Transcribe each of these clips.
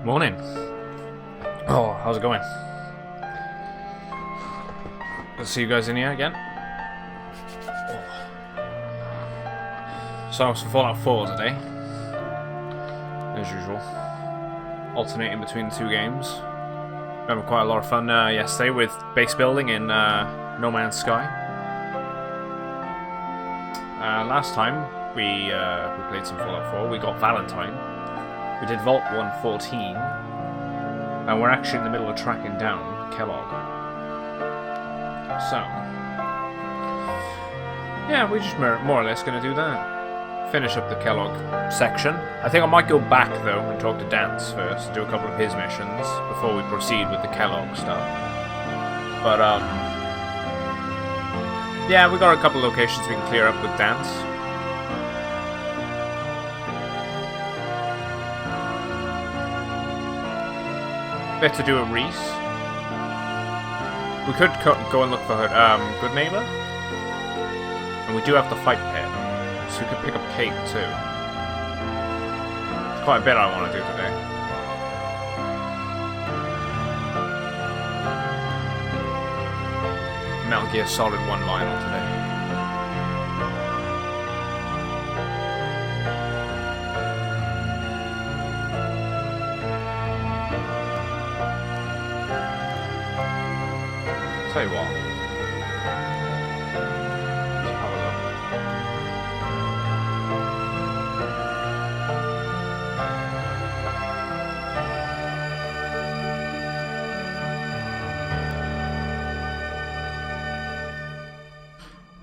Morning. Oh, how's it going? Good to see you guys in here again. So I was for Fallout 4 today, as usual, alternating between the two games. Having quite a lot of fun yesterday with base building in No Man's Sky. Last time we played some Fallout 4, we got Valentine, We did Vault 114, and we're actually in the middle of tracking down Kellogg. So, yeah, we're just more or less going to do that. Finish up the Kellogg section. I think I might go back, though, and talk to Dance first, do a couple of his missions, before we proceed with the Kellogg stuff. But, yeah, we got a couple of locations we can clear up with Dance. Bit to do at Reese. We could go and look for her, Good Neighbor. And we do have the fight pit, so we could pick up Kate too. There's quite a bit I want to do today. Metal Gear Solid 1 vinyl today. Tell you what. Let's have a look.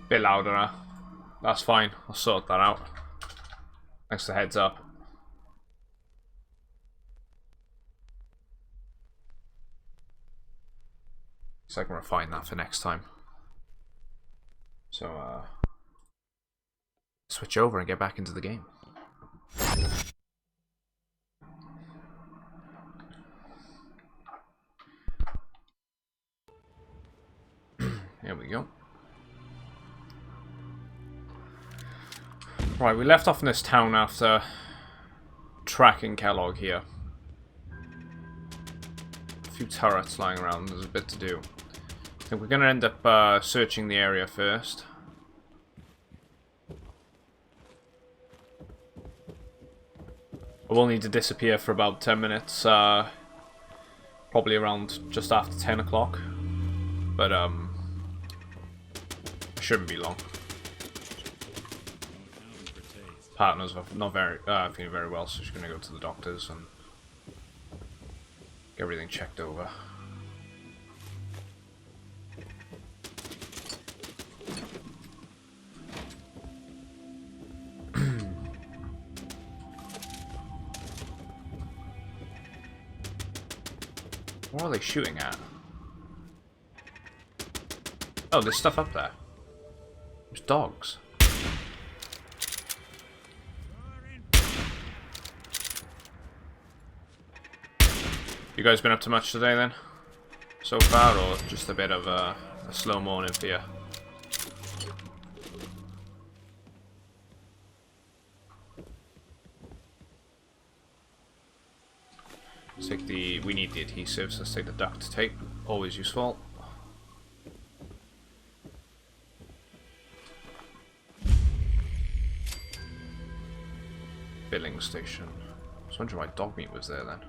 Bit louder now. That's fine. I'll sort that out. Thanks for the heads up. So I can refine that for next time. So, switch over and get back into the game. Here we go. Right, we left off in this town after tracking Kellogg here. A few turrets lying around, there's a bit to do. I think we're going to end up searching the area first. I will need to disappear for about 10 minutes, probably around just after 10 o'clock, but it shouldn't be long. Partner's not feeling very well, so she's going to go to the doctors and get everything checked over. What are they shooting at? Oh, there's stuff up there. There's dogs. You guys been up to much today then? So far, or just a bit of a slow morning for you? Let's take the, we need the adhesives, let's take the duct tape, always useful. Filling station. I was wondering why dog meat was there then.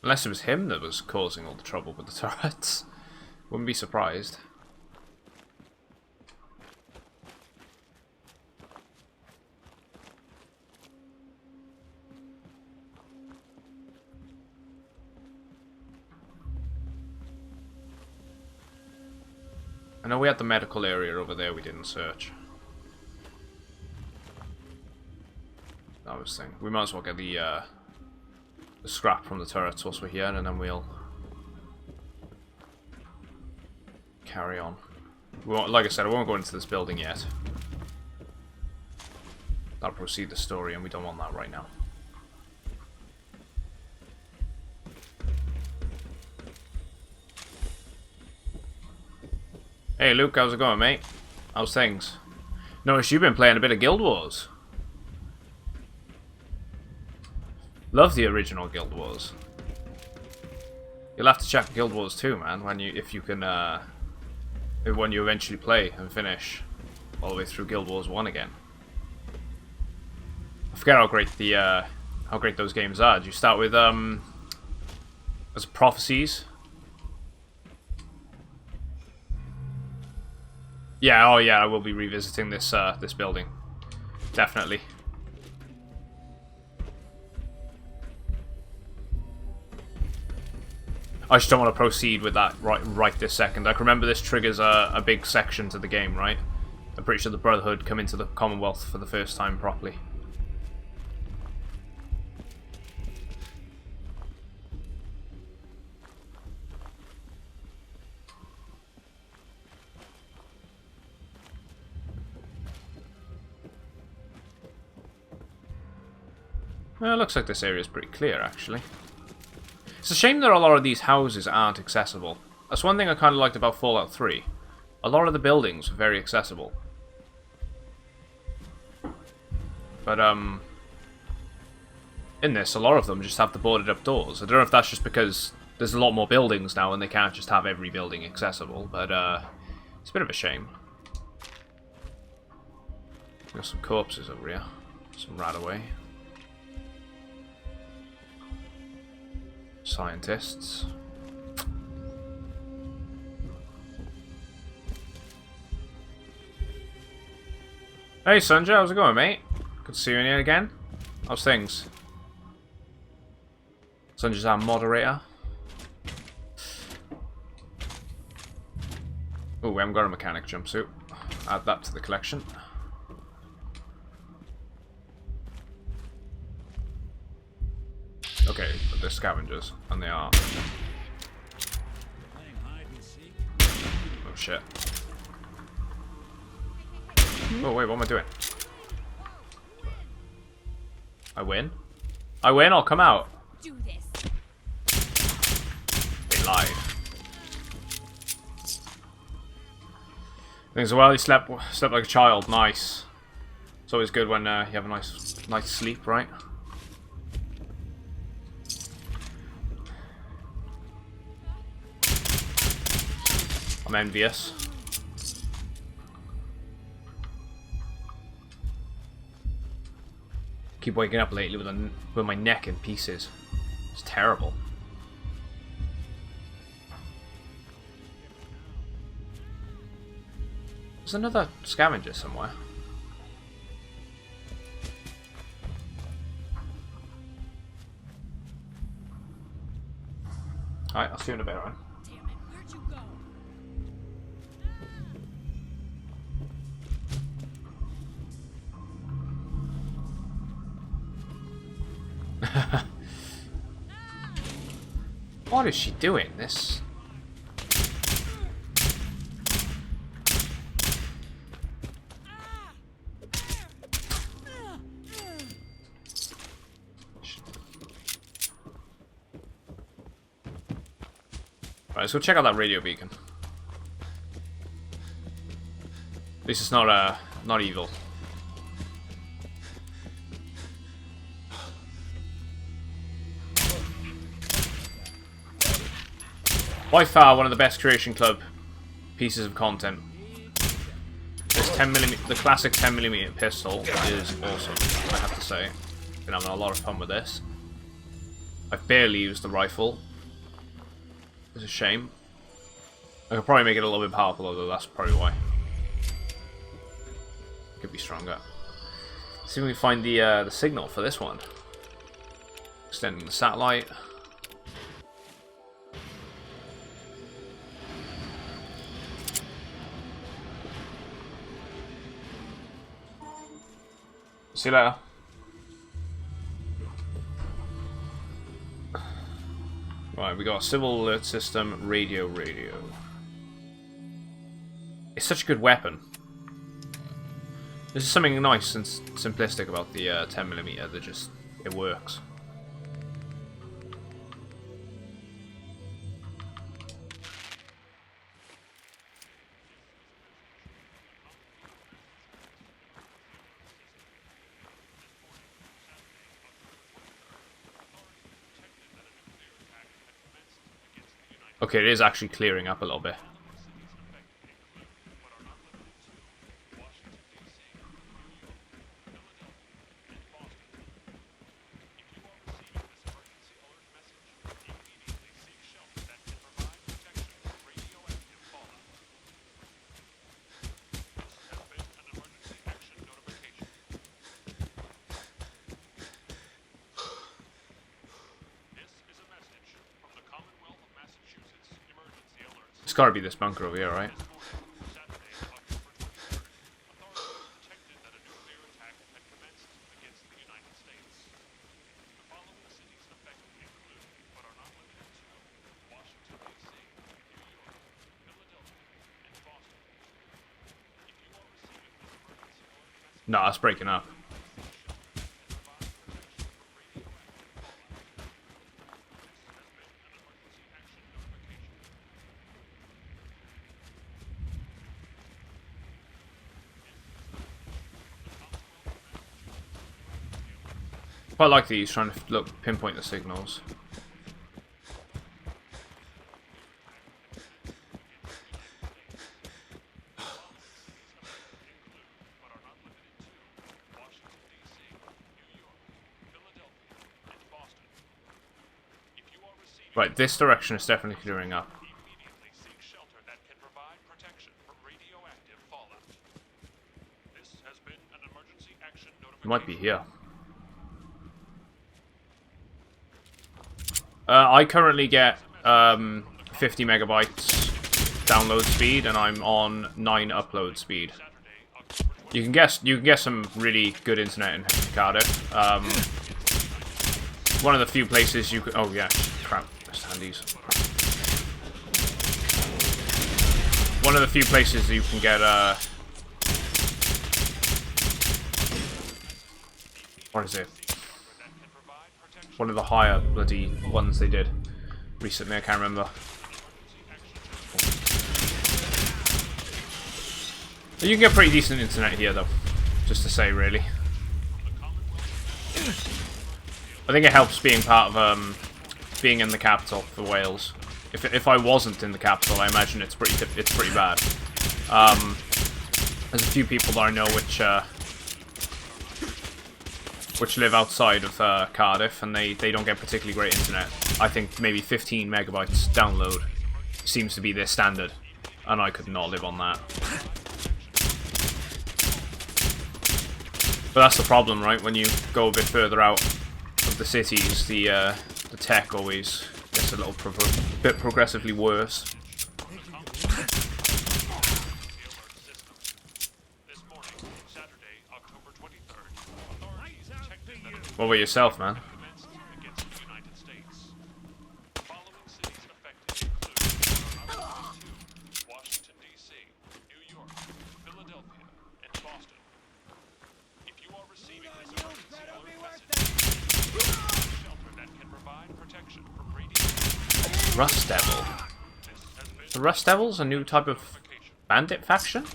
Unless it was him that was causing all the trouble with the turrets. Wouldn't be surprised. I know we had the medical area over there we didn't search. I was thinking, we might as well get the scrap from the turrets whilst we're here, and then we'll carry on. We won't, like I said, I won't go into this building yet. That'll proceed the story, and we don't want that right now. Hey Luke, how's it going, mate? How's things? Notice you've been playing a bit of Guild Wars. Love the original Guild Wars. You'll have to check Guild Wars 2, man, when you when you eventually play and finish all the way through Guild Wars 1 again. I forget how great the how great those games are. Do you start with as Prophecies? Yeah, oh yeah, I will be revisiting this this building. Definitely. I just don't want to proceed with that right this second. I can remember this triggers a big section to the game, right? I'm pretty sure the Brotherhood come into the Commonwealth for the first time properly. Well, it looks like this area is pretty clear, actually. It's a shame that a lot of these houses aren't accessible. That's one thing I kind of liked about Fallout 3. A lot of the buildings were very accessible. But, in this, a lot of them just have the boarded up doors. I don't know if that's just because there's a lot more buildings now and they can't just have every building accessible, but, it's a bit of a shame. Got some corpses over here. Some rat away. Scientists. Hey Sanjay, how's it going, mate? Good to see you in here again. How's things? Sanjay's our moderator. Oh, we haven't got a mechanic jumpsuit. Add that to the collection. Okay, but they're scavengers, and they are. Oh shit. Oh wait, what am I doing? I win? I win, I'll come out. Do this. They lied. Things well, you slept like a child, nice. It's always good when you have a nice sleep, right? I'm envious. Keep waking up lately with my neck in pieces. It's terrible. There's another scavenger somewhere. Alright, I'll see you in a bit, Ryan. Damn it, where'd you go? What is she doing? This... Right, let's go check out that radio beacon. At least it's not evil. By far, one of the best Creation Club pieces of content. This 10mm, the classic 10mm pistol is awesome, I have to say. Been having a lot of fun with this. I've barely used the rifle. It's a shame. I could probably make it a little bit powerful, although that's probably why. Could be stronger. See if we can find the signal for this one. Extending the satellite. See you later. Right, we got civil alert system, radio. It's such a good weapon. There's something nice and simplistic about the 10mm that just, it works. Okay, it is actually clearing up a little bit. gotta be this bunker over here, right? No, it's breaking up. Quite like these, trying to pinpoint the signals. Right, this direction is definitely clearing up. It might be here. I currently get 50 megabytes download speed, and I'm on 9 upload speed. You can get some really good internet in Cardiff. One of the few places you could. Oh yeah, crap. Handies. One of the few places you can get what is it? One of the higher bloody ones they did recently, I can't remember. You can get pretty decent internet here though, just to say really. I think it helps being part of being in the capital for Wales. If I wasn't in the capital, I imagine it's pretty bad. There's a few people that I know which live outside of Cardiff, and they don't get particularly great internet. I think maybe 15 megabytes download seems to be their standard, and I could not live on that. But that's the problem, right? When you go a bit further out of the cities, the tech always gets a little bit progressively worse. What about yourself, man? Rust Devil. The Rust Devil's a new type of bandit faction?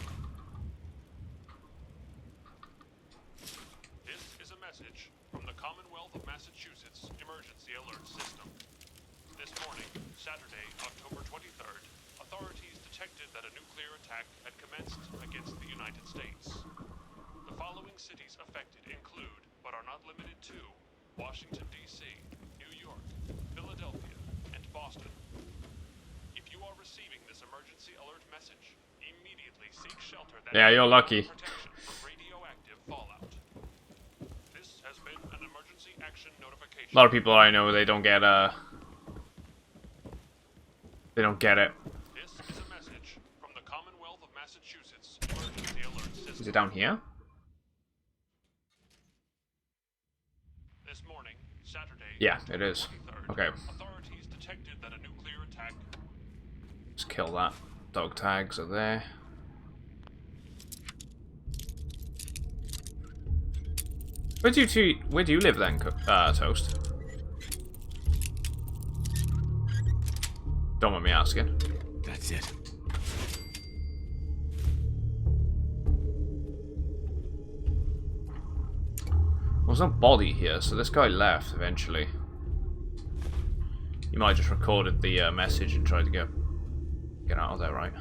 This is a message from the Commonwealth of Massachusetts Emergency Alert System. This morning, Saturday, October 23rd, authorities detected that a nuclear attack had commenced against the United States. The following cities affected include, but are not limited to, Washington, D.C., New York, Philadelphia, and Boston. If you are receiving this emergency alert message, immediately seek shelter that Yeah, you're lucky. protection from radioactive fallout. This has been an emergency action notification. A lot of people I know, they don't get it. This is a message from the Commonwealth of Massachusetts Emergency Alert System. Is it down here? This morning, Saturday, Yeah, it is. 23rd, Okay. authorities detected that a nuclear attack. Let's kill that. Dog tags are there. Where do you live then, Toast? Don't want me asking. That's it. There's no body here, so this guy left eventually. You might have just recorded the message and tried to get out of there, right?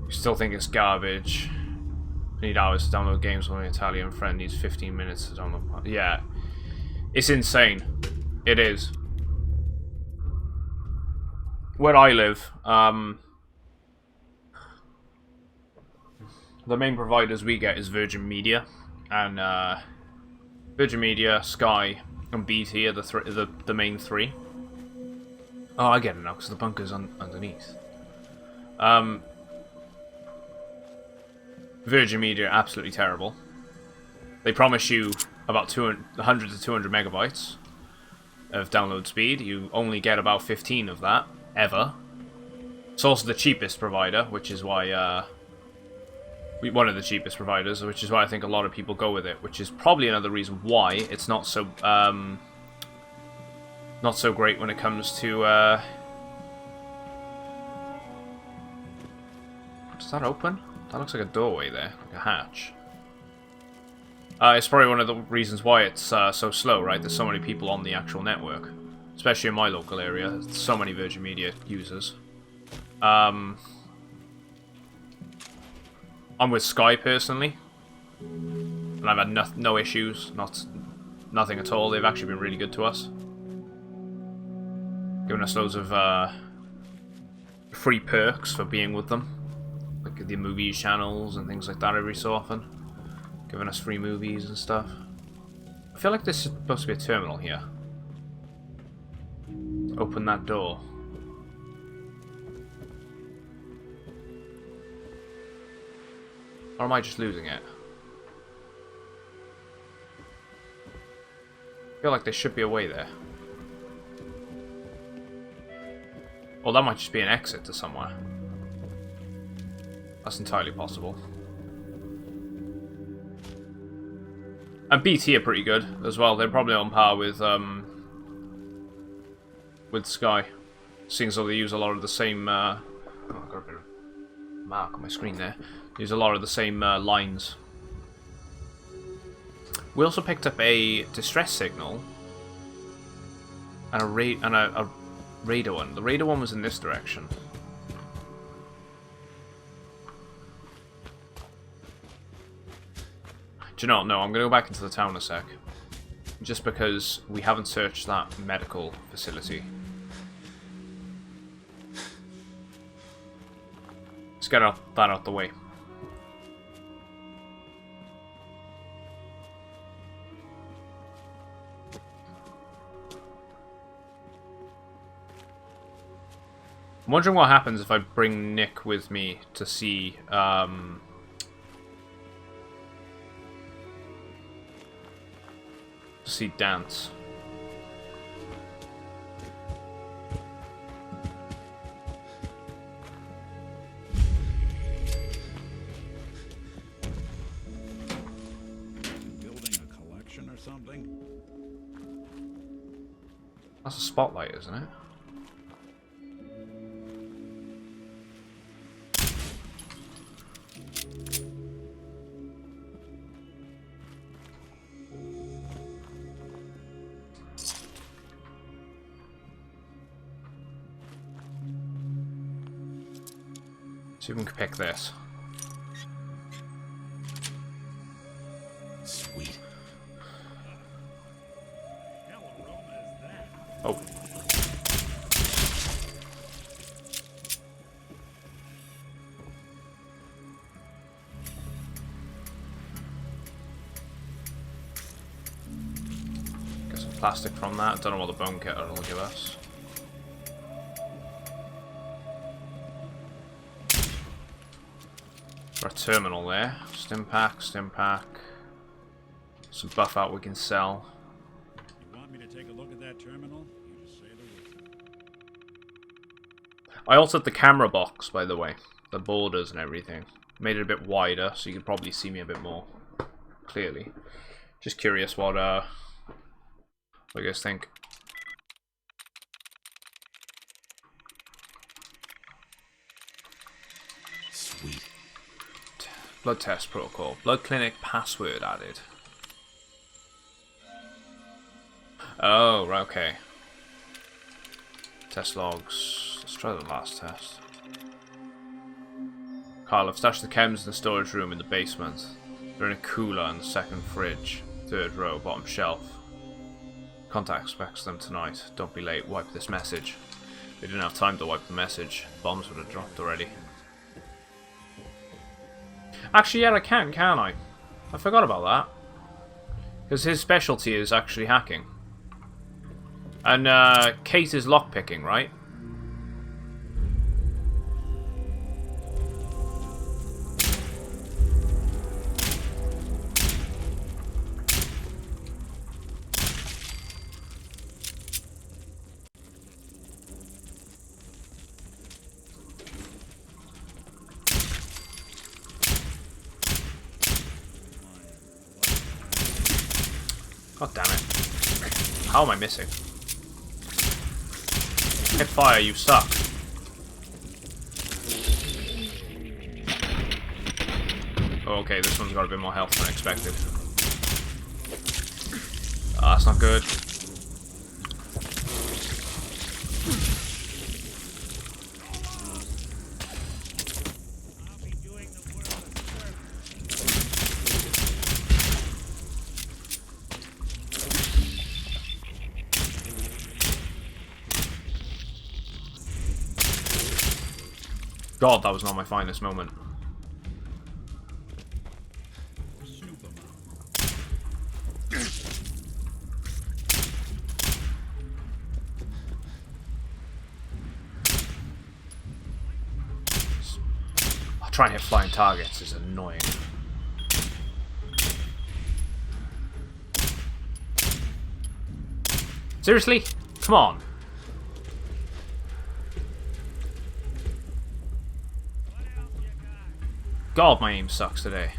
You still think it's garbage. Need hours to download games when my Italian friend needs 15 minutes to download. Yeah. It's insane. It is. Where I live, the main providers we get is Virgin Media, and Virgin Media, Sky, and BT are the main three. Oh, I get it now, because the bunker's underneath. Virgin Media are absolutely terrible. They promise you about 100 to 200 megabytes of download speed. You only get about 15 of that, ever. It's also the cheapest provider, which is why... one of the cheapest providers, which is why I think a lot of people go with it, which is probably another reason why it's not so great when it comes to does that open? That looks like a doorway there, like a hatch. It's probably one of the reasons why it's so slow, right? There's so many people on the actual network, especially in my local area. There's so many Virgin Media users. I'm with Sky personally, and I've had no issues, nothing at all. They've actually been really good to us, giving us loads of free perks for being with them, like the movies channels and things like that every so often, giving us free movies and stuff. I feel like there's supposed to be a terminal here. Open that door. Or am I just losing it? I feel like there should be a way there. Or that might just be an exit to somewhere. That's entirely possible. And BT are pretty good as well. They're probably on par with Sky, seeing as though they use a lot of the same. Oh, I've got a bit of mark on my screen there. Use a lot of the same lines. We also picked up a distress signal and a radar one. The radar one was in this direction. Do you know what? No, I'm going to go back into the town a sec. Just because we haven't searched that medical facility. Let's get that out the way. I'm wondering what happens if I bring Nick with me to see dance. Building a collection or something? That's a spotlight, isn't it? See if we can pick this. Sweet. Oh. Get some plastic from that. Don't know what the bone cutter will give us. Got a terminal there. Stim pack. Some buff out we can sell. You want me to take a look at that terminal? You just say the word. I altered the camera box, by the way. The borders and everything. Made it a bit wider, so you can probably see me a bit more clearly. Just curious what you guys think. Sweet. Blood test protocol. Blood clinic password added. Oh, right, okay. Test logs. Let's try the last test. Carl, I've stashed the chems in the storage room in the basement. They're in a cooler in the second fridge. Third row, bottom shelf. Contact expects them tonight. Don't be late. Wipe this message. They didn't have time to wipe the message. Bombs would have dropped already. Actually, yeah, I can't I? I forgot about that. Because his specialty is actually hacking. And Kate is lockpicking, right? God damn it. How am I missing? Hit fire, you suck. Oh, okay, this one's got a bit more health than I expected. Ah, that's not good. God, that was not my finest moment. Trying to hit flying targets is annoying. Seriously? Come on. God, my aim sucks today.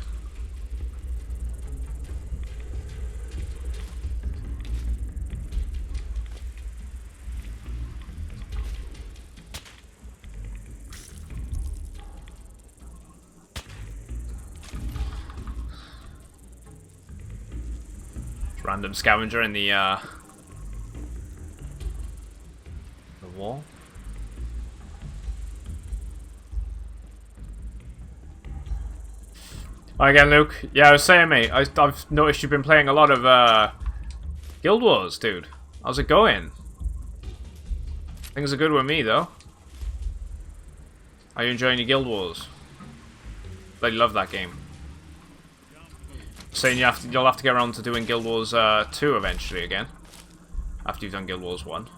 Random scavenger in the wall. Again, Luke. Yeah, I was saying, mate, I've noticed you've been playing a lot of Guild Wars, dude. How's it going? Things are good with me, though. Are you enjoying your Guild Wars? Bloody love that game. Saying you'll have to get around to doing Guild Wars 2 eventually again. After you've done Guild Wars 1.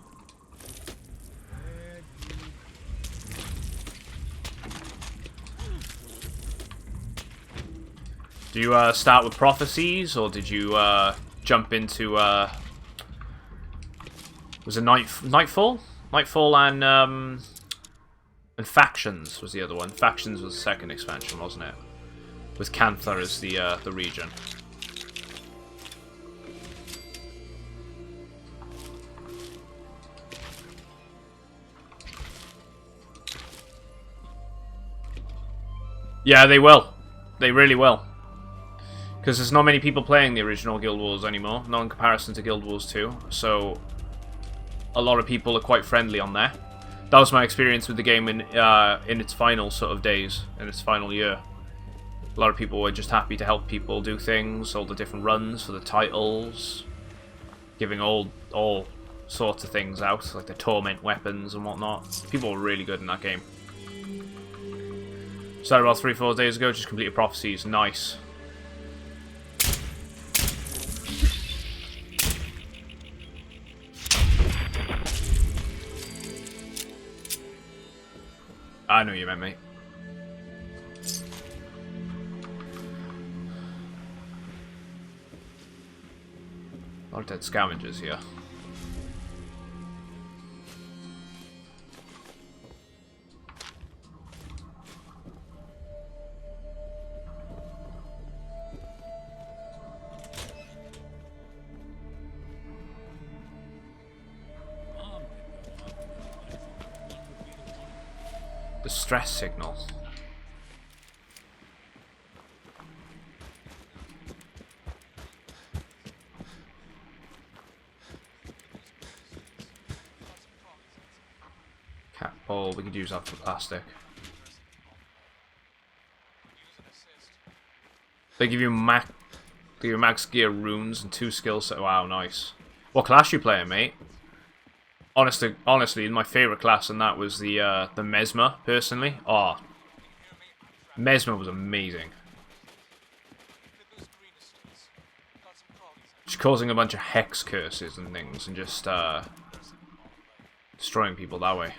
Do you start with prophecies, or did you jump into was it Nightfall? Nightfall and Factions was the other one. Factions was the second expansion, wasn't it? With Cantha as the region. Yeah, they will. They really will. Because there's not many people playing the original Guild Wars anymore, not in comparison to Guild Wars 2, so a lot of people are quite friendly on there. That was my experience with the game in its final sort of days, in its final year. A lot of people were just happy to help people do things, all the different runs for the titles, giving all sorts of things out, like the torment weapons and whatnot. People were really good in that game. Started about 3-4 days ago, just completed prophecies, nice. I know you meant, mate. A lot of dead scavengers here. Distress signal. Cat ball, we could use that for plastic. They give you max gear runes and 2 skill set. Wow, nice. What class you playing, mate? Honestly, my favorite class in that was the Mesmer, personally. Oh, Mesmer was amazing. Just causing a bunch of hex curses and things, and just destroying people that way.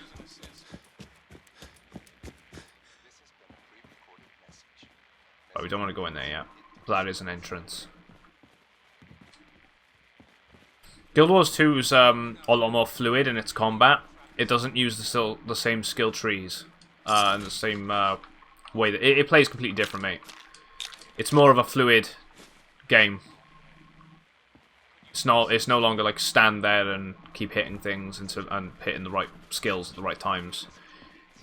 But we don't want to go in there yet. That is an entrance. Guild Wars 2 is a lot more fluid in its combat. It doesn't use the same skill trees and the same way that it plays completely different, mate. It's more of a fluid game. It's no longer like stand there and keep hitting things and hitting the right skills at the right times.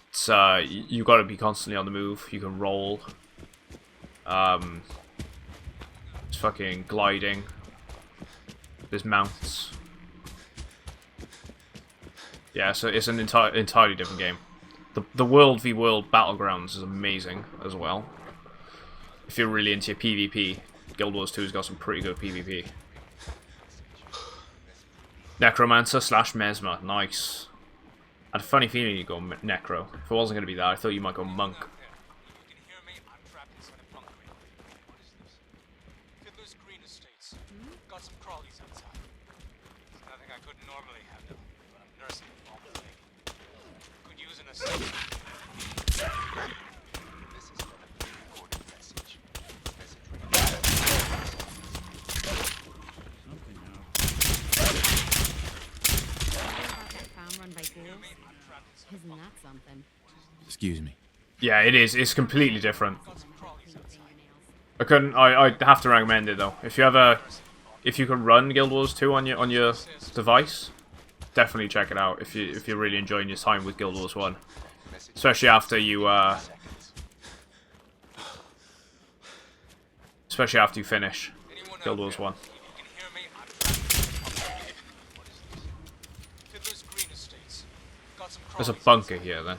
It's you got to be constantly on the move. You can roll. It's fucking gliding. There's mounts. Yeah, so it's an entirely different game. The World v World Battlegrounds is amazing as well. If you're really into your PvP, Guild Wars 2's got some pretty good PvP. Necromancer / Mesmer, nice. I had a funny feeling you'd go Necro. If it wasn't going to be that, I thought you might go Monk. Isn't that something? Excuse me. Yeah, it is. It's completely different. I'd have to recommend it though. If you can run Guild Wars 2 on your device, definitely check it out. If you're really enjoying your time with Guild Wars 1, especially after you finish Guild Wars 1. There's a bunker here then.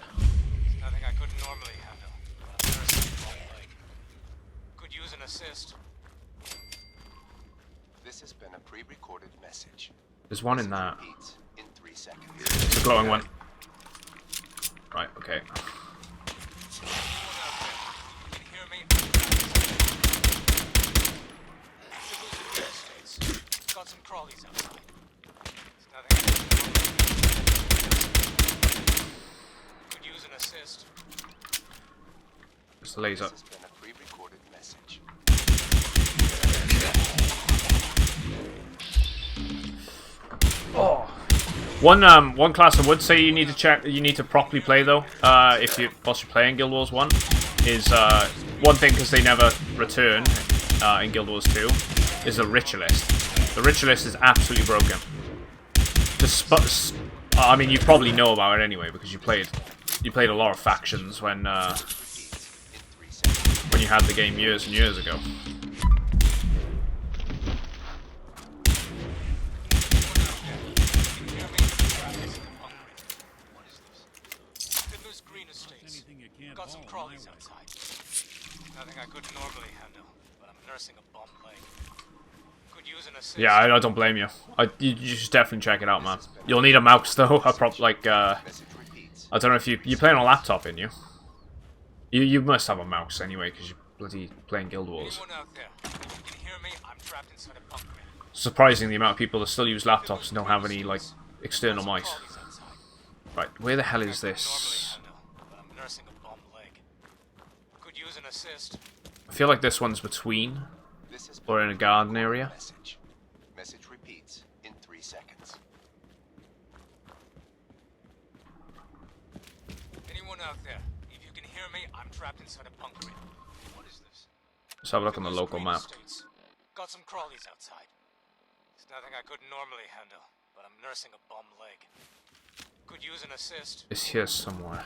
Nothing I couldn't normally handle. Could use an assist. This has been a pre-recorded message. There's one in that. Repeats in 3 seconds. It's a glowing one. Right, okay. Got some crawlies outside. Could use an assist. It's the laser. This has been a pre-recorded message. Oh. One class I would say you need to properly play though, whilst you're playing Guild Wars 1, is one thing, because they never return in Guild Wars 2, is the Ritualist. The Ritualist is absolutely broken. I mean, you probably know about it anyway because you played a lot of factions when you had the game years and years ago. Got some crawlies outside. Nothing I couldn't normally handle, but I'm nursing a bum leg. Could use an assist. Yeah, I don't blame you. You should definitely check it out, man. You'll need a mouse though. I don't know if you're playing on a laptop, in you. You must have a mouse anyway, because you're bloody playing Guild Wars. Anyone out there? You can hear me? I'm trapped inside a bunker. Surprising the amount of people that still use laptops and don't have any like external mice. Right, where the hell is this? I'm nursing a bum leg. Could use an assist. I feel like this one's between, or in a garden area. Message repeats in 3 seconds. Anyone out there? If you can hear me, I'm trapped inside a bunker. What is this? Let's have a look on the local map. Got some crawlies outside. It's nothing I couldn't normally handle, but I'm nursing a bum leg. Could use an assist. It's here somewhere.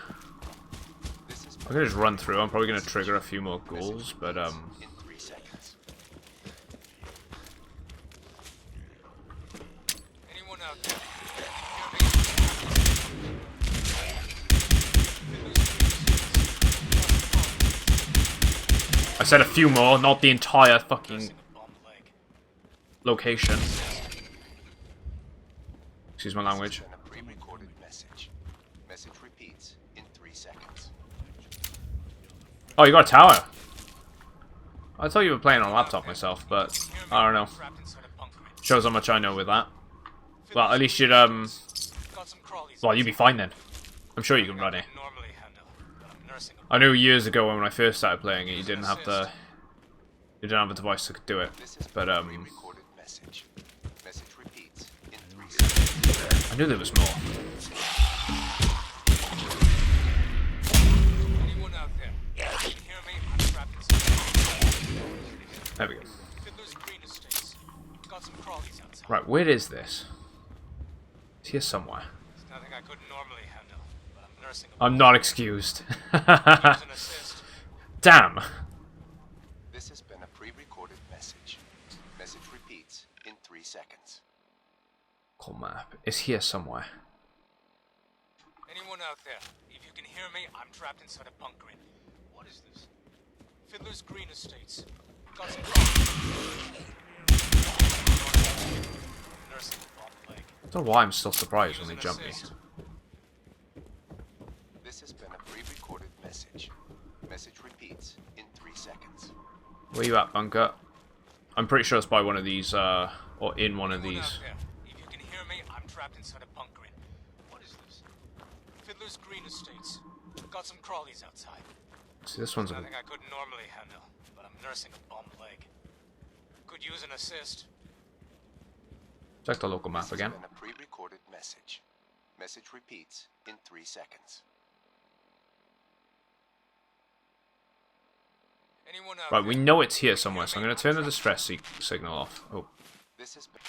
I'm gonna just run through. I'm probably gonna trigger a few more ghouls, but In 3 seconds. Anyone out there? I said a few more, not the entire fucking location. Excuse my language. This has been a pre-recorded message. Message repeats in 3 seconds. Oh, you got a tower. I thought you were playing on a laptop myself, but I don't know. Trapped inside a bunker. Shows how much I know with that. Well, at least you'd, Got some crawlies. well, you'd be fine then. I'm sure you can run it. Normally handle, but I'm nursing a I knew years ago when I first started playing it, you didn't have the... You didn't have a device that could do it. But, Pre-recorded message. Message repeats in 3 seconds. I knew there was more. Anyone out there? Can you hear me? I'm trapped inside. There we go. Fiddler's Green Estates. Got some crawlies outside. Right, where is this? It's here somewhere. It's nothing I couldn't normally handle, but I'm nursing a I'm not excused. Use an assist. Damn. This has been a pre-recorded message. Message repeats in 3 seconds. Call map. It's here somewhere. Anyone out there? If you can hear me, I'm trapped inside a bunker in. What is this? Fiddler's Green Estates. Got some crawlies. Nursing a bomb leg. I don't know why I'm still surprised when they Use jump an me. assist. This has been a pre-recorded message. Message repeats in 3 seconds. Where you at, bunker? I'm pretty sure it's by one of these, or in one of Anyone these. out there? If you can hear me, I'm trapped inside a bunker in. What is this? Fiddler's Green Estates. Got some crawlies outside. See, this one's a... Nothing I couldn't normally handle, but I'm nursing a bomb leg. Could use an assist. Check the local map This again. has been a pre-recorded message. Message repeats in 3 seconds. Anyone out Right, there? we know it's here somewhere, so I'm going to turn the distress signal off. Oh, This has been...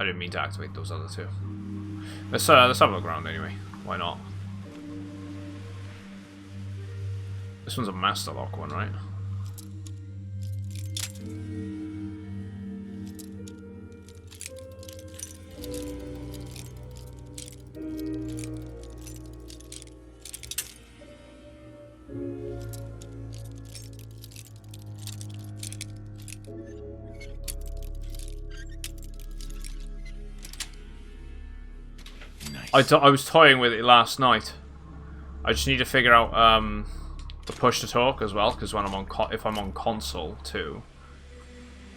I didn't mean to activate those other two. Let's have a look around anyway. Why not? This one's a master lock one, right? I was toying with it last night. I just need to figure out the push to talk as well, because when I'm on if I'm on console too,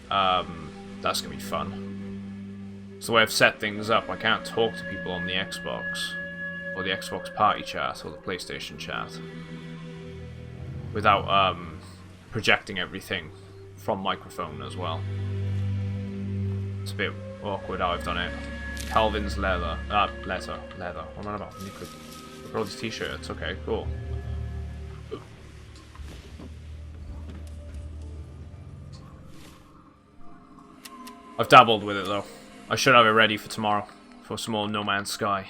that's gonna be fun. So the way I've set things up, I can't talk to people on the Xbox or the Xbox party chat or the PlayStation chat without projecting everything from microphone as well. It's a bit awkward how I've done it. Calvin's leather. Leather. What am I about? Liquid. Look at all these t-shirts. Okay, cool. I've dabbled with it though. I should have it ready for tomorrow. For some more No Man's Sky.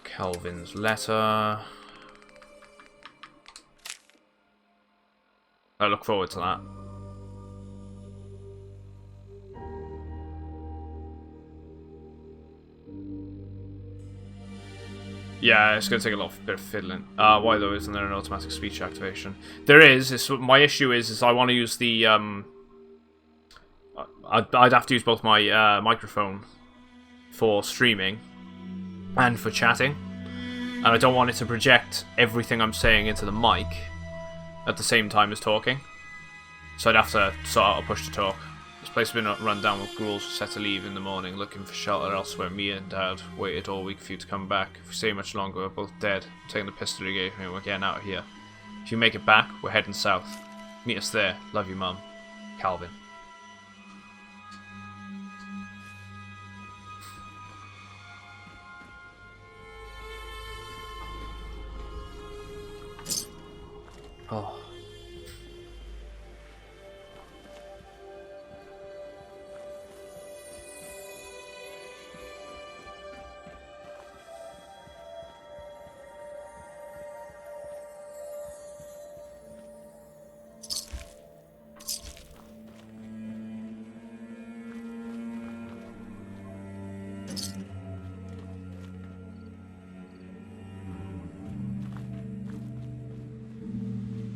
Calvin's letter. I look forward to that. Yeah, it's going to take a little bit of fiddling. Why though isn't there an automatic speech activation? There is. My issue is I want to use the... I'd have to use both my microphone for streaming and for chatting. And I don't want it to project everything I'm saying into the mic at the same time as talking. So I'd have to sort out a push to talk. This place has been run down with ghouls set to leave in the morning, looking for shelter elsewhere. Me and Dad waited all week for you to come back. If we stay much longer, we're both dead. I'm taking the pistol you gave me, we're getting out of here. If you make it back, we're heading south. Meet us there. Love you, Mum. Calvin. Oh.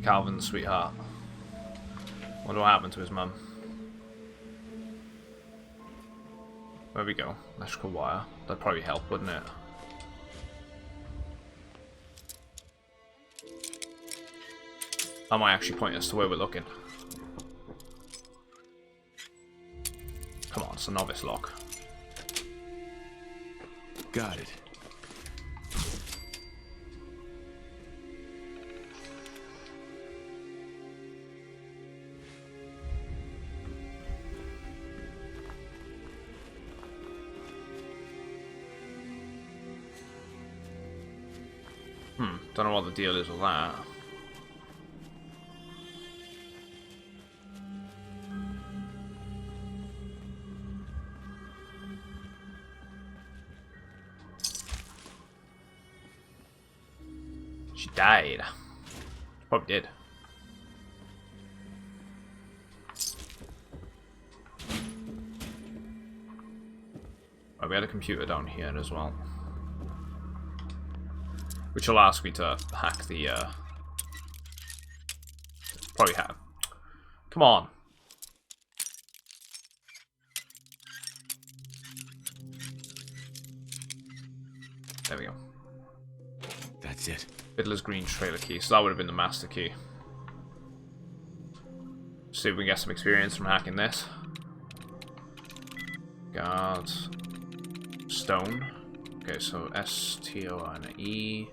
Calvin, sweetheart. Wonder what happened to his mum. Where we go? Electrical wire. That'd probably help, wouldn't it? That might actually point us to where we're looking. Come on, it's a novice lock. Got it. Don't know what the deal is with that. She died. She probably did. Oh, we had a computer down here as well. Which will ask me to hack the, probably have. Come on. There we go. That's it. Fiddler's Green trailer key, so that would have been the master key. See if we can get some experience from hacking this. Guard. Stone. Okay, so S-T-O-N-E.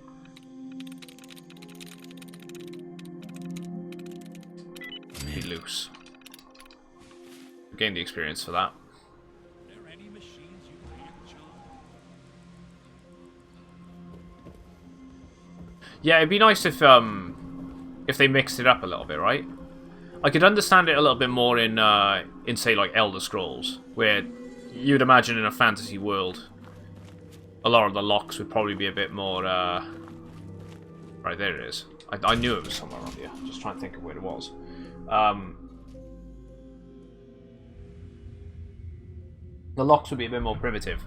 Be loose. Gain the experience for that. Are there any machines you can't charge? Yeah, it'd be nice if they mixed it up a little bit, right? I could understand it a little bit more in say like Elder Scrolls, where you'd imagine in a fantasy world, a lot of the locks would probably be a bit more. Right, there it is. I knew it was somewhere around here. Just trying to think of where it was. The locks would be a bit more primitive,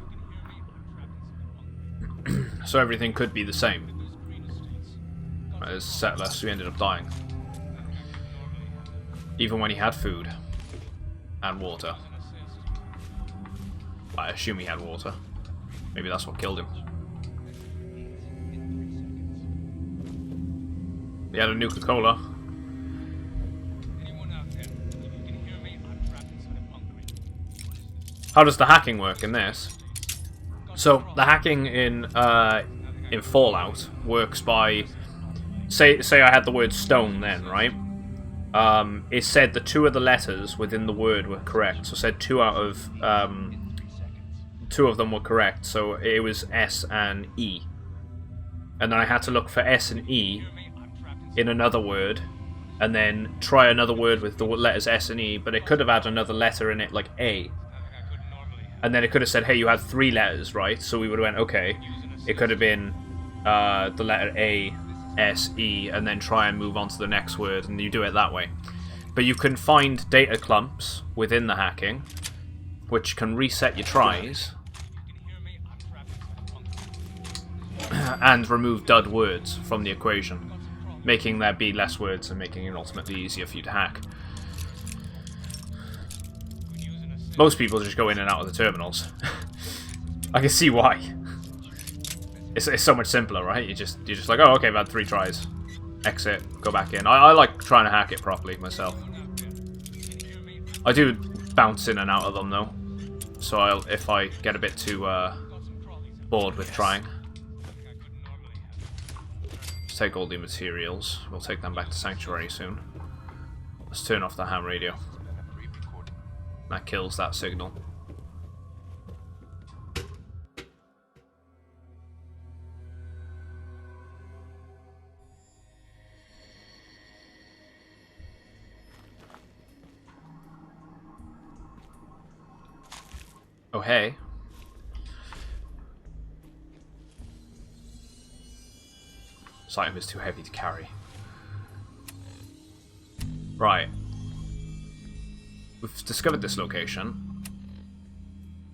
so everything could be the same. As Settlers, who ended up dying, even when he had food and water. I assume he had water. Maybe that's what killed him. He had a Nuka-Cola. How does the hacking work in this? So the hacking in Fallout works by say I had the word stone then, right? It said the two of the letters within the word were correct. So it said two of them were correct. So it was S and E. And then I had to look for S and E in another word, and then try another word with the letters S and E, but it could have had another letter in it, like A. And then it could have said, hey, you had 3 letters, right? So we would have went, okay, it could have been the letter A, S, E, and then try and move on to the next word, and you do it that way. But you can find data clumps within the hacking, which can reset your tries, and remove dud words from the equation, making there be less words and making it ultimately easier for you to hack. Most people just go in and out of the terminals. I can see why. It's so much simpler, right? You're just like, oh, okay, I've had 3 tries. Exit, go back in. I like trying to hack it properly myself. I do bounce in and out of them though, so if I get a bit too bored with trying. Let's take all the materials. We'll take them back to Sanctuary soon. Let's turn off the ham radio. That kills that signal. Oh, hey. This item is too heavy to carry. Right. We've discovered this location.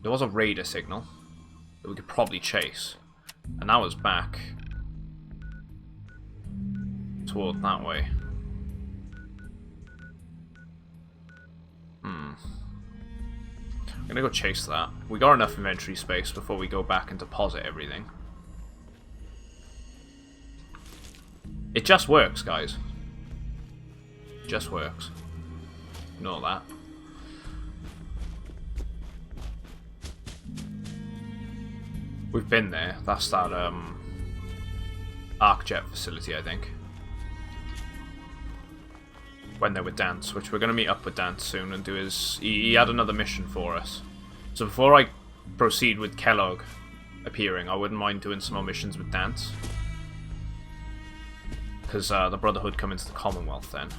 There was a radar signal that we could probably chase. And that was back toward that way. I'm gonna go chase that. We got enough inventory space before we go back and deposit everything. It just works, guys. Just works. Ignore that. We've been there. That's that arc jet facility, I think. When they're with Dance, which we're going to meet up with Dance soon and do his... He had another mission for us. So before I proceed with Kellogg appearing, I wouldn't mind doing some more missions with Dance. Because the Brotherhood come into the Commonwealth then.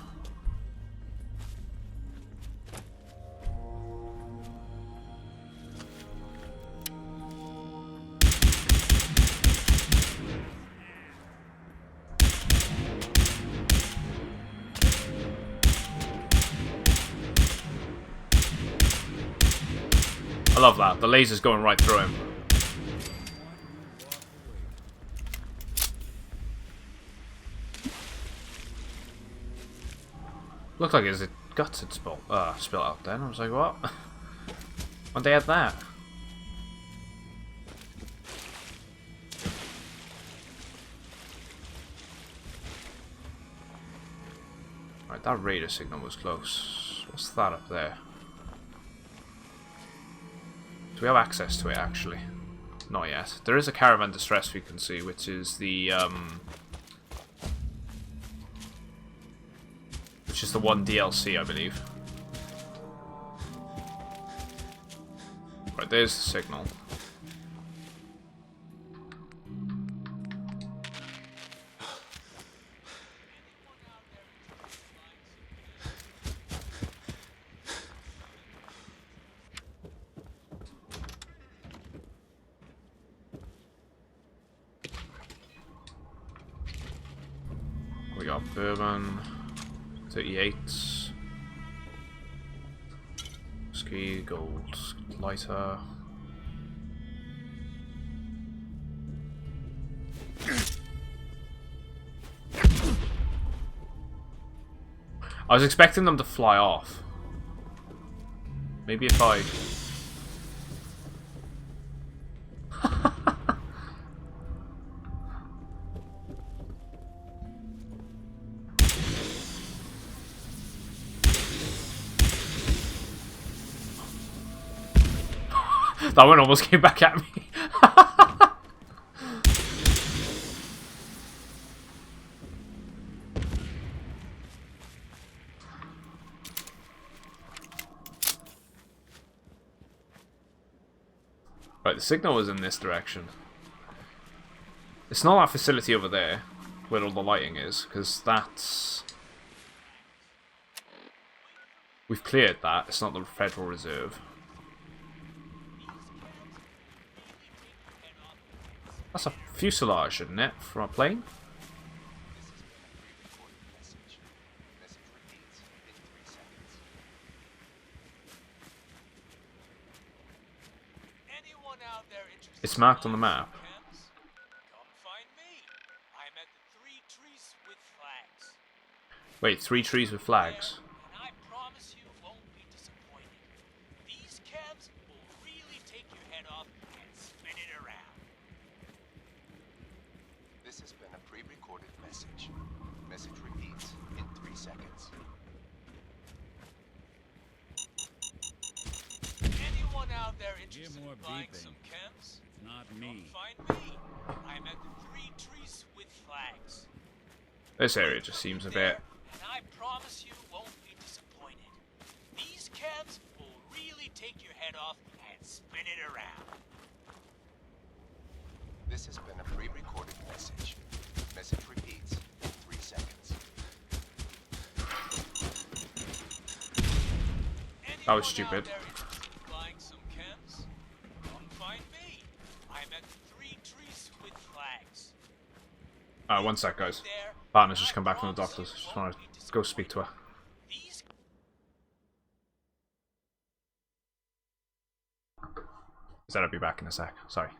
I love that. The laser's going right through him. Looked like his guts had spilt out then. I was like, what? Why'd they have that? Right, that radar signal was close. What's that up there? Do we have access to it, actually? Not yet. There is a caravan distress we can see, which is the, which is the one DLC, I believe. Right, there's the signal. We got bourbon, 38, whiskey, gold, lighter. I was expecting them to fly off. Maybe if I... That one almost came back at me. Right, the signal was in this direction. It's not that facility over there, where all the lighting is, because that's... We've cleared that, it's not the Federal Reserve. That's a fuselage, isn't it, from a plane? It's marked on the map. Wait, 3 trees with flags. This has been a pre-recorded message. Message repeats in 3 seconds. Anyone out there interested Hear more in buying beeping. some chems? It's not me. Find me. I'm at the 3 trees with flags. This area just seems a bit... And I promise you won't be disappointed. These chems will really take your head off and spin it around. This has been a pre-recorded message. Message repeats in 3 seconds. That was stupid. Anyone out there interested in buying some chems? Come find me. I'm at the 3 trees with flags. One sec, guys. Partner's just come back from the doctor's. Just want to go speak to her. These Said I'll be back in a sec. Sorry.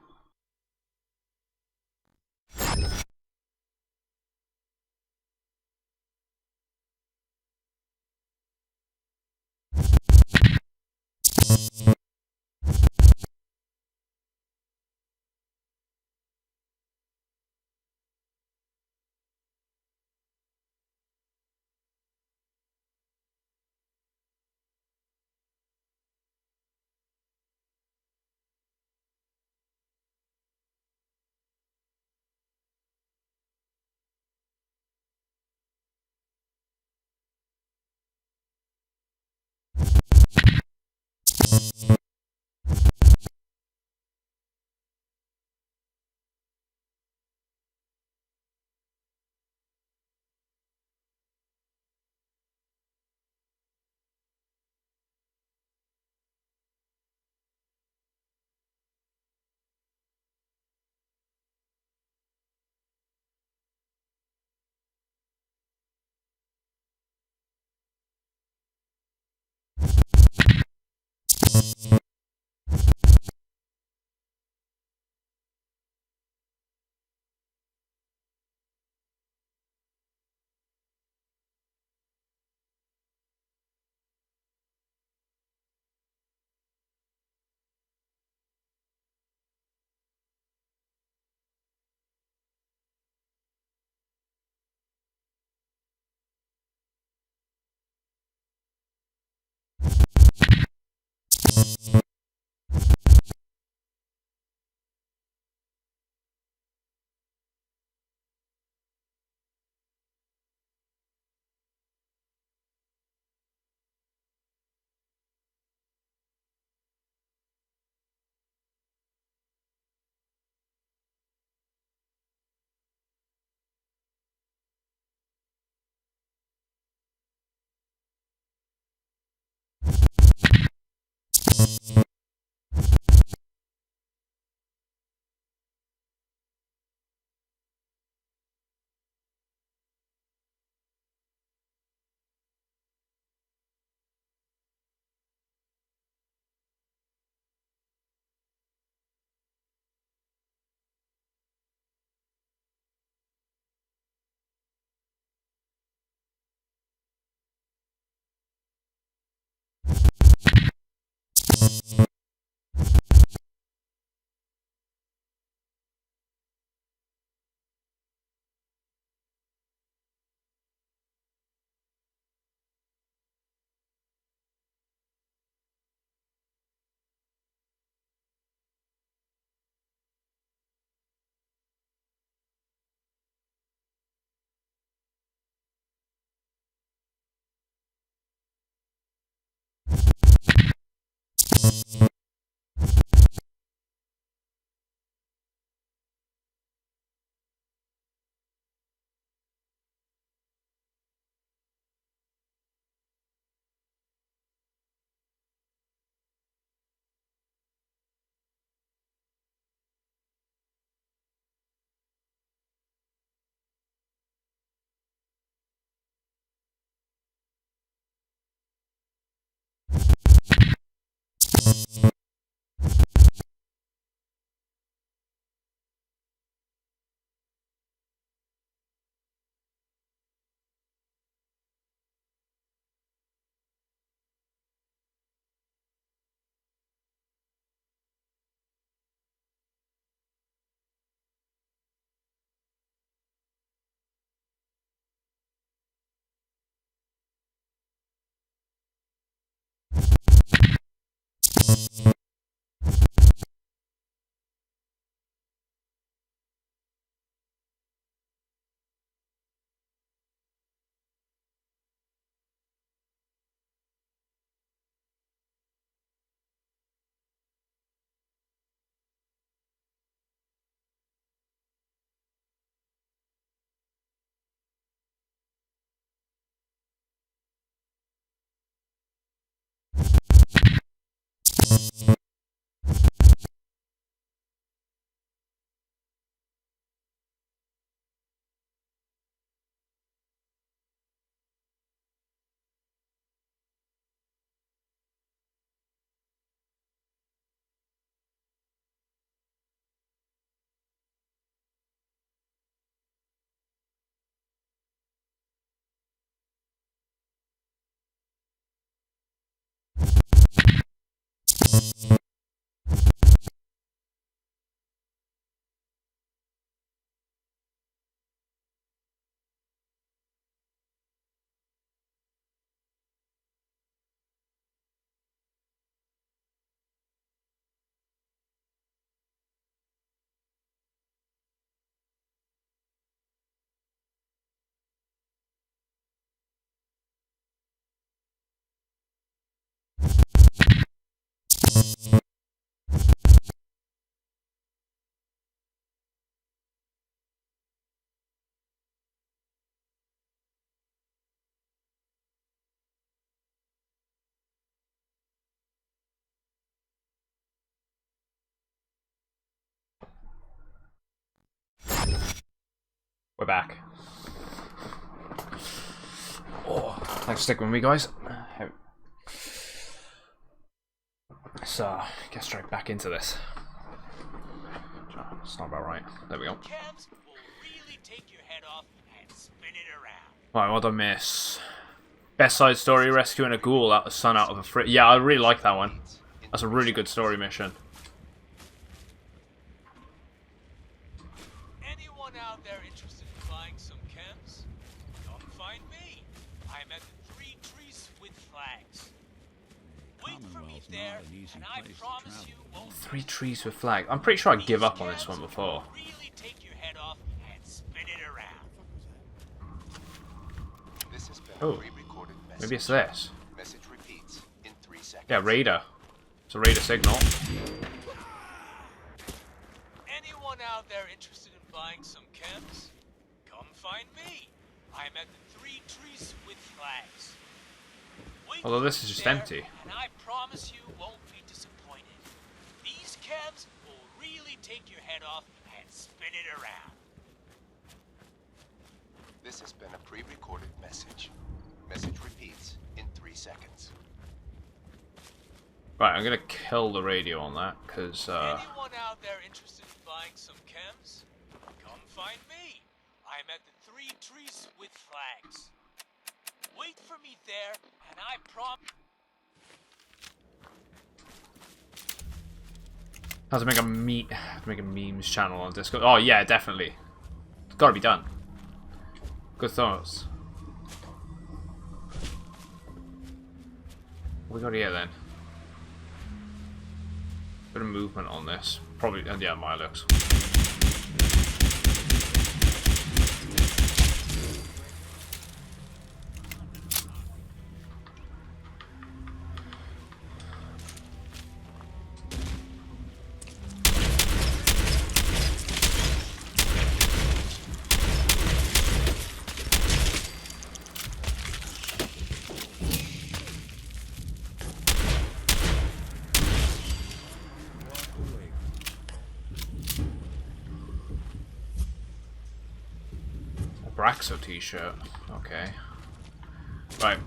We're back. Oh, thanks for sticking with me, guys. So, get straight back into this. It's not about right. There we go. Calves will really take your head off and spin it around. Right, what did I miss? Best side story, rescuing a ghoul out the sun out of a fridge. Yeah, I really like that one. That's a really good story mission. Anyone out there interested in buying some chems? Come find me. I'm at the 3 Trees with Flags. Wait for me World's there, not an easy and I place to promise travel. you won't 3 trees with flag. I'm pretty sure I give up on this These one cabs before. will really take your head off and spin it around. This has been Oh, a pre-recorded message. maybe it's this. Message repeats in 3 seconds. Yeah, radar. It's a radar signal. Anyone out there interested in buying some chems? Come find me. I'm at the 3 trees with flags. Wait Although for this me is just there, empty. And I promise you won't be disappointed. These chems will really take your head off and spin it around. This has been a pre-recorded message. Message repeats in 3 seconds. Right, I'm gonna kill the radio on that, because, Anyone out there interested in buying some chems? Come find me. I'm at the 3 trees with flags. Wait for me there, and I promise. how to make a memes channel on Discord. Oh yeah, definitely. It's gotta be done. Good thoughts. What we got here then? Bit of movement on this. Probably, and yeah, my looks. Braxo t-shirt. Okay. Right.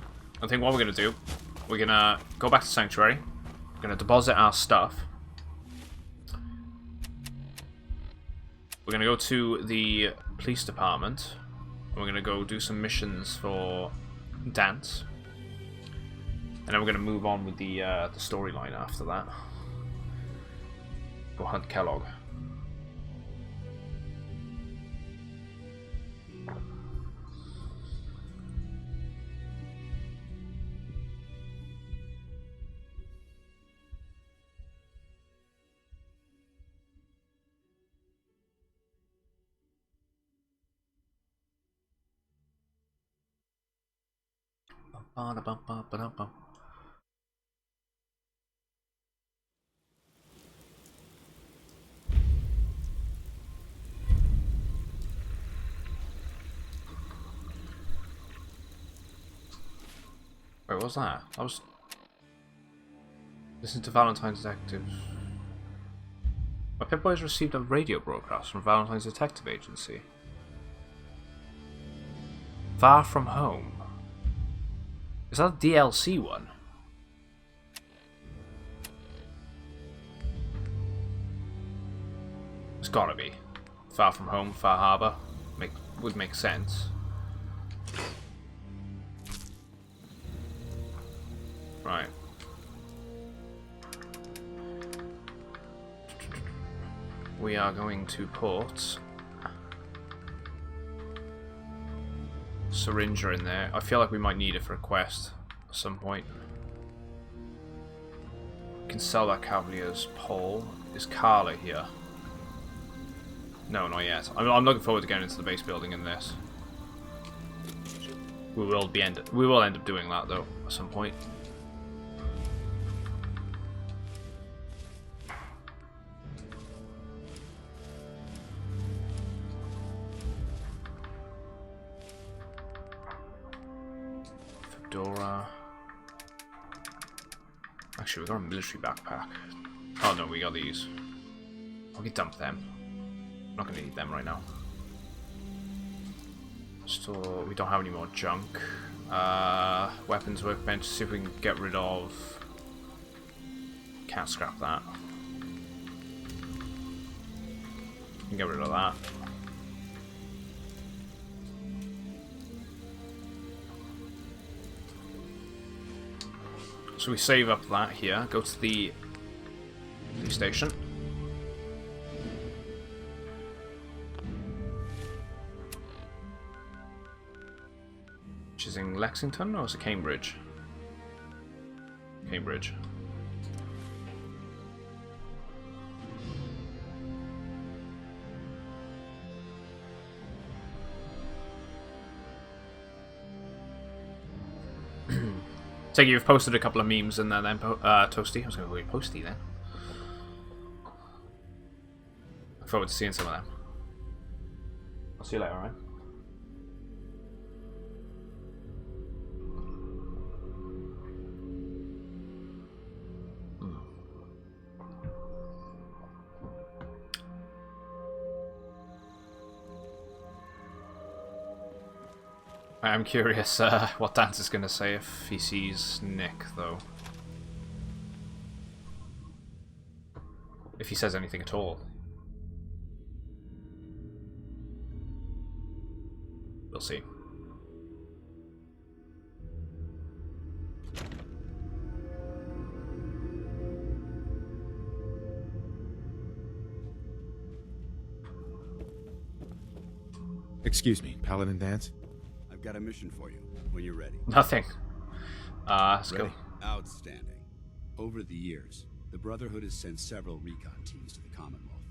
I think what we're gonna do, we're gonna go back to Sanctuary. We're gonna deposit our stuff. We're gonna go to the police department. And we're gonna go do some missions for Dance. And then we're gonna move on with the storyline after that. Go hunt Kellogg. Wait, what was that? I was... Listen to Valentine's Detective. My Pip-Boy has received a radio broadcast from Valentine's Detective Agency. Far From Home. Is that a DLC one? It's gotta be. Far From Home, Far Harbor. Would make sense. Right. We are going to put Syringer in there. I feel like we might need it for a quest at some point. We can sell that Cavalier's pole. Is Carla here? No, not yet. I'm looking forward to getting into the base building in this. We will end up doing that though at some point. Fedora. Actually, we got a military backpack. Oh no, we got these. I'll get dump them. I'm not gonna need them right now. Store. We don't have any more junk. Weapons workbench. See if we can get rid of. Can't scrap that. We can get rid of that. So we save up that here. Go to the police station. Which is in Lexington, or is it Cambridge? Cambridge. Take it you've posted a couple of memes in there then, Toasty. I was going to call you Posty then. Look forward to seeing some of them. I'll see you later, alright? I'm curious what Dance is going to say if he sees Nick, though. If he says anything at all. We'll see. Excuse me, Paladin Dance? I've got a mission for you when you're ready. Nothing. Let's go. Outstanding. Over the years, the Brotherhood has sent several recon teams to the Commonwealth.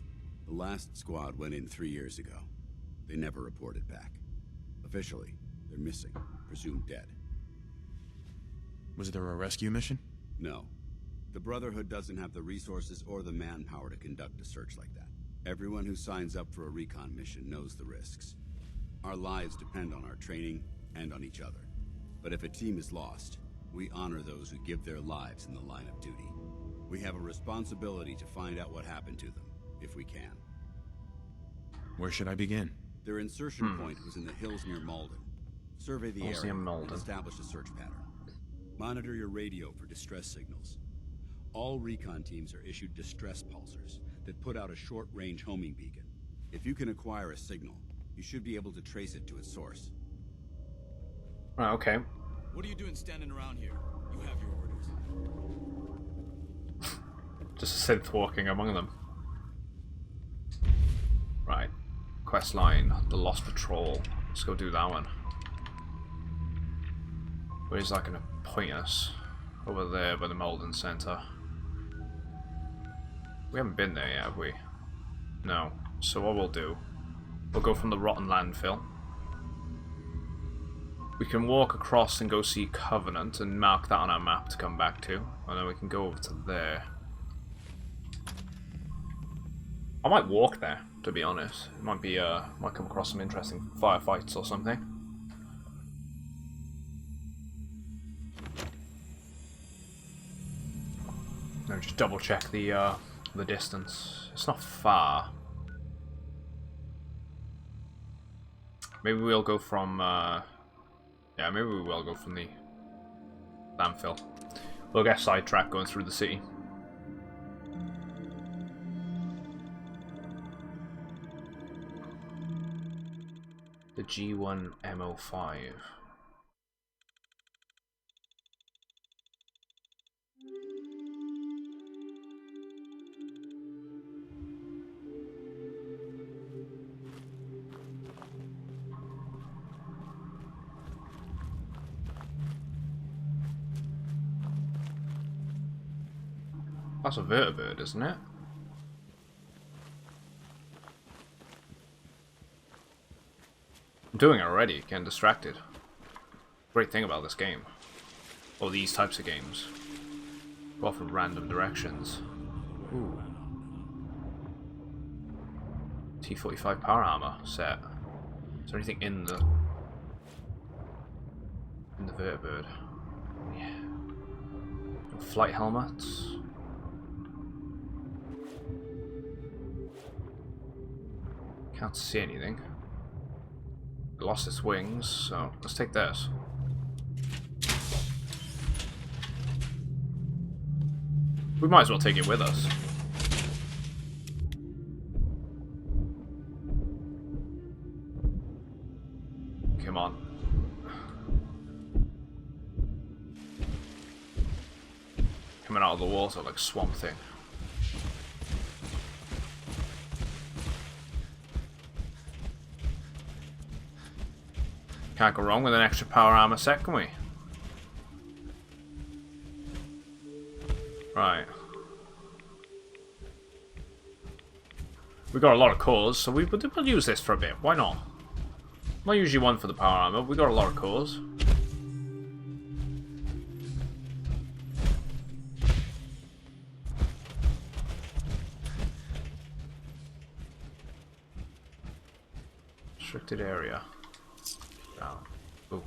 The last squad went in 3 years ago. They never reported back. Officially, they're missing, presumed dead. Was there a rescue mission? No. The Brotherhood doesn't have the resources or the manpower to conduct a search like that. Everyone who signs up for a recon mission knows the risks. Our lives depend on our training and on each other. But if a team is lost, we honor those who give their lives in the line of duty. We have a responsibility to find out what happened to them, if we can. Where should I begin? Their insertion point was in the hills near Malden. Survey the area and establish a search pattern. Monitor your radio for distress signals. All recon teams are issued distress pulsers that put out a short-range homing beacon. If you can acquire a signal, you should be able to trace it to its source. Okay. What are you doing standing around here? You have your orders. Just a synth walking among them. Right. Quest line, the Lost Patrol. Let's go do that one. Where's that going to point us? Over there by the Malden Center. We haven't been there yet, have we? No. So what we'll do, we'll go from the Rotten Landfill. We can walk across and go see Covenant and mark that on our map to come back to. And then we can go over to there. I might walk there, to be honest. It might be, might come across some interesting firefights or something. No, just double check the distance. It's not far. Maybe we'll go from, yeah, maybe we will go from the landfill. We'll get sidetracked going through the city. The G1 MO5. That's a vertibird, isn't it? I'm doing it already, getting distracted. Great thing about this game. Or these types of games. Go off in random directions. Ooh. T45 power armor set. Is there anything in the vertibird? Yeah. Flight helmets. Can't see anything. It lost its wings, so let's take this. We might as well take it with us. Come on. Coming out of the water like Swamp Thing. Can't go wrong with an extra power armor set, can we? Right. We got a lot of cores, so we'll use this for a bit. Why not? Not usually one for the power armor. We got a lot of cores. Restricted area. Down. Ooh.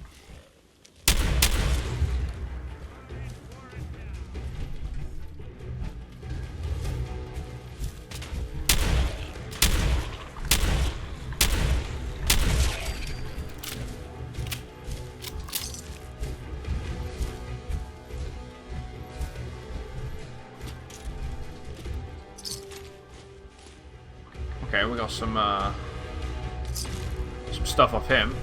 Okay, we got some stuff off him.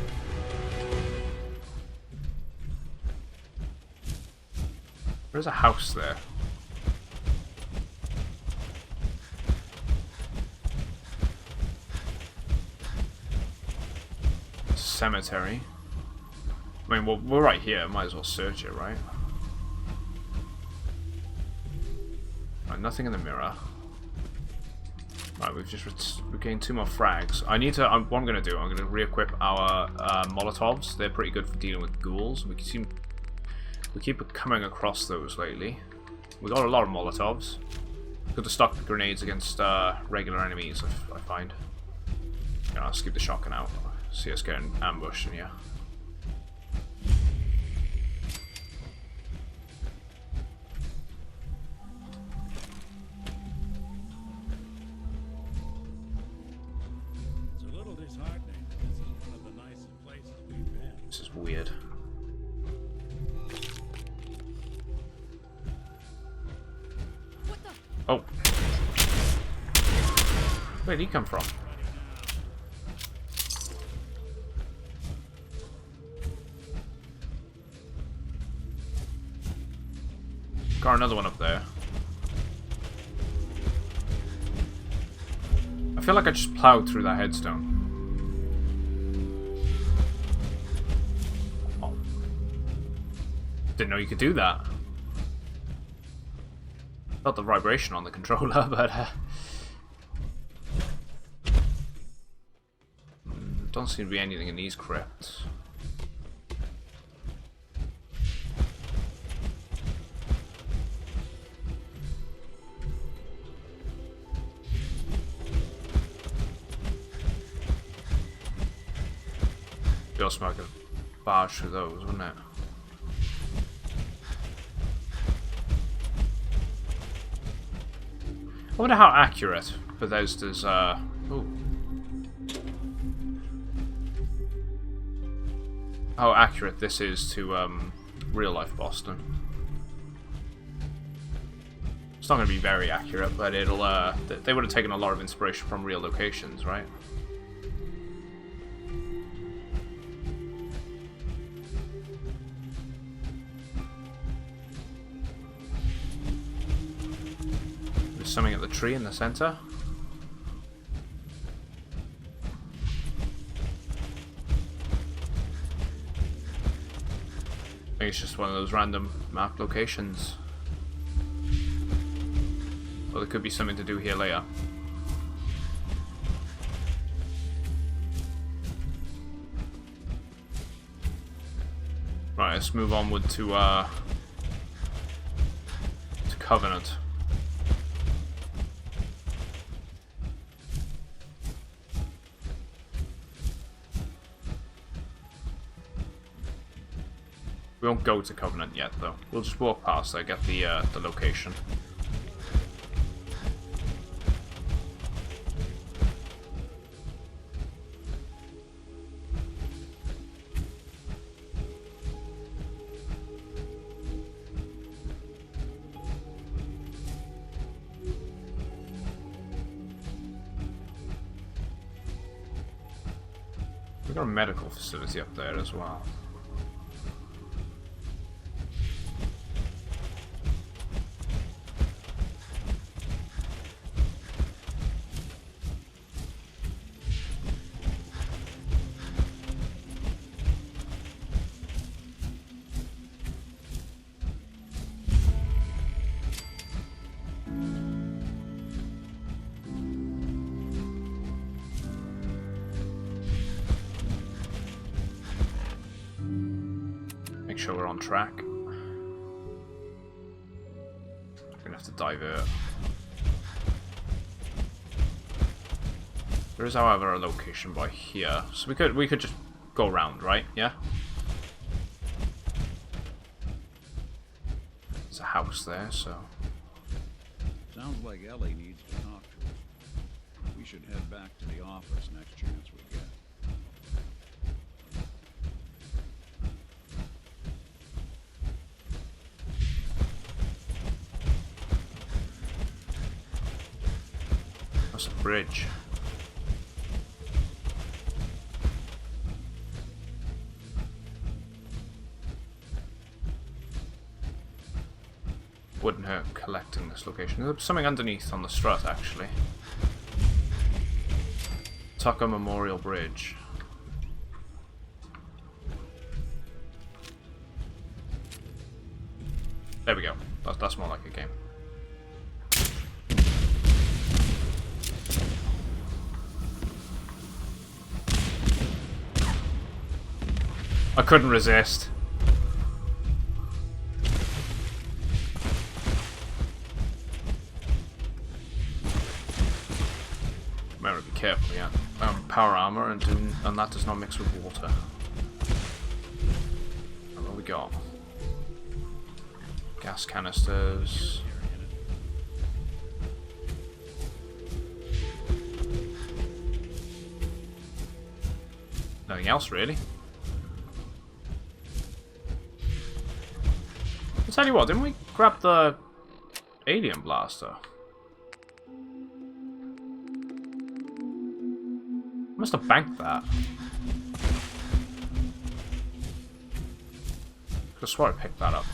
There's a house there. Cemetery. I mean, we're right here. Might as well search it, right? Right, nothing in the mirror. Right, we've just gained 2 more frags. I need to. What I'm going to do, I'm going to re-equip our Molotovs. They're pretty good for dealing with ghouls. We keep coming across those lately. We got a lot of Molotovs. Good to stock the grenades against regular enemies, I find. Yeah, I'll skip the shotgun out. See us getting ambushed in here. This is weird. Oh. Where did he come from? Got another one up there. I feel like I just plowed through that headstone. Didn't know you could do that. Felt the vibration on the controller, but don't seem to be anything in these crypts. Be awesome I could barge through those, wouldn't it? I wonder how accurate Bethesda's, ooh. How accurate this is to, real life Boston. It's not going to be very accurate, but it'll, they would have taken a lot of inspiration from real locations, right? Something at the tree in the center. I think it's just one of those random map locations. Or there could be something to do here later. Right, let's move onward to Covenant. We won't go to Covenant yet, though. We'll just walk past there, get the location. We've got a medical facility up there as well. Make sure we're on track. We're gonna have to divert. There is, however, a location by here, so we could just go around, right? Yeah. There's a house there, so. Sounds like Ellie needs to talk to us. We should head back to the office next chance we get. That's a bridge. Wouldn't hurt collecting this location. There's something underneath on the strut, actually. Tucker Memorial Bridge. There we go. That's more like a game. I couldn't resist. Remember to be careful, yeah. Power armor and that does not mix with water. And what we got? Gas canisters. Nothing else really. I'll tell you what, didn't we grab the alien blaster? Must have banked that. Could have swore I picked that up.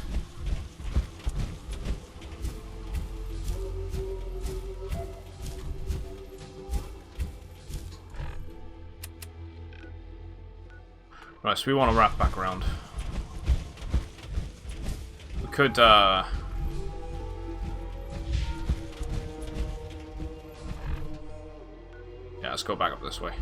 Right, so we want to wrap back around. We could, yeah, let's go back up this way.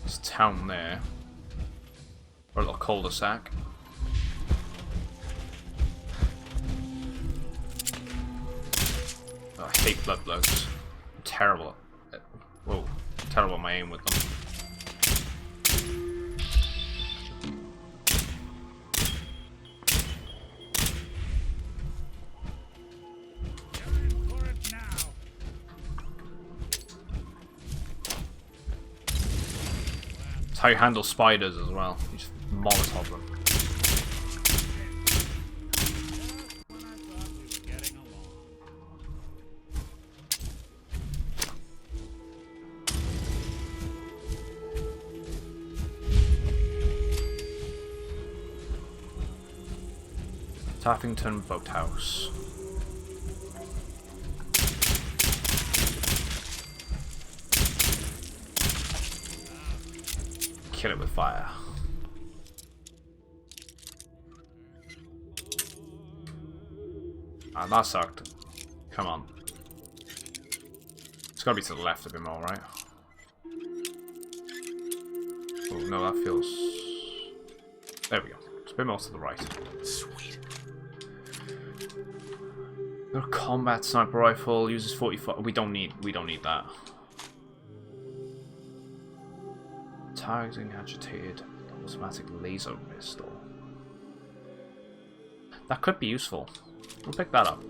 There's a town there. Or a little cul-de-sac. Oh, I hate blood bugs. I'm terrible at... Whoa. I'm terrible at my aim with them. How you handle spiders as well. You just molotov them. Taffington Boathouse. Kill it with fire. Ah, that sucked. Come on. It's gotta be to the left a bit more, right? Oh no, that feels... There we go. It's a bit more to the right. Sweet. Got a combat sniper rifle, uses 45. We don't need that. Targeting agitated automatic laser pistol. That could be useful. We'll pick that up.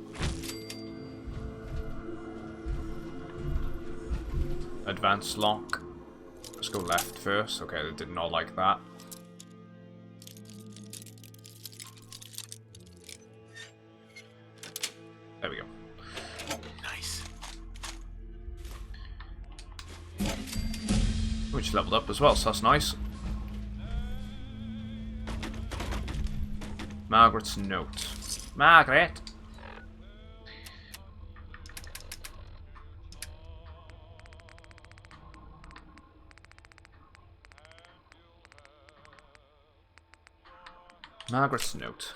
Advanced lock. Let's go left first. Okay, they did not like that. There we go. Nice. Which leveled up as well, so that's nice. Margaret's note. Margaret! Margaret's note.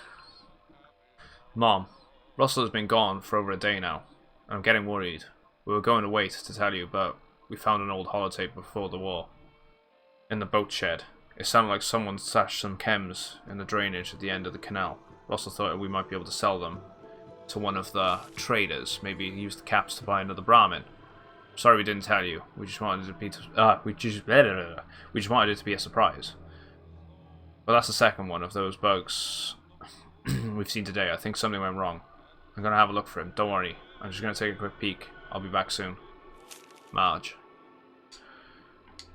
Mom, Russell has been gone for over a day now. I'm getting worried. We were going to wait to tell you, but we found an old holotape before the war. In the boat shed. It sounded like someone stashed some chems in the drainage at the end of the canal. Russell thought we might be able to sell them to one of the traders. Maybe use the caps to buy another Brahmin. Sorry we didn't tell you. We just wanted it to be we just wanted it to be a surprise. Well, that's the second one of those bugs we've seen today. I think something went wrong. I'm gonna have a look for him. Don't worry. I'm just gonna take a quick peek. I'll be back soon. Marge.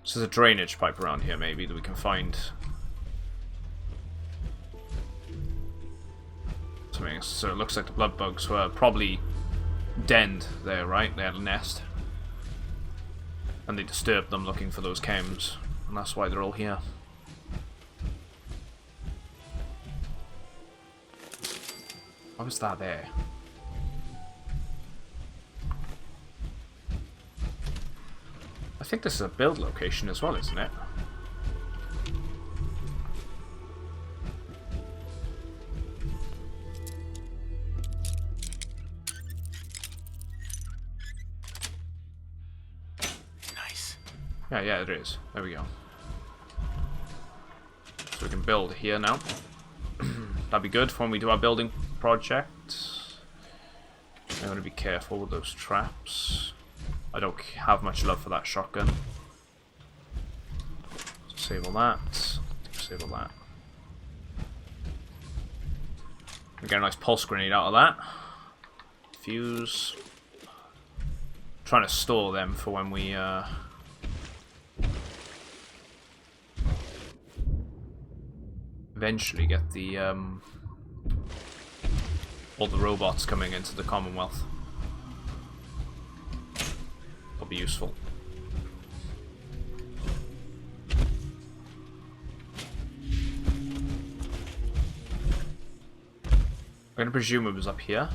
So there's a drainage pipe around here, maybe, that we can find. Something. So it looks like the blood bugs were probably denned there, right? They had a nest. And they disturbed them looking for those chems. And that's why they're all here. What was that there? I think this is a build location as well, isn't it? Nice. Yeah, it is. There we go. So we can build here now. That'd be good for when we do our building project. I'm going to be careful with those traps. I don't have much love for that shotgun. Disable that. Disable that. We get a nice pulse grenade out of that. Fuse. Trying to store them for when we eventually get the all the robots coming into the Commonwealth. Will be useful. I'm going to presume it was up here.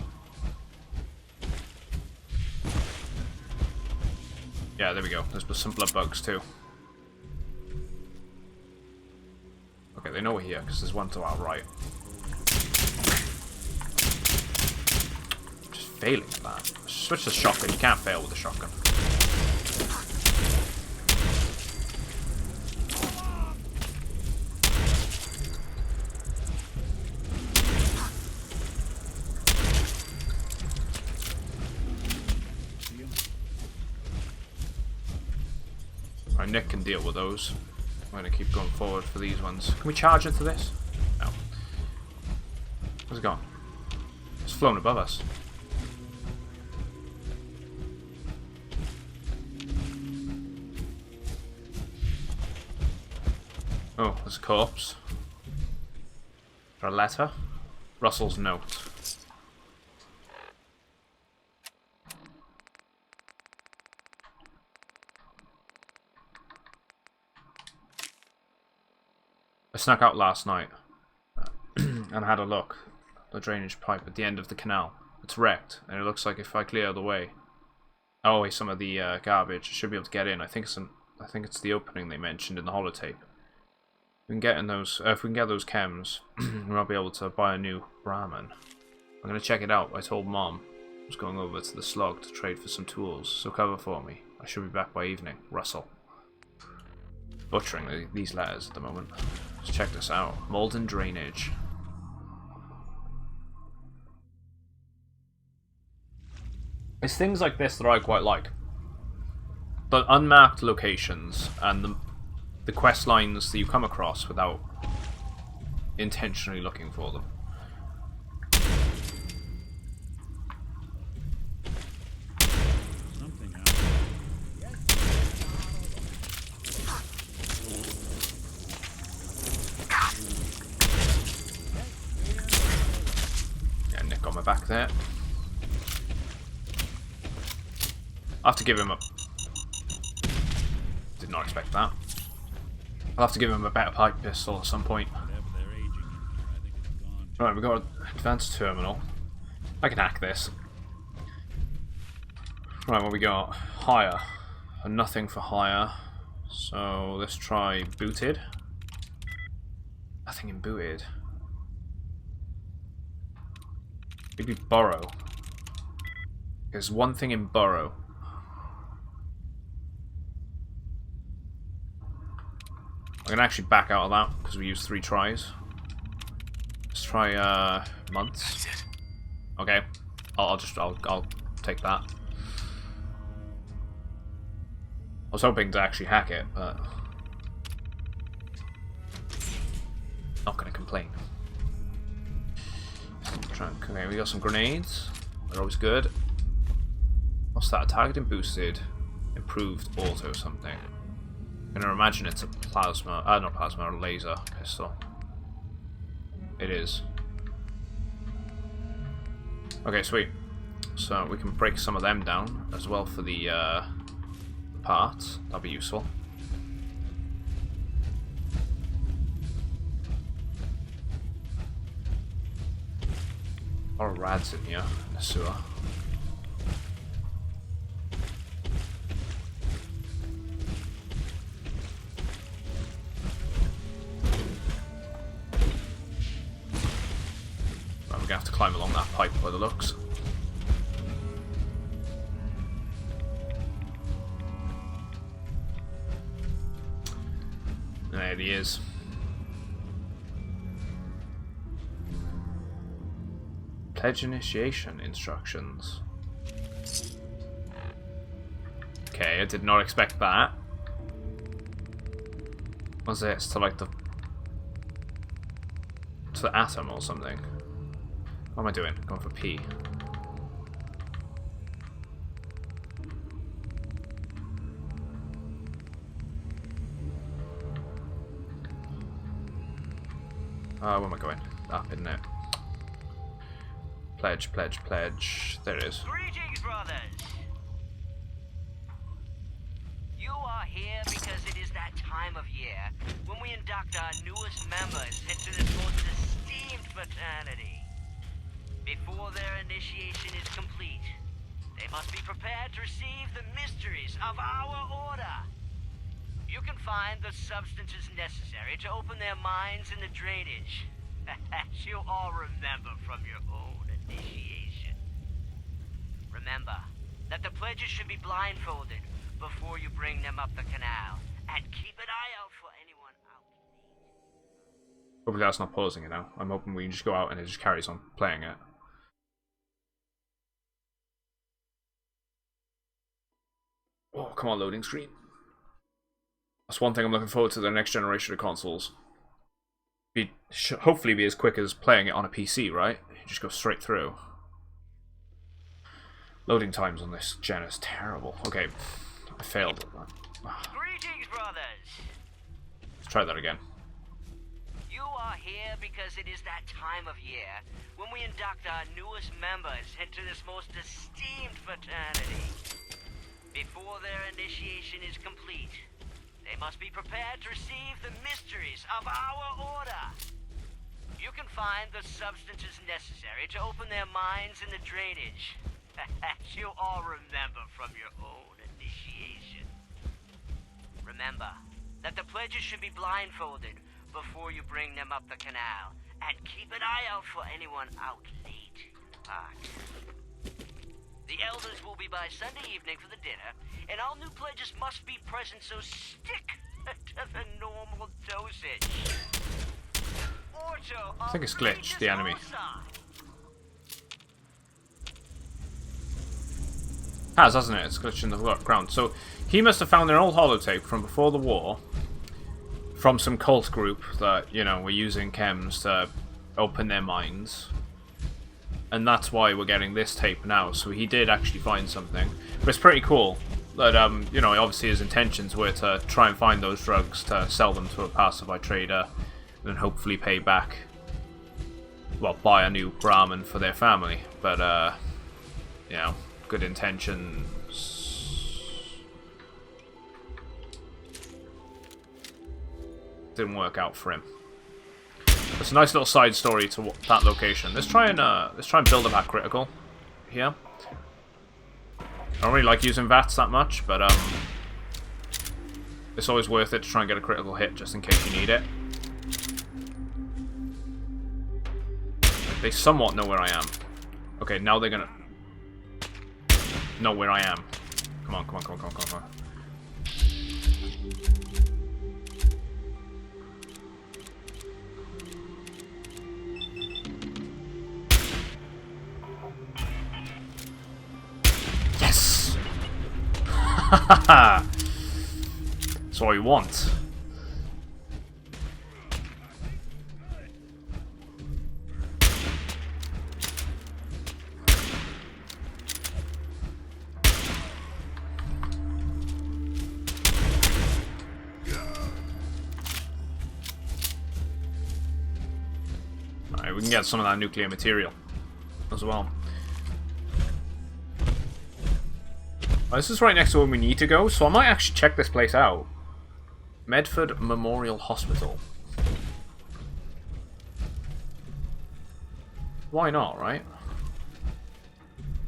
Yeah, there we go. There's some blood bugs too. Okay, they know we're here because there's one to our right. Just failing at that. Switch to shotgun. You can't fail with the shotgun. Right, Nick can deal with those. I'm going to keep going forward for these ones. Can we charge into this? No. Where's it gone? It's flown above us. Oh, there's a corpse. Or a letter. Russell's note. I snuck out last night and had a look. The drainage pipe at the end of the canal. It's wrecked, and it looks like if I clear the way, away some of the garbage, I should be able to get in. I think it's the opening they mentioned in the holotape. We can get in those. If we can get those chems, we might be able to buy a new Brahmin. I'm gonna check it out. I told Mom I was going over to the slug to trade for some tools, so cover for me. I should be back by evening. Russell. Butchering these letters at the moment. Let's check this out. Molten drainage. It's things like this that I quite like. The unmarked locations and the quest lines that you come across without intentionally looking for them. Something happened. Yeah, Nick got my back there. I'll have to give him a... Did not expect that. I'll have to give him a better pipe pistol at some point. Whatever they're aging in here, I think it's gone. Right, we've got an advanced terminal. I can hack this. Right, what we got? Hire. Nothing for hire. So let's try booted. Nothing in booted. Maybe borrow. There's one thing in borrow. I'm gonna actually back out of that because we used 3 tries. Let's try months. Okay, I'll take that. I was hoping to actually hack it, but not gonna complain. Okay, we got some grenades. They're always good. What's that? Targeting boosted, improved auto something. I'm gonna imagine it's a plasma, not plasma, a laser pistol. It is. Okay, sweet. So we can break some of them down as well for the parts. That'll be useful. A lot of rads in here in the sewer. Right, we're gonna have to climb along that pipe by the looks. There he is. Pledge initiation instructions. Okay, I did not expect that. Was it to like the atom or something? What am I doing? Going for P. Where am I going? Up, isn't it? Pledge, pledge, pledge. There it is. Greetings, brothers! You are here because it is that time of year when we induct our newest members into this most esteemed fraternity. Before their initiation is complete, they must be prepared to receive the mysteries of our order. You can find the substances necessary to open their minds in the drainage, as you all remember from your own initiation. Remember that the pledges should be blindfolded before you bring them up the canal, and keep an eye out for anyone out. Hopefully that's not pausing it now. I'm hoping we can just go out and it just carries on playing it. Oh, come on, loading screen. That's one thing I'm looking forward to the next generation of consoles. Hopefully be as quick as playing it on a PC, right? You just go straight through. Loading times on this gen is terrible. Okay, I failed at that. Greetings, brothers! Let's try that again. You are here because it is that time of year when we induct our newest members into this most esteemed fraternity. Before their initiation is complete, they must be prepared to receive the mysteries of our order. You can find the substances necessary to open their minds in the drainage, as you all remember from your own initiation. Remember that the pledges should be blindfolded before you bring them up the canal, and keep an eye out for anyone out late in the park. The elders will be by Sunday evening for the dinner, and all new pledges must be present, so stick to the normal dosage. I think it's glitched, the enemy. Has, hasn't it? It's glitched in the ground. So he must have found an old holotape from before the war, from some cult group that, you know, were using chems to open their minds. And that's why we're getting this tape now. So he did actually find something. But it's pretty cool that, you know, obviously his intentions were to try and find those drugs to sell them to a passerby trader and then hopefully pay back, well, buy a new Brahmin for their family. But, you know, good intentions didn't work out for him. It's a nice little side story to that location. Let's try and build a VAT critical here. I don't really like using VATs that much, but it's always worth it to try and get a critical hit just in case you need it. They somewhat know where I am. Okay, now they're gonna know where I am. Come on, come on, come on, come on, come on, come on. That's what we want. Alright, we can get some of that nuclear material as well. This is right next to where we need to go, so I might actually check this place out. Medford Memorial Hospital. Why not, right?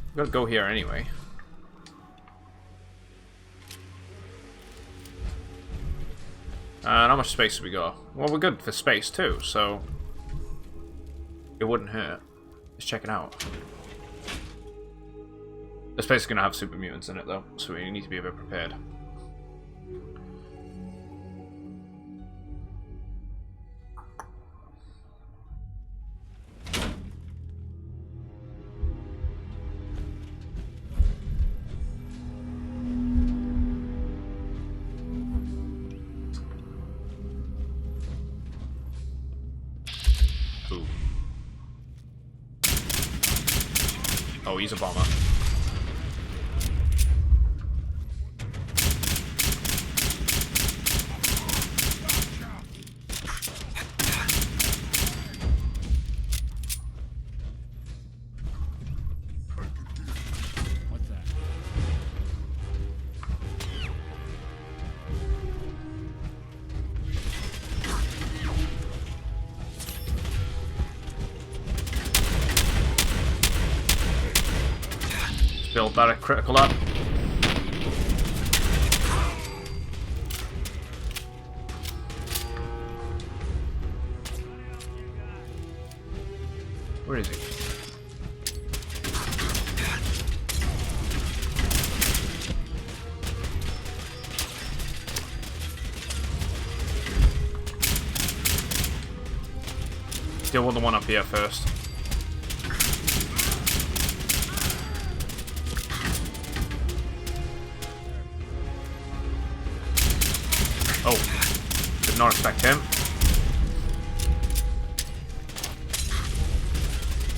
We've got to go here anyway. And how much space have we got? Well, we're good for space too, so it wouldn't hurt. Let's check it out. This place is going to have super mutants in it, though, so we need to be a bit prepared. Ooh. Oh, he's a bomber. Build that a critical up. Where is he? Deal with the one up here first. Oh, did not expect him.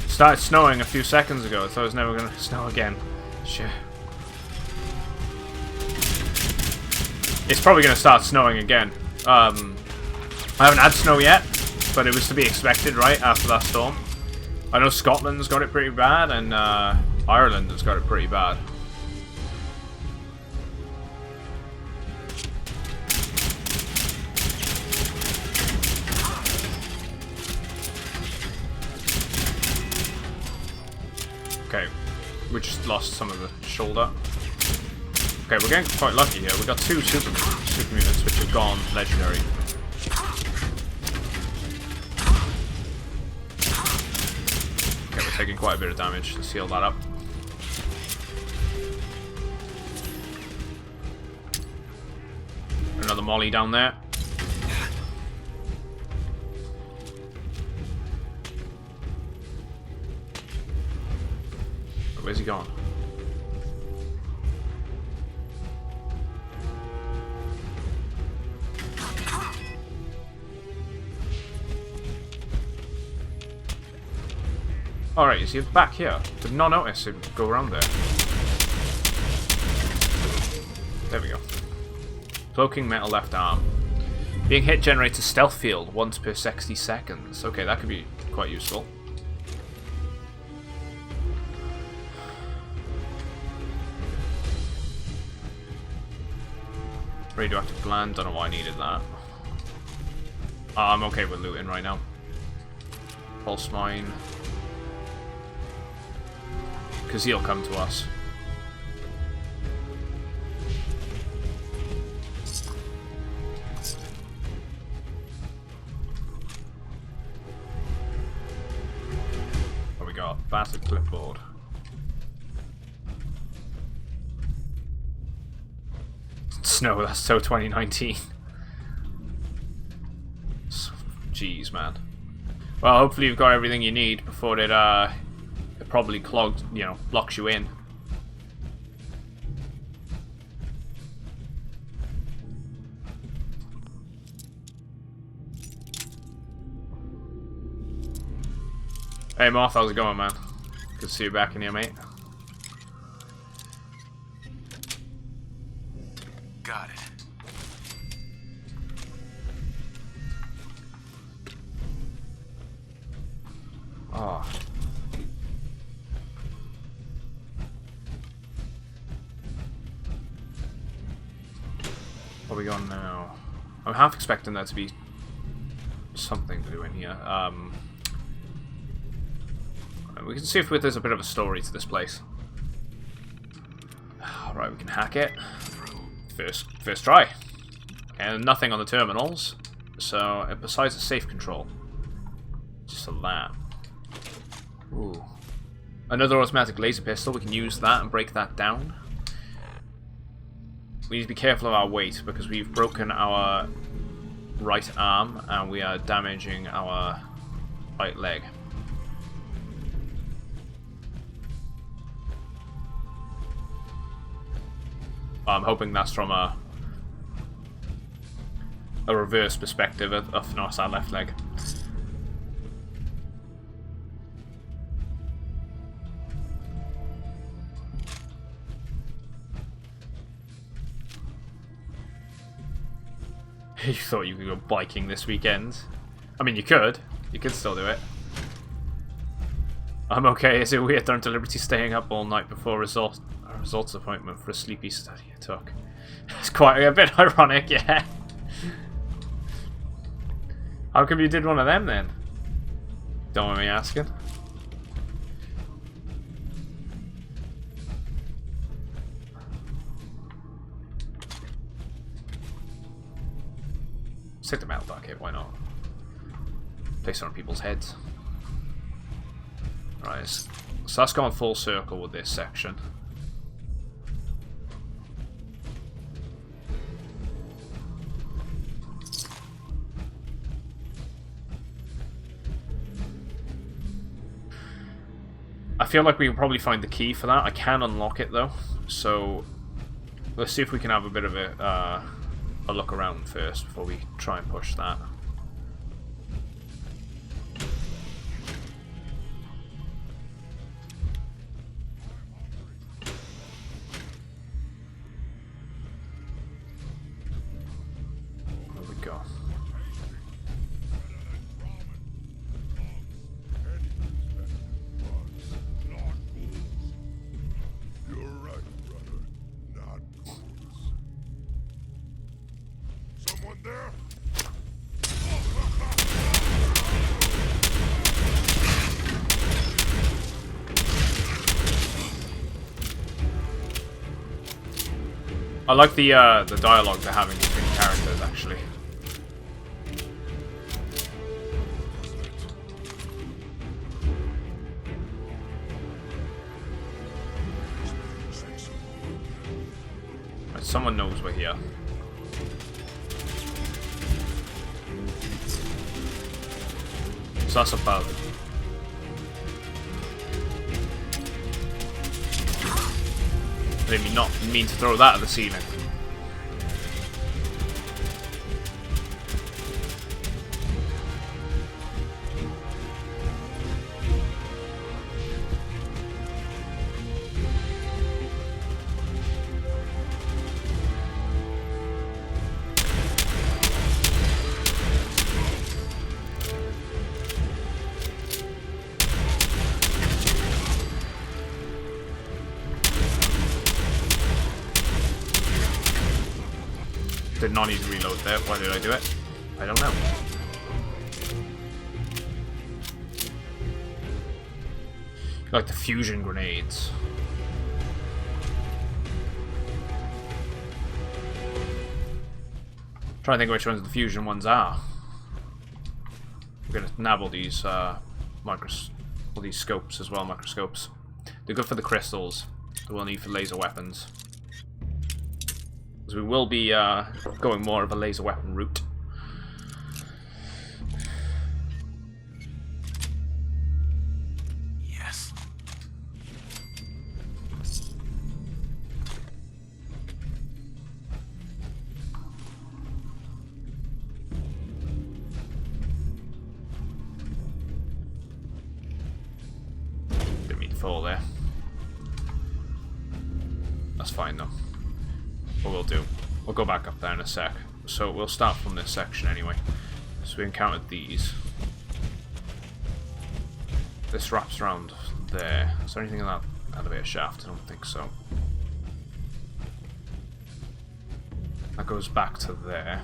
Started snowing a few seconds ago. I thought it was never going to snow again. Shit. It's probably going to start snowing again. I haven't had snow yet, but it was to be expected, right, after that storm. I know Scotland's got it pretty bad, and Ireland has got it pretty bad. Okay, we just lost some of the shoulder. Okay, we're getting quite lucky here. We got two super mutants which have gone legendary. Okay, we're taking quite a bit of damage. Let's heal that up. Another molly down there. Where's he gone? Alright, is he back here? Did not notice him go around there. There we go. Cloaking metal left arm. Being hit generates a stealth field once per 60 seconds. Okay, that could be quite useful. Radioactive gland, don't know why I needed that. I'm okay with looting right now. Pulse mine. Because he'll come to us. What we got? Battered clipboard. Snow, that's so 2019. Jeez, man. Well, hopefully you've got everything you need before it probably clogged, you know, locks you in. Hey Moth, how's it going, man? Good to see you back in here, mate. Got it. Oh. Where are we going now? I'm half expecting there to be something to do in here. We can see if there's a bit of a story to this place. Alright, we can hack it. First try. And nothing on the terminals. So, besides the safe control. Just a that. Ooh. Another automatic laser pistol. We can use that and break that down. We need to be careful of our weight because we've broken our right arm and we are damaging our right leg. I'm hoping that's from a reverse perspective of our left leg. You thought you could go biking this weekend? I mean, you could. You could still do it. I'm okay. Is it weird that I'm deliberately staying up all night before a results appointment for a sleepy study I took? It's quite a bit ironic, yeah. How come you did one of them then? Don't mind me asking. Take the metal back here, why not? Place it on people's heads. Right, so that's going full circle with this section. I feel like we can probably find the key for that. I can unlock it though, so let's see if we can have a bit of a look around first before we try and push that. There we go. I like the dialogue they're having between characters, actually. Right, someone knows we're here. So that's above. I didn't not mean to throw that at the ceiling. Did not need to reload there. Why did I do it? I don't know. Like the fusion grenades. Trying to think which ones the fusion ones are. We're gonna nab all these all these scopes as well, microscopes. They're good for the crystals that we'll need for laser weapons. We will be going more of a laser weapon route. Yes. That's fine though. What we'll do, we'll go back up there in a sec. So we'll start from this section anyway. So we encountered these. This wraps around there. Is there anything in that elevator shaft? I don't think so. That goes back to there.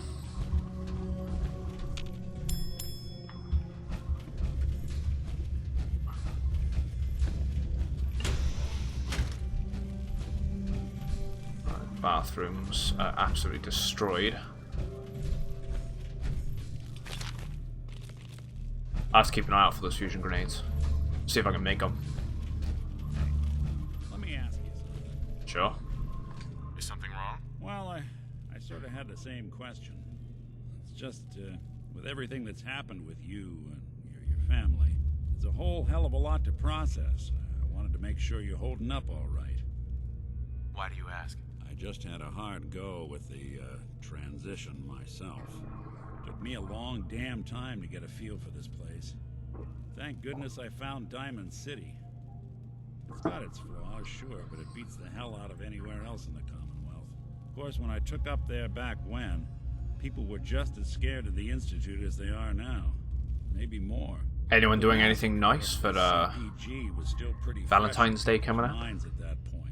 Right, bathrooms are absolutely destroyed. I have to keep an eye out for those fusion grenades. See if I can make them. Let me ask you something. Sure. Is something wrong? Well, I sort of had the same question. It's just, with everything that's happened with you and your family, it's a whole hell of a lot to process. I wanted to make sure you're holding up all right. Why do you ask? I just had a hard go with the, transition myself. Took me a long damn time to get a feel for this place. Thank goodness I found Diamond City. It's got its flaws, sure, but it beats the hell out of anywhere else in the Commonwealth. Of course, when I took up there back when, people were just as scared of the Institute as they are now. Maybe more. Anyone doing anything nice for CPG was still pretty Valentine's Day coming up? minds at that point.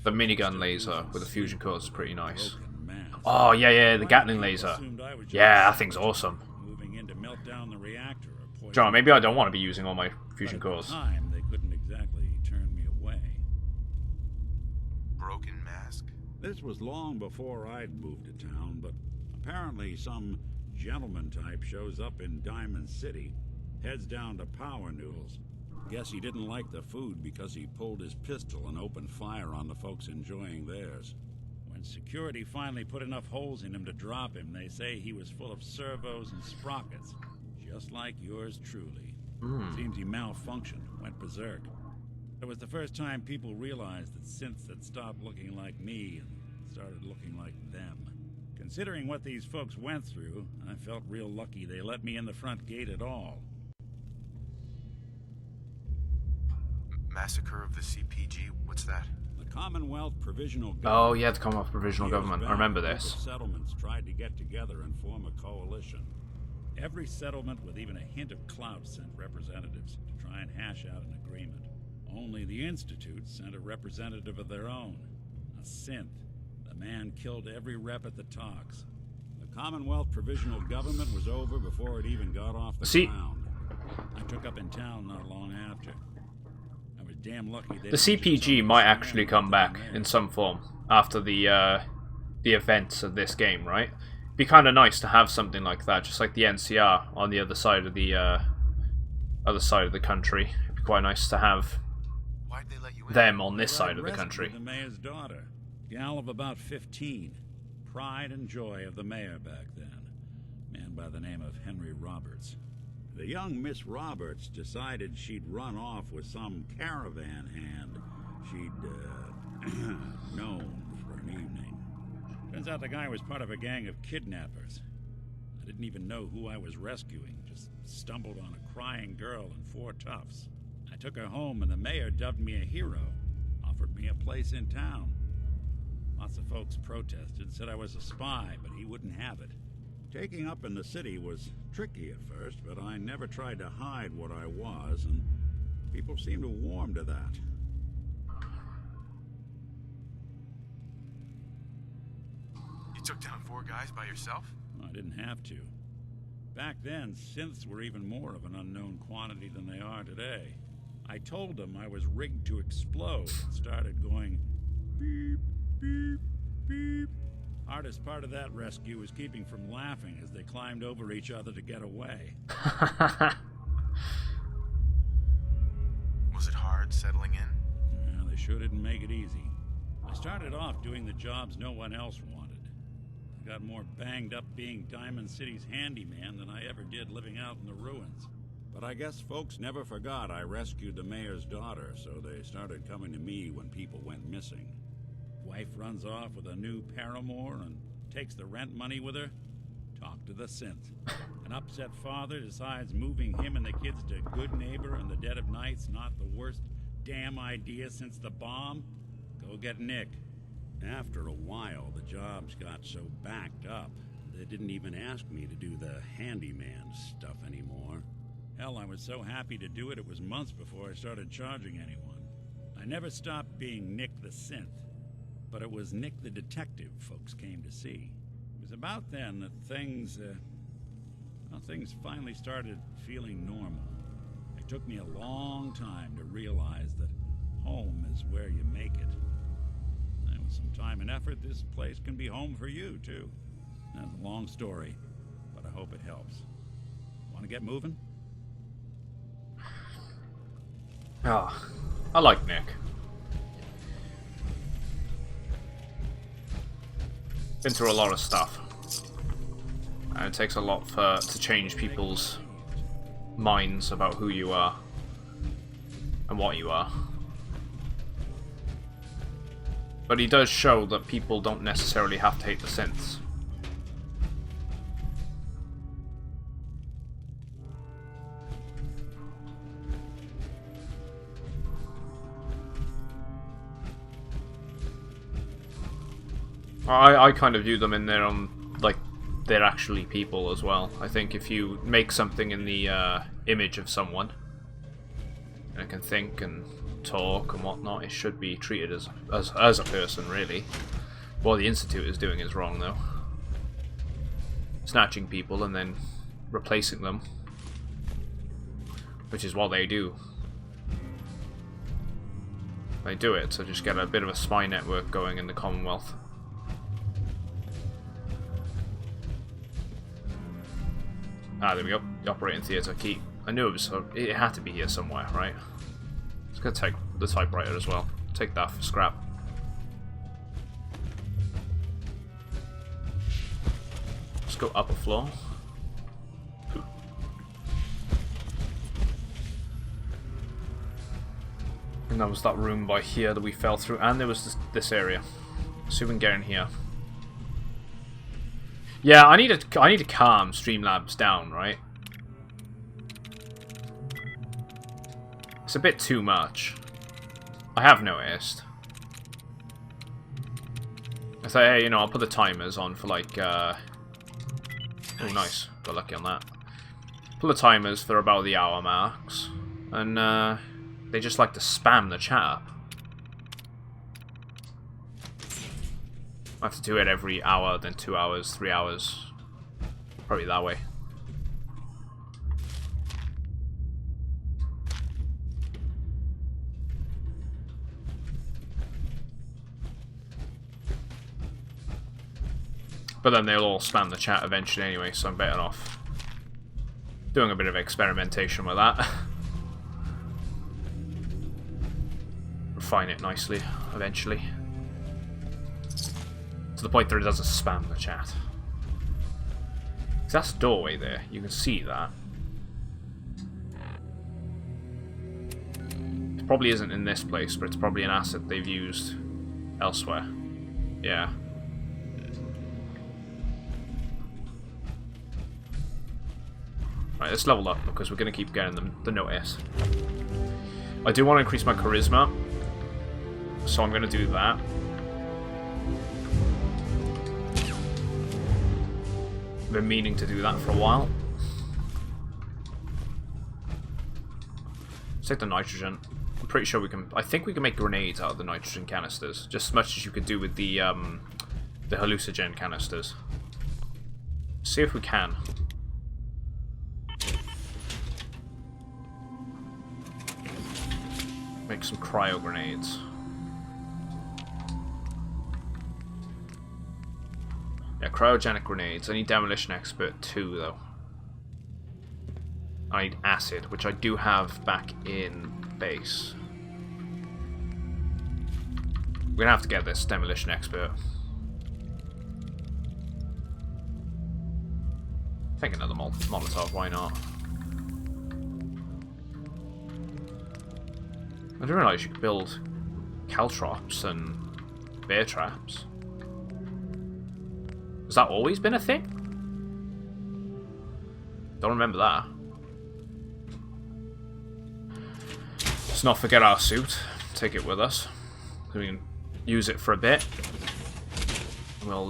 The minigun laser with the fusion cores is pretty nice. Broken mass. Oh yeah, the Gatling laser. Assumed I was just Yeah, that thing's awesome. moving in to melt down the reactor or poison. John, maybe I don't want to be using all my fusion But at cores. the time, they couldn't exactly turn me away. Broken mask? This was long before I'd moved to town, but apparently some gentleman type shows up in Diamond City, heads down to Power Noodles. Guess he didn't like the food because he pulled his pistol and opened fire on the folks enjoying theirs. When security finally put enough holes in him to drop him, they say he was full of servos and sprockets, just like yours truly. Seems he malfunctioned, went berserk. It was the first time people realized that synths had stopped looking like me and started looking like them. Considering what these folks went through, I felt real lucky they let me in the front gate at all. Massacre of the CPG? What's that? The Commonwealth Provisional Government. Oh yeah, the Commonwealth Provisional Years Government. I back, remember a group this. of settlements tried to get together and form a coalition. Every settlement with even a hint of clout sent representatives to try and hash out an agreement. Only the Institute sent a representative of their own, a synth. The man killed every rep at the talks. The Commonwealth Provisional Government was over before it even got off the ground. I took up in town not long after. I was damn lucky they The CPG might actually come back in some form after the events of this game, right? Be kind of nice to have something like that, just like the NCR on the other side of the country. It'd be quite nice to have Why'd they let you in? them on this Well, side of the I country. rescued the mayor's daughter, gal of about 15, pride and joy of the mayor back then, man by the name of Henry Roberts. The young Miss Roberts decided she'd run off with some caravan hand she'd known for an evening. Turns out the guy was part of a gang of kidnappers. I didn't even know who I was rescuing, just stumbled on a crying girl and 4 toughs. I took her home and the mayor dubbed me a hero, offered me a place in town. Lots of folks protested, said I was a spy, but he wouldn't have it. Taking up in the city was tricky at first, but I never tried to hide what I was, and people seemed to warm to that. You took down 4 guys by yourself? I didn't have to. Back then, synths were even more of an unknown quantity than they are today. I told them I was rigged to explode and started going beep, beep, beep. Hardest part of that rescue was keeping from laughing as they climbed over each other to get away. Was it hard settling in? Yeah, they sure didn't make it easy. I started off doing the jobs no one else wanted. I got more banged up being Diamond City's handyman than I ever did living out in the ruins. But I guess folks never forgot I rescued the mayor's daughter, so they started coming to me when people went missing. Wife runs off with a new paramour and takes the rent money with her. Talk to the synth. An upset father decides moving him and the kids to Good Neighbor in the dead of night's not the worst damn idea since the bomb. Go get Nick. After a while, the jobs got so backed up, they didn't even ask me to do the handyman stuff anymore. Hell, I was so happy to do it, it was months before I started charging anyone. I never stopped being Nick the Synth, but it was Nick the Detective folks came to see. It was about then that things finally started feeling normal. It took me a long time to realize that home is where you make it. And with some time and effort, this place can be home for you, too. That's a long story, but I hope it helps. Want to get moving? Ah, I like Nick. Been through a lot of stuff. And it takes a lot to change people's minds about who you are and what you are. But he does show that people don't necessarily have to hate the synths. I kind of view them in their own, like, they're actually people as well. I think if you make something in the image of someone, and it can think and talk and whatnot, it should be treated as a person, really. What the Institute is doing is wrong, though. Snatching people and then replacing them, which is what they do. They do it to just get a bit of a spy network going in the Commonwealth. Ah, there we go. The operating theatre key. I knew it had to be here somewhere, right? It's gonna take the typewriter as well. Take that for scrap. Let's go up a floor. And that was that room by here that we fell through, and there was this area. So we can get in here. Yeah, I need to calm Streamlabs down, right? It's a bit too much. I have noticed. I say, hey, you know, I'll put the timers on for like, oh, nice. Got lucky on that. Put the timers for about the hour marks. And, they just like to spam the chat up. I have to do it every hour, then 2 hours, 3 hours. Probably that way. But then they'll all spam the chat eventually anyway, so I'm better off doing a bit of experimentation with that. Refine it nicely, eventually. To the point that it doesn't spam the chat. That's the doorway there, you can see that. It probably isn't in this place, but it's probably an asset they've used elsewhere. Yeah. Right, let's level up because we're going to keep getting the notice. I do want to increase my charisma, so I'm going to do that. I've been meaning to do that for a while. Let's take the nitrogen. I'm pretty sure we can. I think we can make grenades out of the nitrogen canisters, just as much as you could do with the hallucinogen canisters. See if we can. Make some cryo grenades. Yeah, cryogenic grenades. I need demolition expert 2 though. I need acid, which I do have back in base. We're gonna have to get this demolition expert. I think another Molotov, why not? I didn't realise you could build caltrops and bear traps. Has that always been a thing? Don't remember that. Let's not forget our suit. Take it with us. I mean, use it for a bit. We'll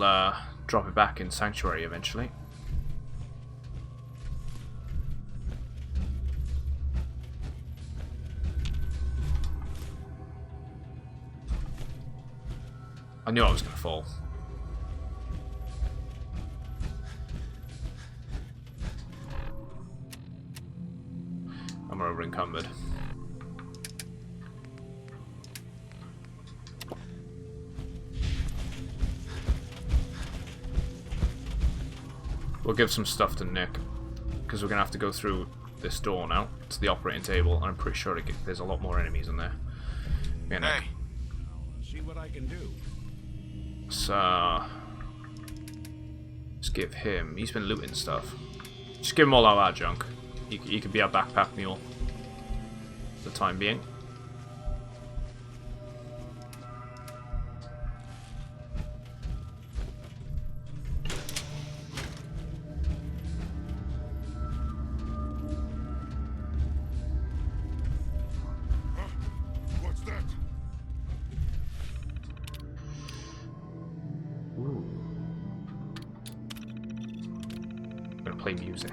drop it back in Sanctuary eventually. I knew I was going to fall. And we're over encumbered. We'll give some stuff to Nick, because we're going to have to go through this door now to the operating table, and I'm pretty sure there's a lot more enemies in there. Yeah, Nick. Hey. I'll see what I can do. So, let's give him. He's been looting stuff. Just give him all our junk. He could be our backpack mule for the time being. What's that? Ooh. I'm gonna play music.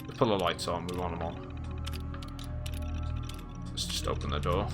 Let's put the lights on, we want them on. Let's just open the door.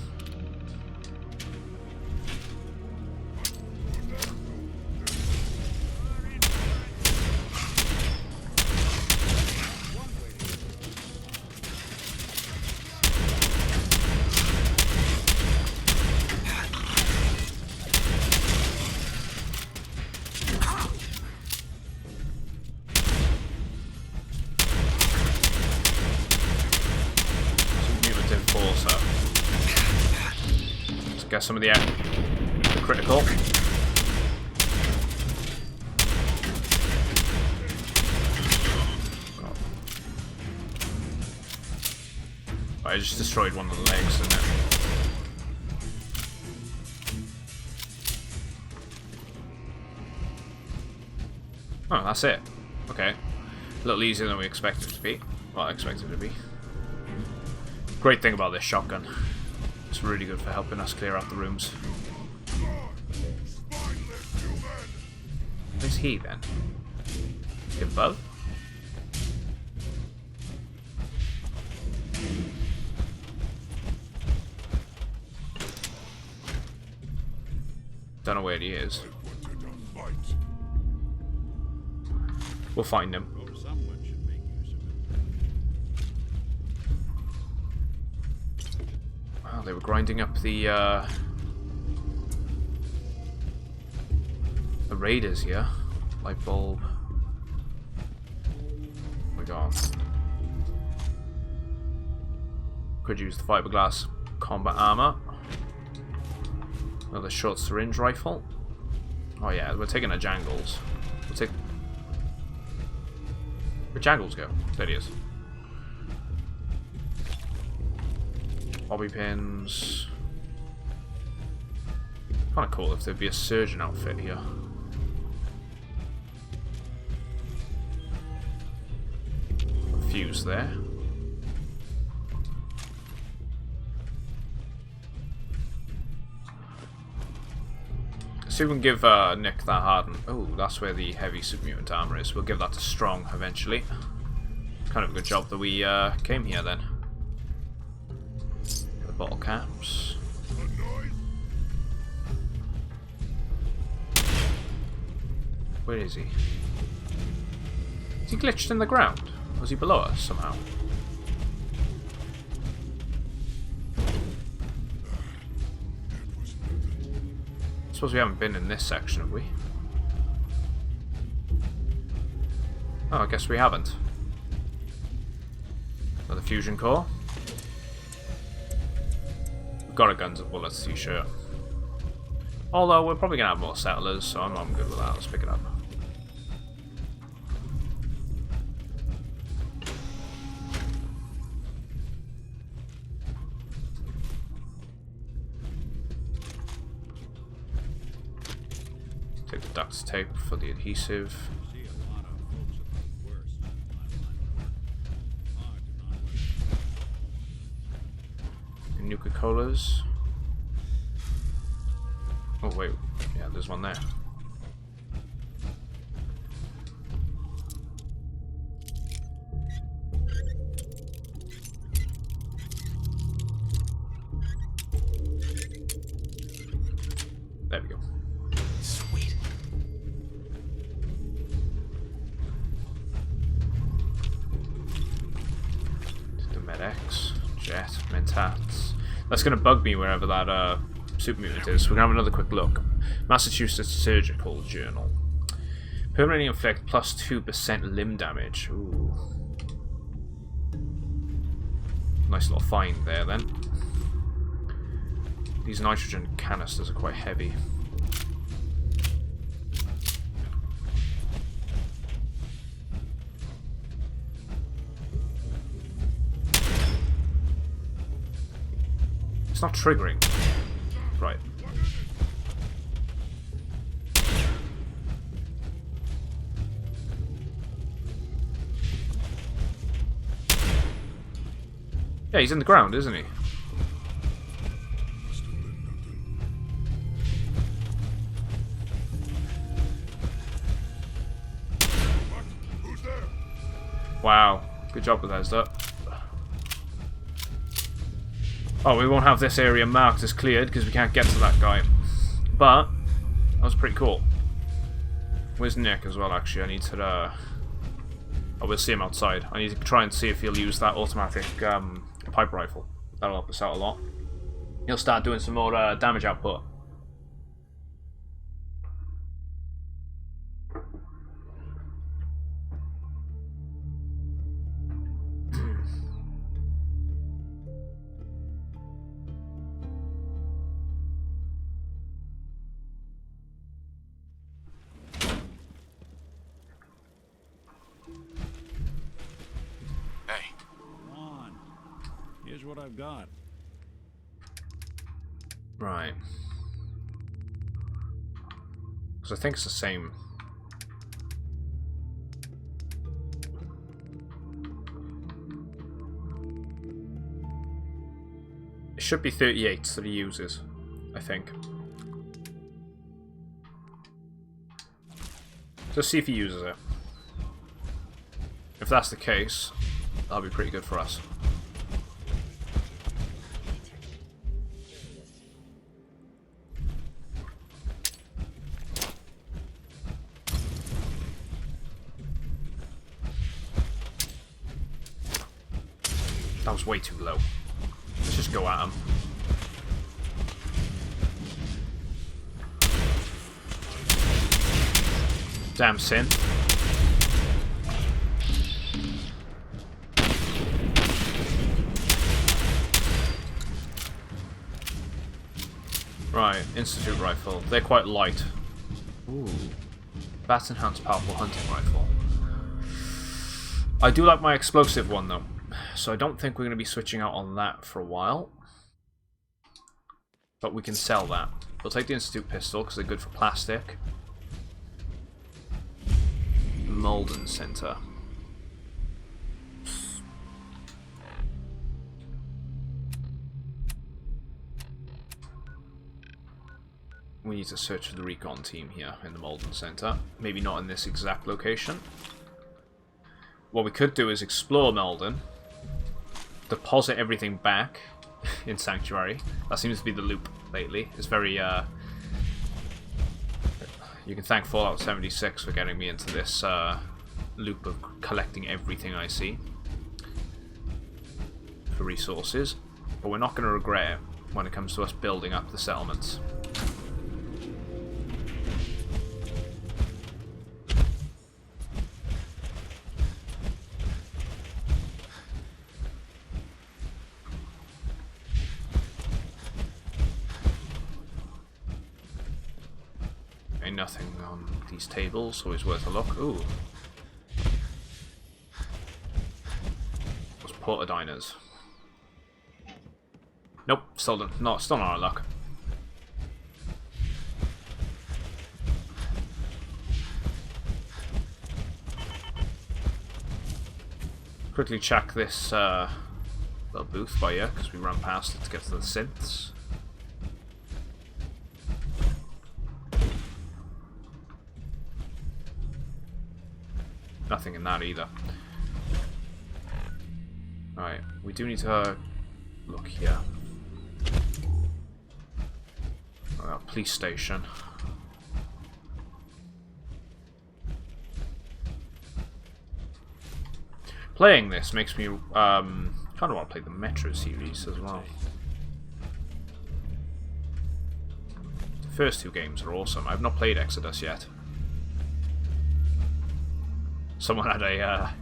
Get some of the critical. Oh. I just destroyed one of the legs, didn't it? Oh, that's it. Okay. A little easier than we expected it to be. Well, I expected it to be. Great thing about this shotgun. It's really good for helping us clear out the rooms. Where's he then? Above? Don't know where he is. We'll find him. Wow, they were grinding up the raiders here. Light bulb. Oh my god. Could use the fiberglass combat armor. Another short syringe rifle. Oh yeah, we're taking a Jangles. We'll take. Where'd Jangles go? There he is. Bobby pins. Kind of cool if there'd be a surgeon outfit here. A fuse there. See if we can give Nick that hardened. Oh, that's where the heavy super mutant armor is. We'll give that to Strong eventually. Kind of a good job that we came here then. The bottle caps. Where is he? Is he glitched in the ground? Or is he below us somehow? I suppose we haven't been in this section, have we? Oh, I guess we haven't. Another fusion core. We've got a guns and bullets t-shirt. Although we're probably gonna have more settlers, so I'm good with that. Let's pick it up. Take the duct tape for the adhesive. Nuka-Colas. Oh wait, yeah, there's one there. There we go. Sweet. The Med-X, Jet, Mentats. That's gonna bug me wherever that super mutant is. We're gonna have another quick look. Massachusetts Surgical Journal. Permanently inflict plus 2% limb damage. Ooh. Nice little find there then. These nitrogen canisters are quite heavy. It's not triggering. Right. Yeah, he's in the ground, isn't he? Wow, good job with those, though. Oh, we won't have this area marked as cleared because we can't get to that guy. But that was pretty cool. Where's Nick as well? Actually, I need to. Oh, we'll see him outside. I need to try and see if he'll use that automatic pipe rifle. That'll help us out a lot. He'll start doing some more damage output. What I've got. Right. Because I think it's the same. It should be 38s that he uses, I think. Just see if he uses it. If that's the case, that'll be pretty good for us. That was way too low. Let's just go at him. Damn synth. Right, Institute Rifle. They're quite light. Ooh. Bats enhanced powerful hunting rifle. I do like my explosive one though. So I don't think we're going to be switching out on that for a while. But we can sell that. We'll take the Institute pistol because they're good for plastic. Malden Center. We need to search for the recon team here in the Malden Center. Maybe not in this exact location. What we could do is explore Malden. Deposit everything back in Sanctuary. That seems to be the loop lately. It's very, you can thank Fallout 76 for getting me into this loop of collecting everything I see for resources. But we're not going to regret it when it comes to us building up the settlements. Nothing on these tables, always worth a look. Ooh. What's portadiners? Nope, still not our luck. Quickly check this Little booth by here, because we ran past it to get to the synths. Nothing in that either. Alright, we do need to look here. Police station. Playing this makes me kind of want to play the Metro series as well. The first two games are awesome. I've not played Exodus yet. Someone had a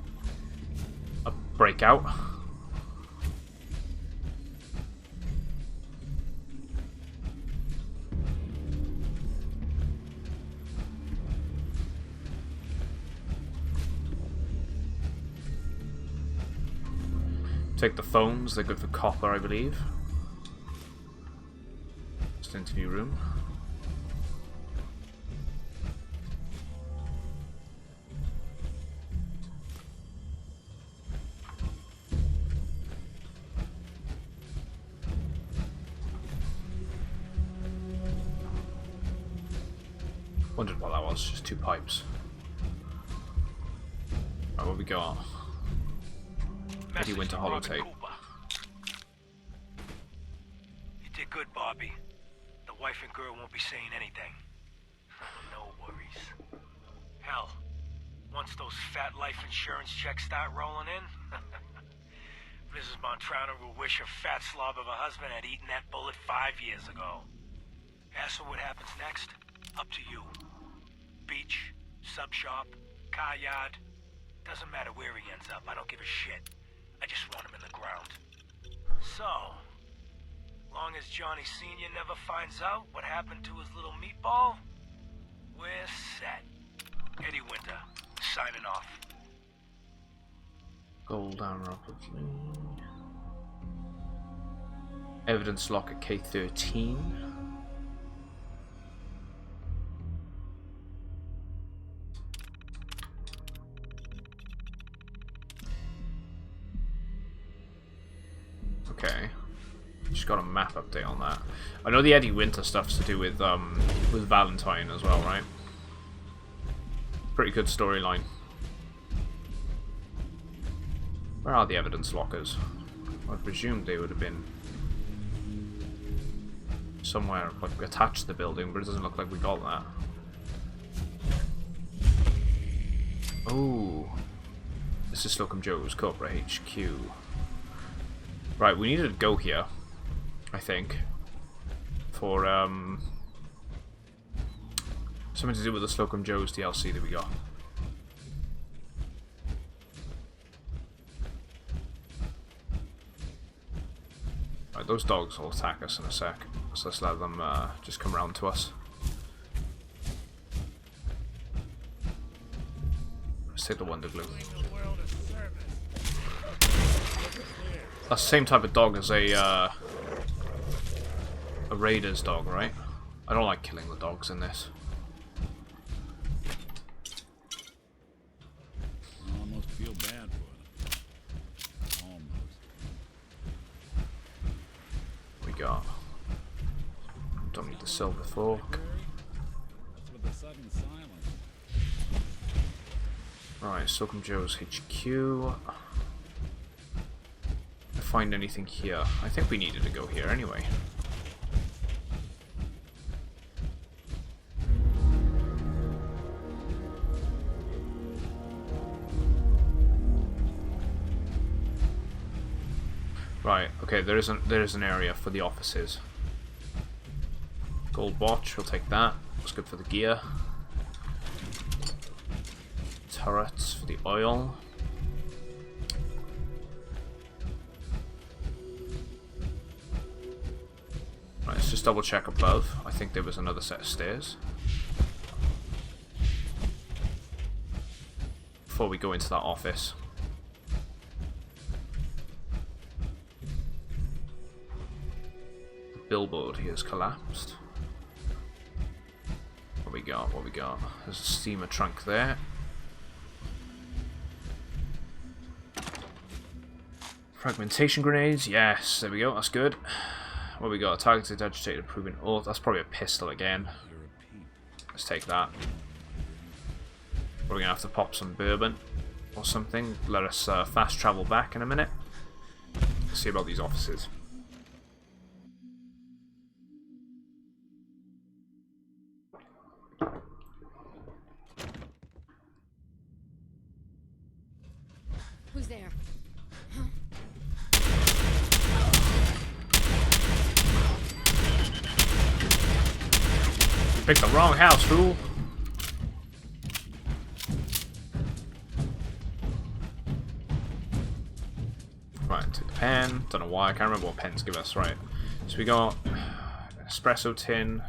breakout. Take the phones, they're good for copper, I believe. Just interview room. Wondered what that was, just two pipes. Right, what we got? Eddie went to Holotape. You did good, Bobby. The wife and girl won't be saying anything. No worries. Hell, once those fat life insurance checks start rolling in, Mrs. Montrano will wish her fat slob of a husband had eaten that bullet 5 years ago. As for what happens next, up to you. Beach, sub shop, car yard, doesn't matter where he ends up, I don't give a shit. I just want him in the ground. So, long as Johnny Sr. never finds out what happened to his little meatball, we're set. Eddie Winter, signing off. Gold armor, obviously. Evidence locker K13. Okay, just got a map update on that. I know the Eddie Winter stuff's to do with Valentine as well, right? Pretty good storyline. Where are the evidence lockers? I presumed they would have been somewhere like attached to the building, but it doesn't look like we got that. Oh, this is Slocum Joe's Cobra HQ. Right, we needed to go here, I think, for something to do with the Slocum Joe's DLC that we got. Right, those dogs will attack us in a sec, so let's let them just come around to us. Let's take the Wonder Glue. That's the same type of dog as a raider's dog, right? I don't like killing the dogs in this. I almost feel bad for them. Almost. We got. Don't need the silver fork. That's with the sudden silence. Right, Slocum Joe's HQ. Find anything here? I think we needed to go here anyway. Right, okay, there is an area for the offices. Gold watch, we'll take that. It's good for the gear. Turrets for the oil. Right, let's just double check above. I think there was another set of stairs. Before we go into that office. The billboard here has collapsed. What we got? What we got? There's a steamer trunk there. Fragmentation grenades, yes, there we go, that's good. What we got? Targeted, agitated, proven. Oh, that's probably a pistol again. Let's take that. We're gonna have to pop some bourbon or something. Let us fast travel back in a minute. Let's see about these officers. Who's there? Picked the wrong house, fool. Right, take the pen. Don't know why. I can't remember what pens give us. Right. So we got espresso tin.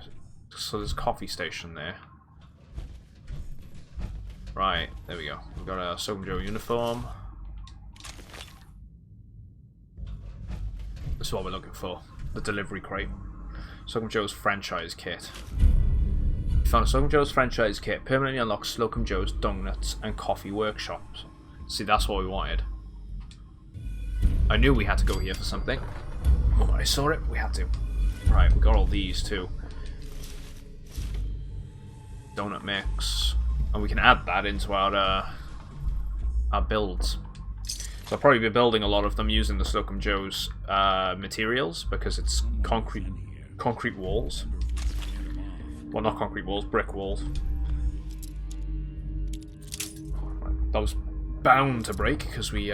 So there's a coffee station there. Right, there we go. We've got a Soap and Joe uniform. This is what we're looking for. The delivery crate. Slocum Joe's franchise kit. We found a Slocum Joe's franchise kit. Permanently unlocks Slocum Joe's donuts and coffee workshops. See, that's what we wanted. I knew we had to go here for something. Oh, I saw it. We had to. Right, we got all these too. Donut mix. And we can add that into our builds. So I'll probably be building a lot of them using the Slocum Joe's materials because it's concrete walls. Well, not concrete walls, brick walls. That was bound to break because we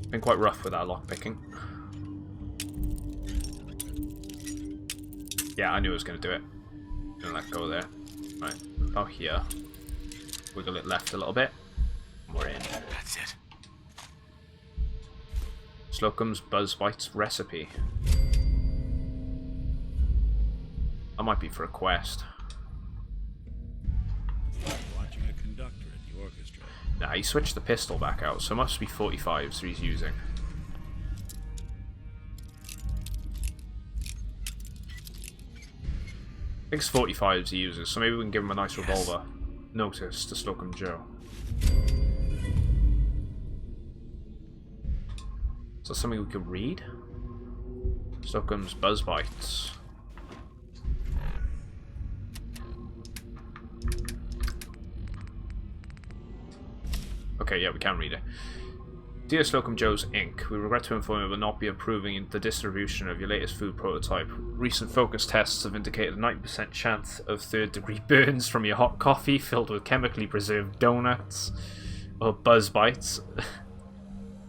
been quite rough with our lockpicking. Yeah, I knew I was going to do it. Gonna let go there. Right, oh here. Wiggle it left a little bit. We're in. That's it. Slocum's Buzz Bites recipe. That might be for a quest. Watching a conductor at the orchestra. Nah, he switched the pistol back out, so it must be 45s he's using. I think it's 45s he uses, so maybe we can give him a nice revolver. Notice to Slocum Joe. Is that something we could read? Slocum's Buzz Bites. Okay, yeah, we can read it. Dear Slocum Joe's Inc., we regret to inform you will not be approving the distribution of your latest food prototype. Recent focus tests have indicated a 90% chance of third-degree burns from your hot coffee filled with chemically preserved donuts or Buzz Bites,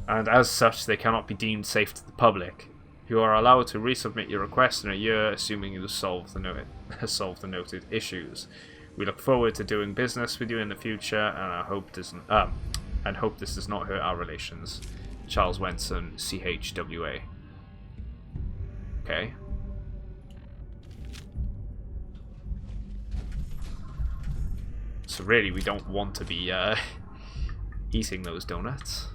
and as such they cannot be deemed safe to the public. You are allowed to resubmit your request in a year, assuming you have solved the noted issues. We look forward to doing business with you in the future, and I hope this does not hurt our relations. Charles Wenson, CHWA. Okay. So really, we don't want to be eating those donuts.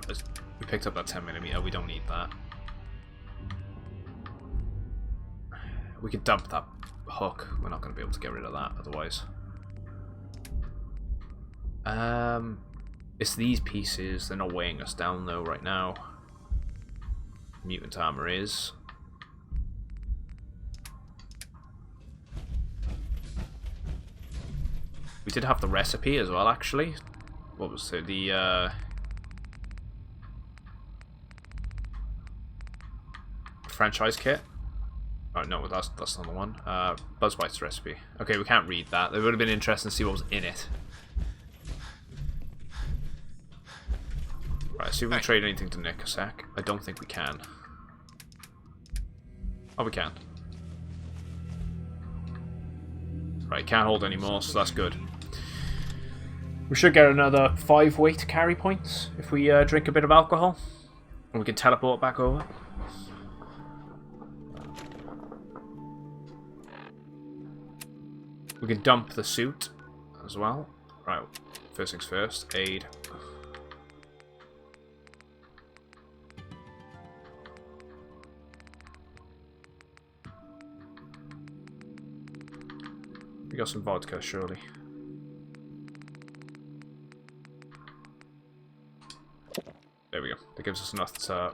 We picked up that 10mm. We don't need that. We could dump that hook. We're not going to be able to get rid of that otherwise. It's these pieces. They're not weighing us down though right now. Mutant armor is. We did have the recipe as well, actually. What was it? The franchise kit. Oh no, that's not the one. Buzz Bites recipe. Okay, we can't read that. It would have been interesting to see what was in it. Right, see if we can trade anything to Nick a sec. I don't think we can. Oh, we can. Right, can't hold anymore, so that's good. We should get another 5 weight carry points if we drink a bit of alcohol. And we can teleport back over. We can dump the suit as well. Right, first things first, aid. We got some vodka, surely. That gives us enough to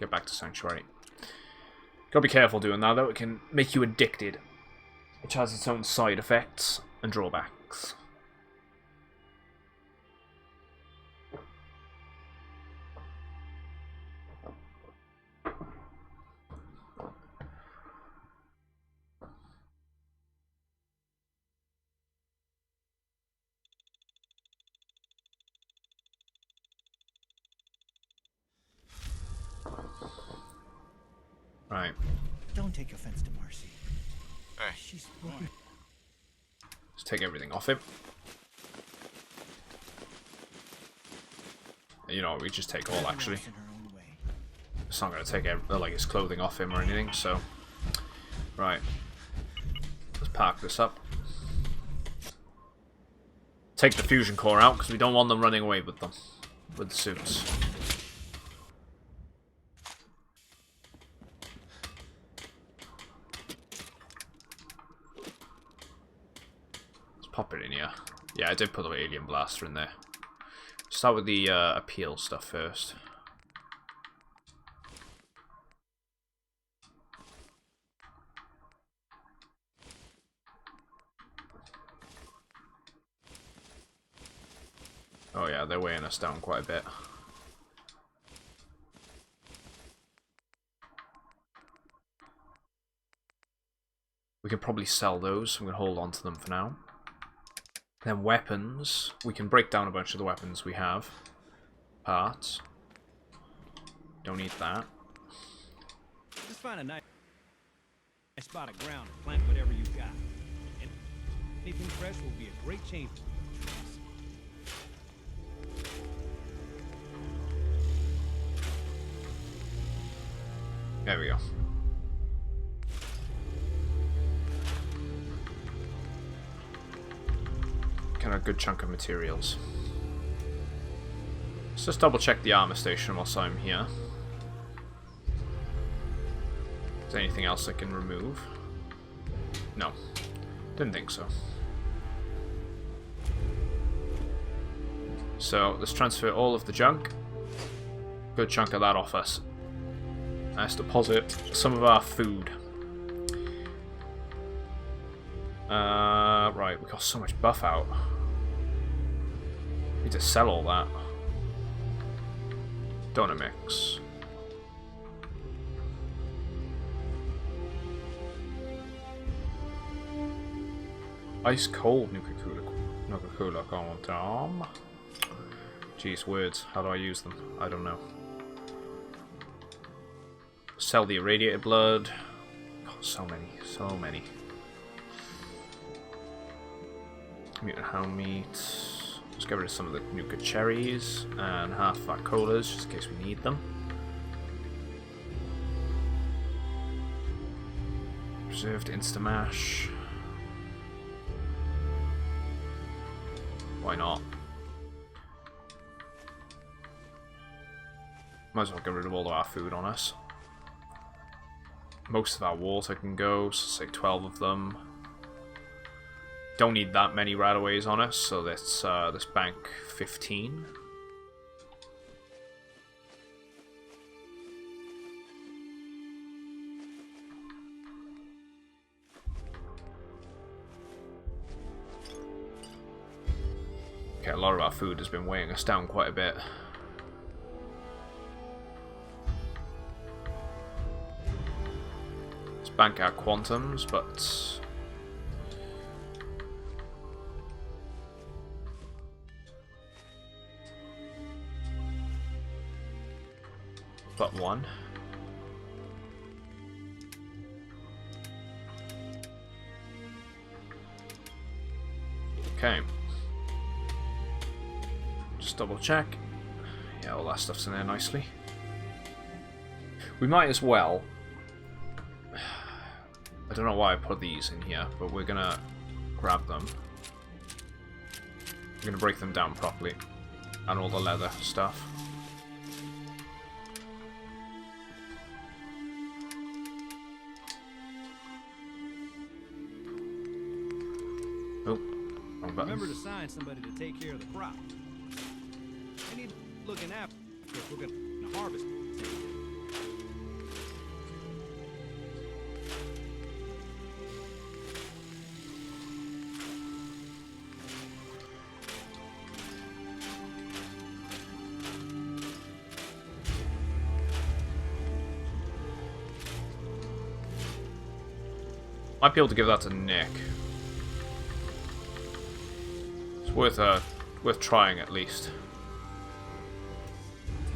get back to Sanctuary. Gotta be careful doing that, though. It can make you addicted, which has its own side effects and drawbacks. Right. Don't take offense to Marcy. Hey. She's fine. Let's take everything off him. You know, we just take all, actually. In her own way. It's not going to take like his clothing off him or anything, so... Right. Let's park this up. Take the fusion core out, because we don't want them running away with them. With the suits. Pop it in here. Yeah, I did put the alien blaster in there. Start with the appeal stuff first. Oh yeah, they're weighing us down quite a bit. We could probably sell those, so I'm going to hold on to them for now. Then weapons. We can break down a bunch of the weapons we have. Parts. Don't need that. Just find a nice spot of ground and plant whatever you got. And anything fresh will be a great change. There we go. Kind of a good chunk of materials. Let's just double check the armor station whilst I'm here. Is there anything else I can remove? No. Didn't think so. So let's transfer all of the junk. Good chunk of that off us. Let's deposit some of our food. Right, we got so much buff out. Need to sell all that. Donor mix. Ice cold Nuka-Cola Condom. Jeez, words. How do I use them? I don't know. Sell the irradiated blood. Oh, so many, so many. Mutant hound meat. Let's get rid of some of the Nuka cherries and half fat colas just in case we need them. Preserved Instamash. Why not? Might as well get rid of all of our food on us. Most of our water can go, so say 12 of them. Don't need that many rataways on us, so let's bank 15. Okay, a lot of our food has been weighing us down quite a bit. Let's bank our quantums, but... but one. Okay. Just double check. Yeah, all that stuff's in there nicely. We might as well... I don't know why I put these in here, but we're gonna grab them. We're gonna break them down properly. And all the leather stuff. Oh, wrong button. Remember to assign somebody to take care of the crop. looking after if we're gonna harvest. Might be able to give that to Nick. It's worth trying at least.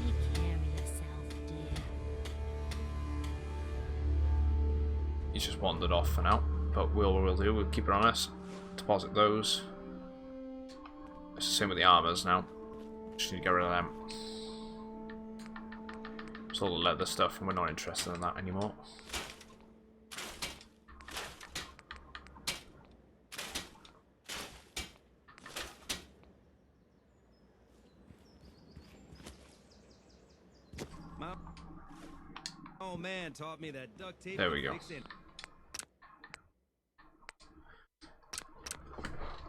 Take care of yourself, dear. He's just wandered off for now, but we'll do. We'll keep it on us. Deposit those. It's the same with the armors now. Just need to get rid of them. It's all the leather stuff, and we're not interested in that anymore. Oh man, taught me that duct tape. There we go. Fix it.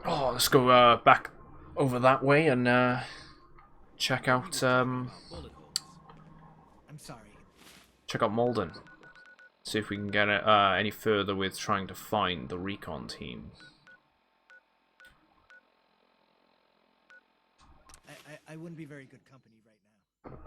Oh, let's go back over that way and check out I'm sorry. check out Malden. See if we can get any further with trying to find the recon team. I wouldn't be very good company right now.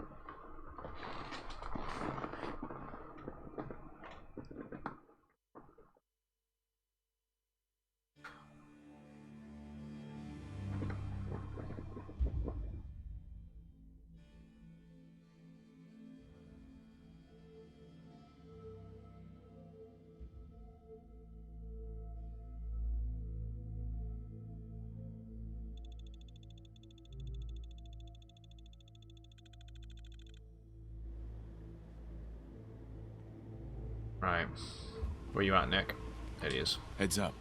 Right. Where you at, Nick? There he is. Heads up.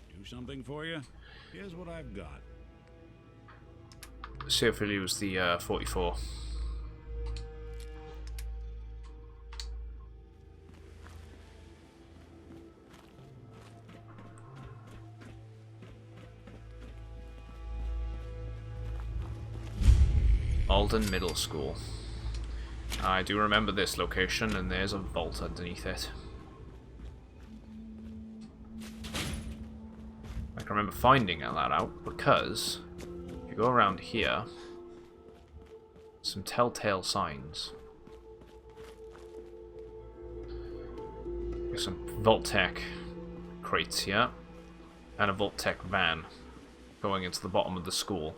Do something for you? Here's what I've got. See if he'll use the 44. Malden Middle School. I do remember this location, and there's a vault underneath it. I can remember finding that out because if you go around here, some telltale signs. There's some Vault-Tec crates here, and a Vault-Tec van going into the bottom of the school.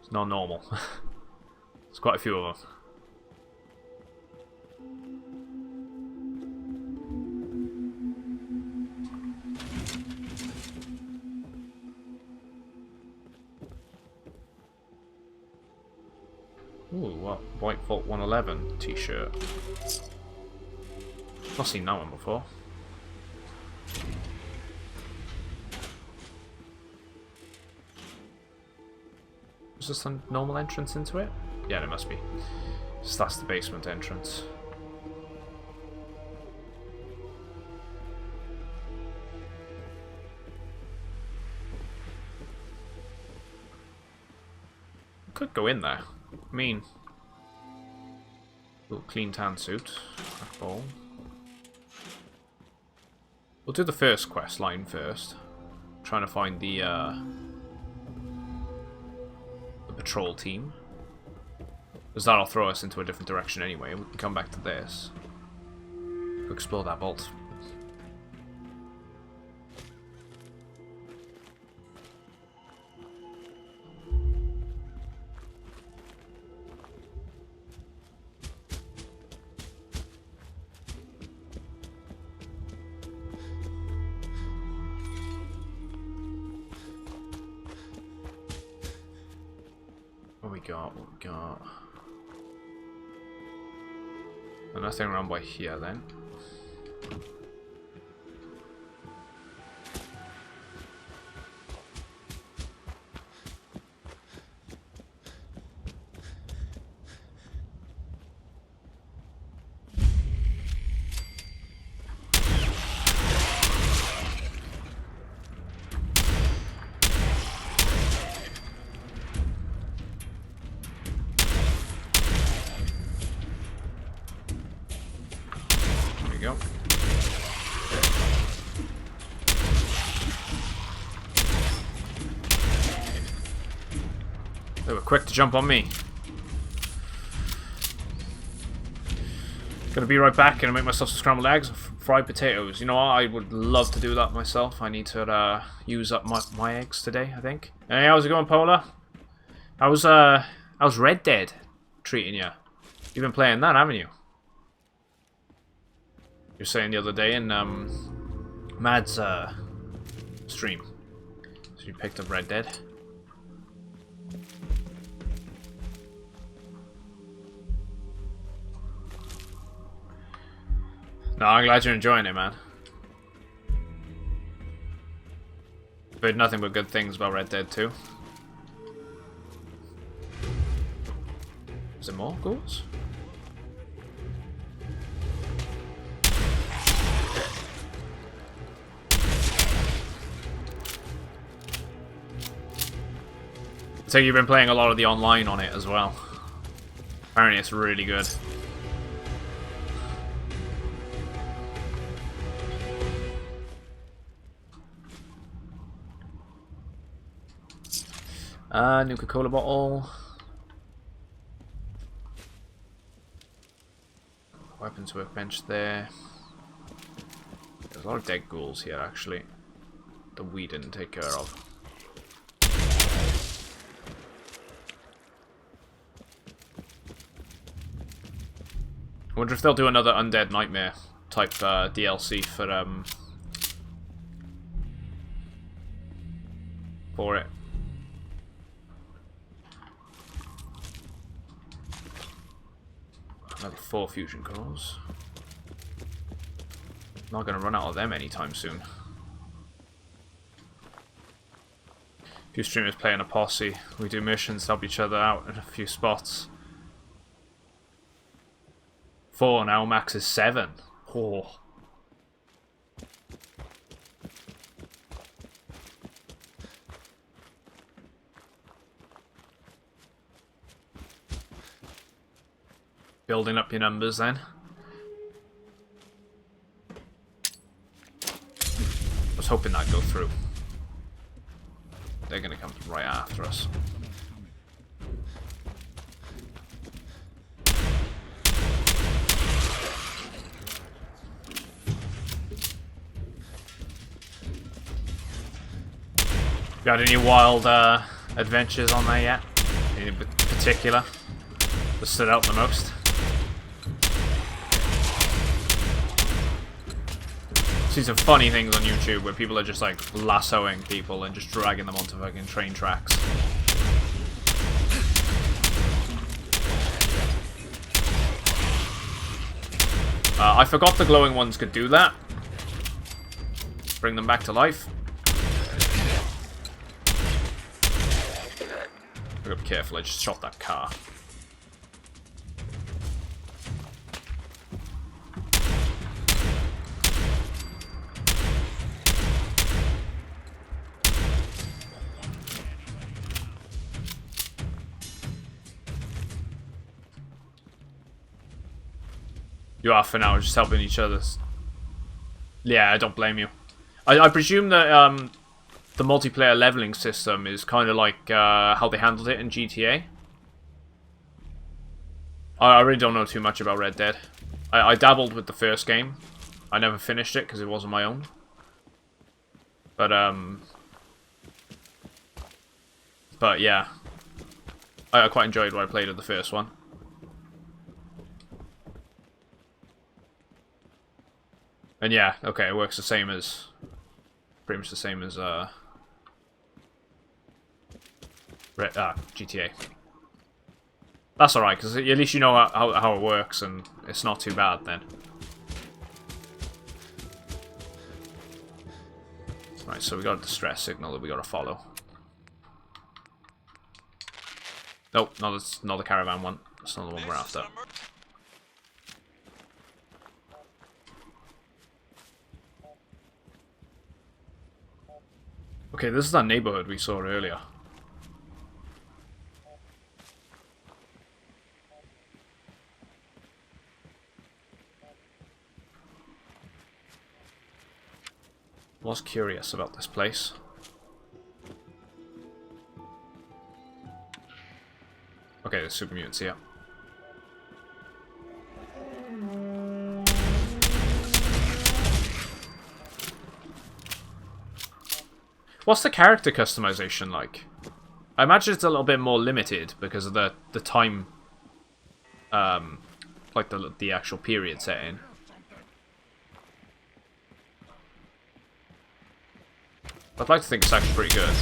It's not normal. There's quite a few of them. Ooh, what? White Vault 111 t-shirt. Not seen that one before. Is this a normal entrance into it? Yeah, it must be. So that's the basement entrance. Could go in there. I mean, little clean tan suit, black ball. We'll do the first quest line first. Trying to find the patrol team. Because that'll throw us into a different direction anyway. We can come back to this. We'll explore that vault. What we got? Nothing around by here then. we go. They were quick to jump on me. Gonna be right back and make myself some scrambled eggs and fried potatoes. You know what? I would love to do that myself. I need to use up my eggs today, I think. Hey, how's it going, Paula? How's Red Dead treating you? You've been playing that, haven't you? You were saying the other day in Mad's stream. So you picked up Red Dead. No, I'm glad you're enjoying it, man. I've heard nothing but good things about Red Dead 2. Is there more ghouls? So you've been playing a lot of the online on it as well. Apparently it's really good. New Coca-Cola bottle. Weapons workbench there. There's a lot of dead ghouls here, actually, that we didn't take care of. I wonder if they'll do another Undead Nightmare type DLC for it. Another 4 fusion cores. Not gonna run out of them anytime soon. A few streamers play in a posse. We do missions, help each other out in a few spots. 4 now, max is 7. Oh. Building up your numbers then. I was hoping that'd go through. They're gonna come right after us. Got any wild adventures on there yet? Any particular that stood out the most? See some funny things on YouTube where people are just like lassoing people and just dragging them onto fucking train tracks. I forgot the glowing ones could do that. Bring them back to life. I gotta be careful, I just shot that car. You are for now, just helping each other. Yeah, I don't blame you. I presume that the multiplayer leveling system is kind of like how they handled it in GTA. I really don't know too much about Red Dead. I dabbled with the first game. I never finished it because it wasn't my own. But yeah, I quite enjoyed what I played of the first one. And yeah, okay, it works the same as, pretty much the same as GTA. That's alright, because at least you know how it works, and it's not too bad then. Right, so we got a distress signal that we gotta follow. Nope, not the caravan one. That's not the one we're after. Okay, this is that neighborhood we saw earlier. Was curious about this place. Okay, there's super mutants here. What's the character customization like? I imagine it's a little bit more limited because of the time, like the actual period set in. I'd like to think it's actually pretty good.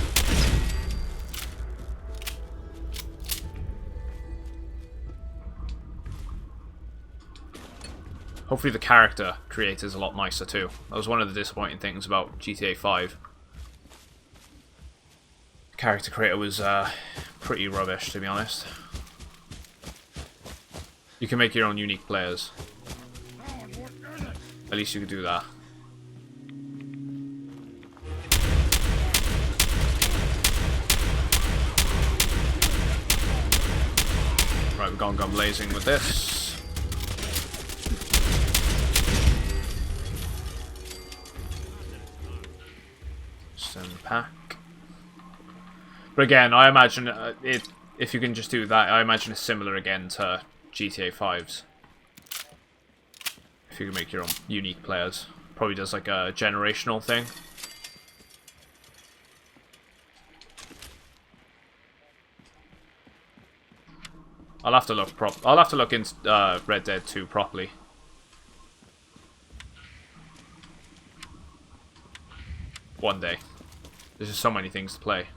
Hopefully the character creator is a lot nicer too. That was one of the disappointing things about GTA 5. The character creator was pretty rubbish, to be honest. You can make your own unique players. At least you could do that. Right, we've gone blazing with this. Send pack. But again, I imagine if you can just do that, I imagine it's similar again to GTA 5's. If you can make your own unique players. Probably does like a generational thing. I'll have to look into Red Dead 2 properly. One day. There's just so many things to play.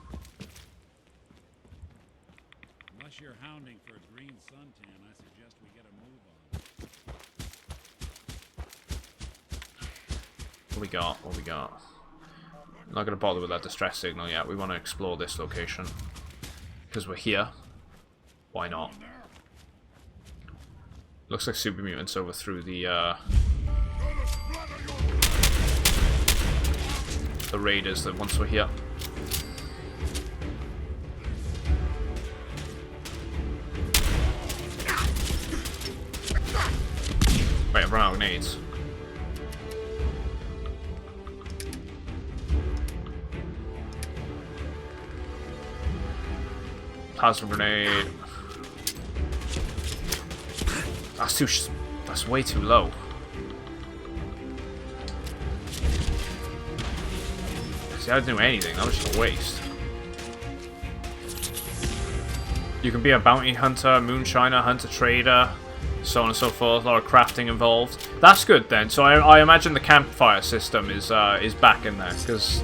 Unless you're hounding for a green suntan, I suggest we get a move on. What we got? What we got? I'm not going to bother with that distress signal yet. We want to explore this location. Because we're here. Why not? Looks like super mutants overthrew the raiders that once were here. Wait, I've run out of grenades. Plasma grenade. That's way too low. See, I didn't do anything. That was just a waste. You can be a bounty hunter, moonshiner, hunter trader, so on and so forth. A lot of crafting involved. That's good then. So I imagine the campfire system is back in there, because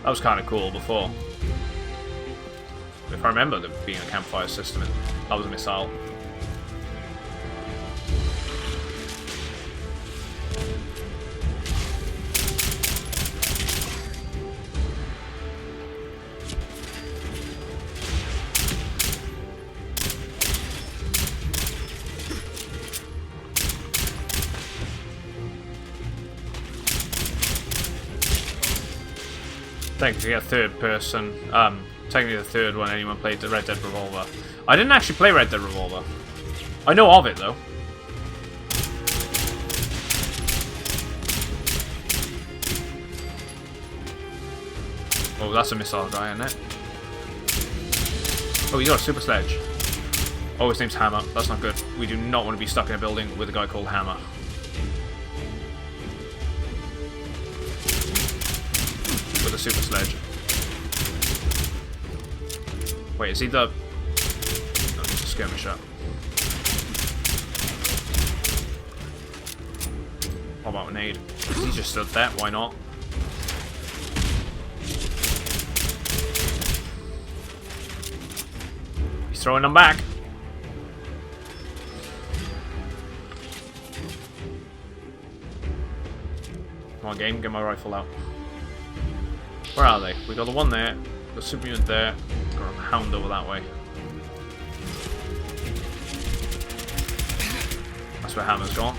that was kind of cool before. If I remember there being a campfire system, that was a missile. Technically a third person, technically the third one anyone played the Red Dead Revolver. I didn't actually play Red Dead Revolver. I know of it though. Oh, that's a missile guy, isn't it? Oh, he's got a super sledge. Oh, his name's Hammer. That's not good. We do not want to be stuck in a building with a guy called Hammer. With a super sledge. Wait, is he the... No, he's a skirmisher. What about an aid? He just stood there, why not? He's throwing them back. Come on, game, get my rifle out. Where are they? We got the one there, the super mutant there, got a hound over that way. That's where Hammer's gone.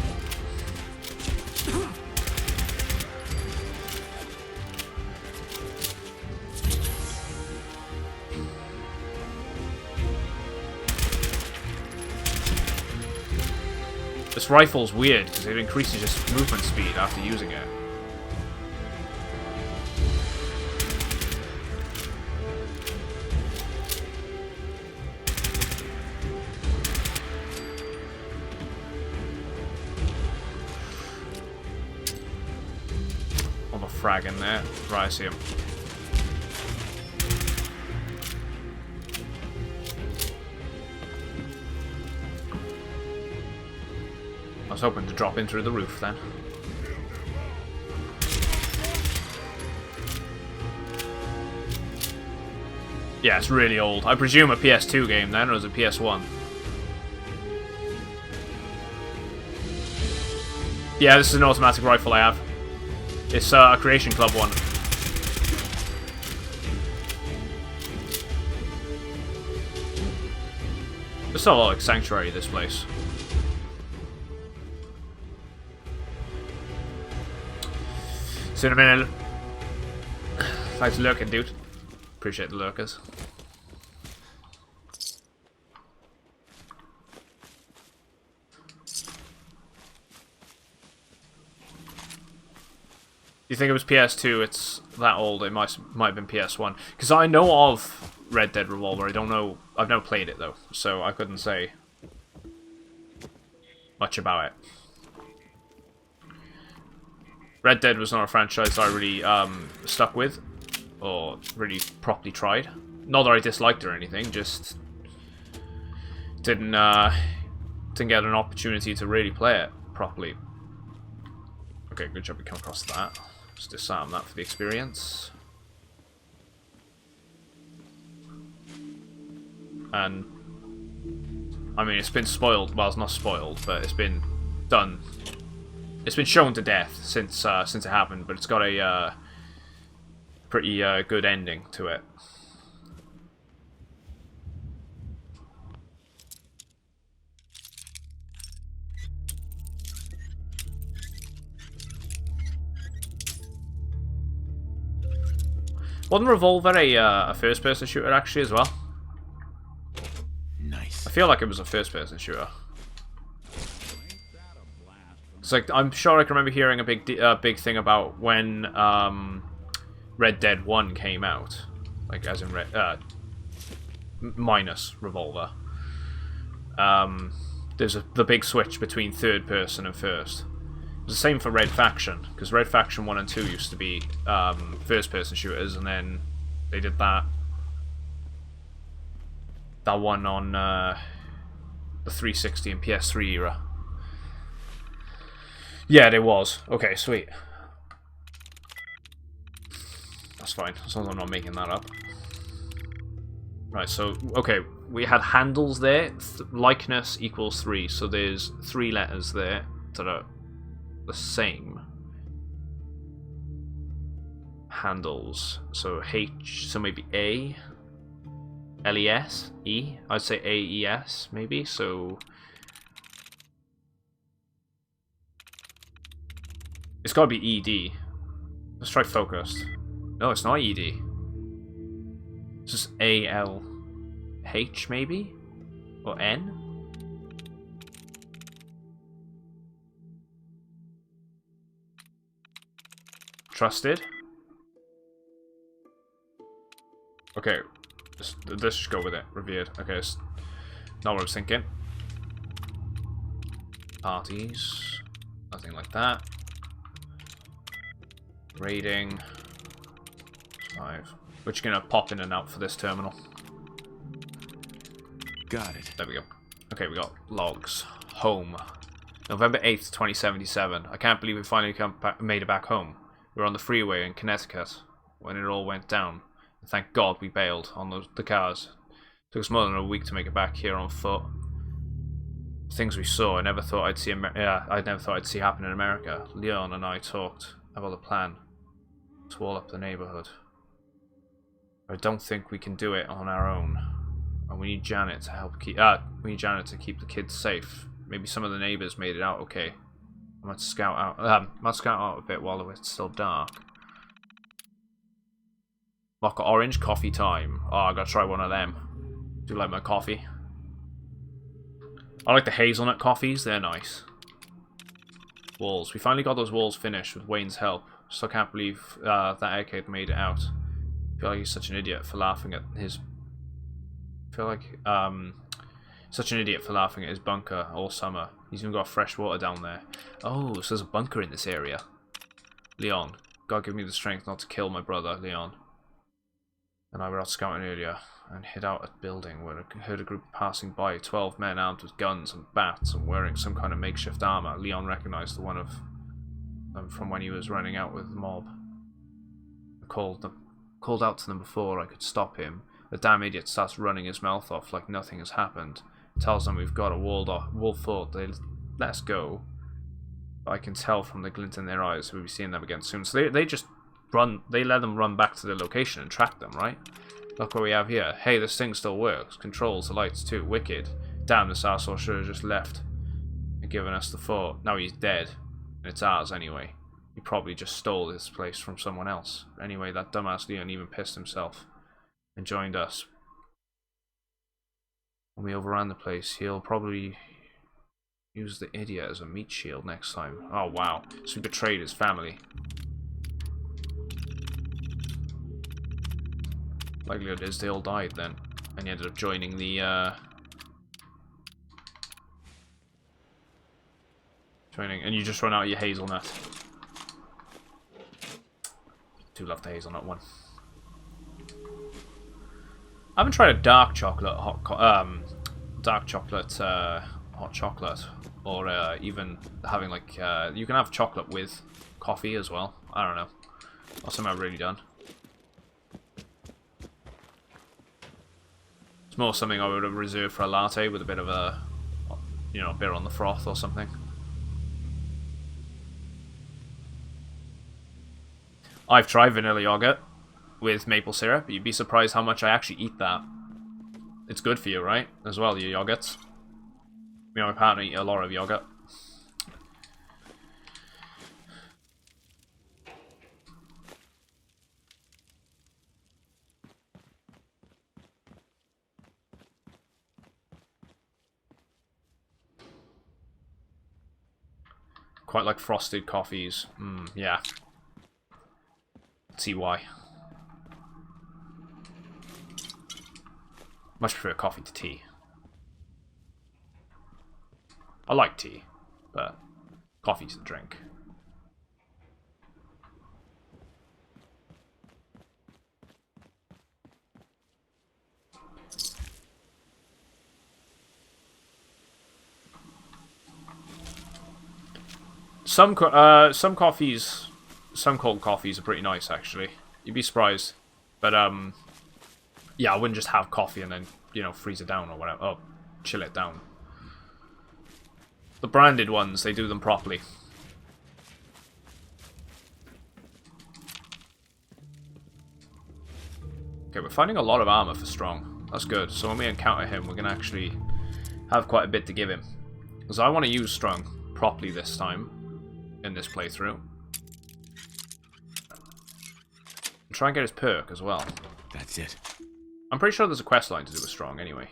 This rifle's weird because it increases your movement speed after using it. frag in there. Right, I see him. I was hoping to drop in through the roof then. Yeah, it's really old. I presume a PS2 game then, or was it PS1? Yeah, this is an automatic rifle I have. It's a Creation Club one. There's still a lot like Sanctuary, this place. See you in a minute. Thanks for lurking, dude. Appreciate the lurkers. You think it was PS2? It's that old. It might have been PS1. Because I know of Red Dead Revolver. I don't know. I've never played it though, so I couldn't say much about it. Red Dead was not a franchise I really stuck with, or really properly tried. Not that I disliked it or anything, just didn't get an opportunity to really play it properly. Okay, good job we come across that. Just disarm that for the experience. And I mean, it's been spoiled. Well, it's not spoiled, but it's been done. It's been shown to death since it happened, but it's got a pretty good ending to it. Wasn't Revolver a first-person shooter actually as well? Nice. I feel like it was a first-person shooter. It's like, I'm sure I can remember hearing a big thing about when Red Dead 1 came out, like as in minus Revolver. There's the big switch between third person and first. It was the same for Red Faction, because Red Faction 1 and 2 used to be first person shooters, and then they did that one on the 360 and PS3 era. Yeah, there was. Okay, sweet. That's fine, as long as I'm not making that up. Right, so, okay, we had handles there. Likeness equals 3, so there's 3 letters there that are the same. Handles. So H, so maybe A. L-E-S? E? I'd say A-E-S, maybe, so... It's gotta be E-D. Let's try focused. No, it's not E-D. It's just A-L-H, maybe? Or N? Trusted? Okay, let's just go with it. Revered. Okay, it's not what I was thinking. Parties. Nothing like that. Raiding. 5. We're just gonna pop in and out for this terminal. Got it. There we go. Okay, we got logs. Home. November 8th, 2077. I can't believe we finally made it back home. We were on the freeway in Connecticut when it all went down. And thank God we bailed on the cars. It took us more than a week to make it back here on foot. The things we saw, I never thought I'd see. I never thought I'd see happen in America. Leon and I talked about the plan to wall up the neighborhood. I don't think we can do it on our own. And we need Janet to help keep. We need Janet to keep the kids safe. Maybe some of the neighbors made it out okay. I might scout out a bit while it's still dark. Mocha orange coffee time. Oh, I gotta try one of them. Do you like my coffee? I like the hazelnut coffees. They're nice. Walls. We finally got those walls finished with Wayne's help. Still can't believe that Egghead made it out. I feel like he's such an idiot for laughing at his. Such an idiot for laughing at his bunker all summer. He's even got fresh water down there. Oh, so there's a bunker in this area. Leon, God give me the strength not to kill my brother, Leon. And I were out scouting earlier and hid out at building where I heard a group passing by, 12 men armed with guns and bats and wearing some kind of makeshift armor. Leon recognized the one of them from when he was running out with the mob. I called out to them before I could stop him. The damn idiot starts running his mouth off like nothing has happened. Tells them we've got a wall fort. They let us go. But I can tell from the glint in their eyes we'll be seeing them again soon. So they just run. They let them run back to their location and track them, right? Look what we have here. Hey, this thing still works. Controls the lights too. Wicked. Damn, this arsehole should have just left and given us the fort. Now he's dead. And it's ours anyway. He probably just stole this place from someone else. Anyway, that dumbass Leon even pissed himself and joined us. When we overran the place, he'll probably use the idiot as a meat shield next time. Oh wow, so he betrayed his family. Likelihood is they all died then, and he ended up joining the and you just run out of your hazelnut. Do love the hazelnut one. I haven't tried a dark chocolate hot chocolate, or even having like you can have chocolate with coffee as well. I don't know. Not something I've really done. It's more something I would have reserved for a latte with a bit of a, you know, bit on the froth or something. I've tried vanilla yogurt with maple syrup. You'd be surprised how much I actually eat that. It's good for you, right? As well, your yogurts. You know, my partner eat a lot of yogurt. Quite like frosted coffees. Yeah. See why. Much prefer coffee to tea. I like tea, but coffee's the drink. Some coffees, some cold coffees are pretty nice actually. You'd be surprised, but yeah, I wouldn't just have coffee and then, you know, freeze it down or whatever. Oh, chill it down. The branded ones, they do them properly. Okay, we're finding a lot of armor for Strong. That's good. So when we encounter him, we're going to actually have quite a bit to give him. Because I want to use Strong properly this time in this playthrough. And try and get his perk as well. That's it. I'm pretty sure there's a quest line to do with Strong anyway.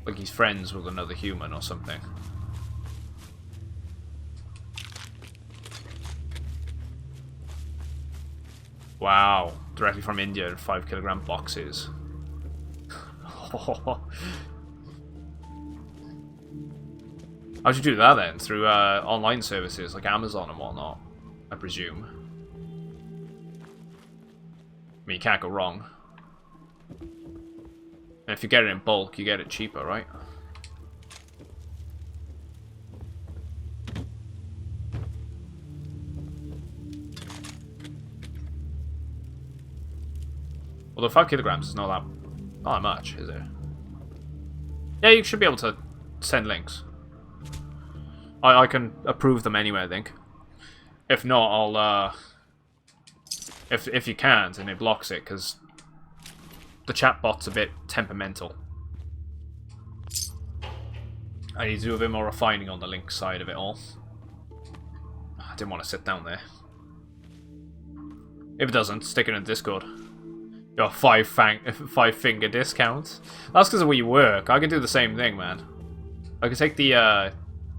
Like he's friends with another human or something. Wow. Directly from India in 5 kilogram boxes. How'd you do that then? Through online services like Amazon and whatnot, I presume. I mean, you can't go wrong. And if you get it in bulk, you get it cheaper, right? Although 5 kilograms is not that much, is it? Yeah, you should be able to send links. I can approve them anyway, I think. If not, I'll if you can't and it blocks it, because the chatbot's a bit temperamental. I need to do a bit more refining on the link side of it all. I didn't want to sit down there. If it doesn't, stick it in Discord. Your 5-finger discount. That's because of where you work. I can do the same thing, man. I can take the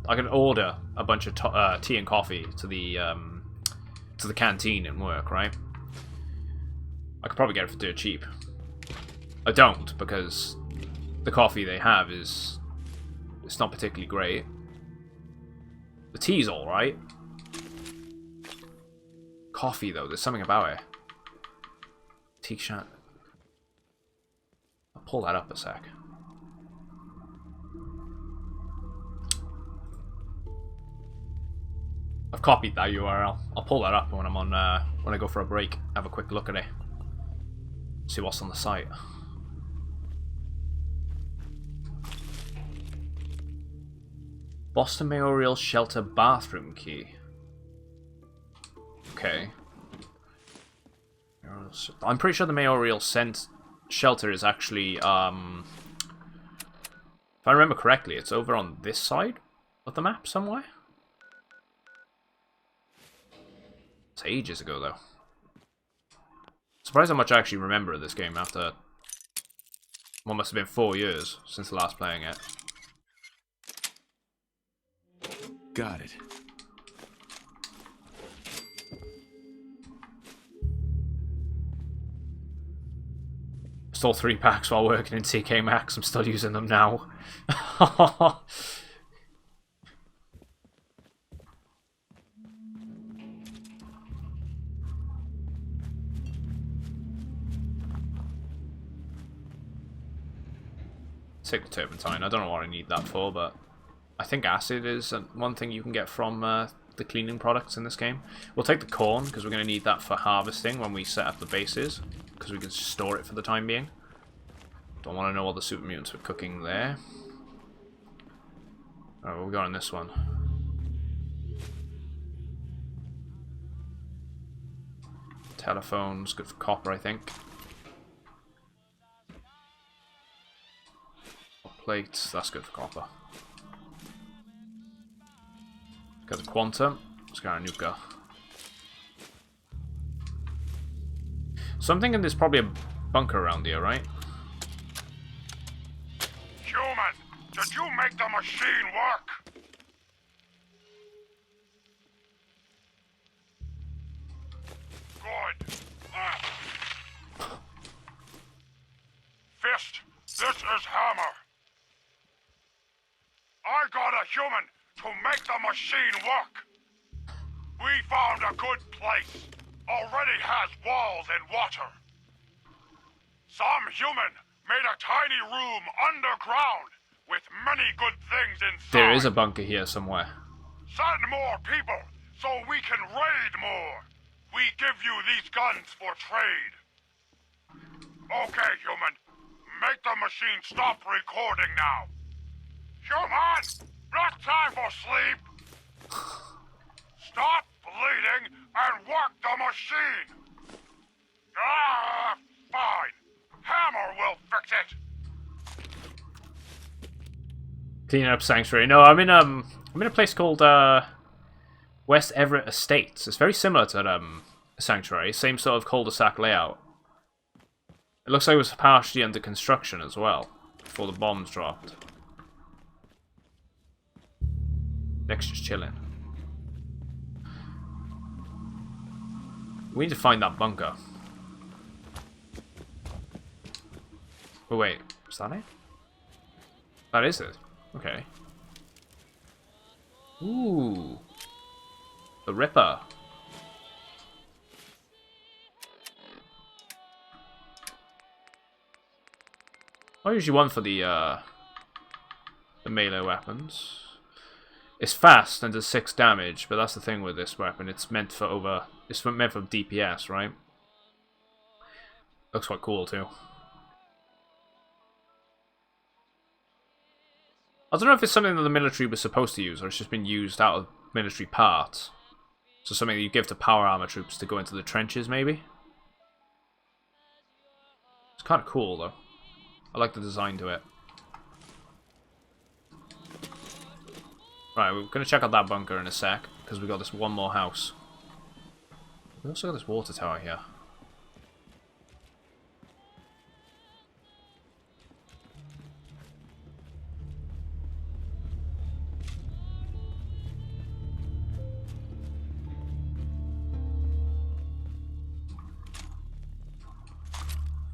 I can order a bunch of tea and coffee to the canteen and work, right? I could probably get it for dirt cheap. I don't, because the coffee they have it's not particularly great. tea's alright. Coffee, though. There's something about it. Tea shot. I'll pull that up a sec. I've copied that URL. I'll pull that up when I'm on, when I go for a break. Have a quick look at it. See what's on the site. Boston Memorial Shelter bathroom key. Okay. I'm pretty sure the Memorial Shelter is actually, if I remember correctly, it's over on this side of the map somewhere. It's ages ago, though. Surprised how much I actually remember of this game after what must have been 4 years since the last playing it. Got it. Stole 3 packs while working in TK Maxx. I'm still using them now. Take the turpentine. I don't know what I need that for, but I think acid is one thing you can get from the cleaning products in this game. We'll take the corn, because we're going to need that for harvesting when we set up the bases, because we can store it for the time being. Don't want to know all the super mutants we're cooking there. Alright, what we got on this one? Telephones, good for copper, I think. Plates, that's good for copper. Got the quantum. Let's go on nuka. So I'm thinking there's probably a bunker around here, right? Human, did you make the machine work? Good. Fist, this is Hammer. I got a human to make the machine work. We found a good place. Already has walls and water. Some human made a tiny room underground with many good things inside. There is a bunker here somewhere. Send more people so we can raid more. We give you these guns for trade. Okay, human. Make the machine stop recording now. Human! Not time for sleep! Stop bleeding and work the machine! Ah, fine. Hammer will fix it! Cleaning up Sanctuary. No, I'm in a place called West Everett Estates. It's very similar to Sanctuary. Same sort of cul-de-sac layout. It looks like it was partially under construction as well before the bombs dropped. Next, just chilling. We need to find that bunker. Oh wait, is that it? That is it. Okay. Ooh. The Ripper. I usually one for the melee weapons. It's fast and does 6 damage, but that's the thing with this weapon. It's meant for meant for DPS, right? Looks quite cool too. I don't know if it's something that the military was supposed to use, or it's just been used out of military parts. So something that you give to power armor troops to go into the trenches, maybe? It's kind of cool, though. I like the design to it. Right, we're going to check out that bunker in a sec, because we got this one more house. We also got this water tower here.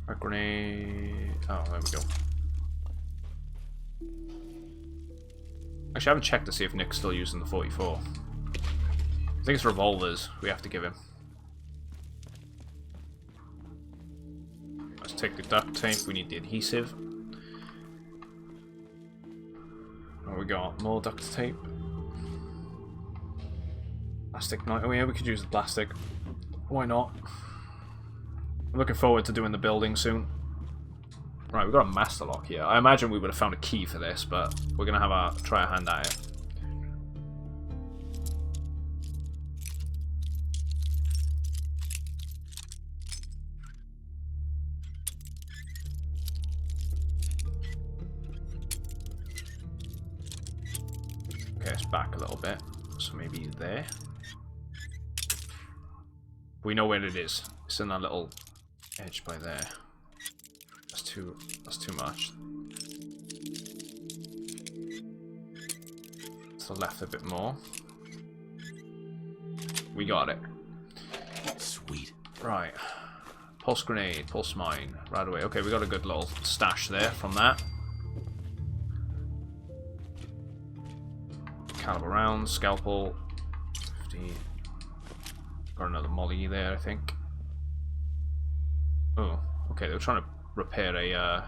A grenade. Oh, there we go. Actually, I haven't checked to see if Nick's still using the 44. I think it's revolvers we have to give him. Let's take the duct tape. We need the adhesive. Oh, we got more duct tape. Plastic knife. Oh yeah, we could use the plastic. Why not? I'm looking forward to doing the building soon. Right, we've got a master lock here. I imagine we would have found a key for this, but we're gonna have a try a hand at it. Okay, it's back a little bit. So maybe there. We know where it is. It's in that little edge by there. That's too much. To the left a bit more. We got it. Sweet. Right. Pulse grenade, pulse mine. Right away. Okay, we got a good little stash there from that. Caliber rounds, scalpel. 50. Got another molly there, I think. Oh, okay, they were trying to repair a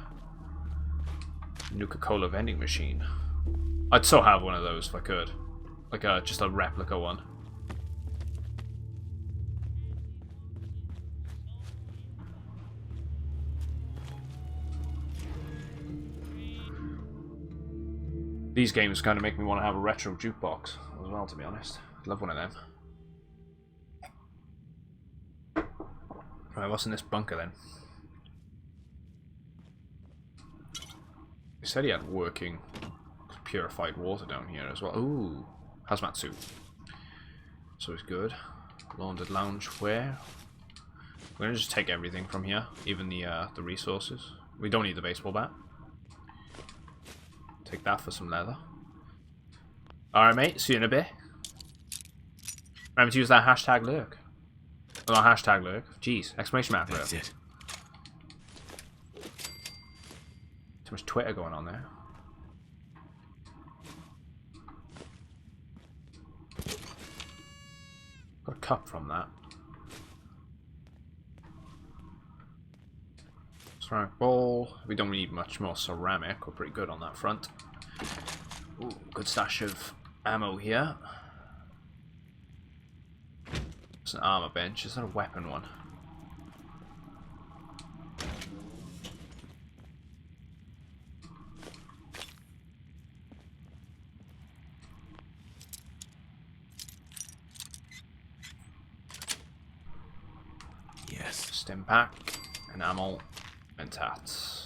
Nuka-Cola vending machine. I'd so have one of those if I could. Like just a replica one. These games kind of make me want to have a retro jukebox as well, to be honest. I'd love one of them. Right, what's in this bunker then? He said he had working purified water down here as well. Ooh, hazmat suit. So it's good. Laundered loungewear. We're gonna just take everything from here, even the resources. We don't need the baseball bat. Take that for some leather. Alright, mate. See you in a bit. Remember to use that hashtag lurk. Oh, not hashtag lurk. Jeez. Exclamation mark. That's it. Too much Twitter going on there. Got a cup from that. Ceramic bowl. We don't need much more ceramic. We're pretty good on that front. Ooh, good stash of ammo here. It's an armor bench. Is that a weapon one? Yes. Stim pack, enamel, and tats.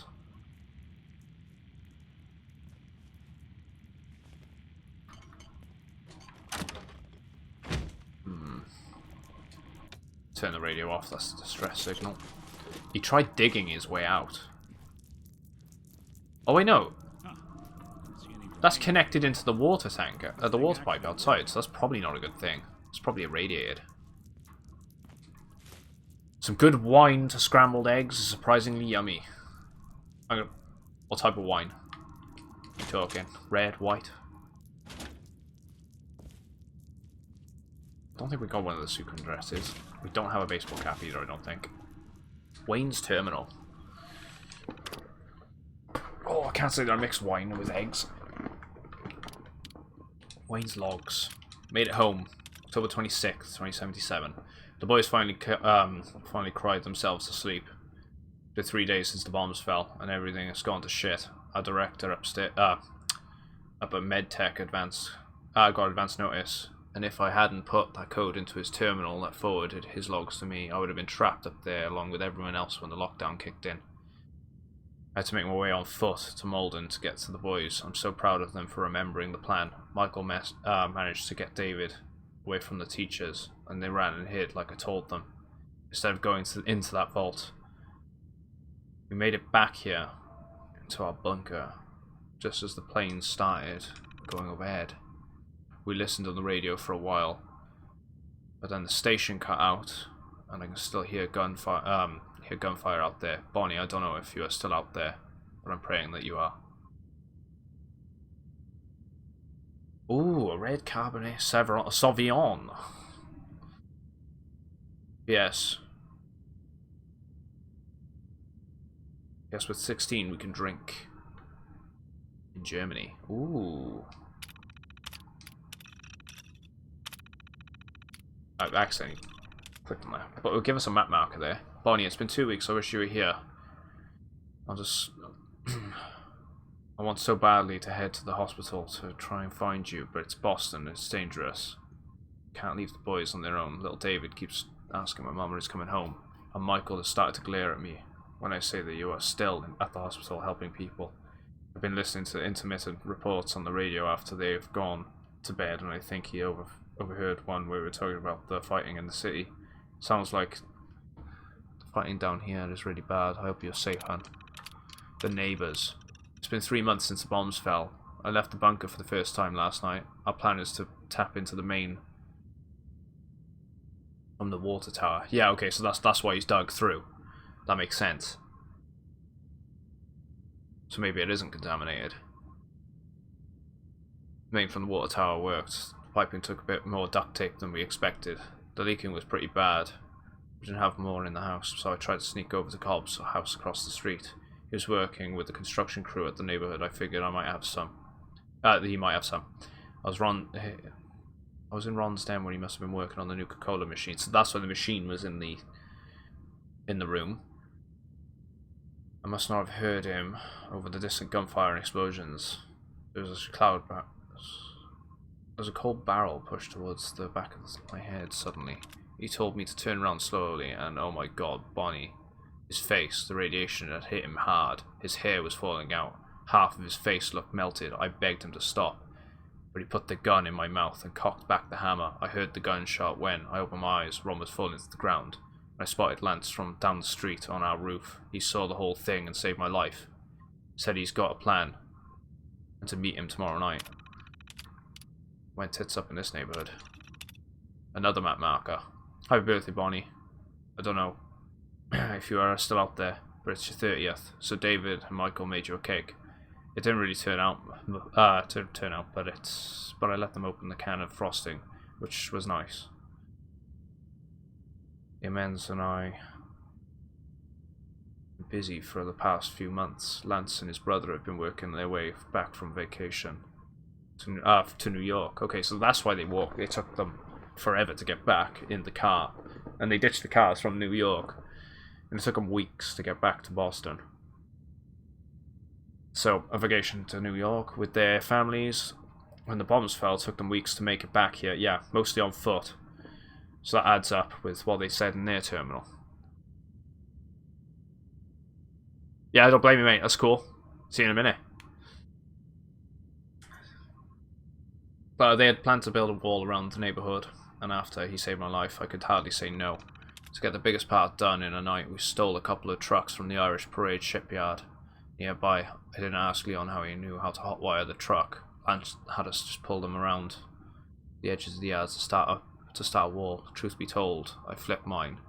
Turn the radio off, that's the distress signal. He tried digging his way out. Oh wait, no. That's connected into the water tank, the water pipe outside, so that's probably not a good thing. It's probably irradiated. Some good wine to scrambled eggs is surprisingly yummy. What type of wine? You talking? Red, white? I don't think we got one of the sucre dresses. We don't have a baseball cap either, I don't think. Wayne's Terminal. Oh, I can't say that I mixed wine with eggs. Wayne's Logs. Made it home. October 26th, 2077. The boys finally cried themselves to sleep. It's been 3 days since the bombs fell, and everything has gone to shit. Our director up at MedTech got advance notice. And if I hadn't put that code into his terminal that forwarded his logs to me, I would have been trapped up there along with everyone else when the lockdown kicked in. I had to make my way on foot to Malden to get to the boys. I'm so proud of them for remembering the plan. Michael managed to get David away from the teachers, and they ran and hid like I told them, instead of going into that vault. We made it back here, into our bunker, just as the planes started going overhead. We listened on the radio for a while, but then the station cut out, and I can still hear gunfire out there. Bonnie, I don't know if you are still out there, but I'm praying that you are. Ooh, a red Cabernet Sauvignon. Yes. Yes, with 16 we can drink in Germany. Ooh. I accidentally clicked on that. But it'll give us a map marker there. Bonnie, it's been 2 weeks. I wish you were here. I'll just... I want so badly to head to the hospital to try and find you, but it's Boston. It's dangerous. Can't leave the boys on their own. Little David keeps asking my mum when he's coming home. And Michael has started to glare at me when I say that you are still at the hospital helping people. I've been listening to intermittent reports on the radio after they've gone to bed, and I think he overheard one where we were talking about the fighting in the city. Sounds like the fighting down here is really bad. I hope you're safe, hon. The neighbours. It's been 3 months since the bombs fell. I left the bunker for the first time last night. Our plan is to tap into the main from the water tower. Yeah, okay, so that's why he's dug through. That makes sense. So maybe it isn't contaminated. Main from the water tower worked. The piping took a bit more duct tape than we expected. The leaking was pretty bad. We didn't have more in the house, so I tried to sneak over to Cobb's house across the street. He was working with the construction crew at the neighborhood. I figured I might have some. He might have some. I was in Ron's den when he must have been working on the new Coca-Cola machine. So that's why the machine was in the room. I must not have heard him over the distant gunfire and explosions. There was a cold barrel pushed towards the back of my head suddenly. He told me to turn around slowly, and oh my god, Bonnie. His face, the radiation had hit him hard. His hair was falling out. Half of his face looked melted. I begged him to stop, but he put the gun in my mouth and cocked back the hammer. I heard the gunshot when I opened my eyes. Ron was falling to the ground. I spotted Lance from down the street on our roof. He saw the whole thing and saved my life. Said he's got a plan, and to meet him tomorrow night. Went tits up in this neighborhood. Another map marker. Happy birthday, Bonnie. I don't know if you are still out there, but it's your 30th, so David and Michael made you a cake. It didn't really turn out, but I let them open the can of frosting, which was nice. The amends and I been busy for the past few months. Lance and his brother have been working their way back from vacation to New York. Okay, so that's why they walked. It took them forever to get back in the car, and they ditched the cars from New York. And it took them weeks to get back to Boston. So, a vacation to New York with their families. When the bombs fell, it took them weeks to make it back here. Yeah, mostly on foot. So that adds up with what they said in their terminal. Yeah, don't blame me, mate. That's cool. See you in a minute. But they had planned to build a wall around the neighborhood. And after he saved my life, I could hardly say no. To get the biggest part done in a night, we stole a couple of trucks from the Irish Parade shipyard nearby. I didn't ask Leon how he knew how to hotwire the truck. Lance had us just pull them around the edges of the yards to start a wall. Truth be told, I flipped mine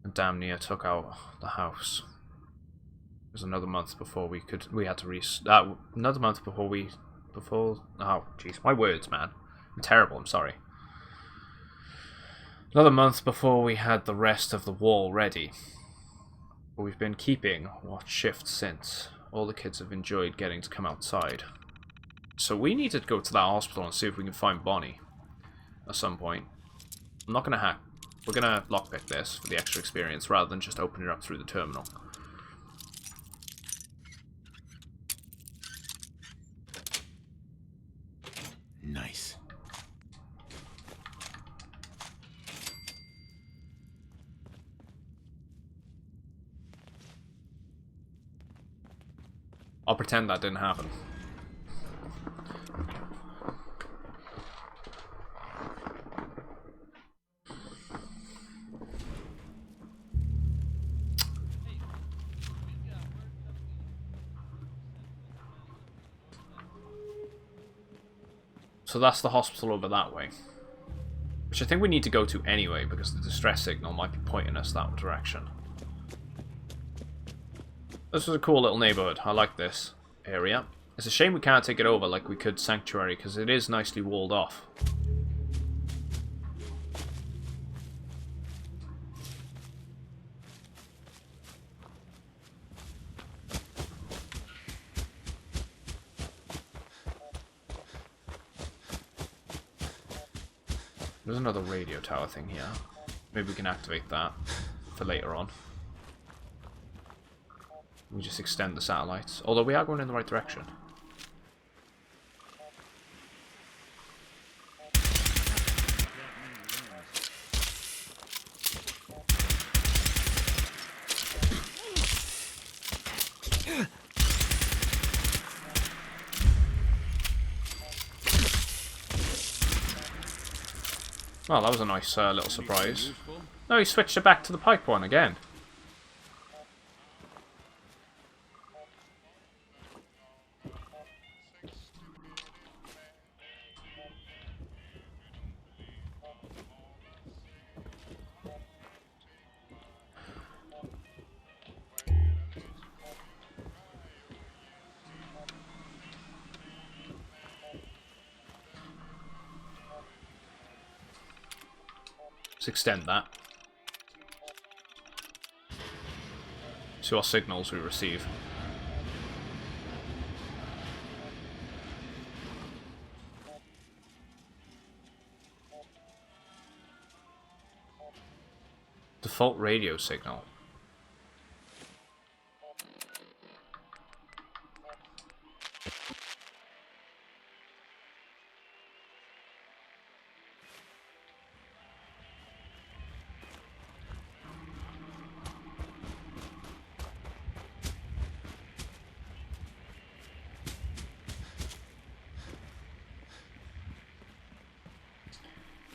and damn near took out the house. It was another month before oh jeez, my words, man. I'm terrible, I'm sorry. Another month before we had the rest of the wall ready. But we've been keeping watch shift since. All the kids have enjoyed getting to come outside. So we need to go to that hospital and see if we can find Bonnie at some point. I'm not going to hack. We're going to lockpick this for the extra experience rather than just open it up through the terminal. Nice. I'll pretend that didn't happen. So that's the hospital over that way. Which I think we need to go to anyway, because the distress signal might be pointing us that direction. This was a cool little neighborhood. I like this area. It's a shame we can't take it over like we could Sanctuary, because it is nicely walled off. There's another radio tower thing here. Maybe we can activate that for later on. We just extend the satellites. Although we are going in the right direction. Well, that was a nice little surprise. No, he switched it back to the pipe one again. Let's extend that. See what signals we receive. Default radio signal.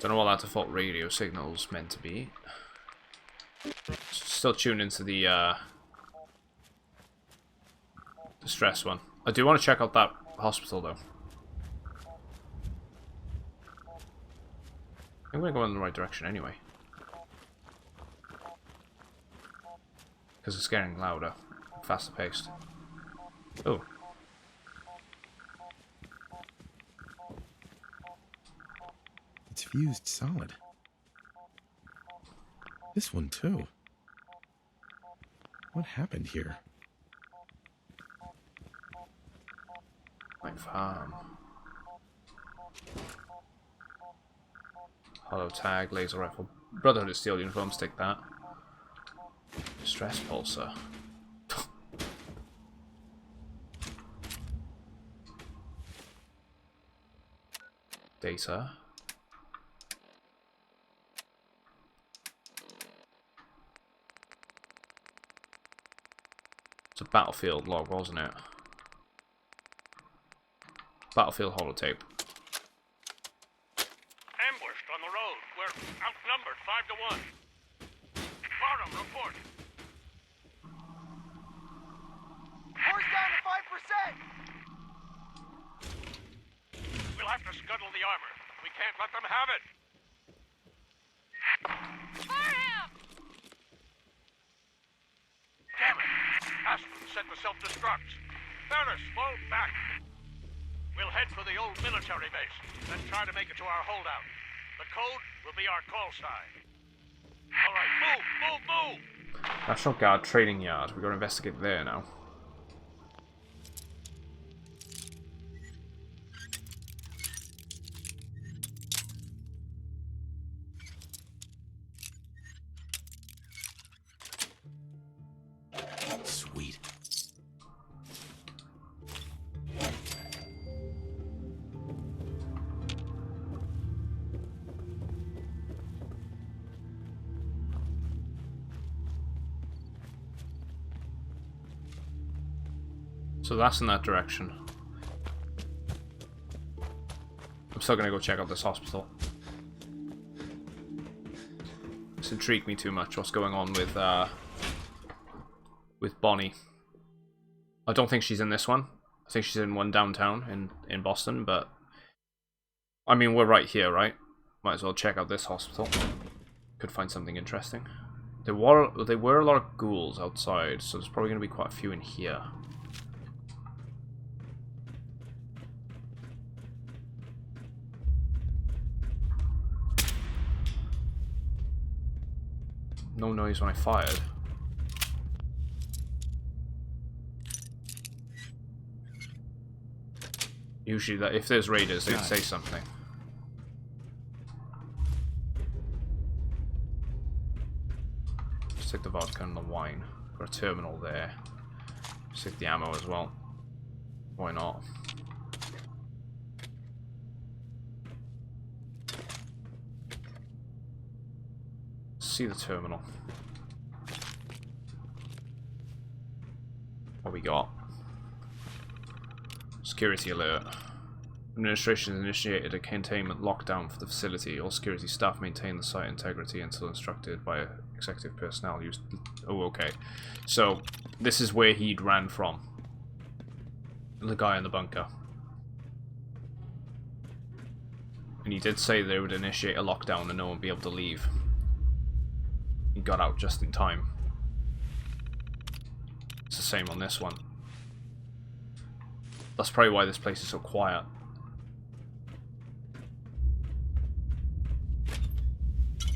Don't know what that default radio signal's meant to be. Still tuned into the distress one. I do want to check out that hospital though. I'm going to go in the right direction anyway. Because it's getting louder, faster paced. Oh. It's fused solid. This one too. What happened here? Like farm. Holotag, laser rifle. Brotherhood is steel uniforms, take that. Stress pulsar. Data. It's a battlefield log, wasn't it? Battlefield holotape. Ambushed on the road. We're outnumbered 5 to 1. Barnum, report. Horse down to 5%! We'll have to scuttle the armor. We can't let them have it. Fire him! Damn it! Aspen set the self-destruct. Ferris, fall back. We'll head for the old military base, then try to make it to our holdout. The code will be our call sign. All right, move, move, move! National Guard Training Yard. We've got to investigate there now. Sweet. So that's in that direction. I'm still gonna go check out this hospital. This intrigued me too much. What's going on with Bonnie? I don't think she's in this one. I think she's in one downtown in Boston, but I mean we're right here, right? Might as well check out this hospital. Could find something interesting. There were a lot of ghouls outside, so there's probably gonna be quite a few in here. No noise when I fired. Usually, that if there's raiders, they'd say something. Let's take the vodka and the wine. Got a terminal there. Let's take the ammo as well. Why not? See the terminal. What we got? Security alert. Administration has initiated a containment lockdown for the facility. All security staff maintain the site integrity until instructed by executive personnel. Oh, okay. So, this is where he'd ran from. The guy in the bunker. And he did say they would initiate a lockdown and no one would be able to leave. He got out just in time. It's the same on this one. That's probably why this place is so quiet.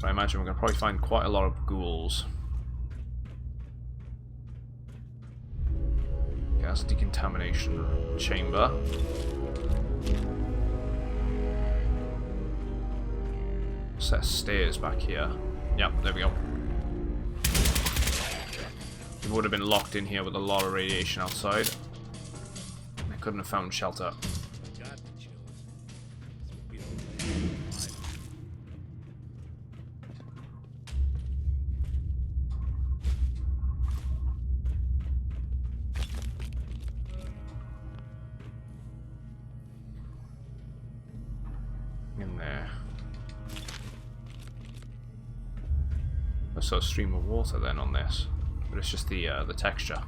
I imagine we're going to probably find quite a lot of ghouls. Gas decontamination chamber. Set of stairs back here. Yep, there we go. We would have been locked in here with a lot of radiation outside. They couldn't have found shelter. In there. I saw a stream of water then on this. But it's just the texture.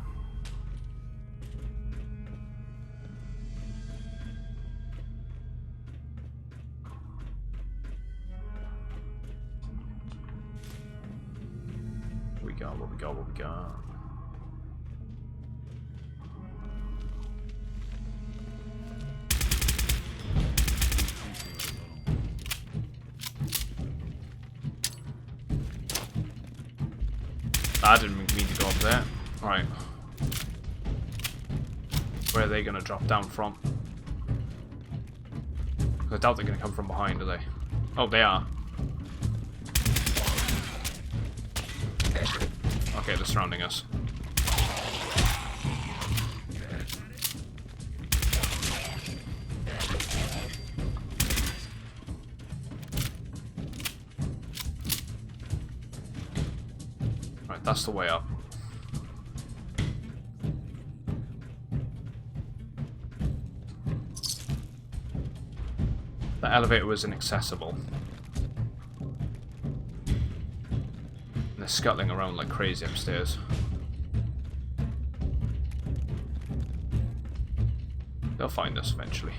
What we got? What we got? What we got? I didn't mean to go up there. Alright. Where are they going to drop down from? I doubt they're going to come from behind, are they? Oh, they are. Okay, they're surrounding us. That's the way up. The elevator was inaccessible. And they're scuttling around like crazy upstairs. They'll find us eventually.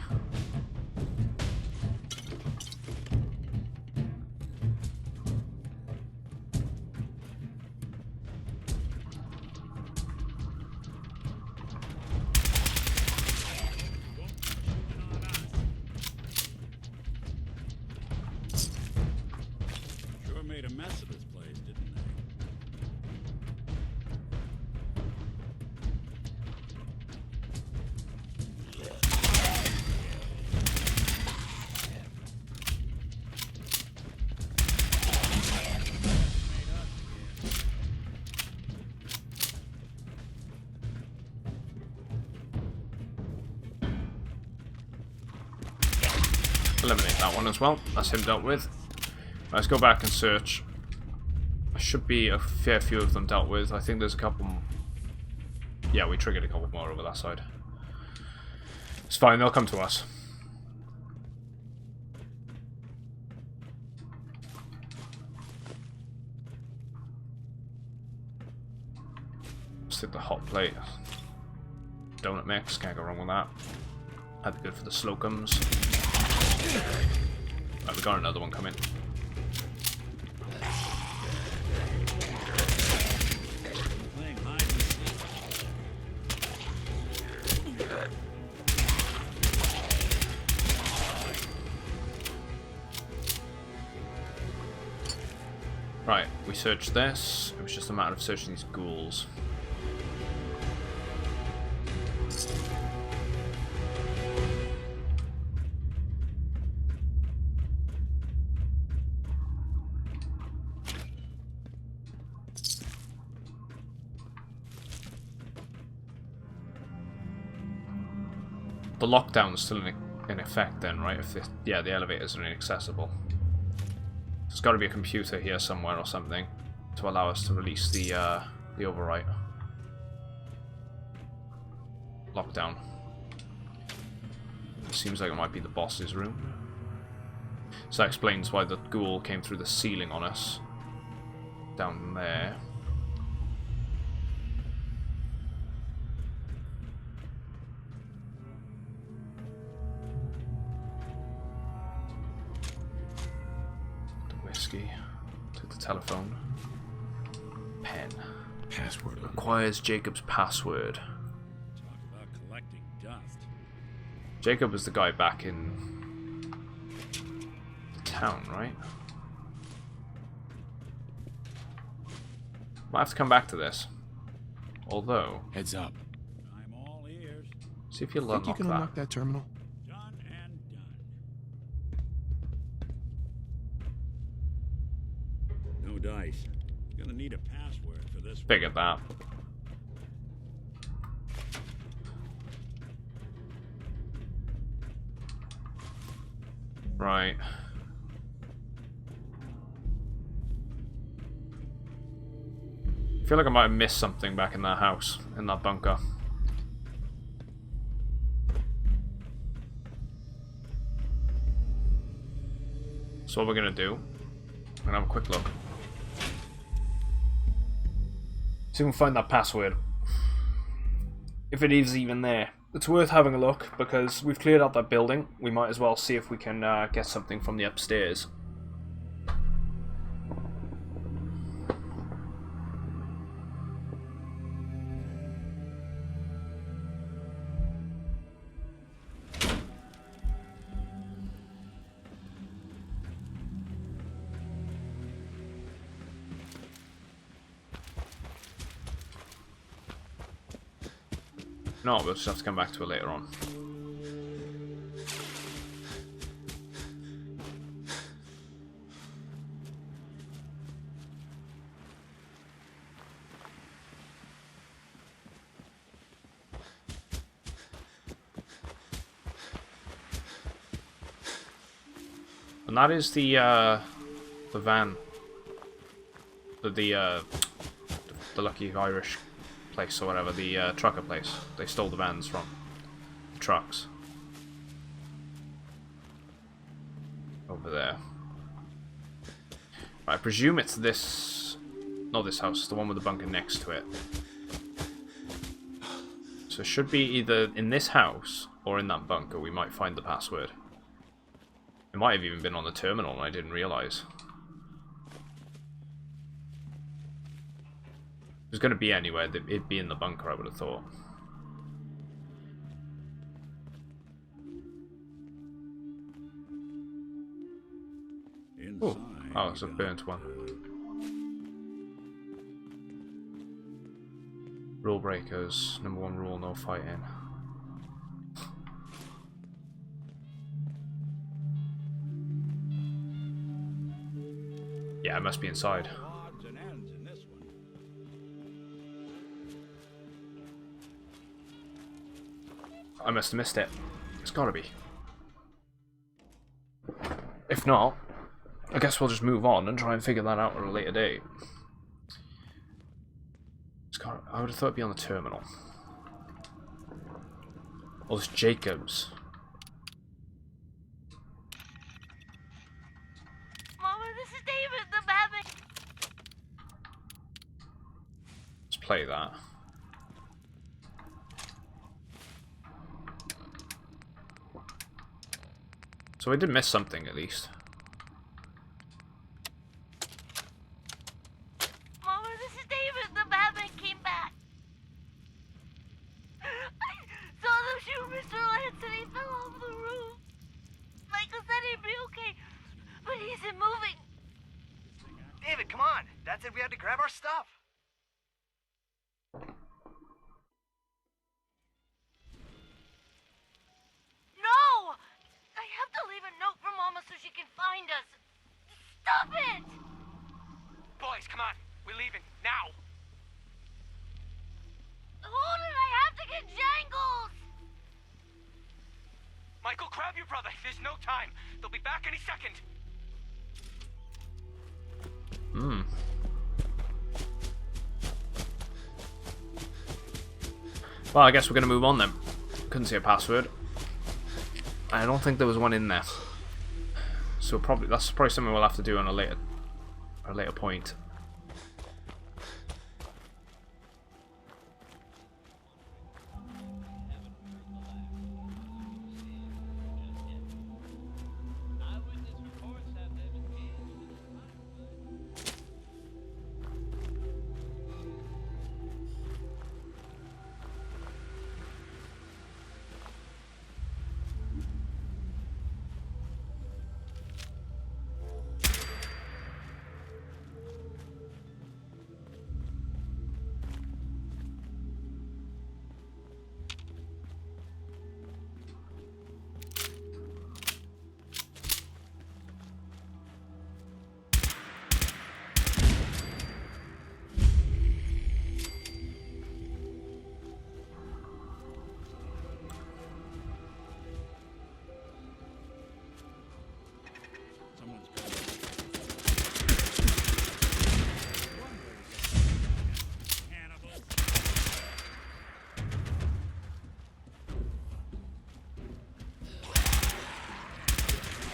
Eliminate that one as well. That's him dealt with. Let's go back and search. There should be a fair few of them dealt with. I think there's a couple. Yeah, we triggered a couple more over that side. It's fine, they'll come to us. Let's take the hot plate. Donut mix, can't go wrong with that. That'd be good for the slocums. Right, we got another one coming. Right, we searched this. It was just a matter of searching these ghouls. The lockdown's still in effect then, right? If yeah, the elevators are inaccessible. There's got to be a computer here somewhere or something to allow us to release the overwrite. Lockdown. Seems like it might be the boss's room. So that explains why the ghoul came through the ceiling on us. Down there. Took the telephone. Pen. Password. Requires Jacob's password. Talk about collecting dust. Jacob was the guy back in the town, right? Might have to come back to this. Although, Heads up. I'm all ears. see if you'll Think you unlock can that. unlock that terminal? Done and done. No dice. Gonna need a password for this. Figured that. Right. I feel like I might have missed something back in that house, in that bunker. So what we're gonna do, we're gonna have a quick look. See if we can find that password. If it is even there. It's worth having a look, because we've cleared out that building. We might as well see if we can get something from the upstairs. No, we'll just have to come back to it later on. And that is the van. The Lucky Irish place or whatever, the trucker place. They stole the vans from. The trucks. Over there. I presume it's this... not this house, the one with the bunker next to it. So it should be either in this house or in that bunker. We might find the password. It might have even been on the terminal and I didn't realise. If it was going to be anywhere, it'd be in the bunker, I would have thought. Inside, oh, it's a burnt one. Rule breakers. Number 1 rule, no fighting. Yeah, it must be inside. odds and ends in this one. I must have missed it. It's gotta be. If not, I guess we'll just move on and try and figure that out at a later date. It's got, I would have thought it'd be on the terminal. Oh, it's Jacob's. Mama, this is David, the Batman. Let's play that. So I did miss something at least. Mama, this is David, the Batman came back. I saw them shoot Mr. Lance and he fell off the roof. Michael said he'd be okay, but he isn't moving. David, come on. Dad said we had to grab our stuff. No! I have to leave a note for Mama so she can find us. Stop it! Boys, come on. We're leaving. Now. Hold it, I have to get Jangles! Michael, grab your brother. There's no time. They'll be back any second. Well, I guess we're gonna move on then. Couldn't see a password. I don't think there was one in there. So that's probably something we'll have to do on a later point.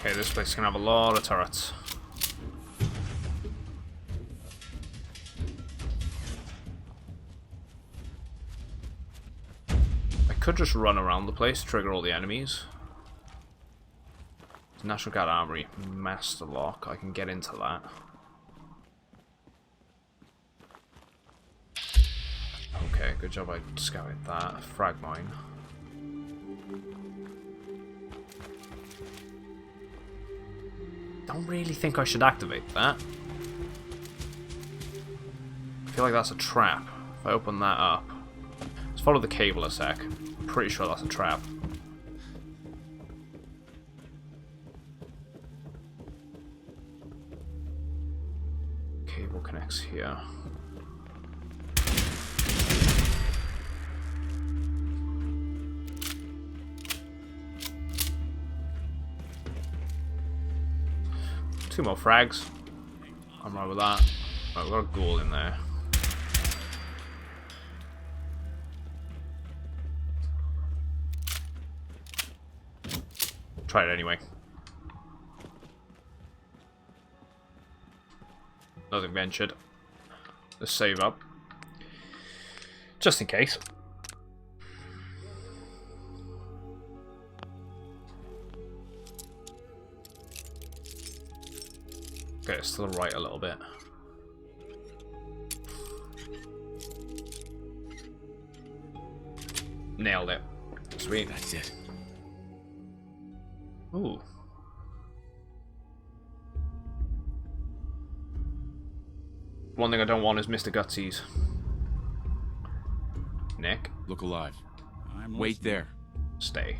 Okay, this place is gonna have a lot of turrets. I could just run around the place, trigger all the enemies. National Guard Armory, Master Lock, I can get into that. Okay, good job I scouted that. Frag mine. Don't really think I should activate that. I feel like that's a trap. If I open that up. Let's follow the cable a sec. I'm pretty sure that's a trap. Cable connects here. Two more frags. I'm right with that. Right, we've got a ghoul in there. Try it anyway. Nothing ventured. Let's save up. Just in case. Okay, it's to the right a little bit. Nailed it. Sweet. That's it. Ooh. One thing I don't want is Mr. Gutsies. Nick. Look alive. I'm Wait listening. there. Stay.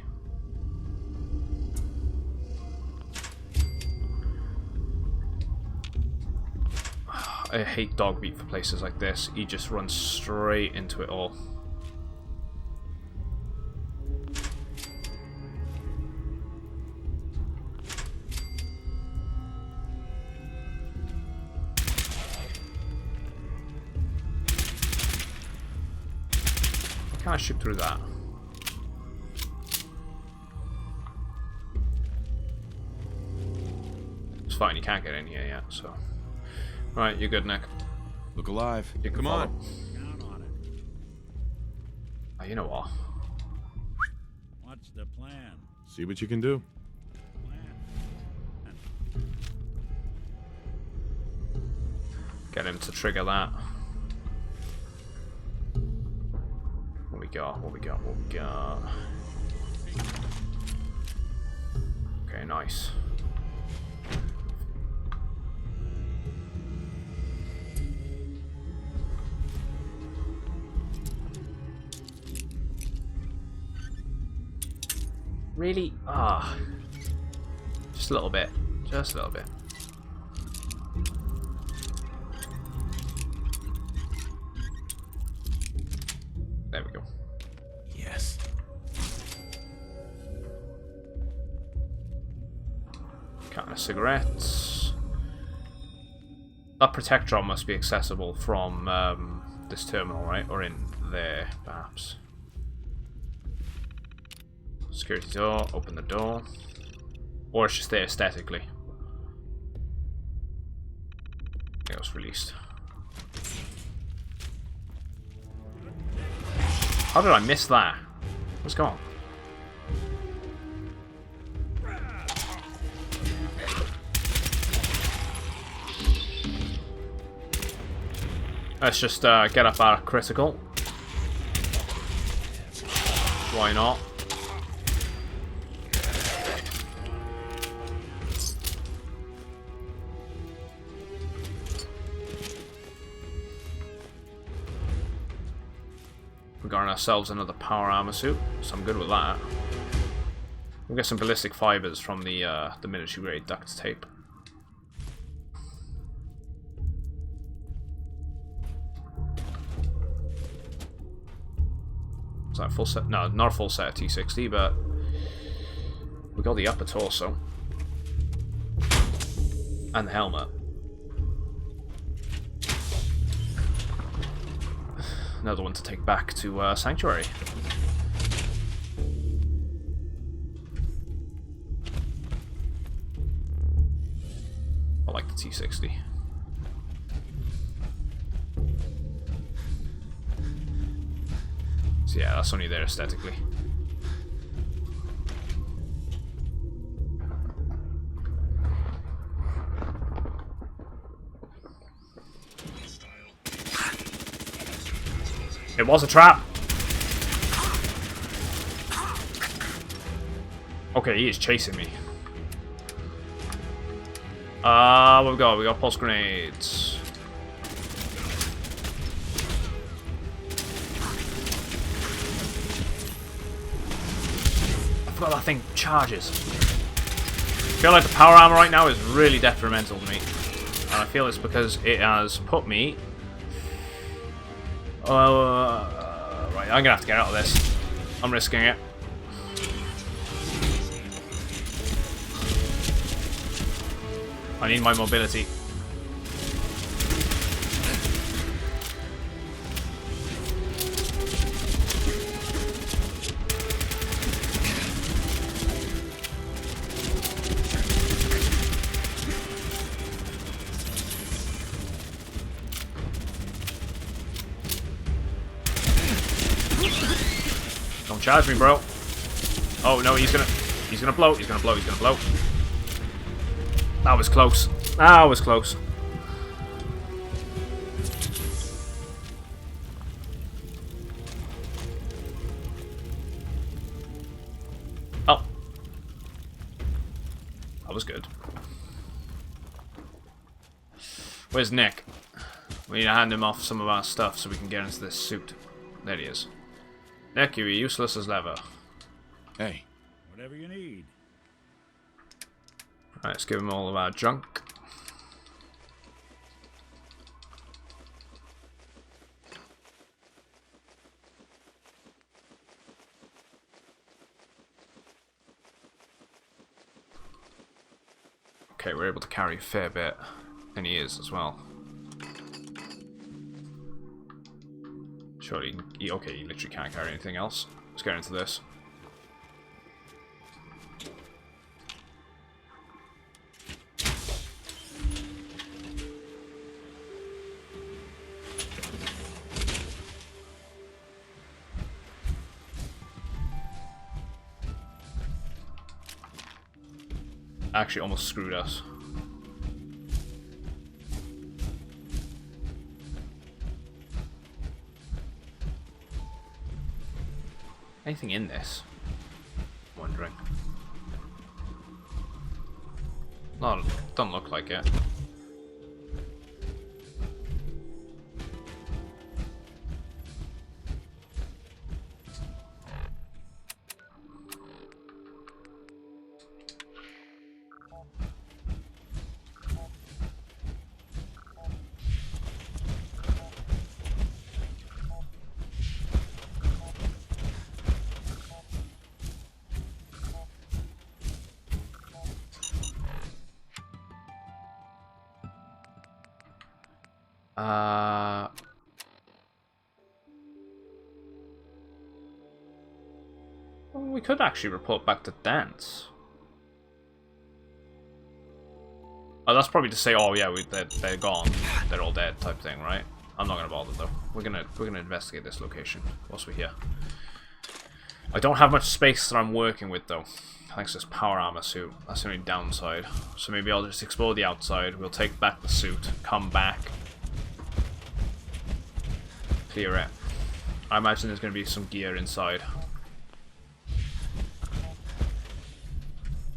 I hate Dogbeat for places like this. He just runs straight into it all. Can I shoot through that? It's fine, you can't get in here yet, so... Right, you're good, Nick. Look alive. You can Come follow. on. Count on it. Oh, you know what? What's the plan? See what you can do. Get him to trigger that. What we got? What we got? What we got? Okay, nice. Really? Ah. Just a little bit. Just a little bit. There we go. Yes. Carton of cigarettes. That protectron must be accessible from this terminal, right? Or in there, perhaps. Security door. Open the door. Or it's just there aesthetically. It was released. How did I miss that? What's going on? Let's just get up our critical. Why not? We got ourselves another power armor suit, so I'm good with that. We'll get some ballistic fibers from the military grade duct tape. Is that a full set? No, not a full set of T60, but we got the upper torso and the helmet. Another one to take back to Sanctuary. I like the T60. So yeah, that's only there aesthetically. It was a trap. Okay, he is chasing me. What we got? We got pulse grenades. I forgot that thing charges. I feel like the power armor right now is really detrimental to me. And I feel it's because it has put me... right, I'm gonna have to get out of this. I'm risking it. I need my mobility. Don't charge me, bro. Oh no, he's gonna blow. He's gonna blow. He's gonna blow. That was close. That was close. Oh. That was good. Where's Nick? We need to hand him off some of our stuff so we can get into this suit. There he is. Nick, you're useless as ever. Hey. Whatever you need. Alright, let's give him all of our junk. Okay, we're able to carry a fair bit. And he is as well. Surely, okay, you literally can't carry anything else. Let's get into this. Actually almost screwed us. Anything in this? I'm wondering. No, doesn't look like it. Well, we could actually report back to Dance. Oh, that's probably to say, oh yeah, they're gone, they're all dead, type thing, right? I'm not gonna bother though. We're gonna investigate this location whilst we're here. I don't have much space that I'm working with though, thanks to this power armor suit. That's the only downside. So maybe I'll just explore the outside. We'll take back the suit, come back, clear it. I imagine there's gonna be some gear inside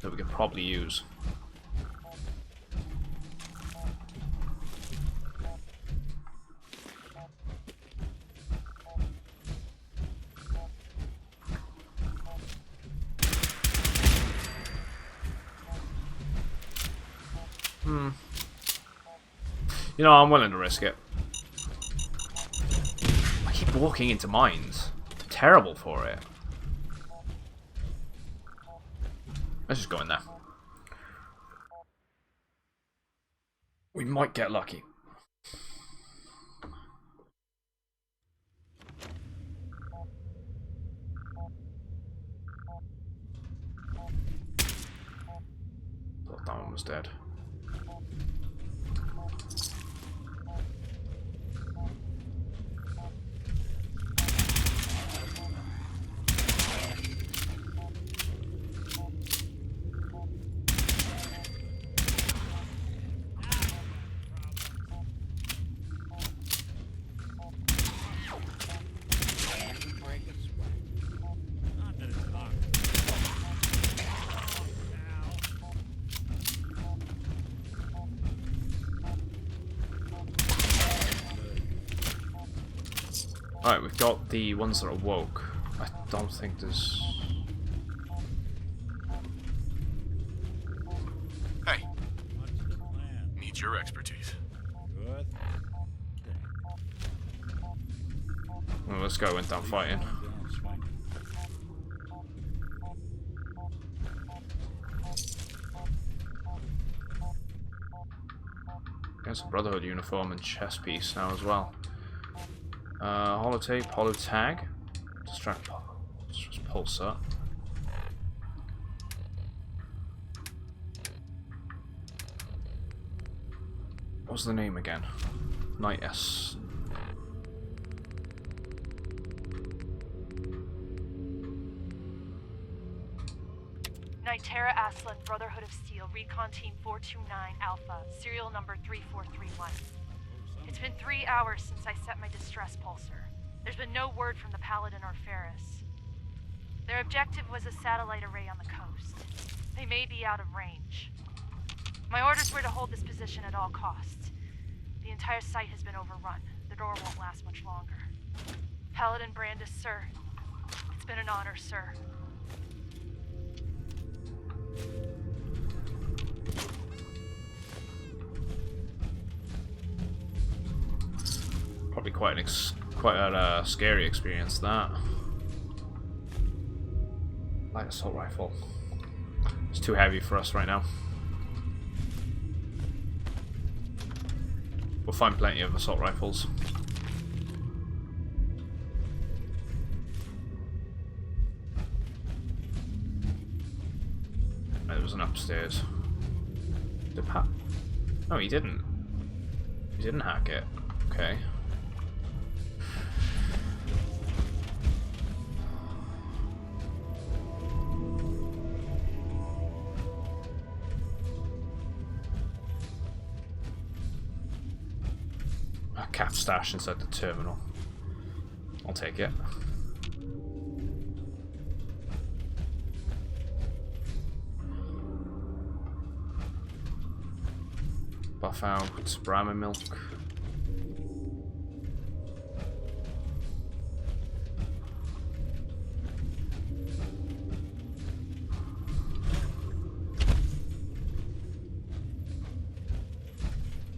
that we could probably use. You know, I'm willing to risk it. I keep walking into mines. I'm terrible for it. Let's just go in there. We might get lucky. Thought that one was dead. Alright, we've got the ones that are woke. I don't think there's... Hey. Need your expertise. Good. Well, let's go, went down fighting. There's a Brotherhood uniform and chest piece now as well. Holotape, holotag, distract, just pulsar. What's the name again? Knight S. Nitera Aslan, Brotherhood of Steel, Recon Team 429 Alpha, serial number 3431. It's been 3 hours since I set my distress pulsar. There's been no word from the Paladin or Ferris. Their objective was a satellite array on the coast. They may be out of range. My orders were to hold this position at all costs. The entire site has been overrun. The door won't last much longer. Paladin Brandis, sir. It's been an honor, sir. Probably quite a scary experience, that. Light assault rifle. It's too heavy for us right now. We'll find plenty of assault rifles. There was an upstairs. No, he didn't. He didn't hack it. Okay. A cap stash inside the terminal. I'll take it. Buff out, Brahma milk.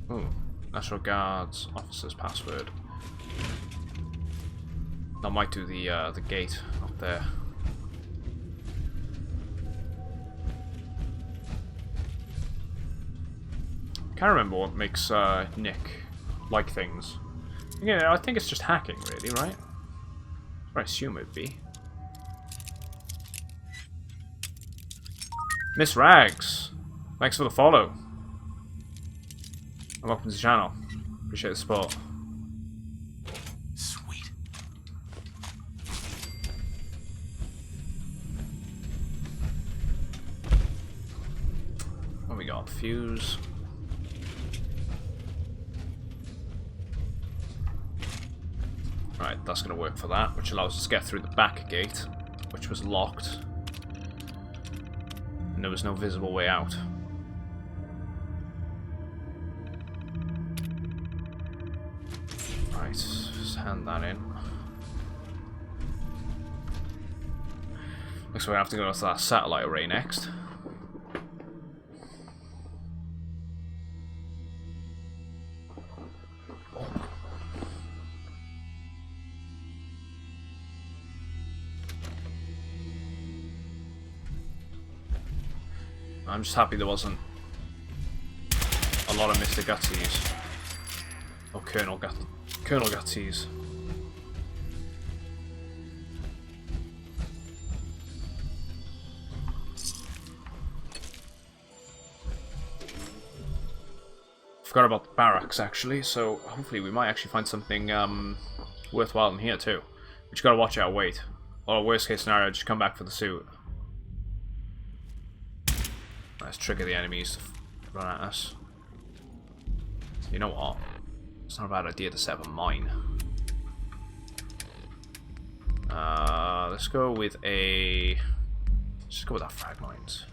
Oh, National Guard's officer's password. That might do the gate up there. Can't remember what makes Nick like things. Yeah, I think it's just hacking, really, right? I assume it'd be. Miss Rags, thanks for the follow. And welcome to the channel. Appreciate the support. Sweet. What we got? Fuse. Right, that's going to work for that, which allows us to get through the back gate, which was locked. And there was no visible way out. Right, just hand that in. Looks like we have to go to that satellite array next. I'm just happy there wasn't a lot of Mr. Gutsies. Or Colonel Gutsies. Forgot about the barracks, actually, so hopefully we might actually find something worthwhile in here, too. We just gotta watch our weight. Or worst case scenario, just come back for the suit. Let's trigger the enemies to run at us. You know what? It's not a bad idea to set up a mine. Let's go with a... Let's go with our frag mines.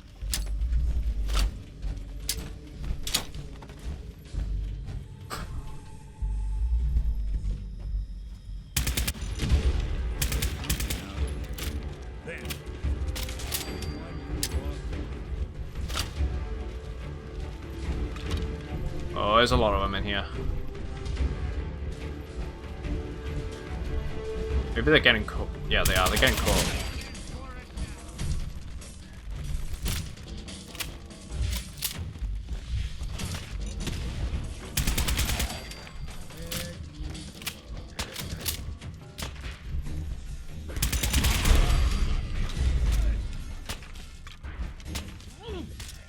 Oh, there's a lot of them in here. Maybe they're getting caught. Yeah, they are. They're getting caught.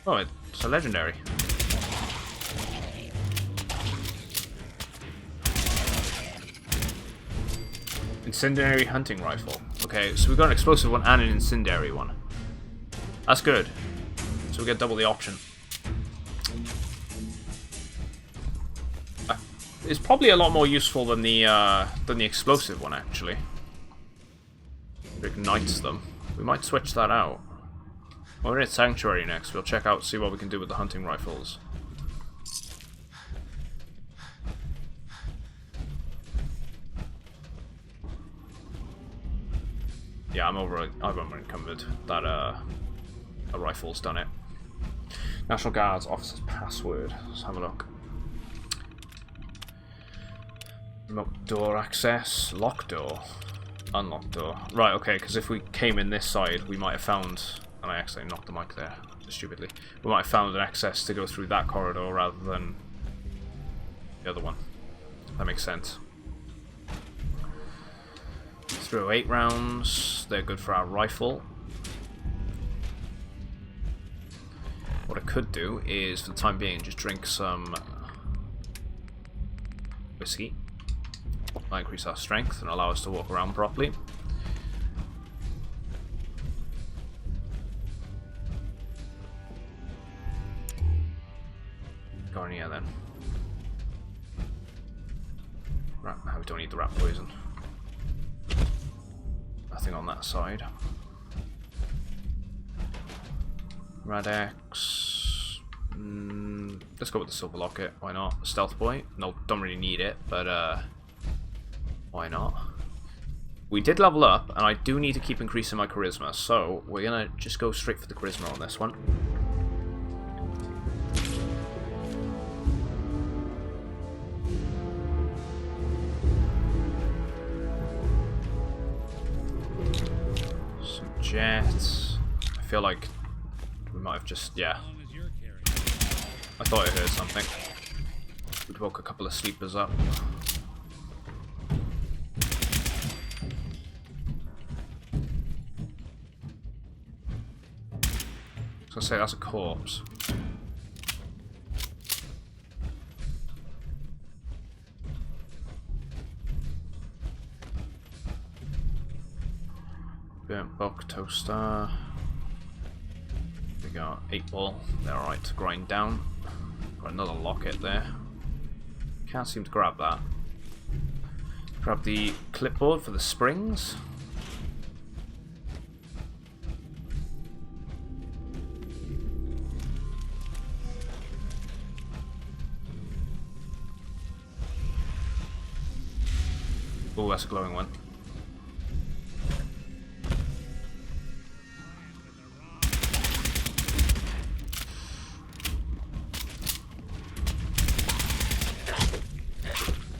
Oh, it's a legendary. Incendiary hunting rifle. Okay, so we've got an explosive one and an incendiary one. That's good. So we get double the option. It's probably a lot more useful than the explosive one, actually. It ignites them. We might switch that out. When we're in Sanctuary next, we'll check out, see what we can do with the hunting rifles. Yeah, I'm encumbered. That a rifle's done it. National Guard's officer's password. Let's have a look. Remote door access. Lock door. Unlock door. Right, okay, because if we came in this side, we might have found... And I accidentally knocked the mic there, stupidly. We might have found an access to go through that corridor rather than the other one. That makes sense. Throw 8 rounds. They're good for our rifle. What I could do is, for the time being, just drink some whiskey. That'll increase our strength and allow us to walk around properly. Garnier then. Rat, we don't need the rat poison. Nothing on that side. Radex. Let's go with the silver locket. Why not? Stealth boy. No, don't really need it, but why not? We did level up, and I do need to keep increasing my charisma, so we're gonna just go straight for the charisma on this one. Jets. I feel like we might have just, yeah. I thought I heard something. We'd woke a couple of sleepers up. So I say that's a corpse. Burnt book, toaster. We got 8-ball. They're alright to grind down. Got another locket there. Can't seem to grab that. Grab the clipboard for the springs. Oh, that's a glowing one.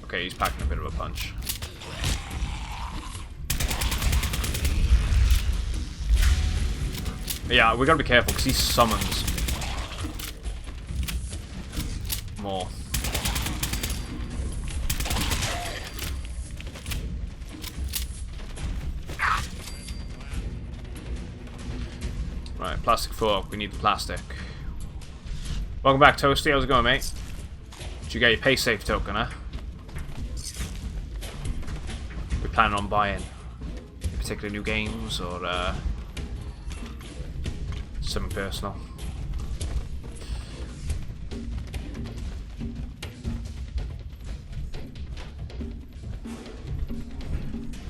Okay, he's packing a bit of a punch. Yeah, we gotta be careful because he summons more. Right, plastic fork. We need the plastic. Welcome back, Toasty. How's it going, mate? Did you get your pay safe token, huh? We planning on buying any particular new games or something personal?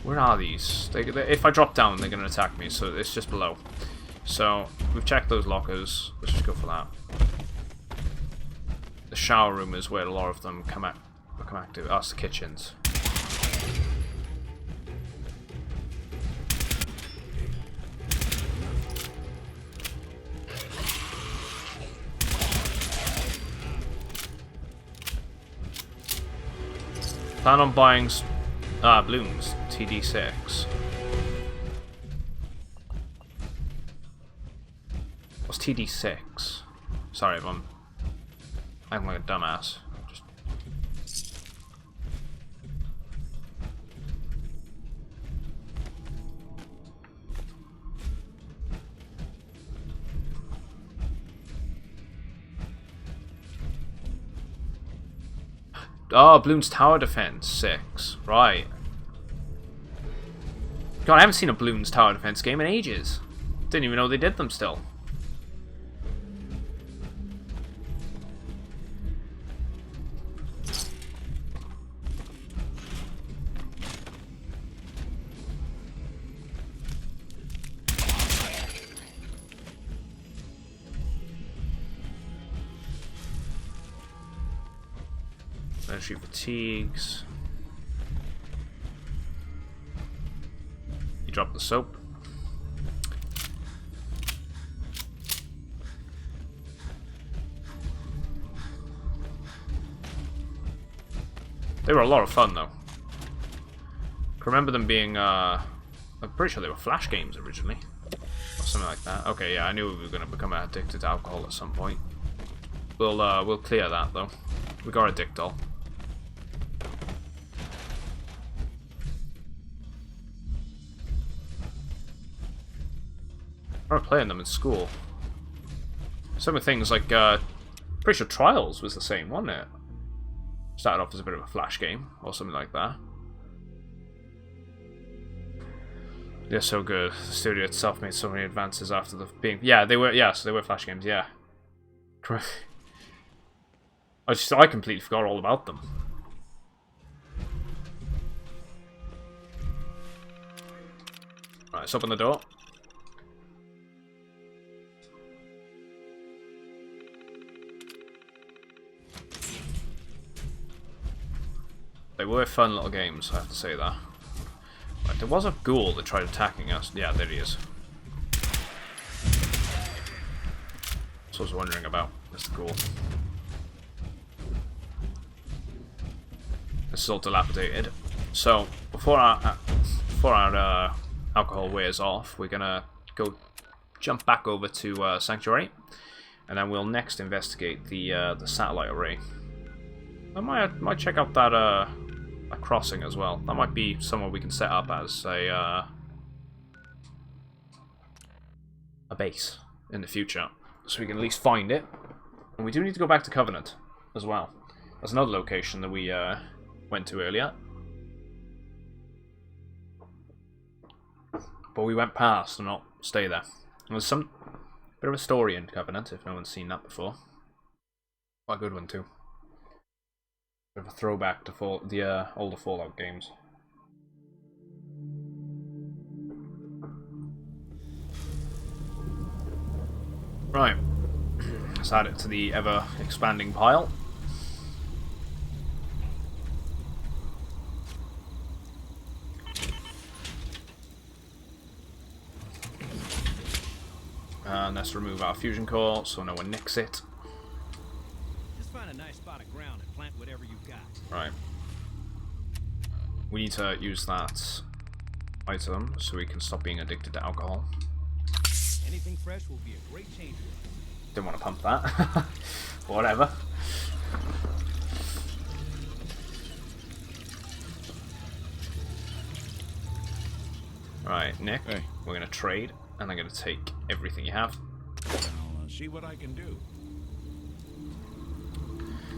Where are these? If I drop down, they're going to attack me, so it's just below. So, we've checked those lockers. Let's just go for that. The shower room is where a lot of them come active. That's the kitchens. Plan on buying balloons, TD6. What's TD6? Sorry if I'm like a dumbass. Oh, Bloons Tower Defense 6. Right. God, I haven't seen a Bloons Tower Defense game in ages. Didn't even know they did them still. Energy fatigues. You drop the soap. They were a lot of fun, though. I remember them being, I'm pretty sure they were Flash games originally. Or something like that. Okay, yeah, I knew we were going to become addicted to alcohol at some point. We'll clear that, though. We got a dick doll. I remember playing them in school. Some of the things like, pretty sure Trials was the same, wasn't it? Started off as a bit of a Flash game, or something like that. They're so good. The studio itself made so many advances after the being... Yeah, they were, yes, they were Flash games, yeah. I completely forgot all about them. Right, let's open the door. They were fun little games, I have to say that. Right, there was a ghoul that tried attacking us. Yeah, there he is. That's what I was wondering about. That's the ghoul. This is all dilapidated. So, before our alcohol wears off, we're gonna go jump back over to Sanctuary, and then we'll next investigate the satellite array. I might check out that a crossing as well. That might be somewhere we can set up as a base in the future, so we can at least find it. And we do need to go back to Covenant as well. That's another location that we went to earlier, but we went past and not stay there. There's some bit of a story in Covenant if no one's seen that before. Quite a good one too. Bit of a throwback to the older Fallout games. Right, let's add it to the ever-expanding pile. And let's remove our fusion core so no one nicks it. Just find a nice spot of ground and plant whatever you've got. Right. We need to use that item so we can stop being addicted to alcohol. Anything fresh will be a great change for us. Didn't want to pump that. Whatever. Right, Nick, hey. We're going to trade, and I'm going to take everything you have. I'll see what I can do.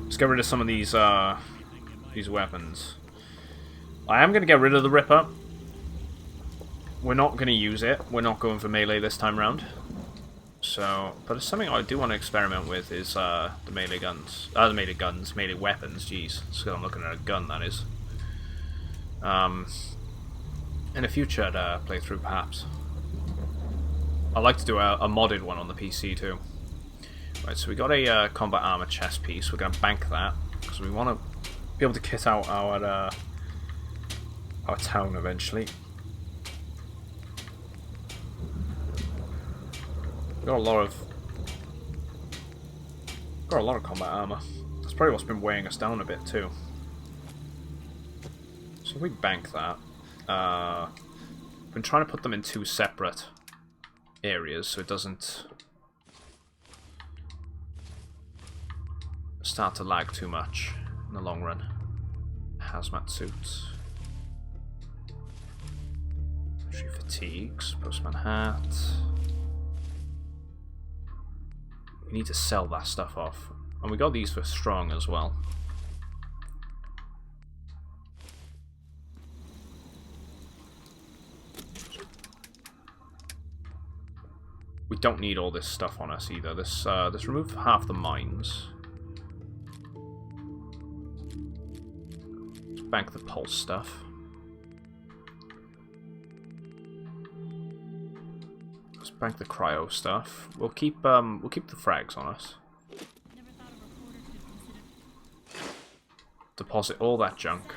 Let's get rid of some of these weapons. I am going to get rid of the Ripper. We're not going to use it. We're not going for melee this time round. So, but it's something I do want to experiment with is the melee guns. Melee weapons, jeez. That's because I'm looking at a gun, that is. In a future playthrough, perhaps. I'd like to do a modded one on the PC too. Right, so we got a combat armor chest piece. We're going to bank that because we want to be able to kit out our town eventually. Got a lot of combat armor. That's probably what's been weighing us down a bit too. So if we bank that, I've been trying to put them in two separate areas so it doesn't start to lag too much in the long run. Hazmat suits, fatigues, postman hat. We need to sell that stuff off. And we got these for strong as well. We don't need all this stuff on us either. This remove half the mines. Let's bank the pulse stuff. Bank the cryo stuff. We'll keep the frags on us. Deposit all that junk.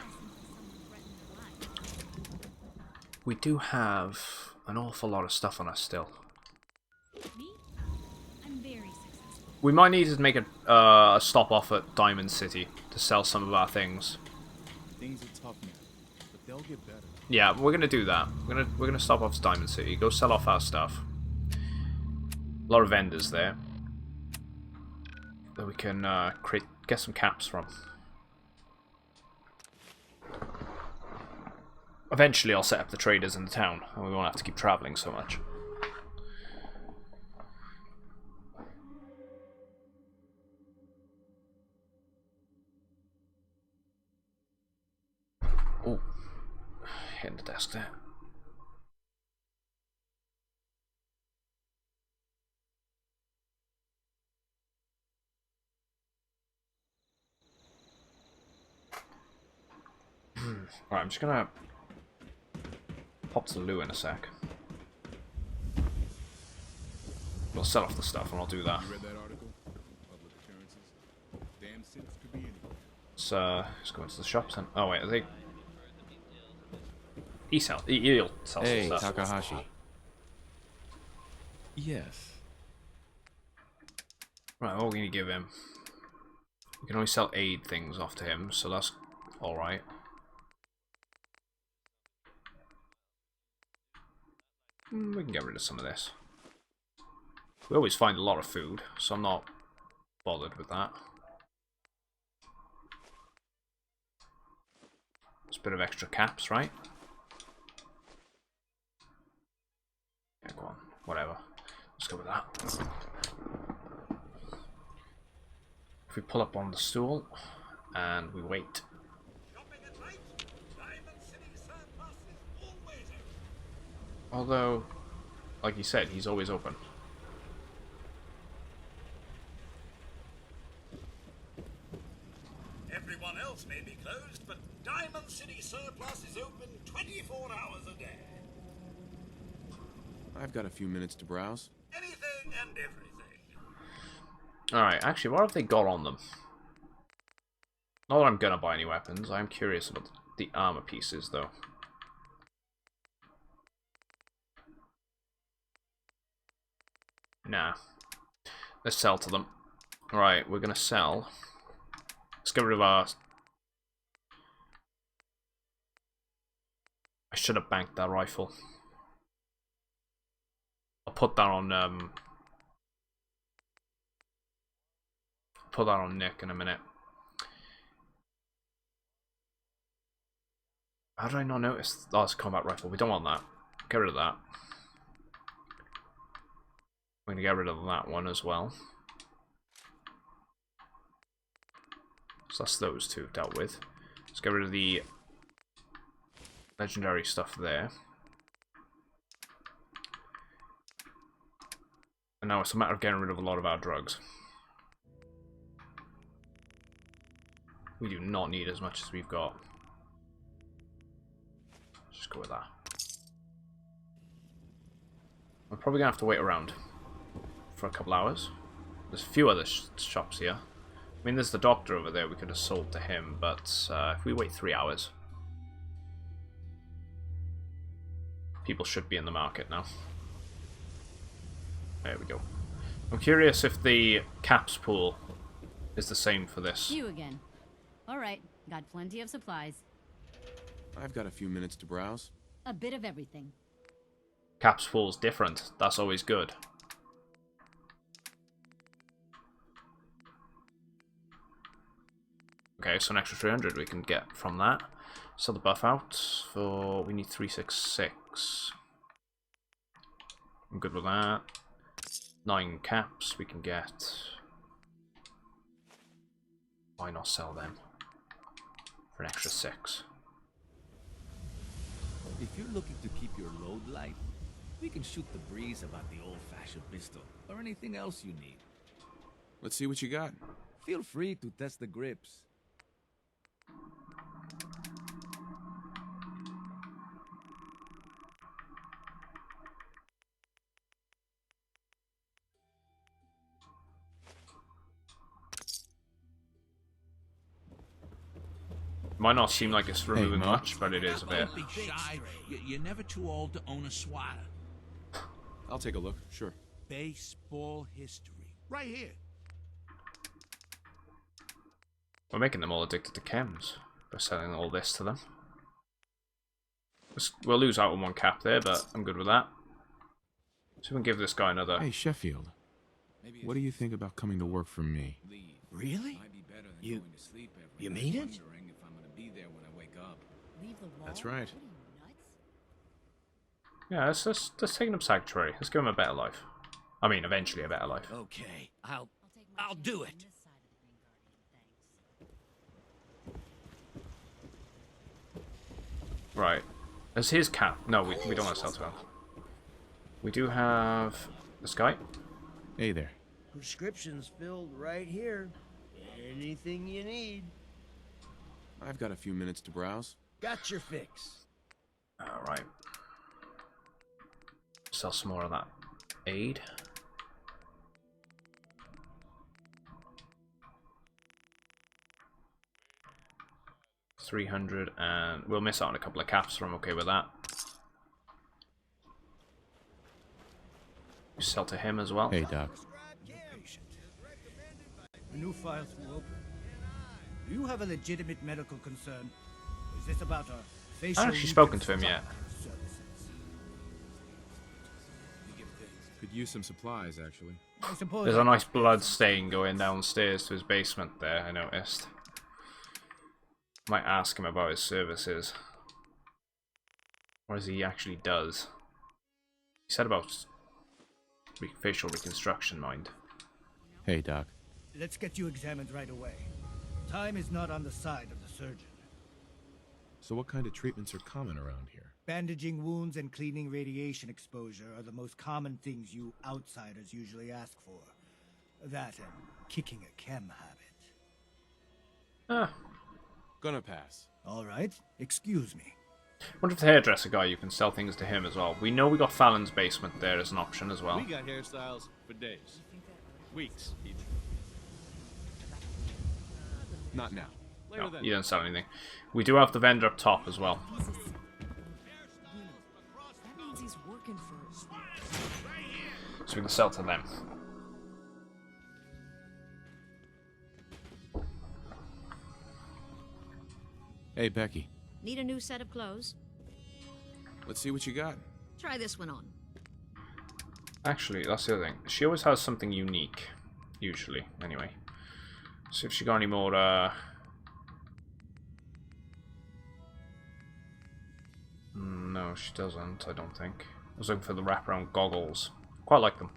We do have an awful lot of stuff on us still. We might need to make a stop off at Diamond City to sell some of our things. Things are tough now, but they'll get better. Yeah, we're gonna do that. We're gonna stop off to Diamond City. Go sell off our stuff. A lot of vendors there that we can get some caps from. Eventually I'll set up the traders in the town and we won't have to keep travelling so much. Oh, hitting the desk there. Right, I'm just gonna pop to the loo in a sec. We'll sell off the stuff and I'll do that. You read that article? Public appearances. Damn sins could be anywhere. Let's go into the shops and oh wait, are they? He'll sell some Hey, stuff. Takahashi. Yes. Right, what are we gonna give him? We can only sell aid things off to him, so that's alright. We can get rid of some of this. We always find a lot of food, so I'm not bothered with that. It's a bit of extra caps, right? Yeah, go on. Whatever. Let's go with that. If we pull up on the stool and we wait. Although, like he said, he's always open. Everyone else may be closed, but Diamond City Surplus is open 24 hours a day. I've got a few minutes to browse. Anything and everything. Alright, actually, what have they got on them? Not that I'm gonna buy any weapons. I'm curious about the armor pieces, though. Nah. Let's sell to them. Alright, we're gonna sell. Let's get rid of our... I should have banked that rifle. I'll put that on, put that on Nick in a minute. How did I not notice? Oh, it's a combat rifle. We don't want that. Get rid of that. I'm going to get rid of that one as well. So that's those two dealt with. Let's get rid of the legendary stuff there. And now it's a matter of getting rid of a lot of our drugs. We do not need as much as we've got. Just go with that. We're probably going to have to wait around for a couple hours. There's a few other shops here. I mean, there's the doctor over there we could have sold to him, but if we wait 3 hours, people should be in the market now. There we go. I'm curious if the caps pool is the same for this. You again. Alright, got plenty of supplies. I've got a few minutes to browse. A bit of everything. Caps pool's different. That's always good. Okay, so an extra 300 we can get from that. Sell the buff out for... we need 366. I'm good with that. 9 caps we can get. Why not sell them for an extra 6? If you're looking to keep your load light, we can shoot the breeze about the old-fashioned pistol, or anything else you need. Let's see what you got. Feel free to test the grips. Might not seem like it's removing Mo. much, but it is a bit. Don't be shy. You're never too old to own a swatter. I'll take a look, sure. Baseball history. Right here. We're making them all addicted to chems by selling all this to them. We'll lose out on 1 cap there, but I'm good with that. So we can give this guy another... Hey, Sheffield. What do you think about coming to work for me? Really? You mean it? That's right. Yeah, let's take him to Sanctuary. Let's give him a better life. I mean, eventually a better life. Okay, I'll do it. Right. As his cap. No, we don't want to sell to him. We do have this guy. Hey there. Prescriptions filled right here. Anything you need. I've got a few minutes to browse. Got your fix. Alright. Sell some more of that aid. $300, and we'll miss out on a couple of caps, so I'm okay with that. Sell to him as well. Hey, Doc. The new files will open. Do you have a legitimate medical concern? Is this about a I facial... haven't actually spoken to him yet. Could use some supplies, actually. I suppose There's a nice blood stain going downstairs to his basement there, I noticed. Might ask him about his services. Or as he actually does. He said about facial reconstruction, mind. Hey, Doc. Let's get you examined right away. Time is not on the side of the surgeon. So what kind of treatments are common around here? Bandaging wounds and cleaning radiation exposure are the most common things you outsiders usually ask for. That and kicking a chem habit. Ah. Gonna pass. All right, excuse me. Wonder if the hairdresser guy, you can sell things to him as well. We know we got Fallon's basement there as an option as well. We got hairstyles for days. Weeks, even. Not now. No, you don't sell anything. We do have the vendor up top as well. That means he's working for us. So we can sell to them. Hey, Becky. Need a new set of clothes? Let's see what you got. Try this one on. Actually, that's the other thing. She always has something unique. Usually, anyway. See if she got any more, No, she doesn't, I don't think. I was looking for the wraparound goggles. Quite like them.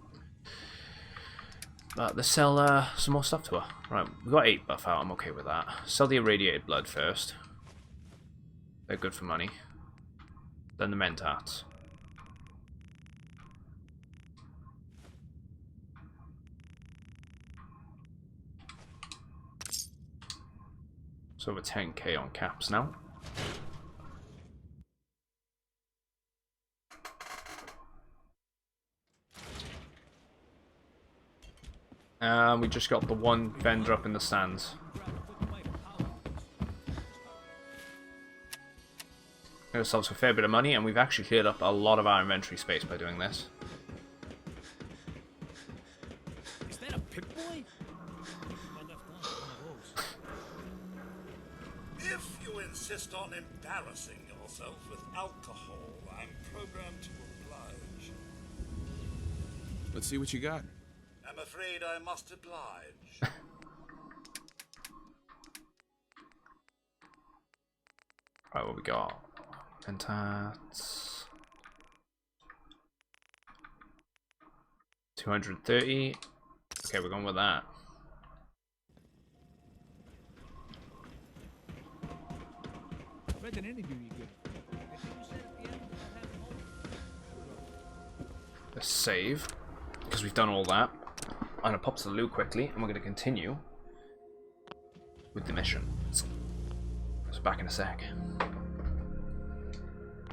Let's sell some more stuff to her. Right, we got 8 buff out, I'm okay with that. Sell the irradiated blood first. They're good for money. Then the mentats. So over 10k on caps now. And we just got the one vendor up in the stands. Got ourselves a fair bit of money, and we've actually cleared up a lot of our inventory space by doing this. Is that a Pip-Boy? If you insist on embarrassing yourself with alcohol, I'm programmed to oblige. Let's see what you got. I'm afraid I must oblige. Right, what we got? Mentats. 230. Okay, we're going with that. Read an interview you did. Let's save, because we've done all that. I'm going to pop to the loo quickly, and we're going to continue with the mission. So back in a sec.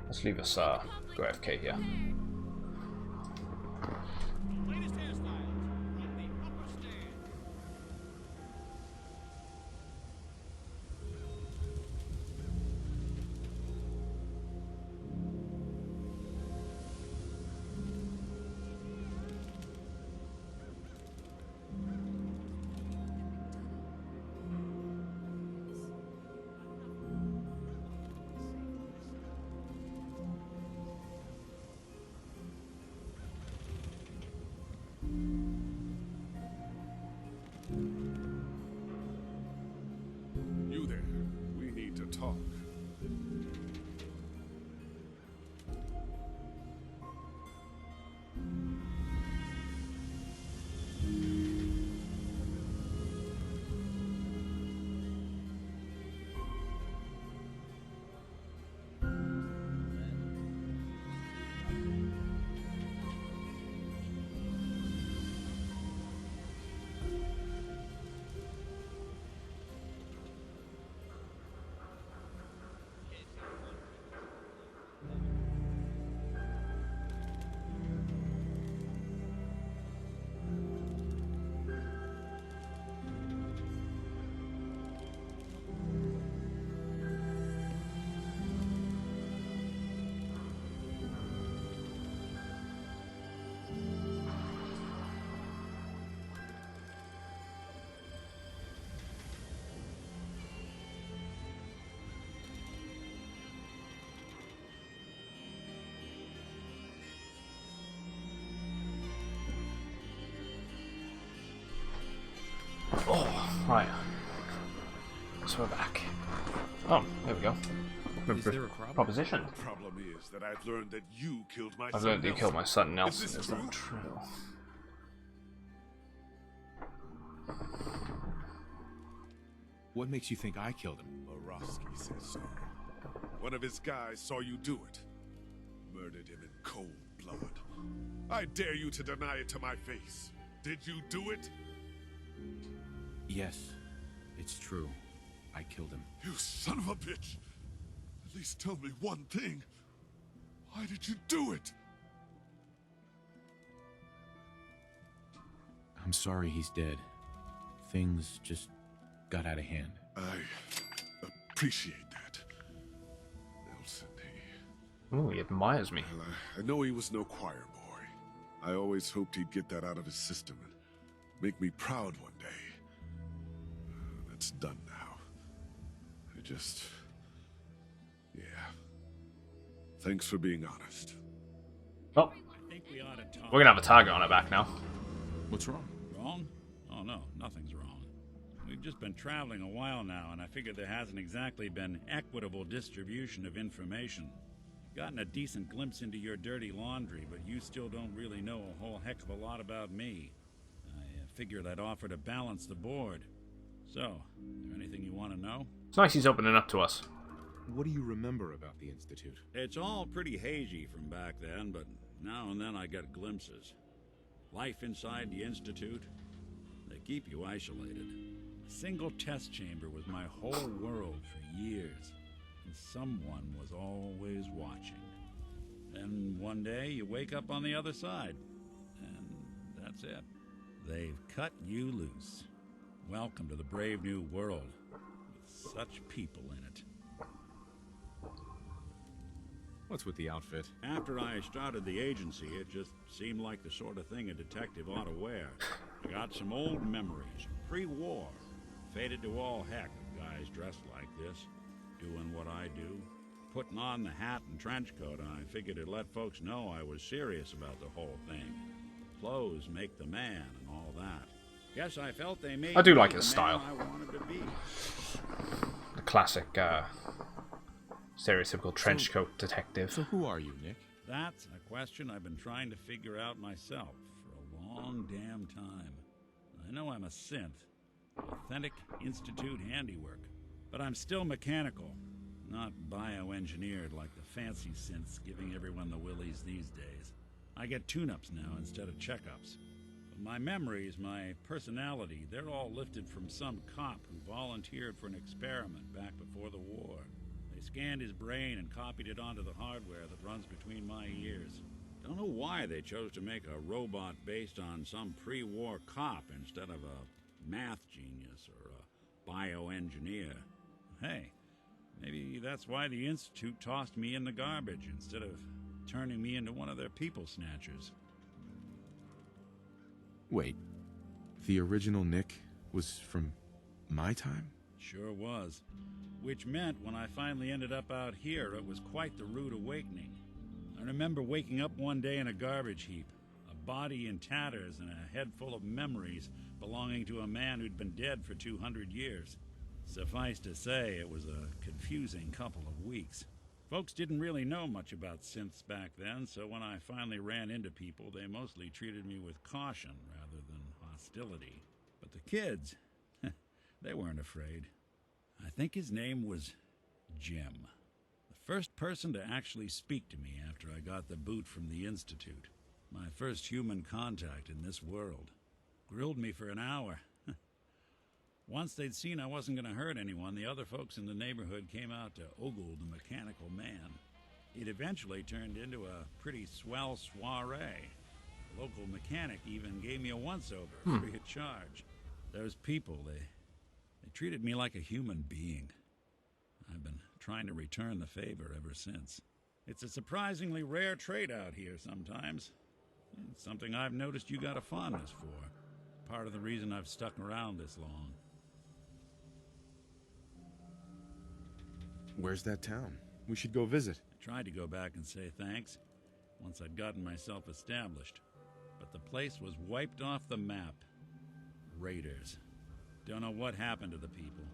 Let's leave us go AFK here. You there. We need to talk. Oh, right. So we're back. Oh, there we go. Is there a problem? Proposition. The problem is that I've learned that you killed my I've son learned that you killed my son Nelson. Nelson. Is that true? What makes you think I killed him? Borowski says so. One of his guys saw you do it. Murdered him in cold blood. I dare you to deny it to my face. Did you do it? Yes, it's true. I killed him. You son of a bitch! At least tell me one thing. Why did you do it? I'm sorry he's dead. Things just got out of hand. I appreciate that. Nelson, Ooh, he admires me. Well, I know he was no choir boy. I always hoped he'd get that out of his system and make me proud one day. That's done now. I just... yeah. Thanks for being honest. Oh. We're gonna have a target on our back now. What's wrong? Wrong? Oh no, nothing's wrong. We've just been traveling a while now, and I figured there hasn't exactly been equitable distribution of information. Gotten a decent glimpse into your dirty laundry, but you still don't really know a whole heck of a lot about me. I figured I'd offer to balance the board. So, is there anything you want to know? It's nice he's opening up to us. What do you remember about the Institute? It's all pretty hazy from back then, but now and then I get glimpses. Life inside the Institute, they keep you isolated. A single test chamber was my whole world for years, and someone was always watching. Then one day you wake up on the other side, and that's it. They've cut you loose. Welcome to the brave new world, with such people in it. What's with the outfit? After I started the agency, it just seemed like the sort of thing a detective ought to wear. I got some old memories, pre-war. Faded to all heck of guys dressed like this, doing what I do. Putting on the hat and trench coat, I figured it'd let folks know I was serious about the whole thing. Clothes make the man and all that. Guess I felt they made I do me like the his man style. I wanted to be. The classic, stereotypical trench coat detective. So who are you, Nick? That's a question I've been trying to figure out myself for a long damn time. I know I'm a synth, authentic Institute handiwork, but I'm still mechanical, not bioengineered like the fancy synths giving everyone the willies these days. I get tune-ups now instead of checkups. But my memories, my personality, they're all lifted from some cop who volunteered for an experiment back before the war. They scanned his brain and copied it onto the hardware that runs between my ears. Don't know why they chose to make a robot based on some pre-war cop instead of a math genius or a bioengineer. Hey, maybe that's why the Institute tossed me in the garbage instead of turning me into one of their people snatchers. Wait, the original Nick was from my time? Sure was. Which meant when I finally ended up out here, it was quite the rude awakening. I remember waking up one day in a garbage heap, a body in tatters and a head full of memories belonging to a man who'd been dead for 200 years. Suffice to say, it was a confusing couple of weeks. Folks didn't really know much about synths back then, so when I finally ran into people, they mostly treated me with caution rather than hostility. But the kids, they weren't afraid. I think his name was Jim. The first person to actually speak to me after I got the boot from the Institute. My first human contact in this world. Grilled me for an hour. Once they'd seen I wasn't going to hurt anyone, the other folks in the neighborhood came out to ogle the mechanical man. It eventually turned into a pretty swell soiree. The local mechanic even gave me a once-over free of charge. Those people, they treated me like a human being. I've been trying to return the favor ever since. It's a surprisingly rare trait out here sometimes. It's something I've noticed you got a fondness for. Part of the reason I've stuck around this long. Where's that town? We should go visit. I tried to go back and say thanks once I'd gotten myself established, but the place was wiped off the map. Raiders. Don't know what happened to the people.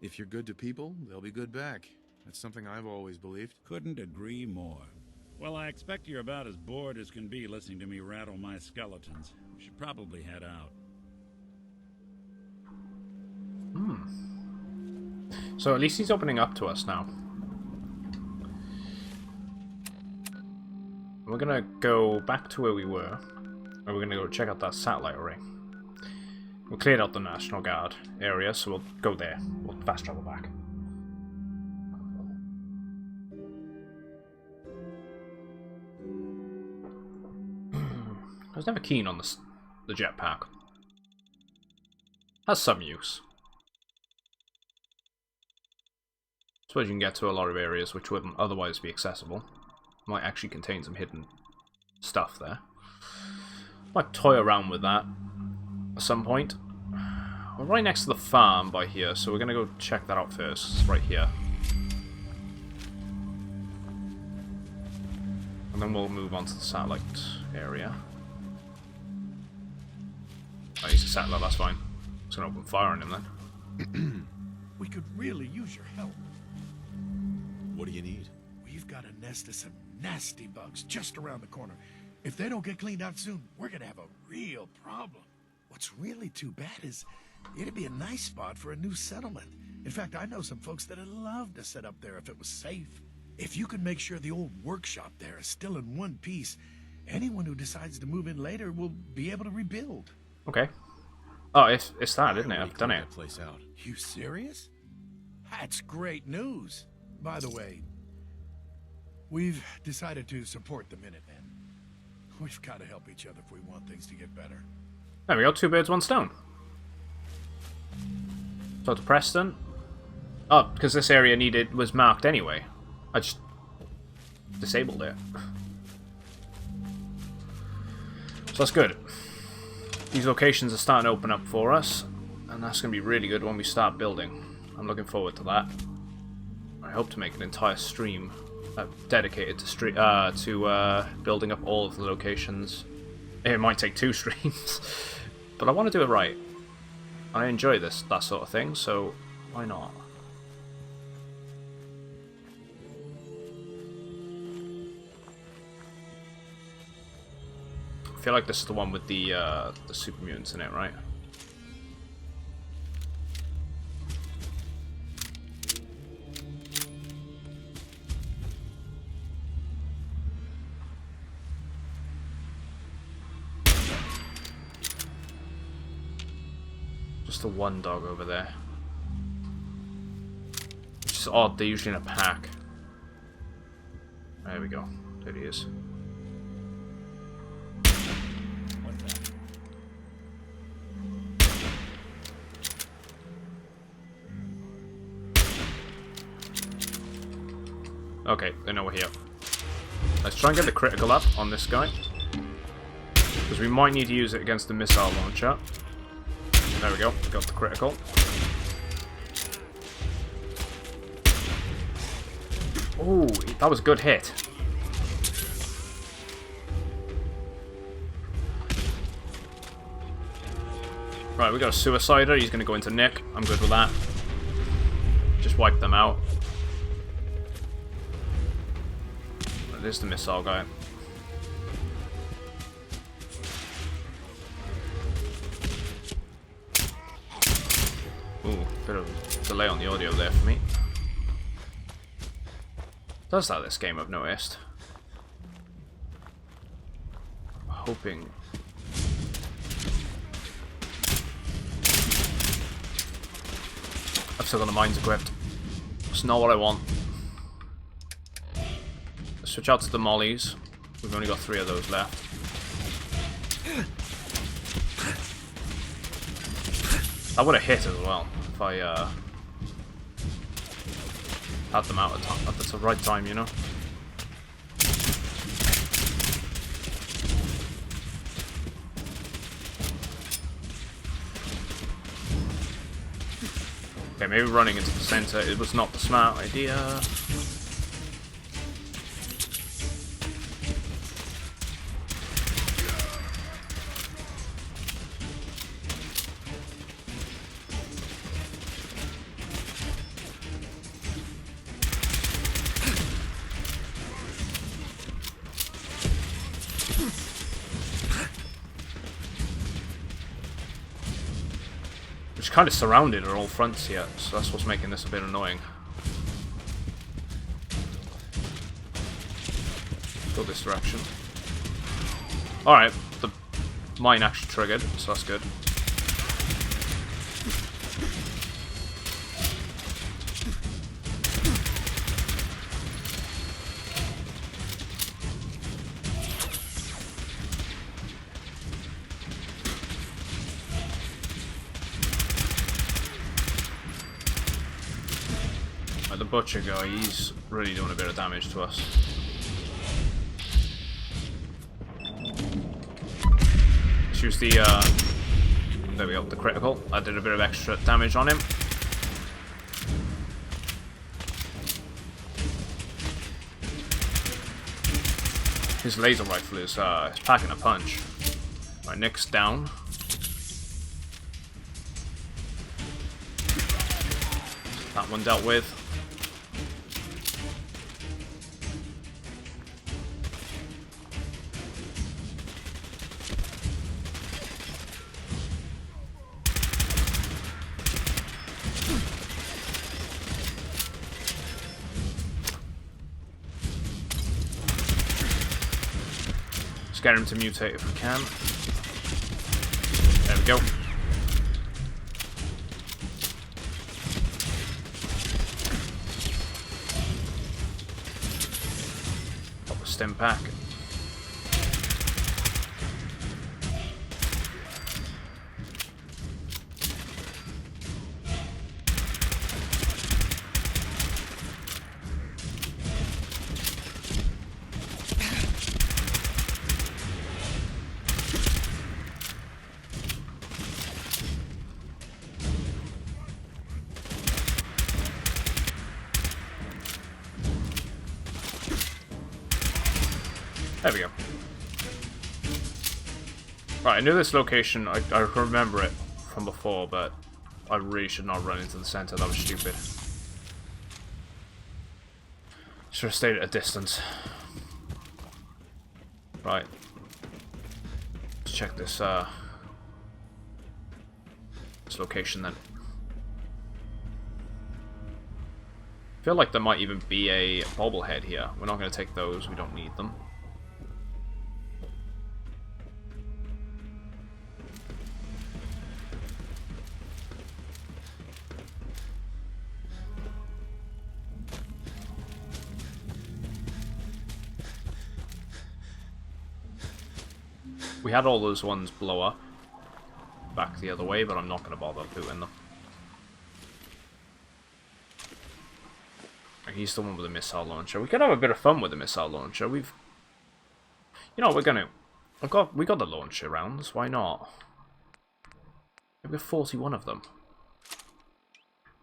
If you're good to people, they'll be good back. That's something I've always believed. Couldn't agree more. Well, I expect you're about as bored as can be listening to me rattle my skeletons. We should probably head out. So at least he's opening up to us now. We're gonna go back to where we were, and we're gonna go check out that satellite array. We cleared out the National Guard area, so we'll go there. We'll fast travel back. I was never keen on the jetpack. Has some use. Suppose you can get to a lot of areas which wouldn't otherwise be accessible. Might actually contain some hidden stuff there. Might toy around with that at some point. We're right next to the farm by here, so we're gonna go check that out first. It's right here. And then we'll move on to the satellite area. Oh, he's a satellite, that's fine. Just gonna open fire on him then. We could really use your help. What do you need? We've got a nest of some nasty bugs just around the corner. If they don't get cleaned out soon, we're gonna have a real problem. What's really too bad is it'd be a nice spot for a new settlement. In fact, I know some folks that'd love to set up there if it was safe. If you could make sure the old workshop there is still in one piece, anyone who decides to move in later will be able to rebuild. Okay. Oh, it's that, isn't it? I've done it. Place out. You serious? That's great news. By the way, we've decided to support the Minutemen. We've got to help each other if we want things to get better. There we go, 2 birds, 1 stone. So to Preston. Oh, because this area was marked anyway. I just disabled it. So that's good. These locations are starting to open up for us, and that's going to be really good when we start building. I'm looking forward to that. I hope to make an entire stream dedicated to building up all of the locations. It might take 2 streams, but I want to do it right. I enjoy that sort of thing, so why not? I feel like this is the one with the super mutants in it, right? Just the one dog over there. Which is odd, they're usually in a pack. There we go. There he is. Okay, they know we're here. Let's try and get the critical up on this guy. Because we might need to use it against the missile launcher. There we go, we got the critical. Oh, that was a good hit. Right, we got a suicider, he's going to go into Nick. I'm good with that. Just wipe them out. There's the missile guy. Ooh, bit of delay on the audio there for me. Does that this game, I've noticed. I'm hoping. I've still got the mines equipped. It's not what I want. Switch out to the mollies. We've only got 3 of those left. That would have hit as well if I had them out at the right time, you know. Okay, maybe running into the center, it was not the smart idea. Which kind of surrounded on all fronts here, so that's what's making this a bit annoying. Go this direction. Alright, the mine actually triggered, so that's good. The butcher guy, he's really doing a bit of damage to us. Let's use the, there we go, the critical. I did a bit of extra damage on him. His laser rifle is packing a punch. Right, Nick's down. That one dealt with. Get him to mutate if we can. There we go. Pop the stim pack. There we go. Right, I knew this location, I remember it from before, but I really should not run into the center, that was stupid. Should have stayed at a distance. Right. Let's check this, this location then. I feel like there might even be a bobblehead here. We're not going to take those, we don't need them. We had all those ones blow up back the other way, but I'm not going to bother looting them. He's the one with the missile launcher. We could have a bit of fun with the missile launcher. You know what we're going to... We got the launcher rounds, why not? We've got 41 of them.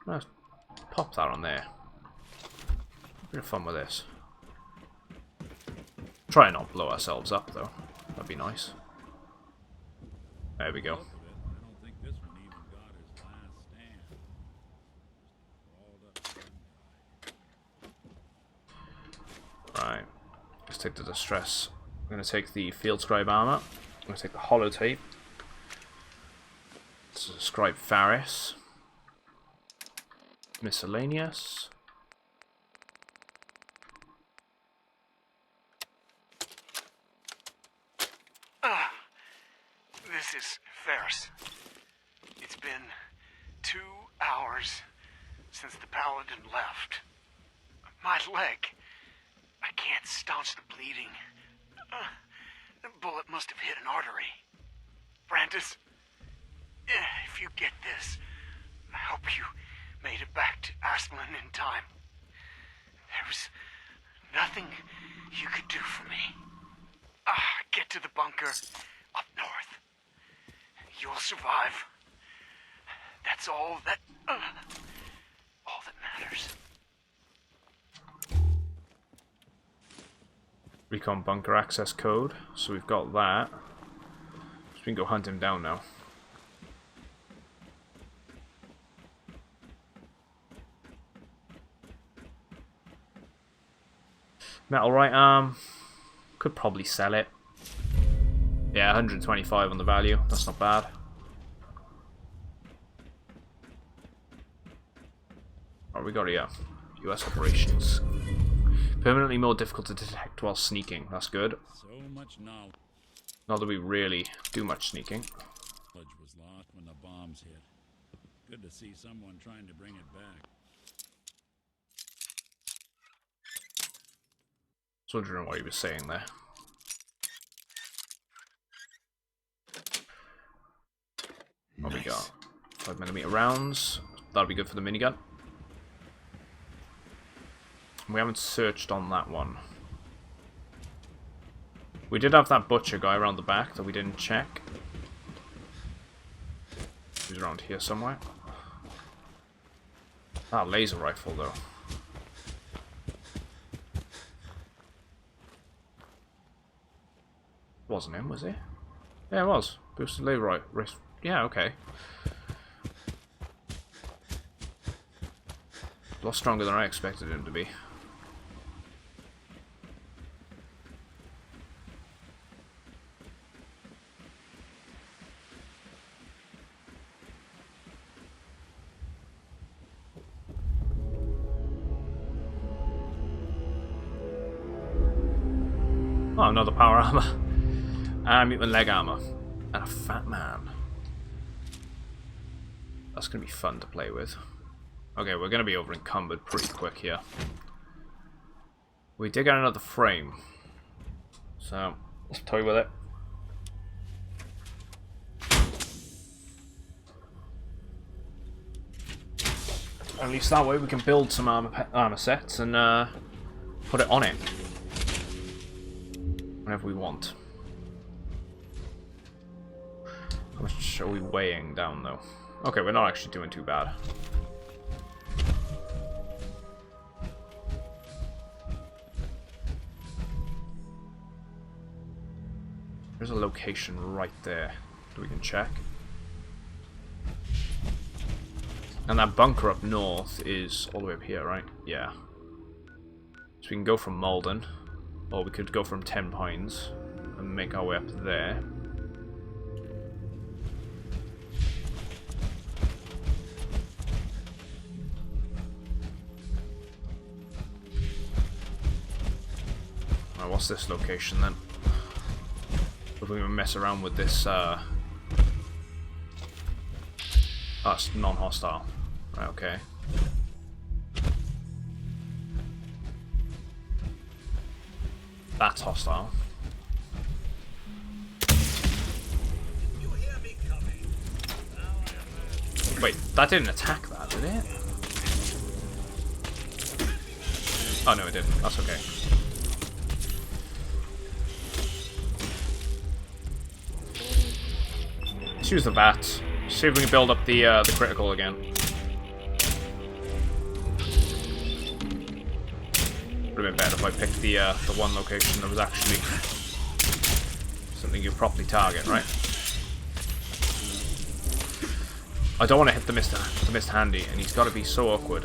Let's pop that on there. A bit of fun with this. Try and not blow ourselves up, though. That'd be nice. There we go. Right. Let's take the distress. I'm going to take the field scribe armor. I'm going to take the holotape. Scribe Faris. Miscellaneous. This is Ferris. It's been 2 hours since the Paladin left. My leg. I can't staunch the bleeding. The bullet must have hit an artery. Brandis, if you get this, I hope you made it back to Aslan in time. There was nothing you could do for me. Get to the bunker up north. You'll survive. That's all that matters. Recon bunker access code. So we've got that. So we can go hunt him down now. Metal right arm. Could probably sell it. Yeah, 125 on the value. That's not bad. What we got here? US operations. Permanently more difficult to detect while sneaking. That's good. So much knowledge Not that we really do much sneaking. was lost when the bombs hit. Good to see someone trying to bring it back. I was wondering what he was saying there. What we got? 5mm rounds. That'll be good for the minigun. We haven't searched on that one. We did have that butcher guy around the back that we didn't check. He's around here somewhere. Ah, laser rifle though. Wasn't him, was he? Yeah, it was. Boosted laser rifle. Yeah, okay. A lot stronger than I expected him to be. Oh, another power armor. And mutant leg armor. And a fat man. That's going to be fun to play with. Okay, we're going to be over encumbered pretty quick here. We did get another frame. So, let's toy with it. At least that way we can build some armor sets and put it on it. Whenever we want. How much are we weighing down though? Okay, we're not actually doing too bad. There's a location right there that we can check. And that bunker up north is all the way up here, right? Yeah. So we can go from Malden, or we could go from 10 Pines and make our way up there. Alright, what's this location then? If we even mess around with this, oh, it's non-hostile. Right, okay. That's hostile. Wait, that didn't attack that, did it? Oh no, it didn't. That's okay. Let's use the VATS. See if we can build up the critical again. Would have been better if I picked the one location that was actually something you properly target, right? I don't want to hit the Mr. Handy, and he's got to be so awkward.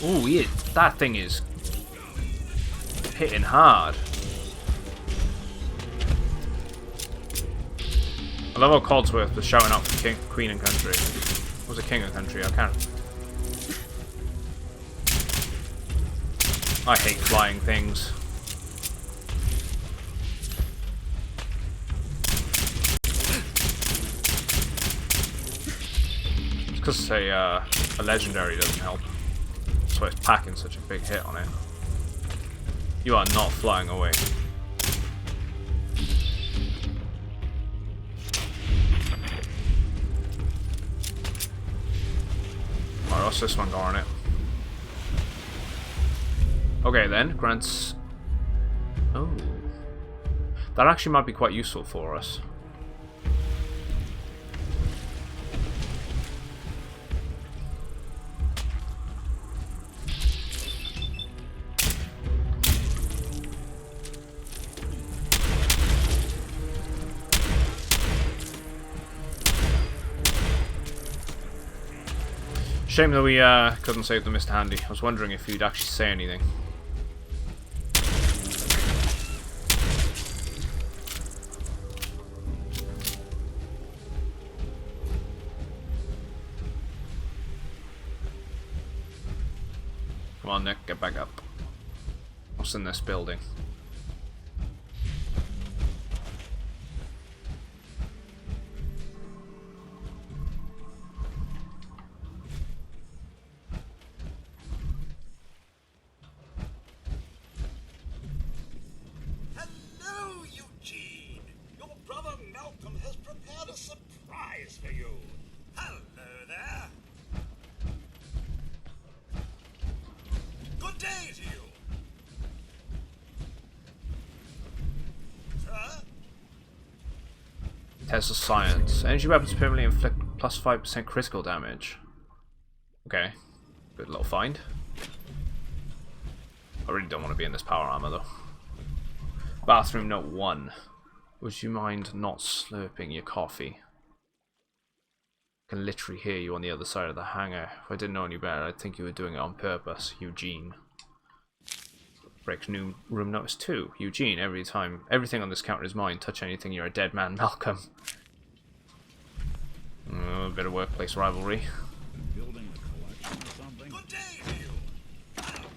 Ooh, that thing is hitting hard. I love how Codsworth was shouting out for Queen and Country. Or was it King and Country? I can't. I hate flying things. It's because a legendary doesn't help. That's why it's packing such a big hit on it. You are not flying away. Alright, what's this one got on it? Okay then, grants... Oh. That actually might be quite useful for us. Shame that we couldn't save the Mr. Handy. I was wondering if he'd actually say anything. Come on, Nick, get back up. What's in this building? Hello, Eugene. Your brother Malcolm has prepared a surprise for you. Hello there. Good day to you. Sir? Test of science. Energy weapons permanently inflict plus 5% critical damage. Okay. Good little find. I really don't want to be in this power armor though. Bathroom note 1. Would you mind not slurping your coffee? I can literally hear you on the other side of the hangar. If I didn't know any better, I'd think you were doing it on purpose, Eugene. Breaks new room notice 2. Eugene, everything on this counter is mine. Touch anything, you're a dead man, Malcolm. A bit of workplace rivalry.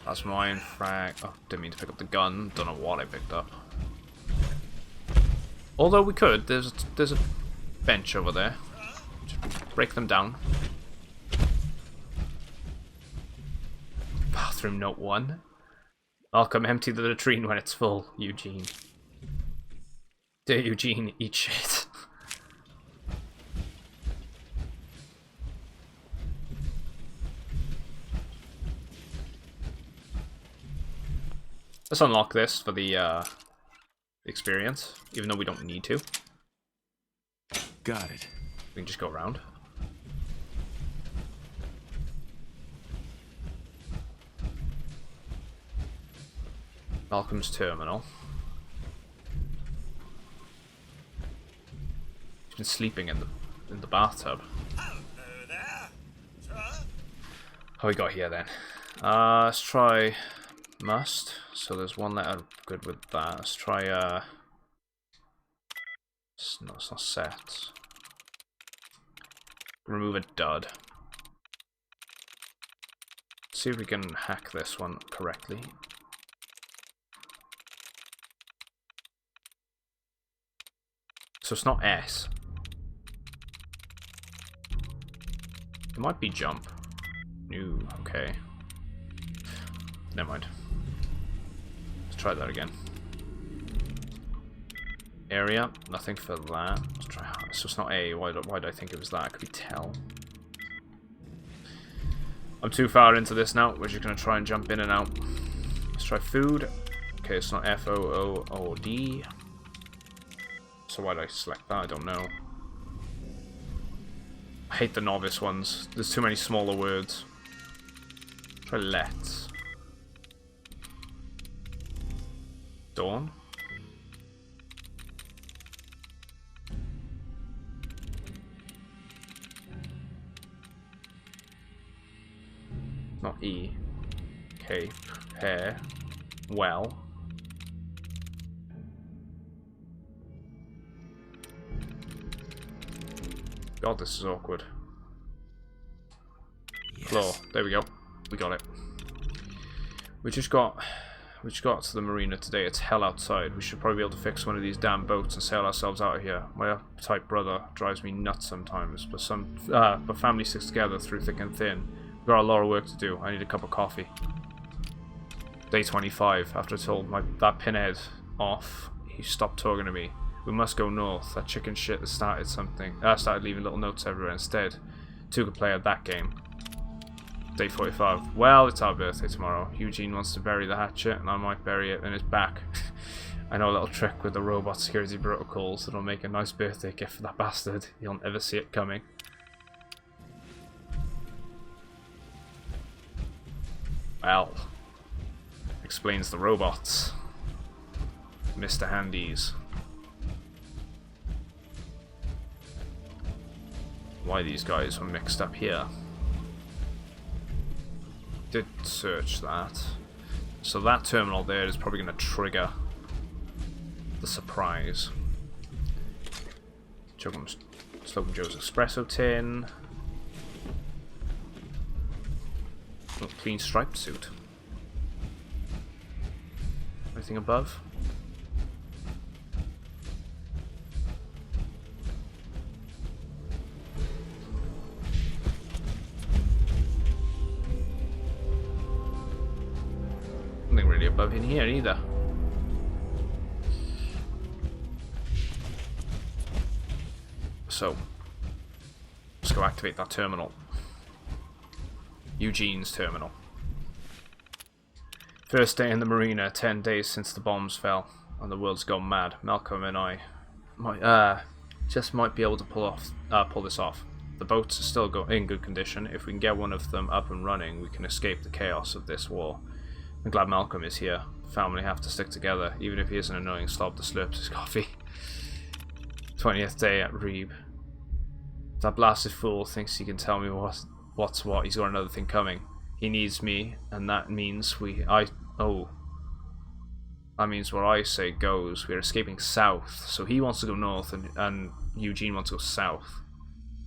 That's mine, frag. Oh, didn't mean to pick up the gun. Don't know what I picked up. Although we could. There's a bench over there. Just break them down. Bathroom note 1. Malcolm, empty the latrine when it's full, Eugene. Dear Eugene, eat shit. Let's unlock this for the experience, even though we don't need to. Got it. We can just go around. Malcolm's terminal. He's been sleeping in the bathtub. Hello there. Sir? How we got here then? Let's try must. So there's one letter good with that. Let's try no, it's not set. Remove a dud. See if we can hack this one correctly. So it's not S. It might be jump. No, okay. Never mind. Let's try that again. Area, nothing for that. Let's try. So it's not A. Why did I think it was that? It could be tell. I'm too far into this now. We're just gonna try and jump in and out. Let's try food. Okay, it's not F O O O D. So why did I select that? I don't know. I hate the novice ones. There's too many smaller words. Try let's. Dawn. Not E. Okay. Hair. Well. God, this is awkward. Yes. Floor. There we go. We got it. We just got to the marina today. It's hell outside. We should probably be able to fix one of these damn boats and sail ourselves out of here. My uptight brother drives me nuts sometimes, but family sticks together through thick and thin. We've got a lot of work to do. I need a cup of coffee. Day 25. After I told that pinhead off, he stopped talking to me. We must go north. That chicken shit that started something. Started leaving little notes everywhere instead. Two could play at that game. Day 45. Well, it's our birthday tomorrow. Eugene wants to bury the hatchet, and I might bury it in his back. I know a little trick with the robot security protocols that'll make a nice birthday gift for that bastard. You'll never see it coming. Well, explains the robots. Mr. Handies. Why these guys were mixed up here. Did search that. So that terminal there is probably going to trigger the surprise. Slocum Joe's espresso tin. Oh, clean striped suit. anything above? Nothing really above in here either. So, let's go activate that terminal. Eugene's terminal. First day in the marina, 10 days since the bombs fell, and the world's gone mad. Malcolm and I might be able to pull this off. The boats are still in good condition. If we can get one of them up and running, we can escape the chaos of this war. I'm glad Malcolm is here. The family have to stick together, even if he is an annoying slob that slurps his coffee. 20th day at Reeb. That blasted fool thinks he can tell me what's what. He's got another thing coming. He needs me, and that means that means what I say goes. We're escaping south, so he wants to go north, and Eugene wants to go south.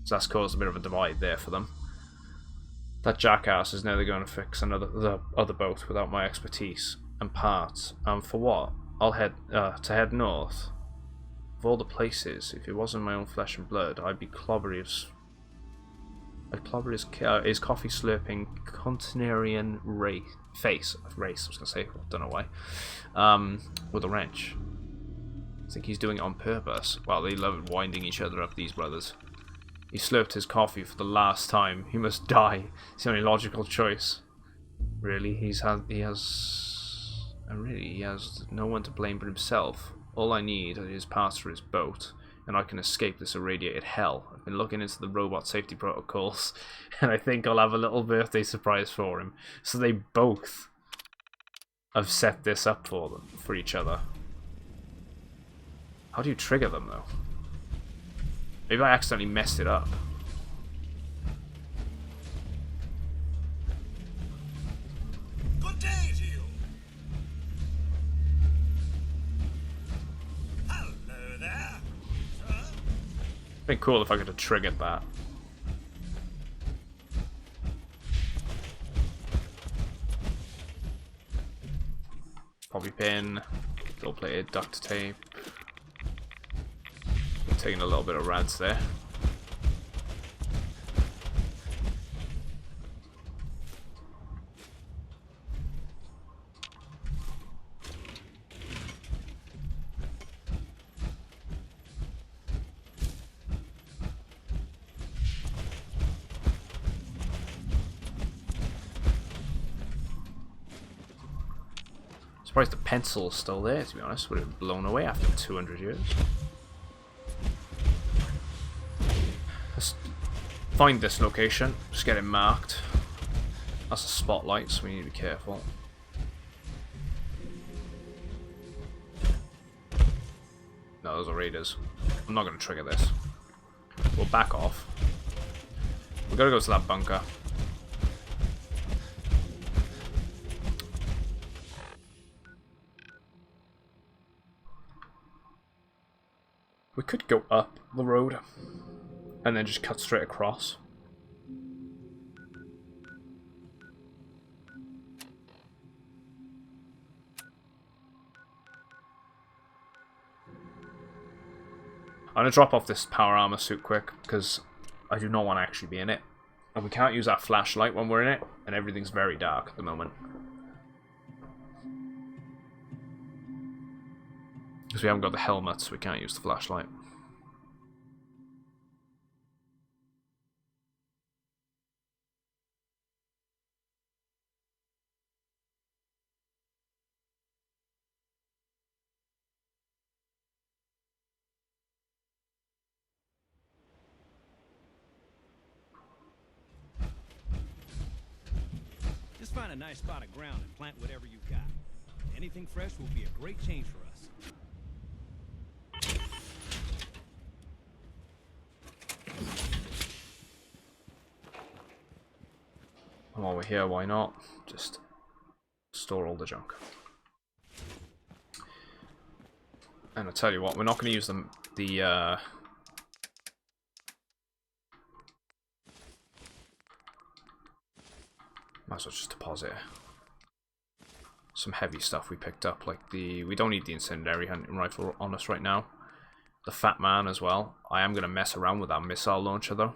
So that's caused a bit of a divide there for them. That jackass is never going to fix the other boat without my expertise and parts. And for what? I'll head north. Of all the places, if it wasn't my own flesh and blood, I'd clobber his coffee slurping continerian face. Race, I was going to say, don't know why. With a wrench. I think he's doing it on purpose. Wow, they love winding each other up, these brothers. He slurped his coffee for the last time. He must die. It's the only logical choice. Really, he has no one to blame but himself. All I need is parts for his boat, and I can escape this irradiated hell. I've been looking into the robot safety protocols, and I think I'll have a little birthday surprise for him. So they both have set this up for each other. How do you trigger them, though? Maybe I accidentally messed it up. Good day to you. Hello there, sir. It'd been cool if I could have triggered that. Bobby pin, gold-plated duct tape. Taking a little bit of rads there. Surprised the pencil's still there, to be honest. Would have been blown away after 200 years. Let's find this location. Just get it marked. That's a spotlight, so we need to be careful. No, those are raiders. I'm not going to trigger this. We'll back off. We've got to go to that bunker. We could go up the road and then just cut straight across. I'm going to drop off this power armor suit quick because I do not want to actually be in it. And we can't use our flashlight when we're in it, and everything's very dark at the moment. Because we haven't got the helmet, so we can't use the flashlight. Just find a nice spot of ground and plant whatever you've got. Anything fresh will be a great change for us. While we're here, why not? Just store all the junk. And I'll tell you what, we're not going to use the might as well just deposit it. some heavy stuff we picked up, like we don't need the incendiary hunting rifle on us right now. The Fat Man as well. I am going to mess around with our missile launcher though,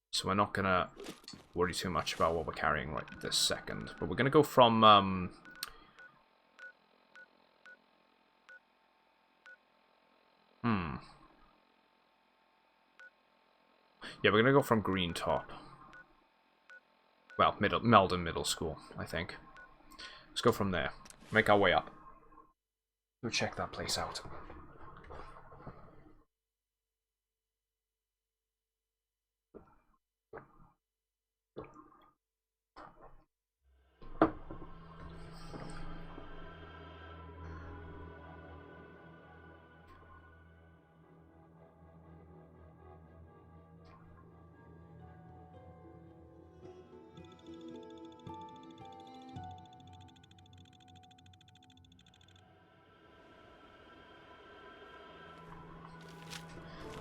so we're not going to worry too much about what we're carrying right this second. But we're going to go from yeah, we're going to go from Green Top. Well, Meldon Middle School, I think. Let's go from there. Make our way up. Go check that place out.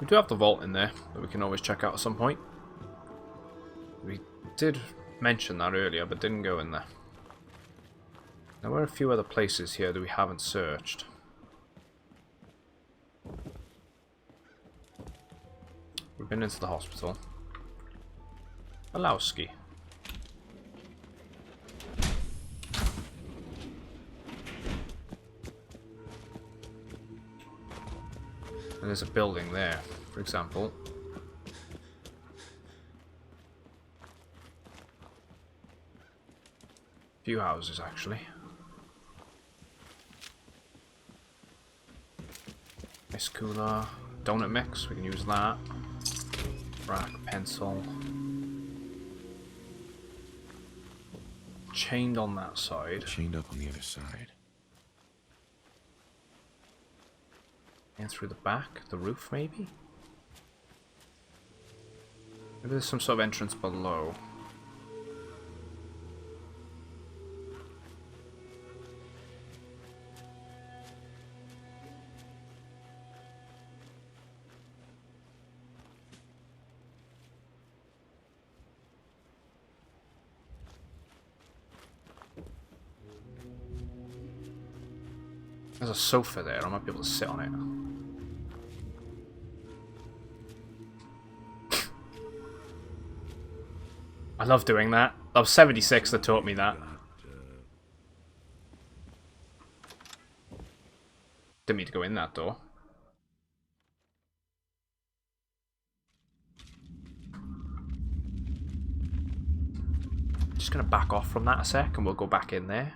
We do have the vault in there that we can always check out at some point. We did mention that earlier, but didn't go in there. There were a few other places here that we haven't searched. We've been into the hospital. Alowski. And there's a building there, for example. A few houses, actually. Ice cooler. Donut mix, we can use that. Rack, pencil. Chained on that side. Chained up on the other side. And through the back, the roof maybe? Maybe there's some sort of entrance below. There's a sofa there, I might be able to sit on it. I love doing that. I was 76 that taught me that. Didn't mean to go in that door. Just gonna back off from that a sec and we'll go back in there.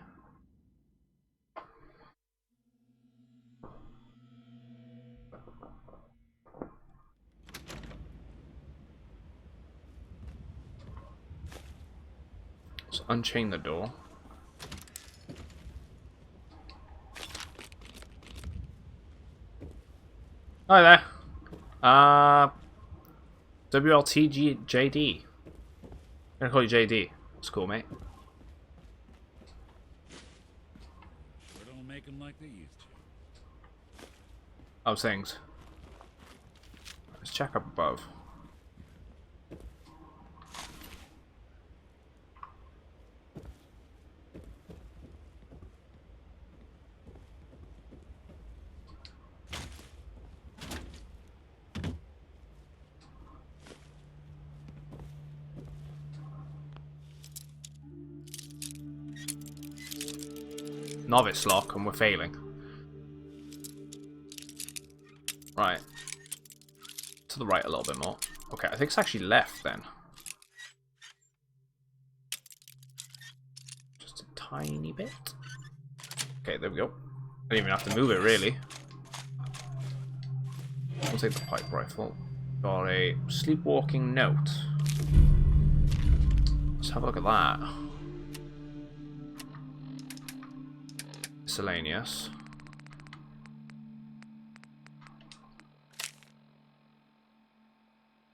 Let's unchain the door. Hi there. WLTJD. I'm gonna call you JD. It's cool, mate. Sure don't make them like they used to. How's things? Let's check up above. Novice lock, and we're failing. Right. To the right a little bit more. Okay, I think it's actually left then. Just a tiny bit. Okay, there we go. I didn't even have to move it, really. We'll take the pipe rifle. Got a sleepwalking note. Let's have a look at that. Miscellaneous.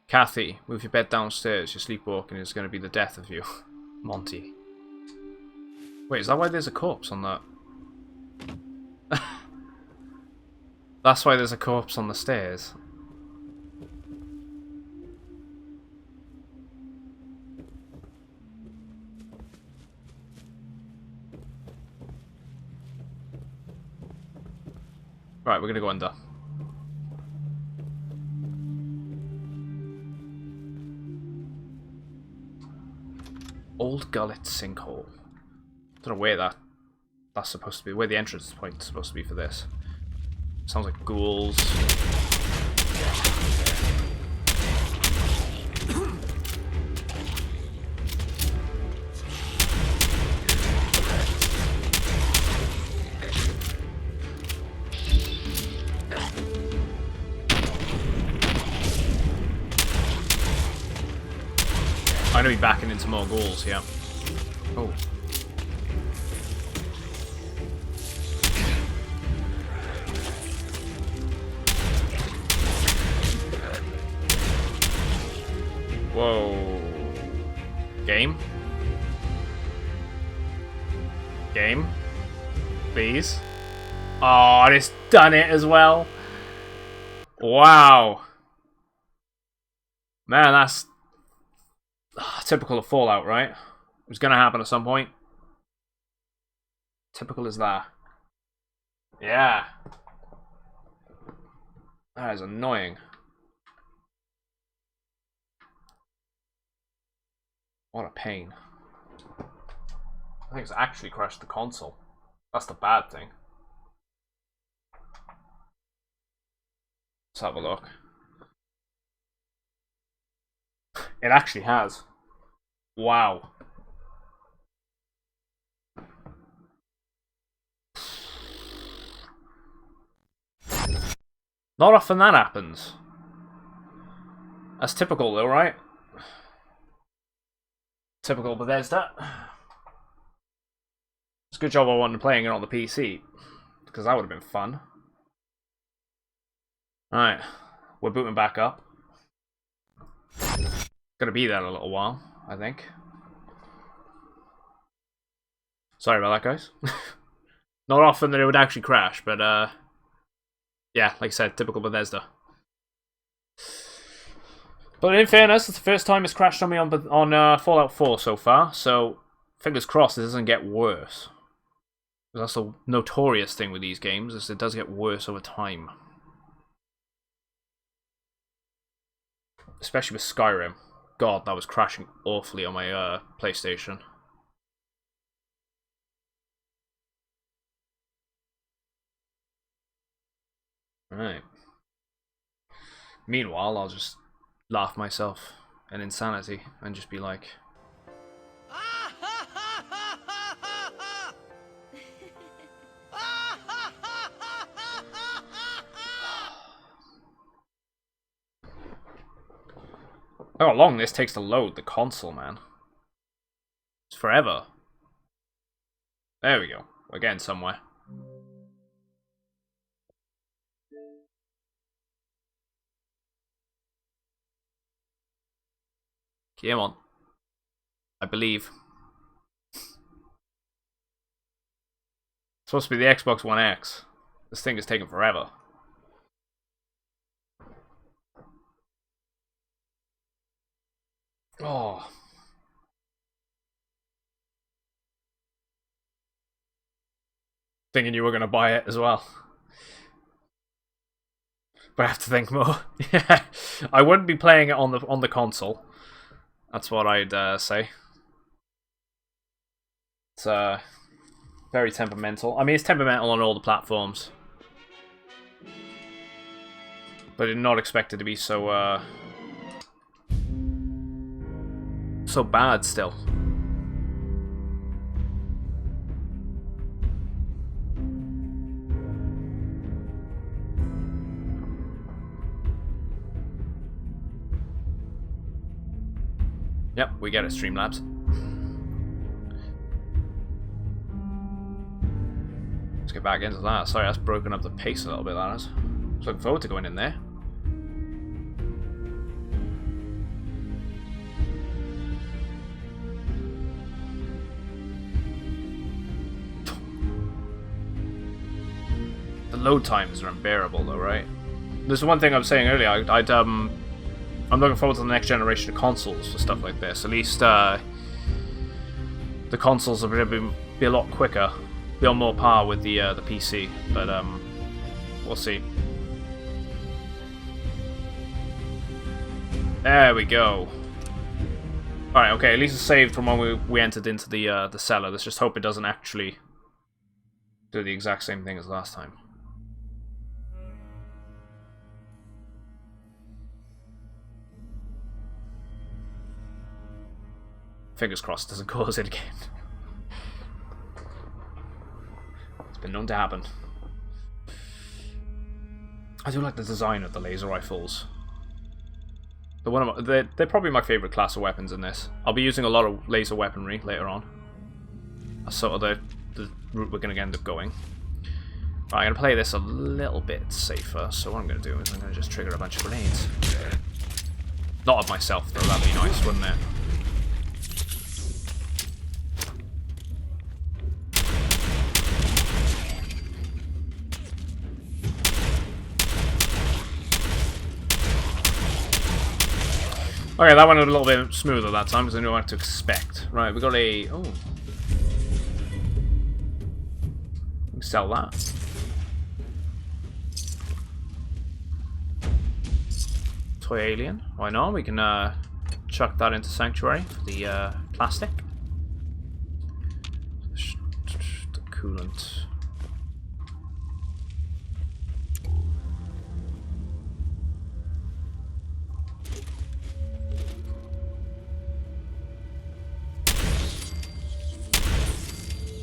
Kathy, move your bed downstairs. Your sleepwalking is going to be the death of you. Monty. Wait, is that why there's a corpse on that? That's why there's a corpse on the stairs. Right, we're gonna go under. Old Gullet Sinkhole. Don't know where that's supposed to be. Where the entrance point is supposed to be for this. Sounds like ghouls. I'm gonna be backing into more ghouls, yeah. Oh. Whoa. Game? Game? Please? Oh, it's done it as well. Wow. Man, that's typical of Fallout, right? It was gonna happen at some point. Typical as that. Yeah. That is annoying. What a pain. I think it's actually crashed the console. That's the bad thing. Let's have a look. It actually has. Wow. Not often that happens. That's typical though, right? Typical Bethesda. It's a good job I wasn't playing it on the PC, because that would have been fun. Alright, we're booting back up. Gonna be there in a little while, I think. Sorry about that, guys. Not often that it would actually crash, but yeah, like I said, typical Bethesda. But in fairness, it's the first time it's crashed on me on Fallout 4 so far, so fingers crossed it doesn't get worse. That's the notorious thing with these games, is it does get worse over time. Especially with Skyrim. God, that was crashing awfully on my PlayStation. Alright. Meanwhile, I'll just laugh myself in insanity and just be like... How long this takes to load the console, man. It's forever. There we go. We're getting somewhere. Come on. I believe. It's supposed to be the Xbox One X. This thing is taking forever. Oh. Thinking you were going to buy it as well. But I have to think more. Yeah. I wouldn't be playing it on the console. That's what I'd say. It's very temperamental. I mean, it's temperamental on all the platforms. But I did not expect it to be so so bad still. Yep, we get it, Streamlabs. Let's get back into that. Sorry, that's broken up the pace a little bit, that is. Looking forward to going in there. The load times are unbearable though, right? There's one thing I was saying earlier, I'm looking forward to the next generation of consoles for stuff like this. At least the consoles are going to be a lot quicker, be on more par with the PC. But We'll see. There we go. Alright, okay, at least it's saved from when we entered into the cellar. Let's just hope it doesn't actually do the exact same thing as last time. Fingers crossed doesn't cause it again. It's been known to happen. I do like the design of the laser rifles. They're probably my favourite class of weapons in this. I'll be using a lot of laser weaponry later on. That's sort of the route we're going to end up going. Right, I'm going to play this a little bit safer, so what I'm going to do is I'm going to just trigger a bunch of grenades. Not of myself, though, that'd be nice, wouldn't it? Okay, that went a little bit smoother that time because I knew what to expect. Right, we got a... oh. We can sell that. Toy alien. Why not? We can chuck that into Sanctuary for the plastic. The coolant.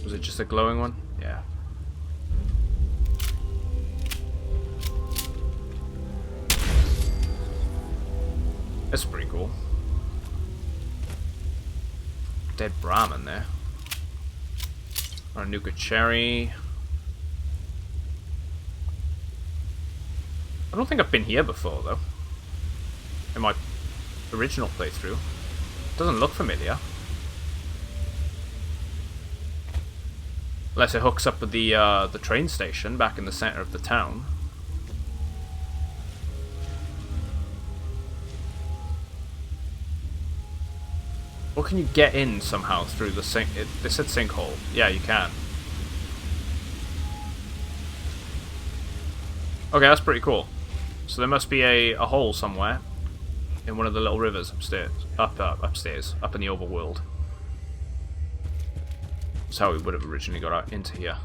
Was it just a glowing one? Yeah. That's pretty cool. Dead Brahmin there. Or a Nuka Cherry. I don't think I've been here before though. In my original playthrough. Doesn't look familiar. Unless it hooks up with the train station back in the center of the town. Or can you get in somehow through the sink? They said sinkhole. Yeah, you can. Okay, that's pretty cool. So there must be a hole somewhere in one of the little rivers upstairs, upstairs, up in the overworld. That's how we would have originally got out into here.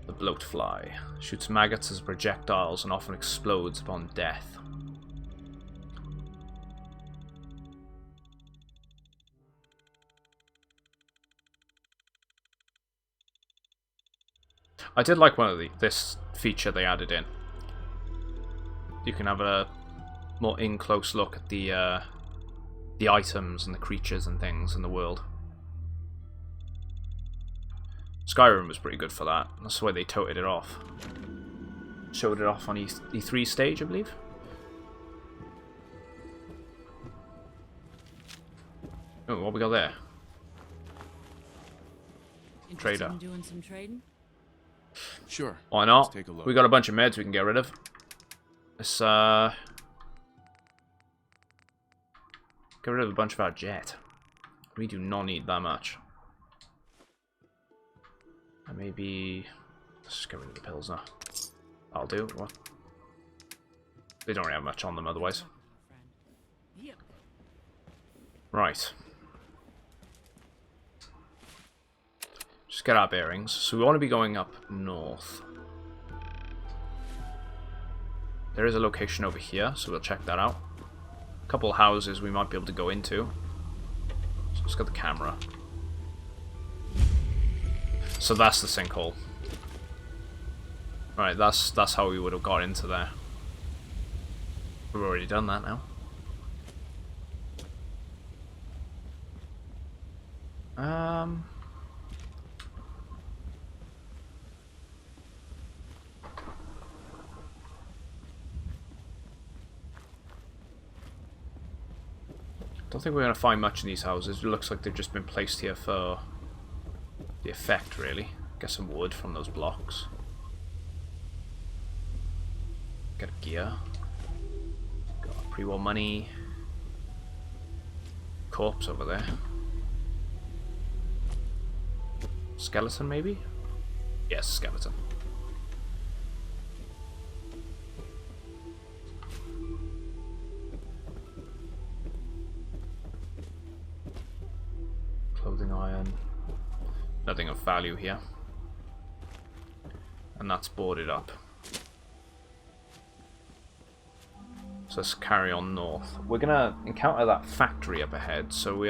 The bloatfly shoots maggots as projectiles and often explodes upon death. I did like one of this feature they added in. You can have a more in-close look at the items and the creatures and things in the world. Skyrim was pretty good for that. That's the way they toted it off. Showed it off on E3 stage, I believe. Oh, what we got there? Trader. Doing some trading? Sure. Why not? Let's take a look. We got a bunch of meds we can get rid of. Let's get rid of a bunch of our jet. We do not need that much. And maybe let's just get rid of the pills now. I'll do. What? They don't really have much on them otherwise. Right. Just get our bearings. So we want to be going up north. There is a location over here, so we'll check that out. A couple of houses we might be able to go into. So let's get the camera. So that's the sinkhole. Right, that's how we would have got into there. We've already done that now. Don't think we're going to find much in these houses. It looks like they've just been placed here for the effect, really. Get some wood from those blocks. Get a gear. Got pre-war money. corpse over there. Skeleton, maybe? Yes, skeleton. Clothing iron. Nothing of value here. And that's boarded up. So let's carry on north. We're gonna encounter that factory up ahead, so we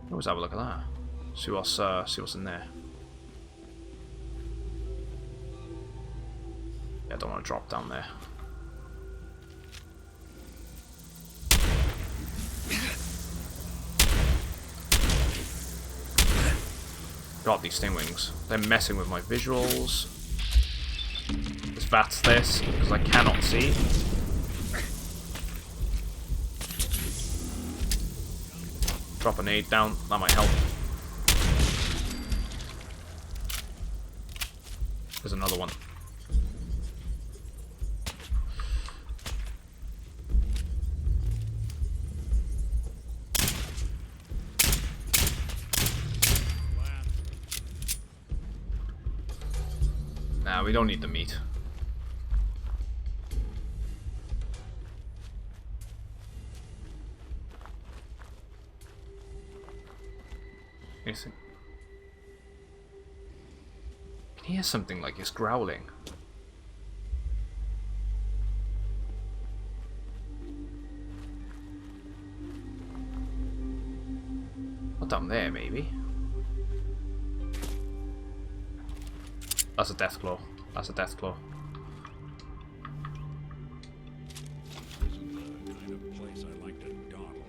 let's have a look at that. See what's in there. Yeah, I don't want to drop down there. God, these stingwings. They're messing with my visuals. That's this, because I cannot see. Drop an aid down, that might help. There's another one. Nah, we don't need the meat. Anything? I can hear something like it's growling. Not down there, maybe. That's a death claw. That's a death claw. Isn't the kind of place I like to dawdle.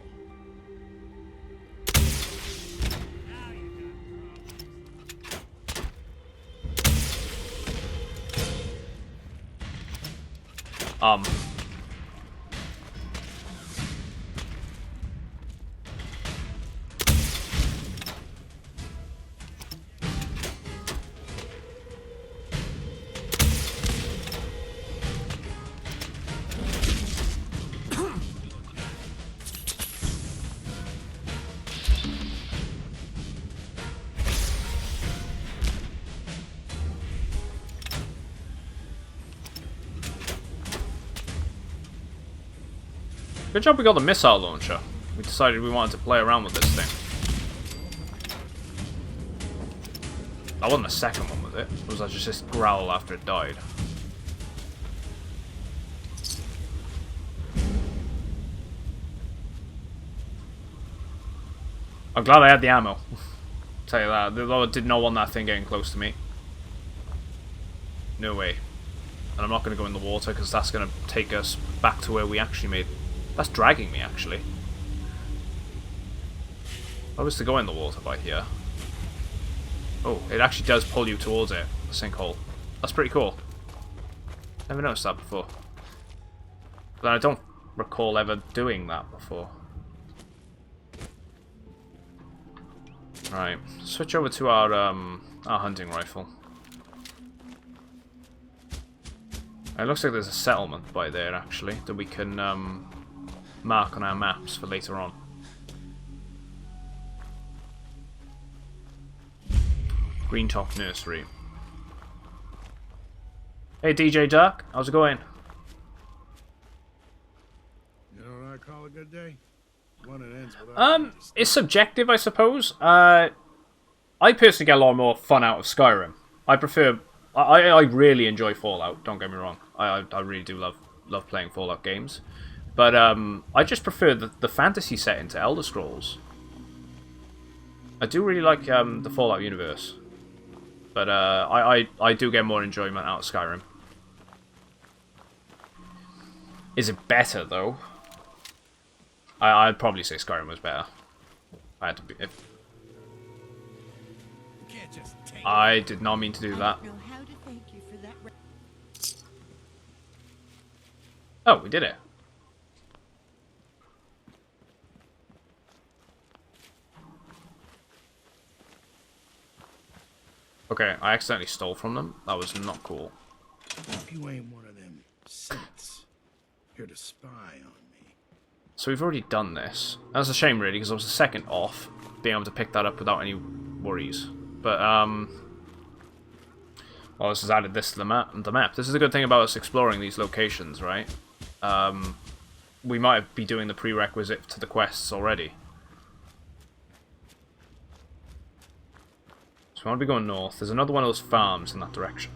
Good job we got the missile launcher. We decided we wanted to play around with this thing. That wasn't the second one with it. It was just this growl after it died. I'm glad I had the ammo. Tell you that. Though I did not want that thing getting close to me. No way. And I'm not going to go in the water because that's going to take us back to where we actually made. That's dragging me, actually. I was to go in the water by here. Oh, it actually does pull you towards it, the sinkhole. That's pretty cool. Never noticed that before. But I don't recall ever doing that before. Right, switch over to our hunting rifle. It looks like there's a settlement by there, actually, that we can mark on our maps for later on. Green Top Nursery. Hey DJ Duck, how's it going? You know what I call a good day? One that ends without It's subjective, I suppose. I personally get a lot more fun out of Skyrim. I prefer. I really enjoy Fallout. Don't get me wrong. I really do love playing Fallout games, but I just prefer the fantasy setting to Elder Scrolls. I do really like the Fallout universe, but I do get more enjoyment out of Skyrim. Is it better though? I'd probably say Skyrim was better. I had to be. I did not mean to do that. Oh, we did it. Okay, I accidentally stole from them. That was not cool. If you ain't one of them synths, here to spy on me, So we've already done this. That's a shame, really, because I was a second off being able to pick that up without any worries. But, well, this has added this to the map. This is a good thing about us exploring these locations, right? We might be doing the prerequisite to the quests already. So we want to be going north. There's another one of those farms in that direction.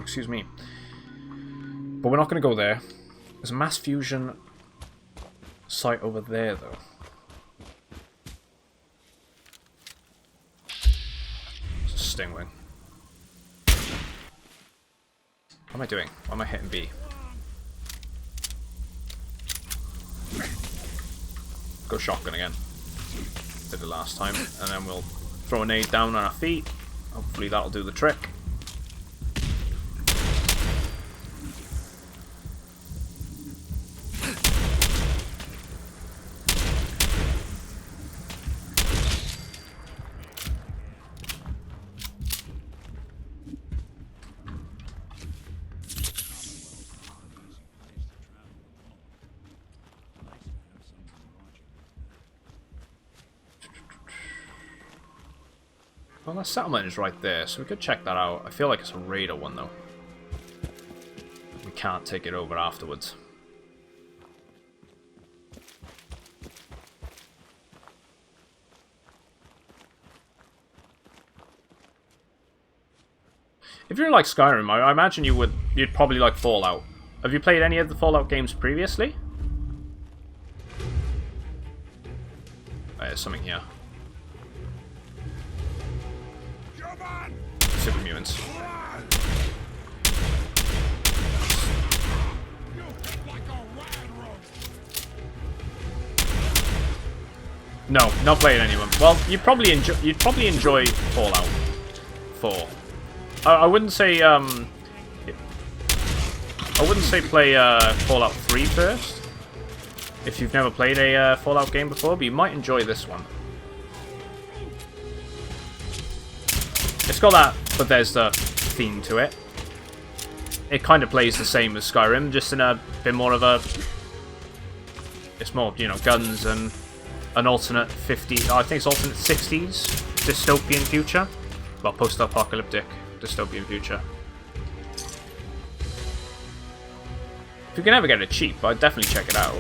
Excuse me. But we're not going to go there. There's a mass fusion site over there, though. It's a stingwing. What am I doing? Why am I hitting B? Go shotgun again. Did it last time. And then we'll throw a nade down on our feet. Hopefully that'll do the trick. Well, that settlement is right there, so we could check that out. I feel like it's a raider one, though. We can't take it over afterwards. If you're like Skyrim, I imagine you'd probably like Fallout. Have you played any of the Fallout games previously? Oh, there's something here. Super mutants. No, not playing anyone. Well, you'd probably enjoy Fallout 4. I wouldn't say play Fallout 3 first if you've never played a Fallout game before, but you might enjoy this one. It's got that Bethesda theme to it. It kind of plays the same as Skyrim, just in a bit more of a... It's more, you know, guns and an alternate 50s... I think it's alternate 60s dystopian future. Well, post-apocalyptic dystopian future. If you can ever get it cheap, I'd definitely check it out.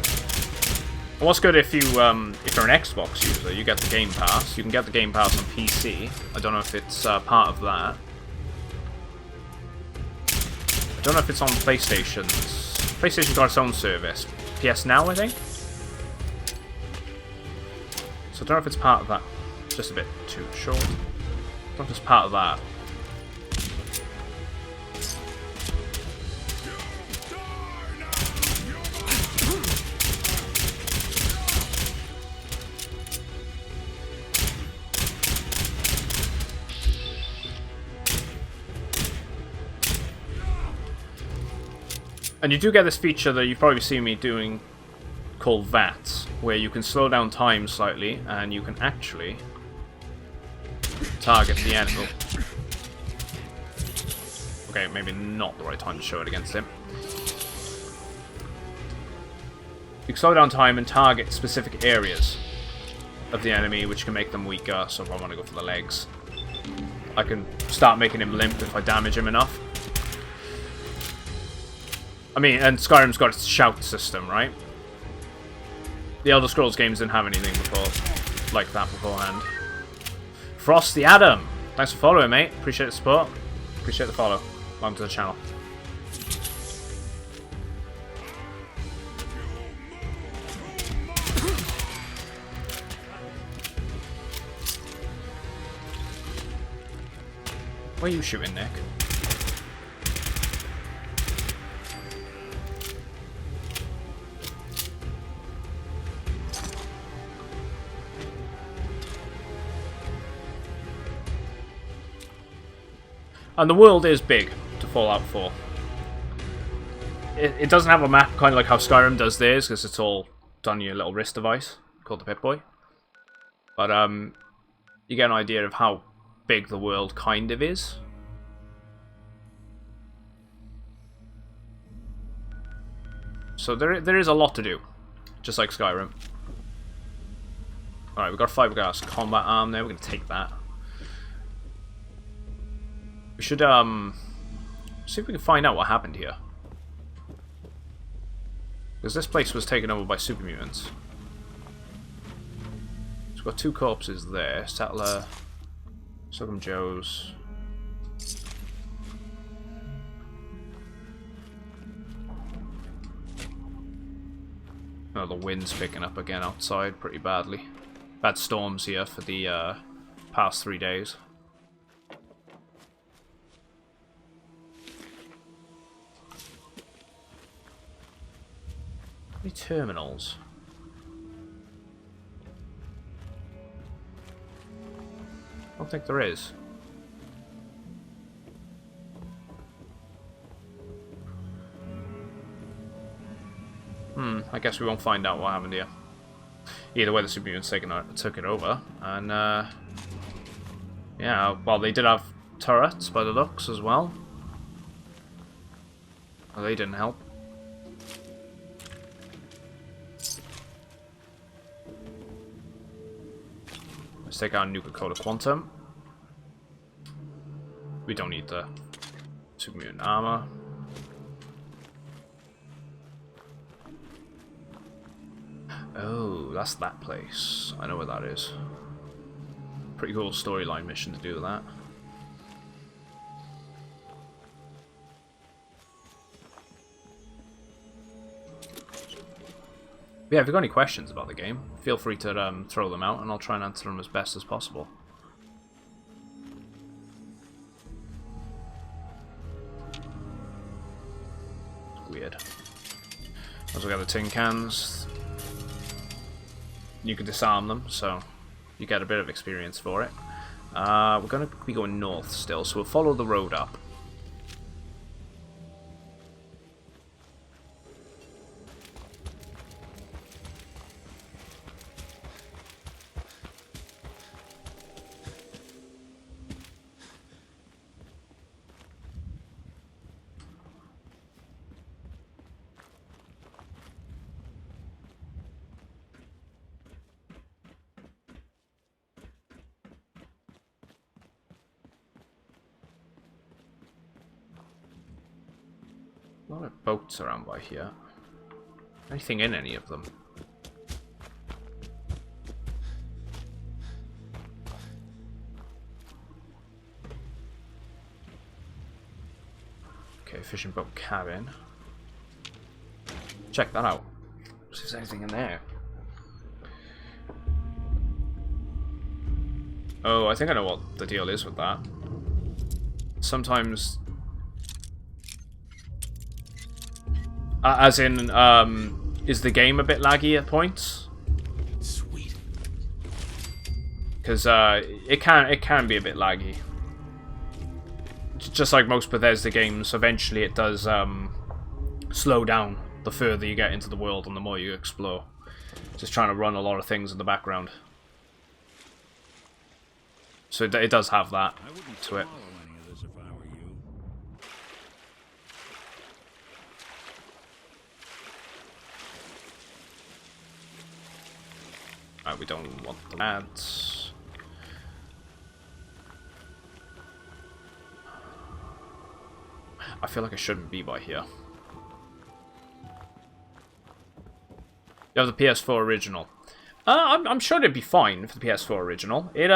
And what's good if you're an Xbox user, you get the Game Pass. You can get the Game Pass on PC. I don't know if it's part of that. I don't know if it's on PlayStation's. PlayStation got its own service. PS Now, I think? So I don't know if it's part of that. Just a bit too short. I don't know if it's part of that. And you do get this feature that you've probably seen me doing called VATS, where you can slow down time slightly and you can actually target the enemy. Okay, maybe not the right time to show it against him. You can slow down time and target specific areas of the enemy, which can make them weaker. So if I want to go for the legs, I can start making him limp if I damage him enough. I mean, and Skyrim's got its shout system, right? The Elder Scrolls games didn't have anything before like that beforehand. Frost the Adam! Thanks for following, mate. Appreciate the support. Appreciate the follow. Welcome to the channel. Where are you shooting, Nick? And the world is big to Fallout 4. It doesn't have a map kind of like how Skyrim does theirs, because it's all done on your little wrist device called the Pip-Boy. But you get an idea of how big the world kind of is. So there is a lot to do. just like Skyrim. Alright, we've got a fiberglass combat arm there. We're going to take that. We should, see if we can find out what happened here. Because this place was taken over by super mutants. So we've got 2 corpses there. Settler, Suckham Joe's. Oh, the wind's picking up again outside pretty badly. Bad storms here for the past 3 days. Any terminals? I don't think there is. I guess we won't find out what happened here. Either way, the super mutants took it over, and yeah, well, they did have turrets by the looks as well. Well, they didn't help. Let's take out Nuka-Cola Quantum. We don't need the super mutant armor. Oh, that's that place. I know where that is. Pretty cool storyline mission to do that. But yeah, if you've got any questions about the game, feel free to throw them out and I'll try and answer them as best as possible. Weird. Once we got the tin cans, you can disarm them, so you get a bit of experience for it. We're going to be going north still, so we'll follow the road up. A lot of boats around by here. Anything in any of them? Okay, fishing boat cabin. Check that out. See if there's anything in there. Oh, I think I know what the deal is with that. Sometimes... as in, is the game a bit laggy at points? Sweet. Because it can be a bit laggy. Just like most Bethesda games, eventually it does slow down the further you get into the world and the more you explore. Just trying to run a lot of things in the background. So it does have that to it. We don't want the ads. I feel like I shouldn't be by here. You have the PS4 original. I'm sure it'd be fine for the PS4 original. It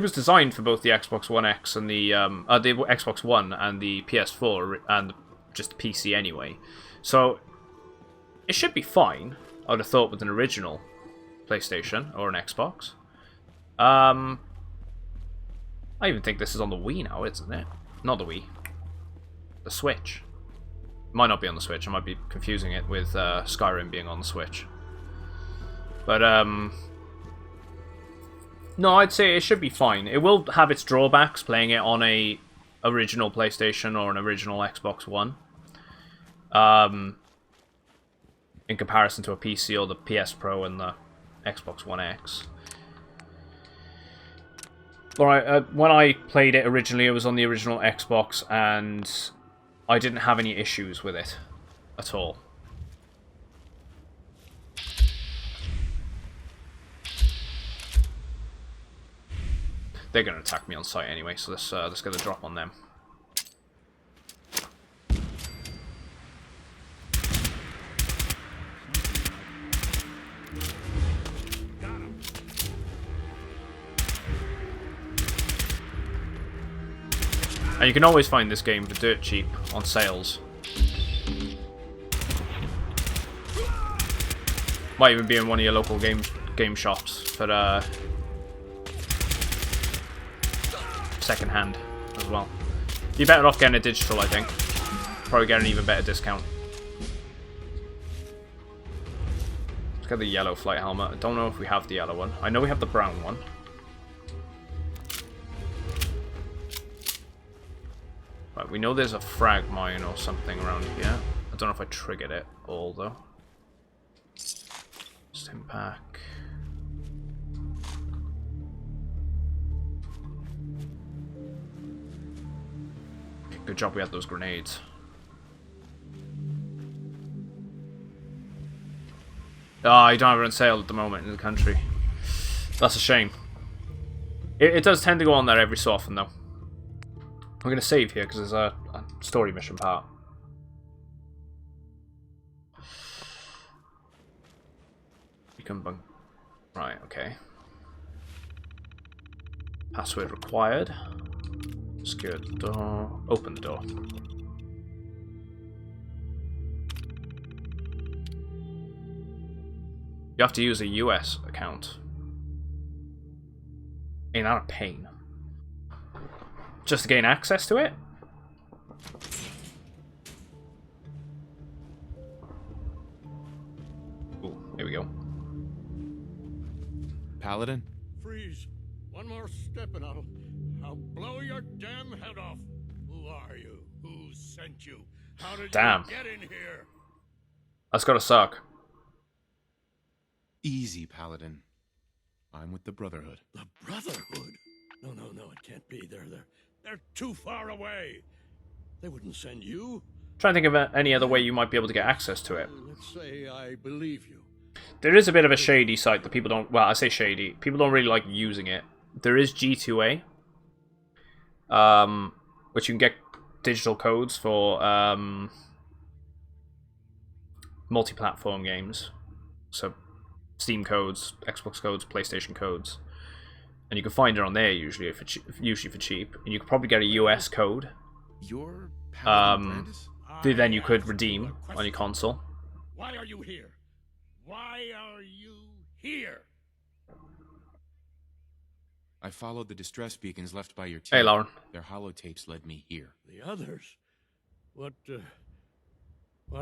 was designed for both the Xbox One X and the Xbox One and the PS4 and just the PC anyway. So it should be fine. I would have thought with an original PlayStation or an Xbox. I even think this is on the Wii now, isn't it? Not the Wii. The Switch. It might not be on the Switch. I might be confusing it with Skyrim being on the Switch. But, no, I'd say it should be fine. It will have its drawbacks playing it on a original PlayStation or an original Xbox One. In comparison to a PC or the PS Pro and the Xbox One X. Alright, when I played it originally, it was on the original Xbox, and I didn't have any issues with it at all. They're going to attack me on sight anyway, so let's get a drop on them. And you can always find this game for dirt cheap on sales. Might even be in one of your local game shops for second hand as well. You're better off getting a digital, I think. Probably get an even better discount. Let's get the yellow flight helmet. I don't know if we have the yellow one. I know we have the brown one. Right, we know there's a frag mine or something around here. I don't know if I triggered it all though. Stim pack. Good job we had those grenades. Ah, you don't have it on sale at the moment in the country. That's a shame. It does tend to go on there every so often though. I'm going to save here because there's a story mission part. You can bunk. Right, okay. Password required. Secure the door. Open the door. You have to use a US account. Ain't that a pain? Just to gain access to it? Ooh, here we go. Paladin? Freeze. One more step and I'll blow your damn head off. Who are you? Who sent you? How did Damn. you get in here? That's gotta suck. Easy, Paladin. I'm with the Brotherhood. The Brotherhood? No, it can't be. They're too far away. They wouldn't send you. Trying to think of any other way you might be able to get access to it. Let's say I believe you. There is a bit of a shady site that people don't... Well, I say shady. People don't really like using it. There is G2A. Which you can get digital codes for multi-platform games. So, Steam codes, Xbox codes, PlayStation codes. And you can find it on there usually for cheap. And you could probably get a US code. You're Paladin Brandis? That then you could redeem on your console. Why are you here? Why are you here? I followed the distress beacons left by your team. Hey, Lauren. Their holotapes led me here. The others? What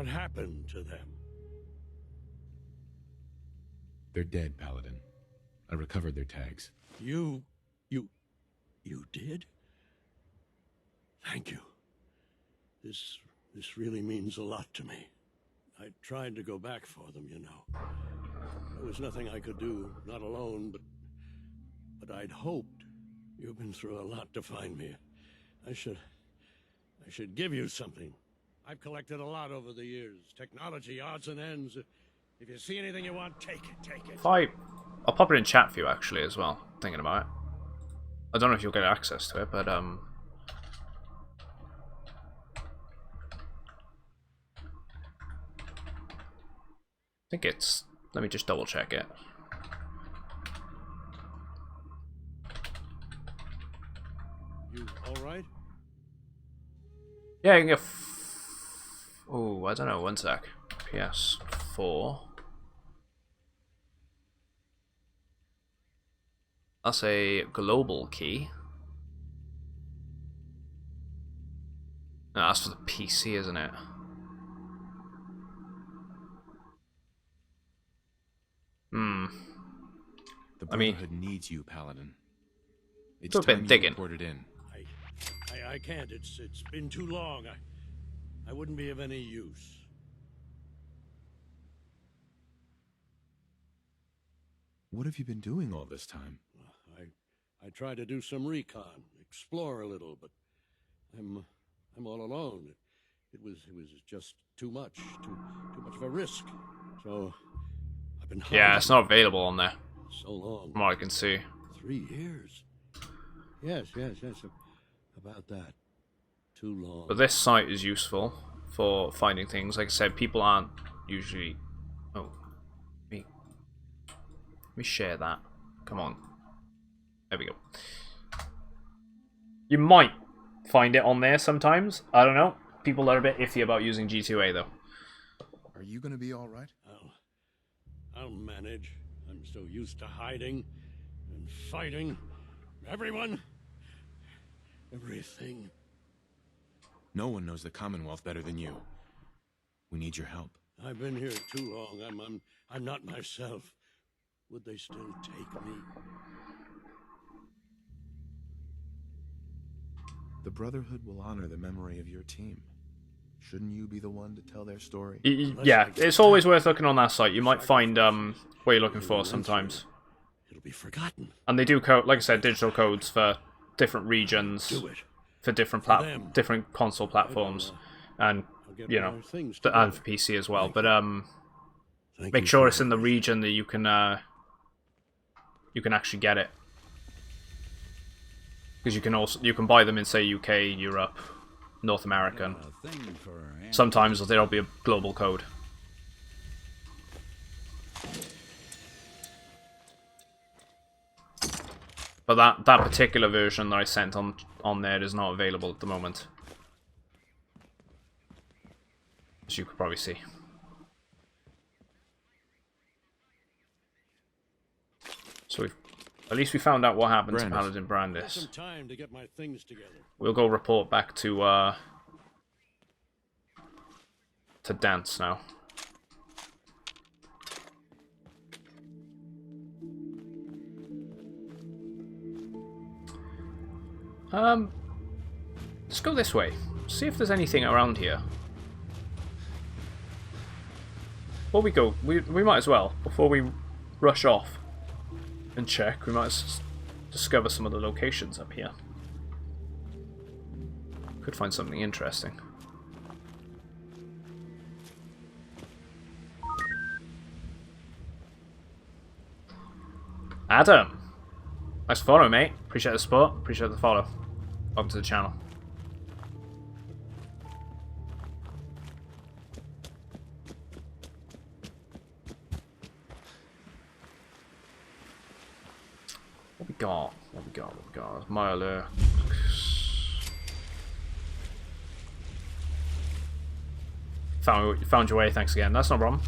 happened to them? They're dead, Paladin. I recovered their tags. You did? Thank you. This really means a lot to me. I tried to go back for them, you know. There was nothing I could do, not alone, but I'd hoped. You've been through a lot to find me. I should give you something. I've collected a lot over the years. Technology, odds and ends. If you see anything you want, take it. I'll pop it in chat for you actually as well, thinking about it. I don't know if you'll get access to it, but I think it's... Let me just double check it. You alright? Yeah, you can get... Oh, I don't know, one sec. PS4. That's a global key. No, that's for the PC, isn't it? The Brotherhood needs you, Paladin. It's a bit time digging. you reported in. I can't. It's been too long. I wouldn't be of any use. What have you been doing all this time? I tried to do some recon, explore a little, but I'm all alone. It was just too much of a risk. So I've been Yeah, it's not available on there. So long. From what I can see. 3 years. Yes. About that. Too long. But this site is useful for finding things. Like I said, people aren't usually... Oh. Let me share that. Come on. There we go. You might find it on there sometimes. I don't know. People are a bit iffy about using G2A though. Are you gonna be alright? I'll manage. I'm so used to hiding and fighting. Everything. No one knows the Commonwealth better than you. We need your help. I've been here too long. I'm not myself. Would they still take me? The Brotherhood will honor the memory of your team. Shouldn't you be the one to tell their story? Yeah, it's always worth looking on that site. You might find what you're looking for sometimes. It'll be forgotten. And they do code, like I said, digital codes for different regions, for different different console platforms, and you know, and for PC as well. But make sure it's in the region that you can actually get it, because you can buy them in, say, UK, Europe, North American. Sometimes there'll be a global code. But that particular version that I sent on there is not available at the moment, as you could probably see. So at least we found out what happened to Paladin Brandis. We'll go report back to Dance now. Let's go this way. See if there's anything around here. Before we go, we might as well, before we rush off and check, we might discover some of the locations up here. Could find something interesting. Adam! Nice follow, mate. Appreciate the support. Appreciate the follow. Welcome to the channel. What we got? What we got? Myler. Found your way. Thanks again. That's no problem.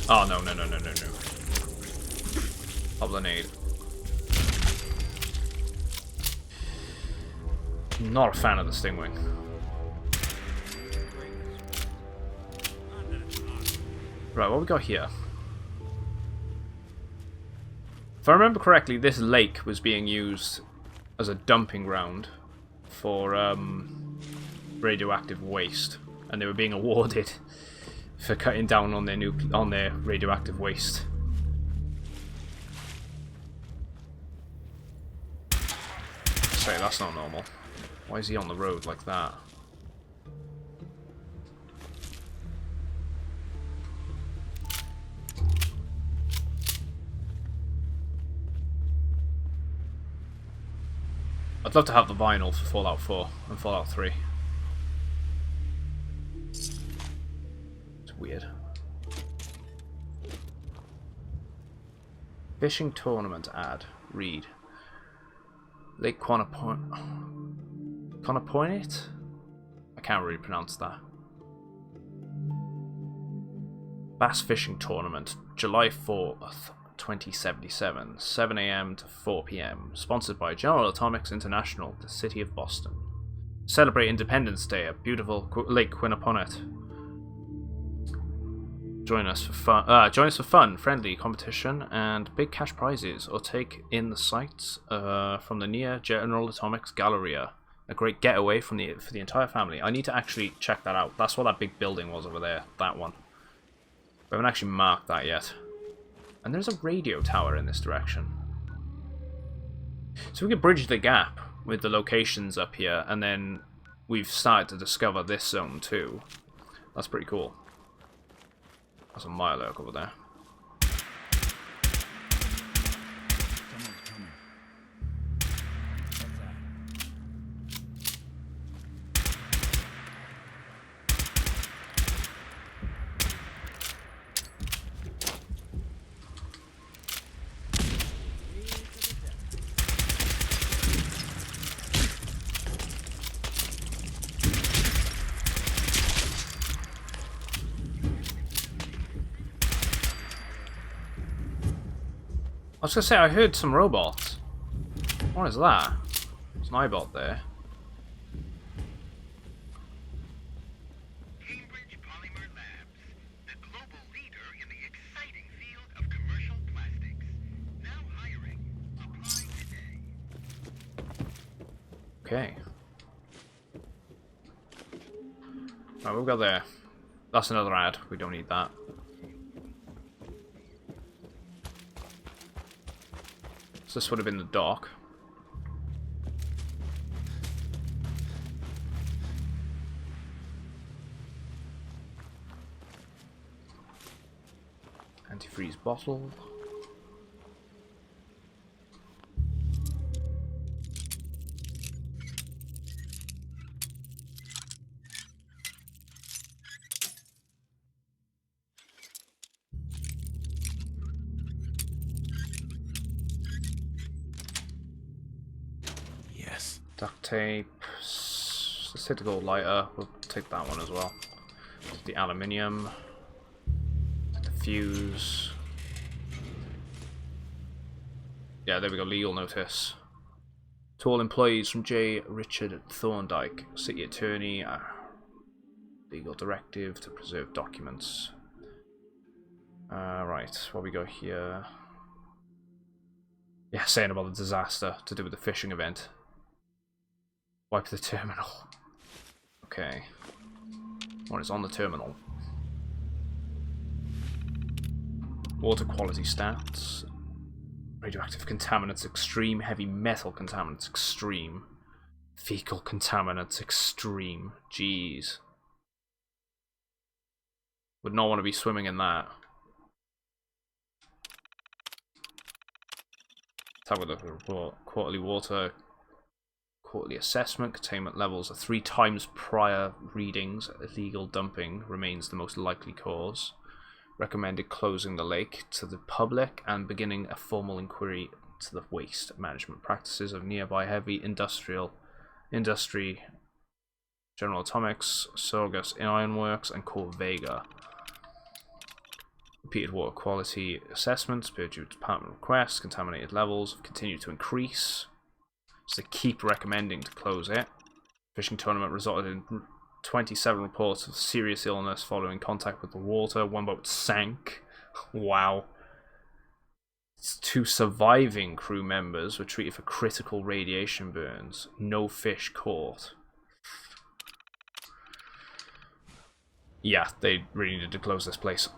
Oh, no. Oblinade. Not a fan of the Stingwing. Right, what we got here? If I remember correctly, this lake was being used as a dumping ground for radioactive waste, and they were being awarded for cutting down on their radioactive waste. Say, that's not normal. Why is he on the road like that? I'd love to have the vinyl for Fallout 4 and Fallout 3. Weird. Fishing tournament ad. Read. Lake Quannapoint? I can't really pronounce that. Bass fishing tournament. July 4th, 2077. 7 AM to 4 PM. Sponsored by General Atomics International, the City of Boston. Celebrate Independence Day at beautiful Lake Quinnipiac. Join us for fun, friendly competition, and big cash prizes, or take in the sights from the near General Atomics Galleria. A great getaway for the entire family. I need to actually check that out. That's what that big building was over there. That one. We haven't actually marked that yet. And there's a radio tower in this direction. So we can bridge the gap with the locations up here, and then we've started to discover this zone too. That's pretty cool. That's a Mirelurk over there. I was gonna say, I heard some robots. What is that? There's an eyebot there. Cambridge Polymer Labs, the global leader in the exciting field of commercial plastics. Now hiring. Apply today. Okay. Right, we've got there. That's another ad. We don't need that. This would have been the dock. Antifreeze bottle. Duct tape. Let's take the gold lighter. We'll take that one as well. The aluminium. The fuse. Yeah, there we go. Legal notice. To all employees from J. Richard Thorndyke, City Attorney. Legal directive to preserve documents. Right, what we got here? Yeah, saying about the disaster to do with the fishing event. Wipe the terminal. Okay. What is on the terminal? Water quality stats. Radioactive contaminants extreme. Heavy metal contaminants extreme. Fecal contaminants extreme. Jeez. Would not want to be swimming in that. Let's have a look at the report. Quarterly water. Quarterly assessment. Containment levels are 3 times prior readings. Illegal dumping remains the most likely cause. Recommended closing the lake to the public and beginning a formal inquiry to the waste management practices of nearby heavy industry, General Atomics, Sorgus Ironworks, and Corvega. Repeated water quality assessments per due department requests. Contaminated levels continue to increase. So they keep recommending to close it. Fishing tournament resulted in 27 reports of serious illness following contact with the water. 1 boat sank. Wow. 2 surviving crew members were treated for critical radiation burns. No fish caught. Yeah, they really needed to close this place.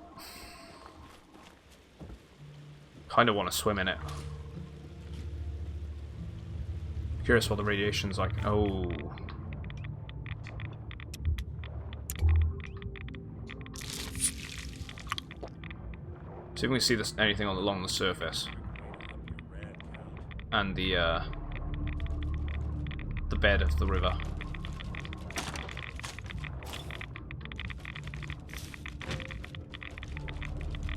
Kind of want to swim in it. Curious what the radiation's like. Oh. See if we can see this anything along the surface. And the bed of the river.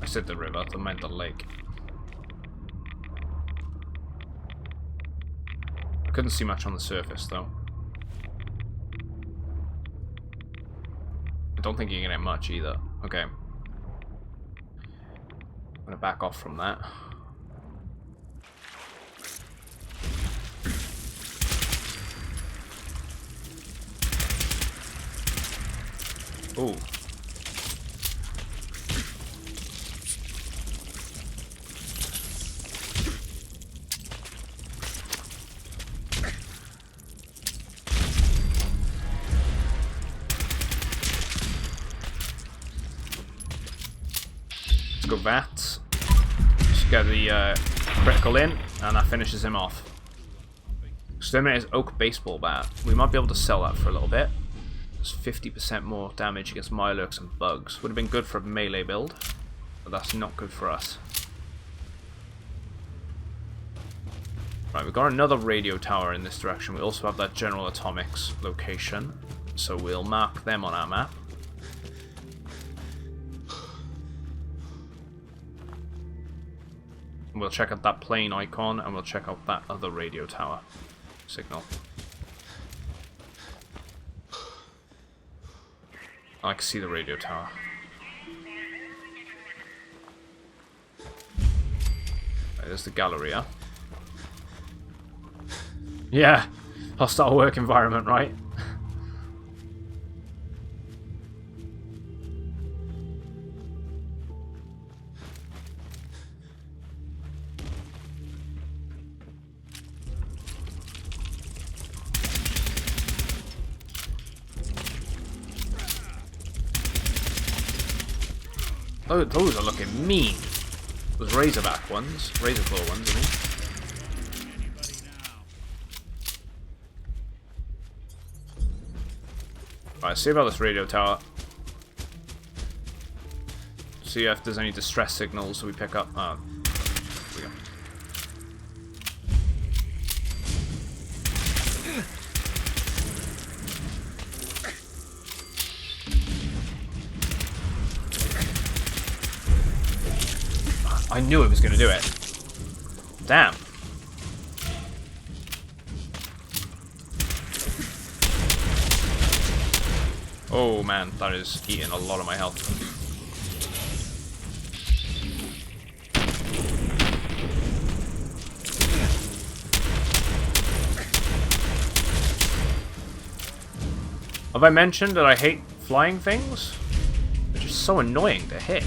I said the river, I meant the lake. I couldn't see much on the surface though. I don't think you can get much either. Okay. I'm gonna back off from that. Ooh. Let's go that. Just get the critical in, and that finishes him off. Exterminator's oak baseball bat. We might be able to sell that for a little bit. It's 50% more damage against Mirelurks and bugs. Would have been good for a melee build, but that's not good for us. Right, we've got another radio tower in this direction. We also have that General Atomics location, so we'll mark them on our map. We'll check out that plane icon, and we'll check out that other radio tower signal. I can see the radio tower. Right, there's the Galleria. Yeah, hostile work environment, right? Oh, those are looking mean. Those razorback ones, razor claw ones, I mean. Right, see about this radio tower. See if there's any distress signals we pick up. Oh, here we go. I knew it was going to do it. Damn. Oh man, that is eating a lot of my health. Have I mentioned that I hate flying things? They're just so annoying to hit.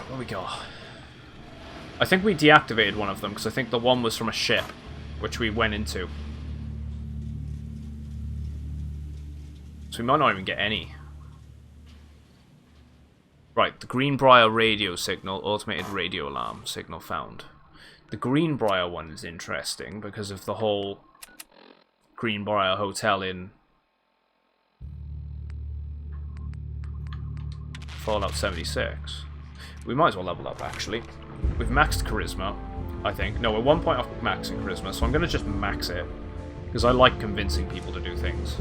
Where we go? I think we deactivated one of them because I think the one was from a ship, which we went into. So we might not even get any. Right, the Greenbrier radio signal, automated radio alarm signal found. The Greenbrier one is interesting because of the whole Greenbrier Hotel in Fallout 76. We might as well level up, actually. We've maxed Charisma, I think. No, we're 1 point off maxing Charisma, so I'm going to just max it. Because I like convincing people to do things.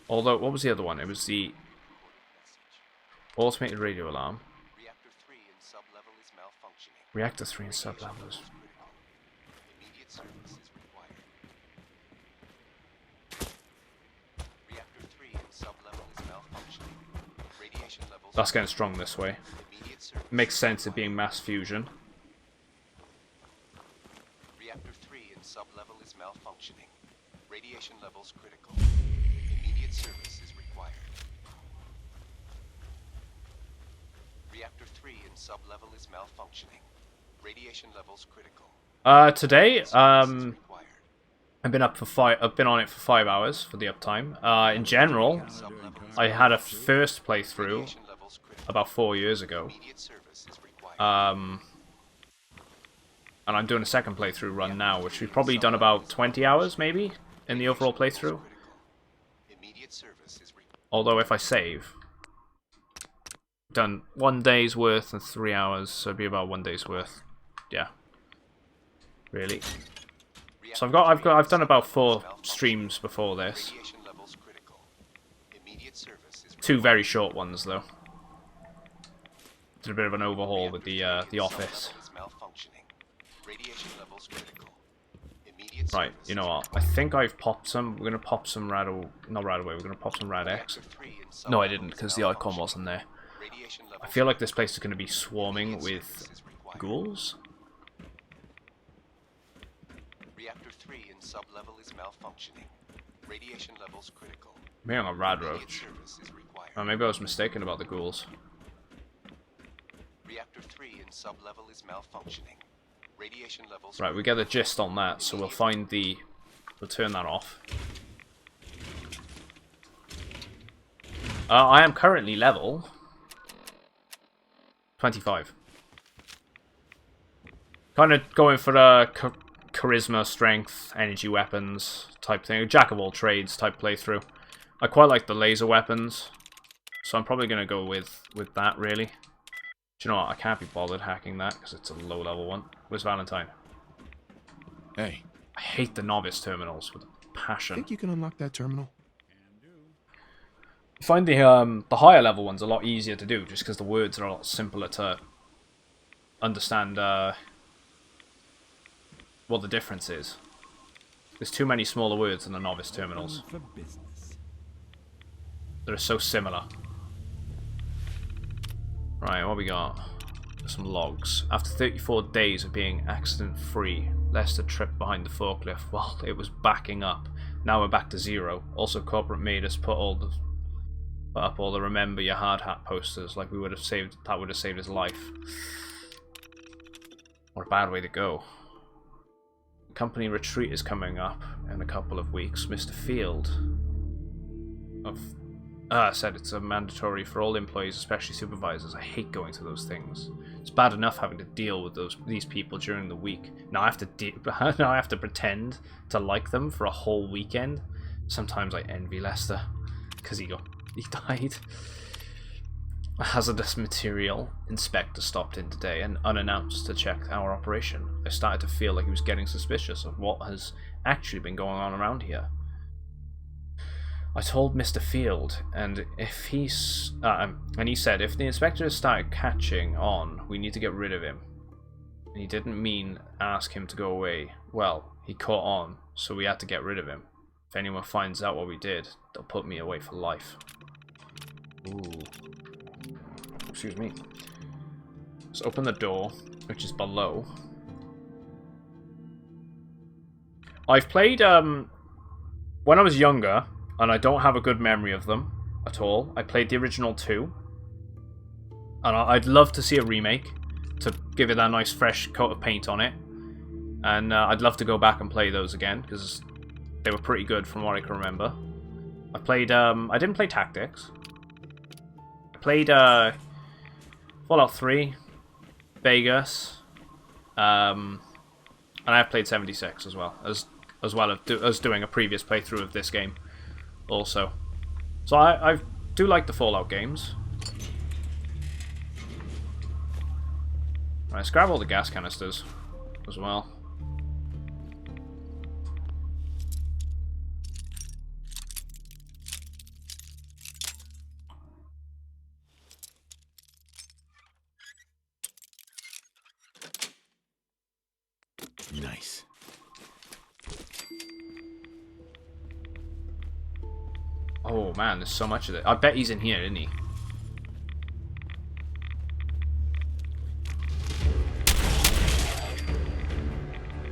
Although, what was the other one? It was the automated radio alarm. Reactor 3 in sub-level is malfunctioning. Reactor 3 in sub-levels. Immediate service is required. Reactor 3 in sub-level is malfunctioning. Radiation levels... That's getting strong this way. Makes sense it being mass fusion. Reactor 3 in sub-level is malfunctioning. Radiation levels critical. Immediate service is required. Reactor 3 in sub-level is malfunctioning. Radiation levels critical. Today, I've been on it for 5 hours for the uptime. In general, I had a first playthrough about 4 years ago. And I'm doing a second playthrough run now, which we've probably done about 20 hours, maybe, in the overall playthrough. Although if I save, done 1 day's worth and 3 hours, so it'd be about 1 day's worth. Yeah. Really. So I've done about 4 streams before this. 2 very short ones though. Did a bit of an overhaul with the office. Right, you know what? I think I've popped some. We're gonna pop some not right away. We're gonna pop some Rad X. No, I didn't because the icon wasn't there. I feel like this place is gonna be swarming with ghouls. Reactor 3 sub-level is malfunctioning. Radiation levels critical. Maybe I'm a rad Immediate roach. service is required. Or maybe I was mistaken about the ghouls. Reactor 3 in sub-level is malfunctioning. Radiation levels... Right, we get the gist on that, so we'll find the... We'll turn that off. I am currently level 25. Kind of going for the charisma, strength, energy weapons type thing. A jack of all trades type playthrough. I quite like the laser weapons, so I'm probably going to go with that, really. Do you know what? I can't be bothered hacking that because it's a low level one. Where's Valentine? Hey. I hate the novice terminals with a passion. Think you can unlock that terminal? I find the higher level ones a lot easier to do, just because the words are a lot simpler to understand what the difference is. There's too many smaller words in the novice terminals. They're so similar. Right, what we got? Some logs. After 34 days of being accident-free, Lester tripped behind the forklift while it was backing up. Now we're back to 0. Also, corporate made us put up all the "Remember Your Hard Hat" posters, like we would have saved. That would have saved his life. What a bad way to go. Company retreat is coming up in a couple of weeks. Mr. Field said it's a mandatory for all employees, especially supervisors. I hate going to those things. It's bad enough having to deal with these people during the week. Now I have to now I have to pretend to like them for a whole weekend. Sometimes I envy Lester because he died. A hazardous material inspector stopped in today and unannounced to check our operation. I started to feel like he was getting suspicious of what has actually been going on around here. I told Mr. Field, and he said if the inspector started catching on, we need to get rid of him. And he didn't mean ask him to go away. Well, he caught on, so we had to get rid of him. If anyone finds out what we did, they'll put me away for life. Ooh. Excuse me. Let's open the door, which is below. I've played, when I was younger, and I don't have a good memory of them at all. I played the original 2. And I'd love to see a remake to give it that nice fresh coat of paint on it. And I'd love to go back and play those again, because they were pretty good from what I can remember. I played, I didn't play Tactics. I played Fallout 3, Vegas, and I played 76 as well as doing a previous playthrough of this game also. So I do like the Fallout games. Right, let's grab all the gas canisters as well. Nice. Oh man, there's so much of it. I bet he's in here, isn't he?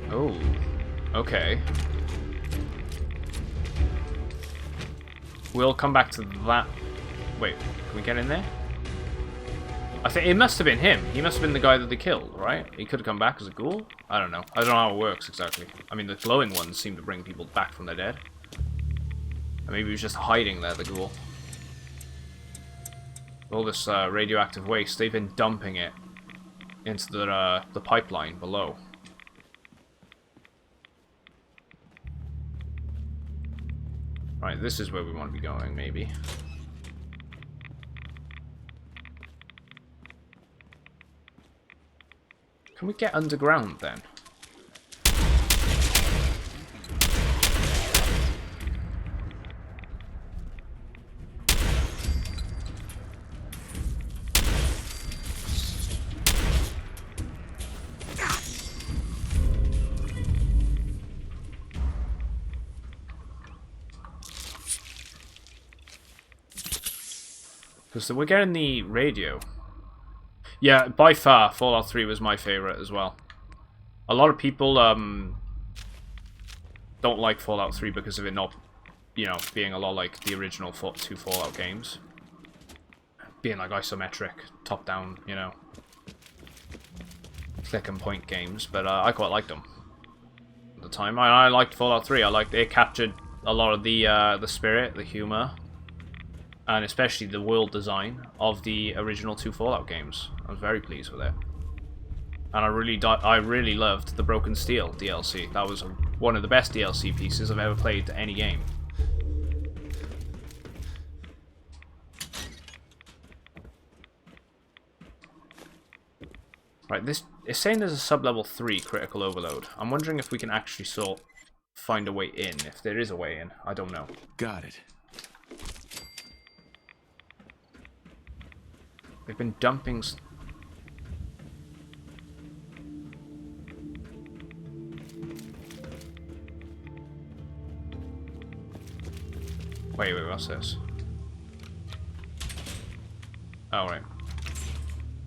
Oh, okay. We'll come back to that. Wait, can we get in there? I think it must have been him. He must have been the guy that they killed, right? He could have come back as a ghoul? I don't know. I don't know how it works exactly. I mean, the glowing ones seem to bring people back from their dead. Or maybe he was just hiding there, the ghoul. All this radioactive waste, they've been dumping it into the pipeline below. Right, this is where we want to be going, maybe. Can we get underground then? Because we're getting the radio. Yeah, by far, Fallout 3 was my favorite as well. A lot of people don't don't like Fallout 3 because of it not, you know, being a lot like the original 2 Fallout games. Being like isometric, top-down, you know, click and point games, but I quite liked them at the time. I liked Fallout 3. I liked it captured a lot of the spirit, the humor, and especially the world design of the original 2 Fallout games. I was very pleased with it, and I really loved the Broken Steel DLC. That was one of the best DLC pieces I've ever played to any game. Right, this is saying there's a sub-level 3 critical overload. I'm wondering if we can actually find a way in. If there is a way in, I don't know. Got it. They've been dumping. Wait, what's this? Oh, right.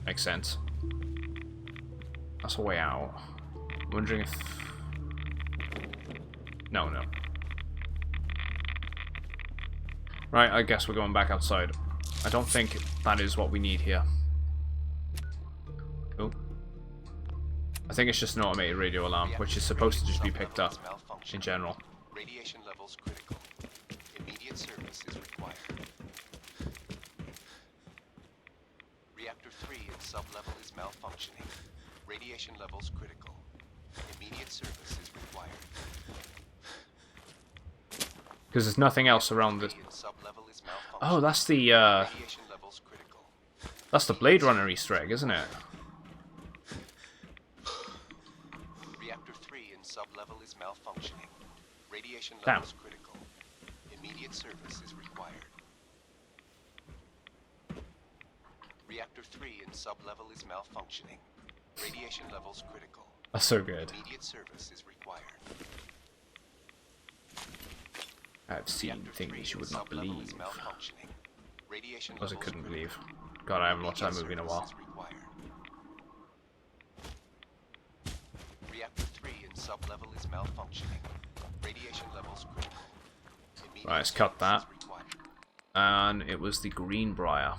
Makes sense. That's a way out. I'm wondering if... No. Right, I guess we're going back outside. I don't think that is what we need here. Oh. I think it's just an automated radio alarm, which is supposed to just be picked up in general. Radiation levels critical. Immediate service is required. Reactor 3 in sub-level is malfunctioning. Radiation levels critical. Immediate service is required. Because there's nothing else around this. Oh, that's the Blade Runner Easter egg, isn't it? Reactor 3 in sub-level is malfunctioning. Radiation Damn. levels critical. Immediate service is required. Reactor 3 in sub-level is malfunctioning. Radiation levels critical. That's so good. Immediate service is required. I've seen things you would not believe. Radiation As I couldn't believe. God, I haven't watched that movie in a while. Reactor 3 in sub-level is malfunctioning. Radiation levels critical. Right, let's cut that. And it was the Greenbrier,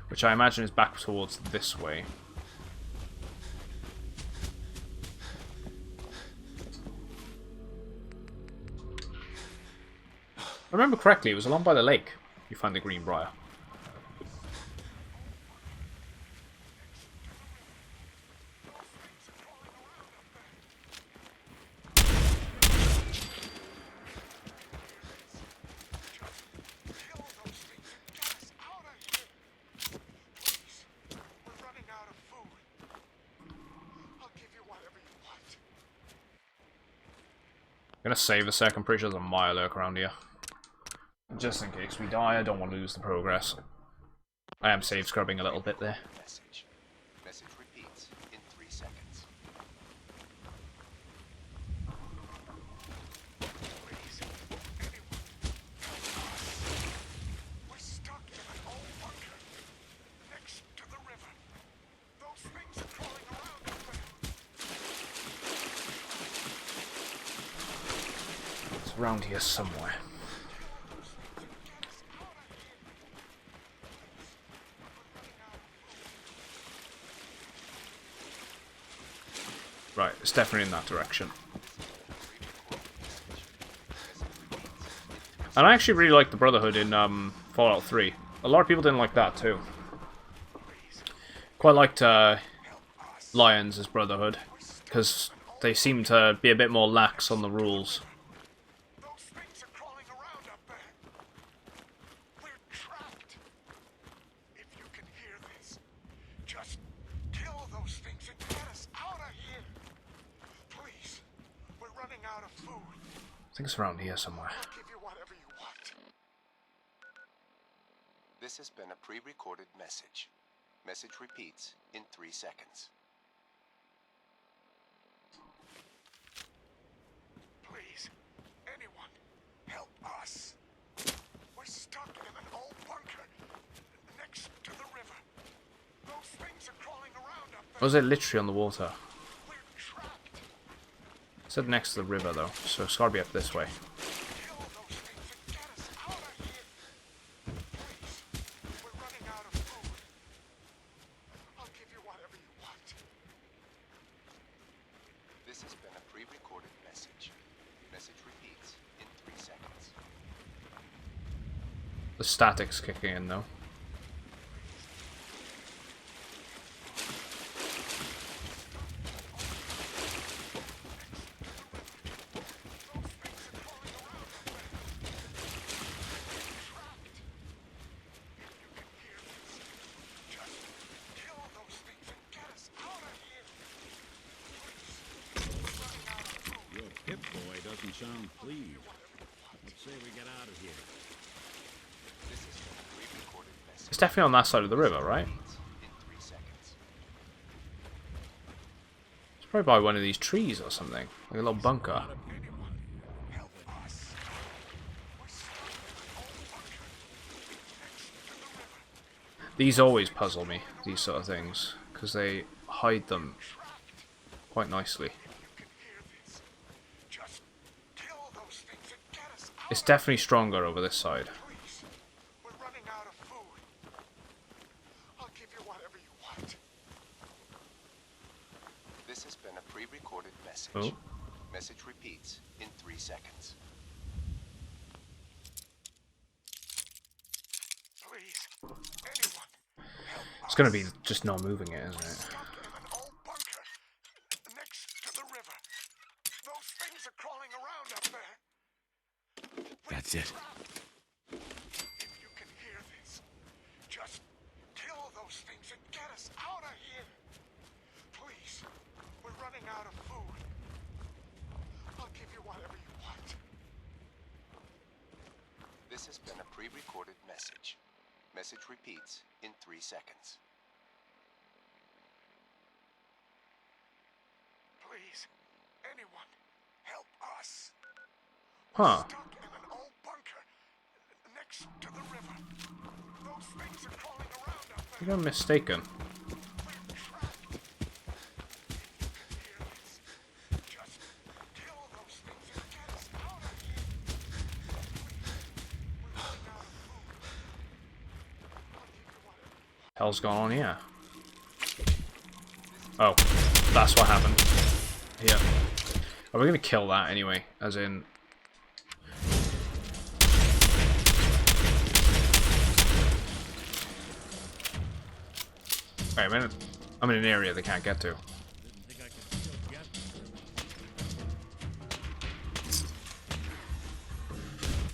which I imagine is back towards this way. If I remember correctly, it was along by the lake you find the Greenbrier. I'm gonna save a sec. I'm pretty sure there's a Mirelurk around here. Just in case we die, I don't want to lose the progress. I am save scrubbing a little bit there. Message. Message repeats in 3 seconds. We're stuck in an old bunker next to the river. Those things are crawling around up there. It's around here somewhere. Right, it's definitely in that direction. And I actually really like the Brotherhood in Fallout 3. A lot of people didn't like that too. Quite liked Lions as Brotherhood, because they seem to be a bit more lax on the rules. I think it's around here somewhere. This has been a pre-recorded message. Message repeats in 3 seconds. Please, anyone, help us. We're stuck in an old bunker next to the river. Those things are crawling around up there. Or is it literally on the water? We're trapped. Is Stood next to the river though, so it's gotta be up this way. This has been a pre-recorded message. Message repeats in 3 seconds. The static's kicking in though. Sound pleased. Let's say we get out of here. It's definitely on that side of the river, right? It's probably by one of these trees or something. Like a little bunker. These always puzzle me, these sort of things, because they hide them quite nicely. It's definitely stronger over this side. We're running out of food. I'll give you whatever you want. This has been a pre-recorded message. Oh. Message repeats in 3 seconds. Please, anyone, It's gonna be just not moving it, isn't it? stuck in an old bunker next to the river. Those things are crawling around up there. That's it. If you can hear this, just kill those things and get us out of here. Please, we're running out of food. I'll give you whatever you want. This has been a pre-recorded message. Message repeats in 3 seconds. Please, anyone, help us. Huh. Stuck in an old bunker next to the river. Those things are crawling around up I think I'm mistaken. Hell's going on here? Oh, that's what happened. Yeah. Are we gonna kill that anyway? As in... Wait a minute. I'm in an area they can't get to.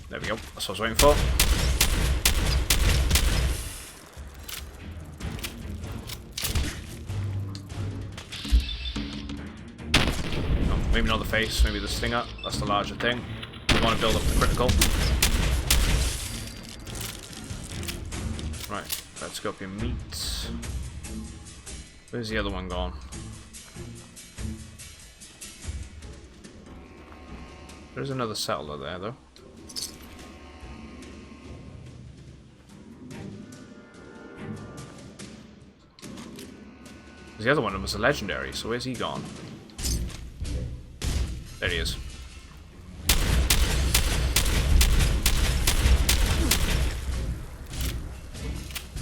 There we go. That's what I was waiting for. Oh, maybe not the face, maybe the stinger. That's the larger thing. We want to build up the critical. Right, let's go up your meat. Where's the other one gone? There's another settler there, though. The other one was a legendary, so where's he gone? There he is.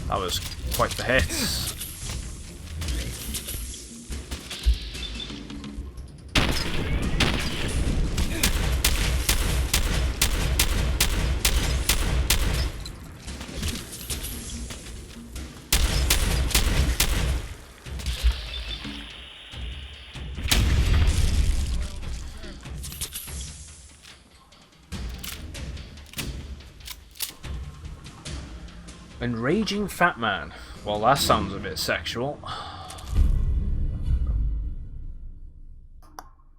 That was quite the hit. Enraging fat man. Well, that sounds a bit sexual.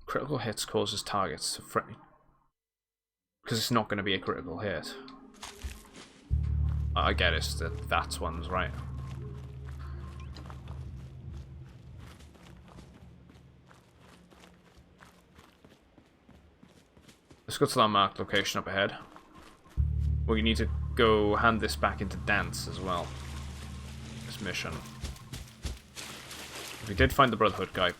Critical hits causes targets to threaten. Because it's not going to be a critical hit. I get it, that one's right. Let's go to that marked location up ahead. We need to go hand this back into Dance as well. This mission. We did find the Brotherhood guy.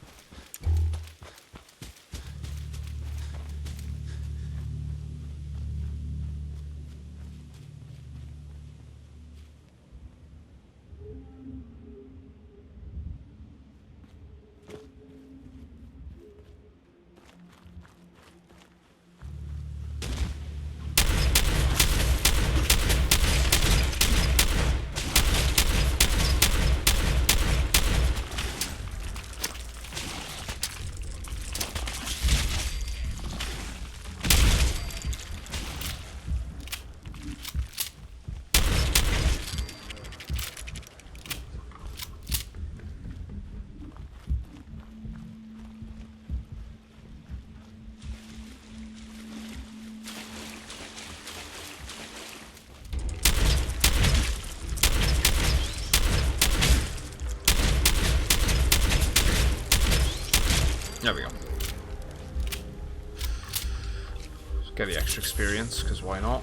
get the extra experience, because why not?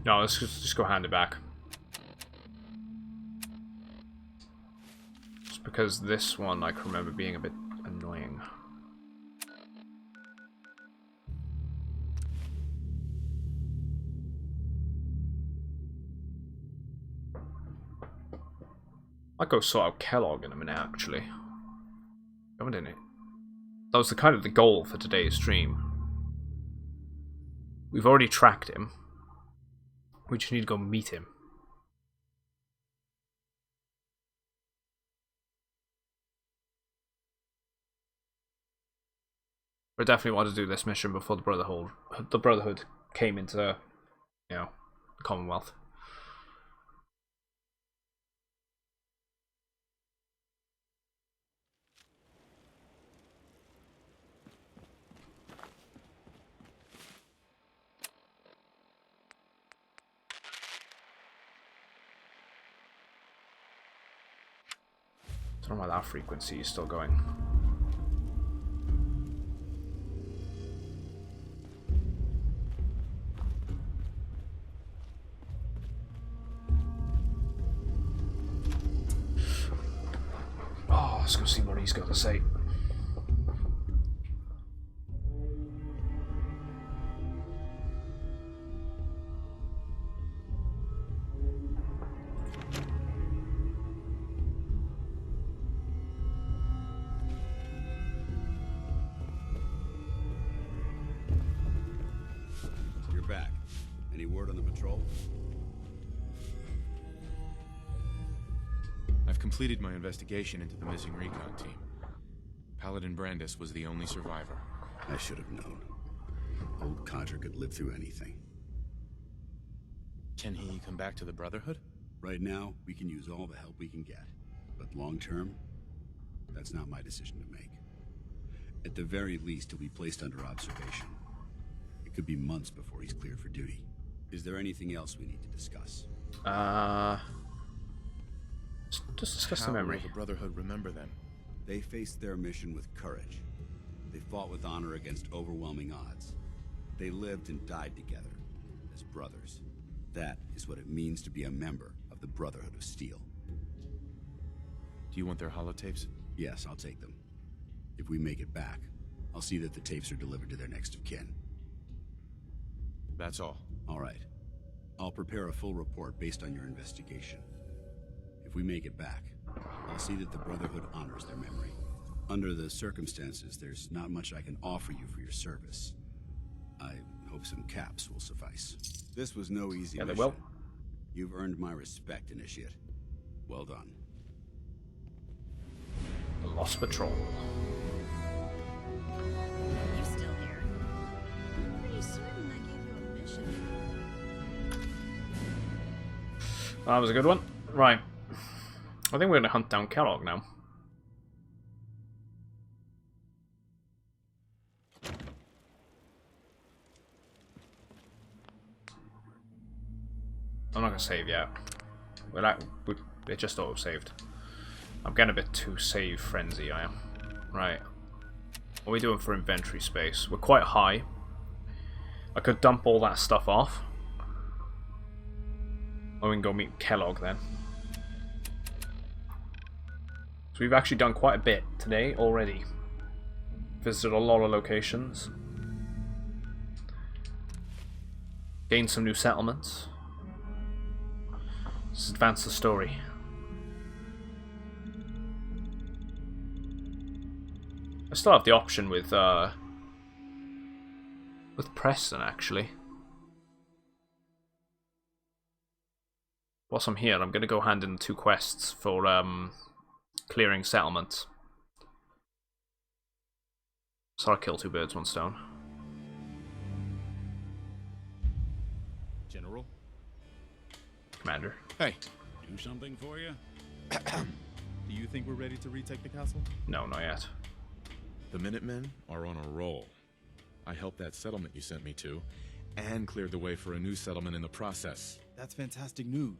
No, let's just go hand it back. Just because this one I can remember being a bit annoying. I'll go sort out Kellogg in a minute, actually. Haven't it? That was kind of the goal for today's stream. We've already tracked him. We just need to go meet him. I definitely want to do this mission before the Brotherhood came into, you know, the Commonwealth. I don't know why that frequency is still going. Oh, let's go see what he's got to say. Back. Any word on the patrol? I've completed my investigation into the missing recon team. Paladin Brandis was the only survivor. I should have known. Old Codger could live through anything. Can he come back to the Brotherhood? Right now, we can use all the help we can get. But long term, that's not my decision to make. At the very least, he'll be placed under observation. Could be months before he's cleared for duty. Is there anything else we need to discuss? Just discuss the memory. How will the Brotherhood remember them? They faced their mission with courage. They fought with honor against overwhelming odds. They lived and died together as brothers. That is what it means to be a member of the Brotherhood of Steel. Do you want their holotapes? Yes, I'll take them. If we make it back, I'll see that the tapes are delivered to their next of kin. That's all. All right. I'll prepare a full report based on your investigation. If we make it back, I'll see that the Brotherhood honors their memory. Under the circumstances, there's not much I can offer you for your service. I hope some caps will suffice. This was no easy mission. They will. You've earned my respect, Initiate. Well done. The Lost Patrol. You still here? I'm pretty certain I gave you a mission. That was a good one. Right. I think we're going to hunt down Kellogg now. I'm not going to save yet. It just auto-saved. I'm getting a bit too save frenzy, I am. Right. What are we doing for inventory space? We're quite high. I could dump all that stuff off. Or we can go meet Kellogg then. So we've actually done quite a bit today already. Visited a lot of locations. Gained some new settlements. Let's advance the story. I still have the option with Preston, actually. Whilst I'm here, I'm going to go hand in 2 quests for clearing settlements. So I'll kill 2 birds, 1 stone. General? Commander. Hey. Do something for you? Do you think we're ready to retake the castle? No, not yet. The Minutemen are on a roll. I helped that settlement you sent me to, and cleared the way for a new settlement in the process. That's fantastic news.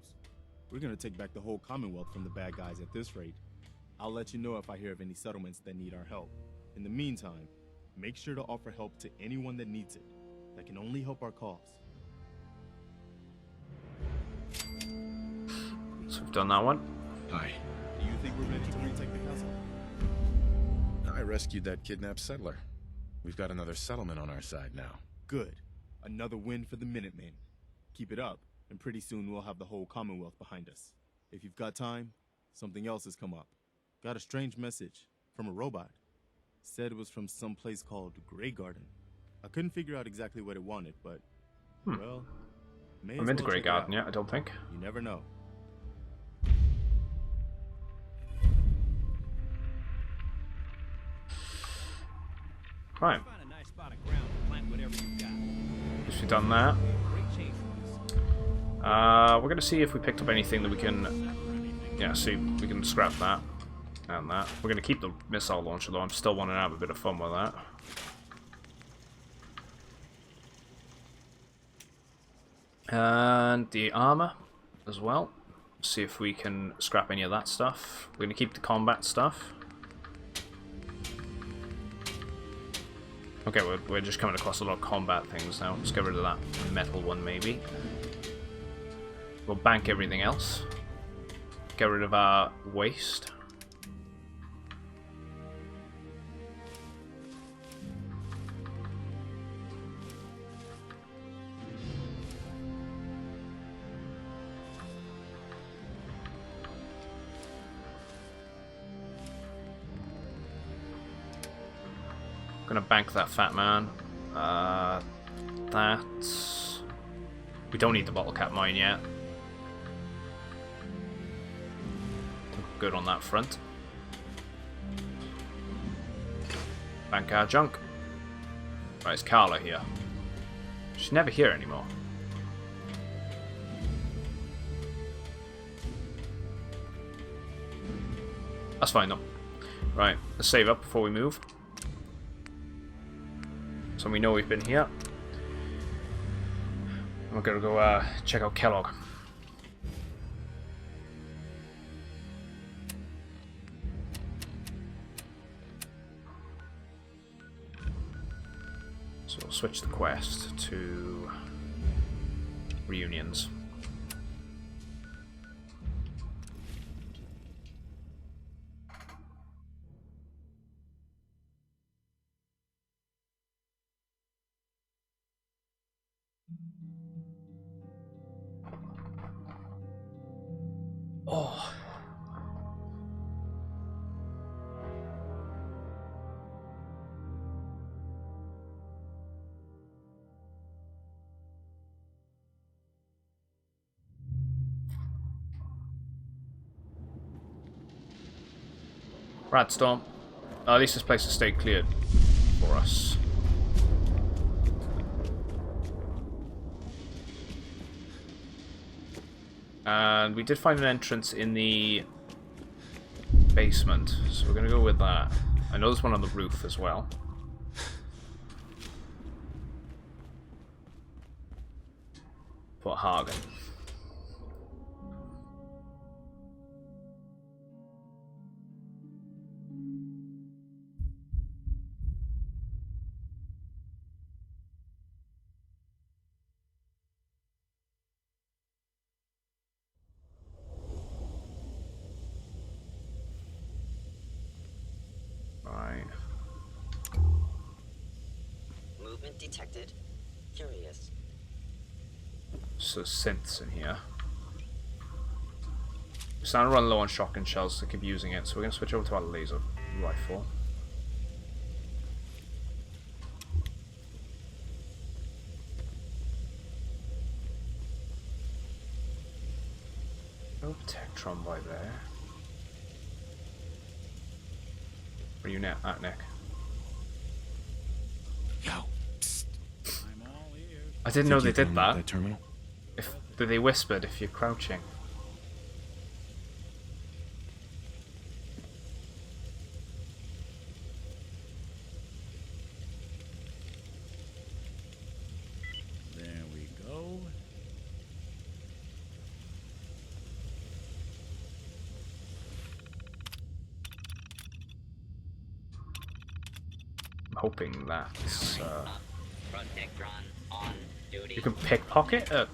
We're gonna take back the whole Commonwealth from the bad guys at this rate. I'll let you know if I hear of any settlements that need our help. In the meantime, make sure to offer help to anyone that needs it. That can only help our cause. So we've done that one. Hi. Do you think we're ready to retake the castle? I rescued that kidnapped settler. We've got another settlement on our side now. Good. Another win for the Minutemen. Keep it up, and pretty soon we'll have the whole Commonwealth behind us. If you've got time, something else has come up. Got a strange message from a robot. Said it was from some place called Grey Garden. I couldn't figure out exactly what it wanted, but, well, may I'm into Grey Garden yet, I don't think. You never know. Right. Find a nice spot of ground and plant whatever you got. Guess we've done that. We're gonna see if we picked up anything that we can. Yeah, see, we can scrap that and that. We're gonna keep the missile launcher though. I'm still wanting to have a bit of fun with that. And the armor as well. See if we can scrap any of that stuff. We're gonna keep the combat stuff. Okay, we're just coming across a lot of combat things now. Let's get rid of that metal one, maybe. We'll bank everything else. Get rid of our waste. Gonna bank that fat man. That we don't need the bottle cap mine yet. Good on that front. Bank our junk. Right, it's Carla here. She's never here anymore. That's fine though. Right, let's save up before we move. So we know we've been here. We're gonna go check out Kellogg. So we'll switch the quest to reunions. Oh. Radstorm. At least this place has stayed cleared for us. And we did find an entrance in the basement, so we're going to go with that. I know there's one on the roof as well. For Hagen. Movement detected. Curious. So synths in here. We're starting to run low on shotgun shells to keep using it, so we're going to switch over to our laser rifle. No Tectron by there. Where are you at, Nick? Yo. I didn't know they did that. That terminal? If they whispered if you're crouching. There we go. hoping that's you can pickpocket it.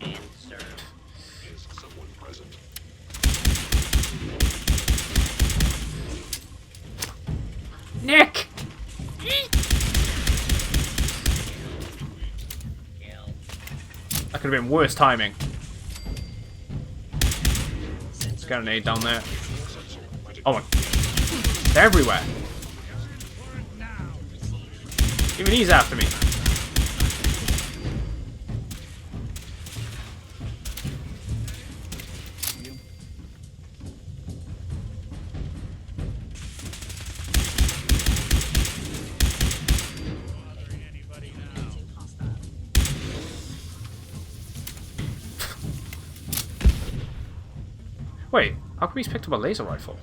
Nick! That could have been worse timing. Let's get an aid down there. Oh my. They're everywhere. Even he's after me. Wait, how come he's picked up a laser rifle?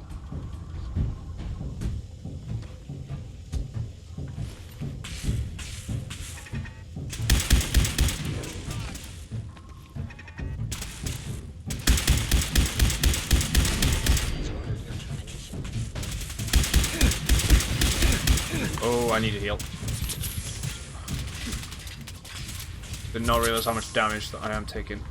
Oh, I need to heal. Did not realize how much damage that I am taking.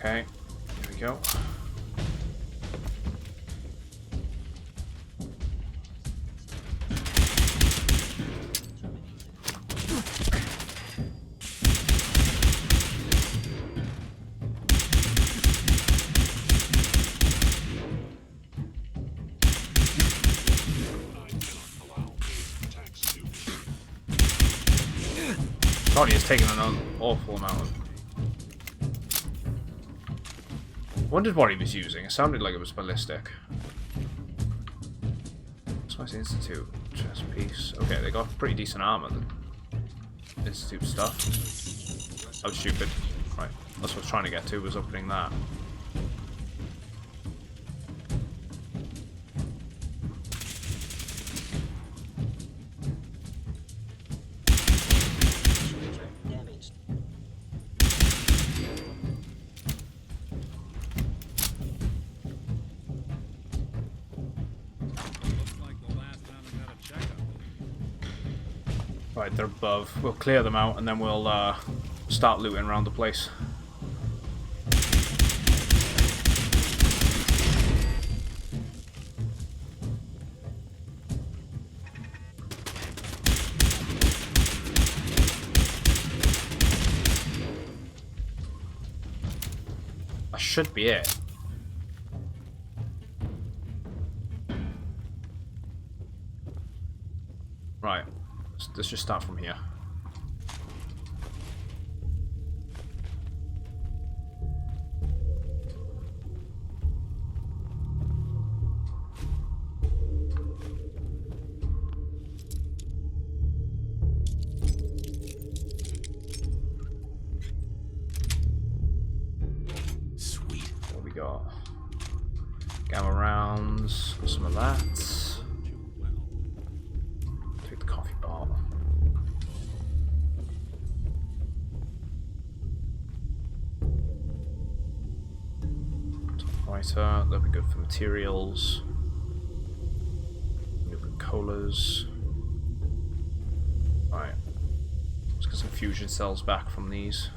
Okay, here we go. Tony has taken an awful amount of. Wondered what he was using. It sounded like it was ballistic. Spice Institute chest piece. Okay, they got pretty decent armor. The Institute stuff. I was stupid. Right, that's what I was trying to get to. Was opening that. Right, they're above. We'll clear them out and then we'll start looting around the place. That should be it. Right. Let's just start from here. Sweet. What we got? Gamma rounds. Some of that. Take the coffee bar. That'll be good for materials. Nuka-Colas. Right. Let's get some fusion cells back from these.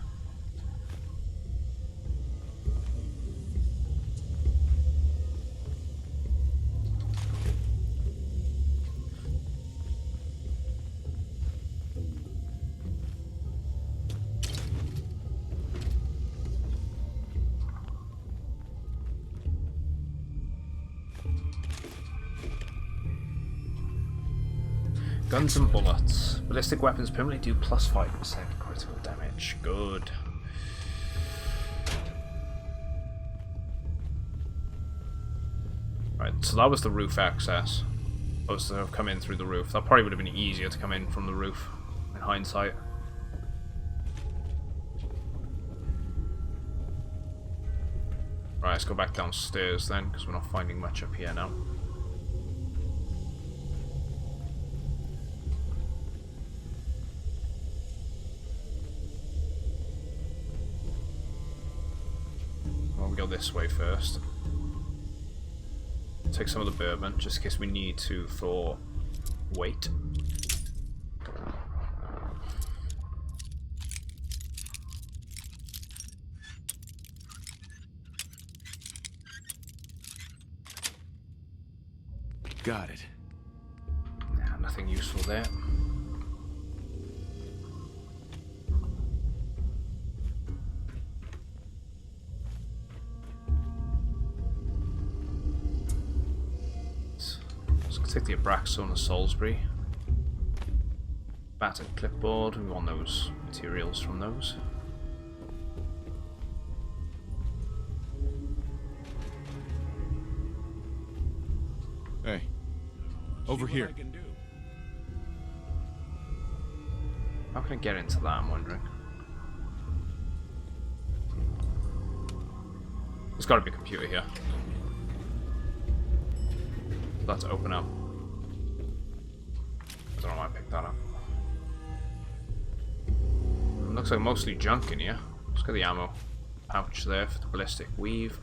Guns and bullets. Ballistic weapons permanently do +5% critical damage. Good. Right, so that was the roof access. Supposed to have come in through the roof. That probably would have been easier to come in from the roof, in hindsight. Right, let's go back downstairs then, because we're not finding much up here now. Well, we go this way first. Take some of the bourbon, just in case we need to for weight. Got it. Nah, nothing useful there. Let's take the Abraxone of Salisbury. Battered clipboard, we want those materials from those. Hey, over here. How can I get into that, I'm wondering? There's got to be a computer here. Let's open up. I don't know why I picked that up. It looks like mostly junk in here. Let's get the ammo pouch there for the ballistic weave.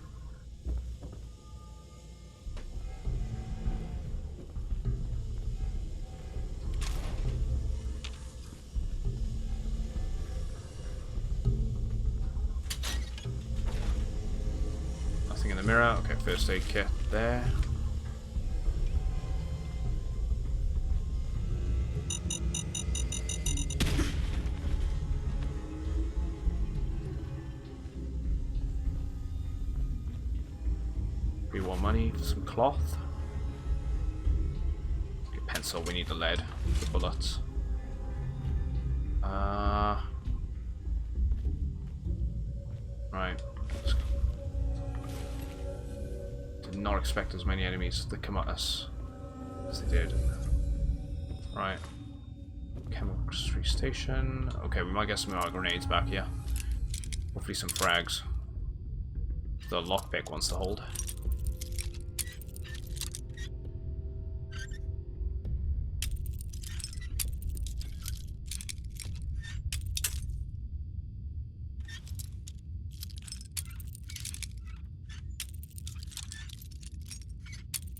Nothing in the mirror. Okay, first aid kit there. We want money for some cloth. Okay, pencil, we need the lead, the bullets. Right. Did not expect as many enemies to come at us as they did. Right. Chemistry station. Okay, we might get some more grenades back here. Hopefully some frags. The lockpick wants to hold.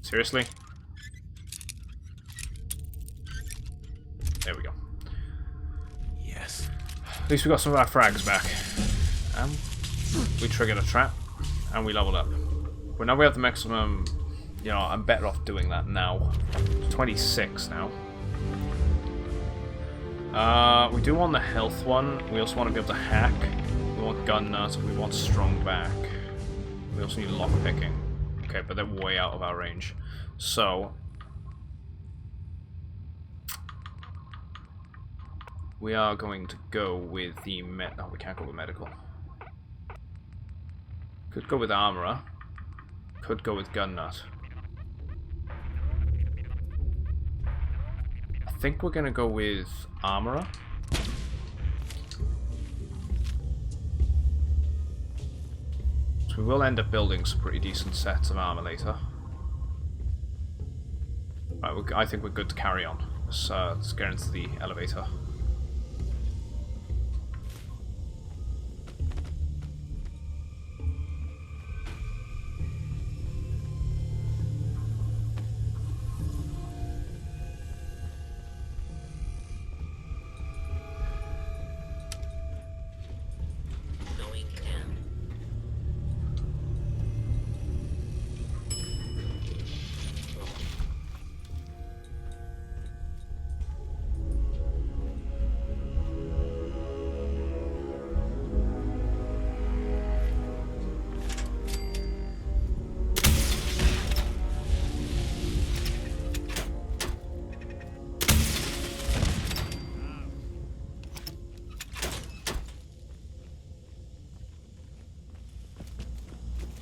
Seriously? There we go. Yes. At least we got some of our frags back. We triggered a trap, and we leveled up. But now we have the maximum. You know, I'm better off doing that now. 26 now. We do want the health one. We also want to be able to hack. We want gun nut. We want strong back. We also need lock picking. Okay, but they're way out of our range. So we are going to go with the oh, we can't go with medical. Could go with armorer. Could go with gun nut. I think we're gonna go with armorer. So we will end up building some pretty decent sets of armor later. Right, I think we're good to carry on. Let's get into the elevator.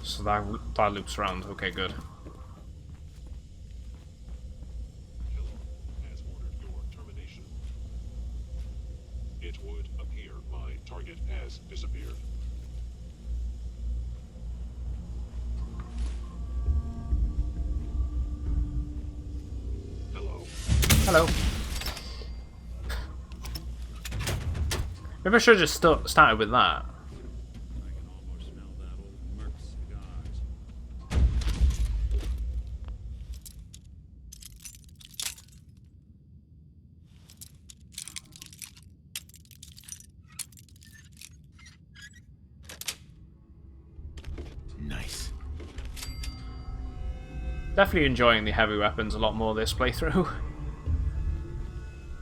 So that loops around. Okay, good. Kellogg has ordered your termination. It would appear my target has disappeared. Hello. Maybe I should have just started with that. Nice. Definitely enjoying the heavy weapons a lot more this playthrough.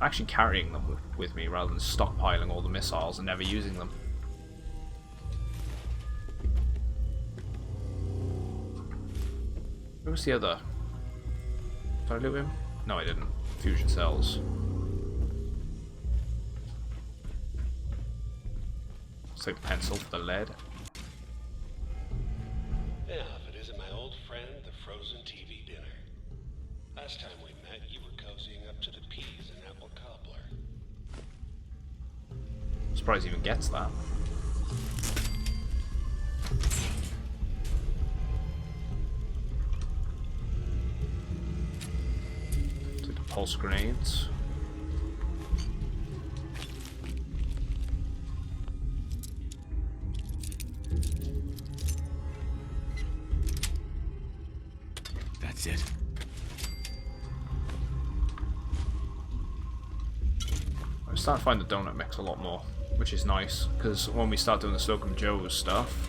Actually carrying them with me rather than stockpiling all the missiles and never using them. Who was the other? Did I loot him? No, I didn't. Fusion cells. Save the pencil for the lead. Yeah, if it isn't my old friend, the frozen TV dinner. Last time we met, you were cozying up to the peas and apple cobbler. Surprised he even gets that. Take the pulse grenades. That's it. I'm starting to find the donut mix a lot more, which is nice, because when we start doing the Slocum Joe's stuff,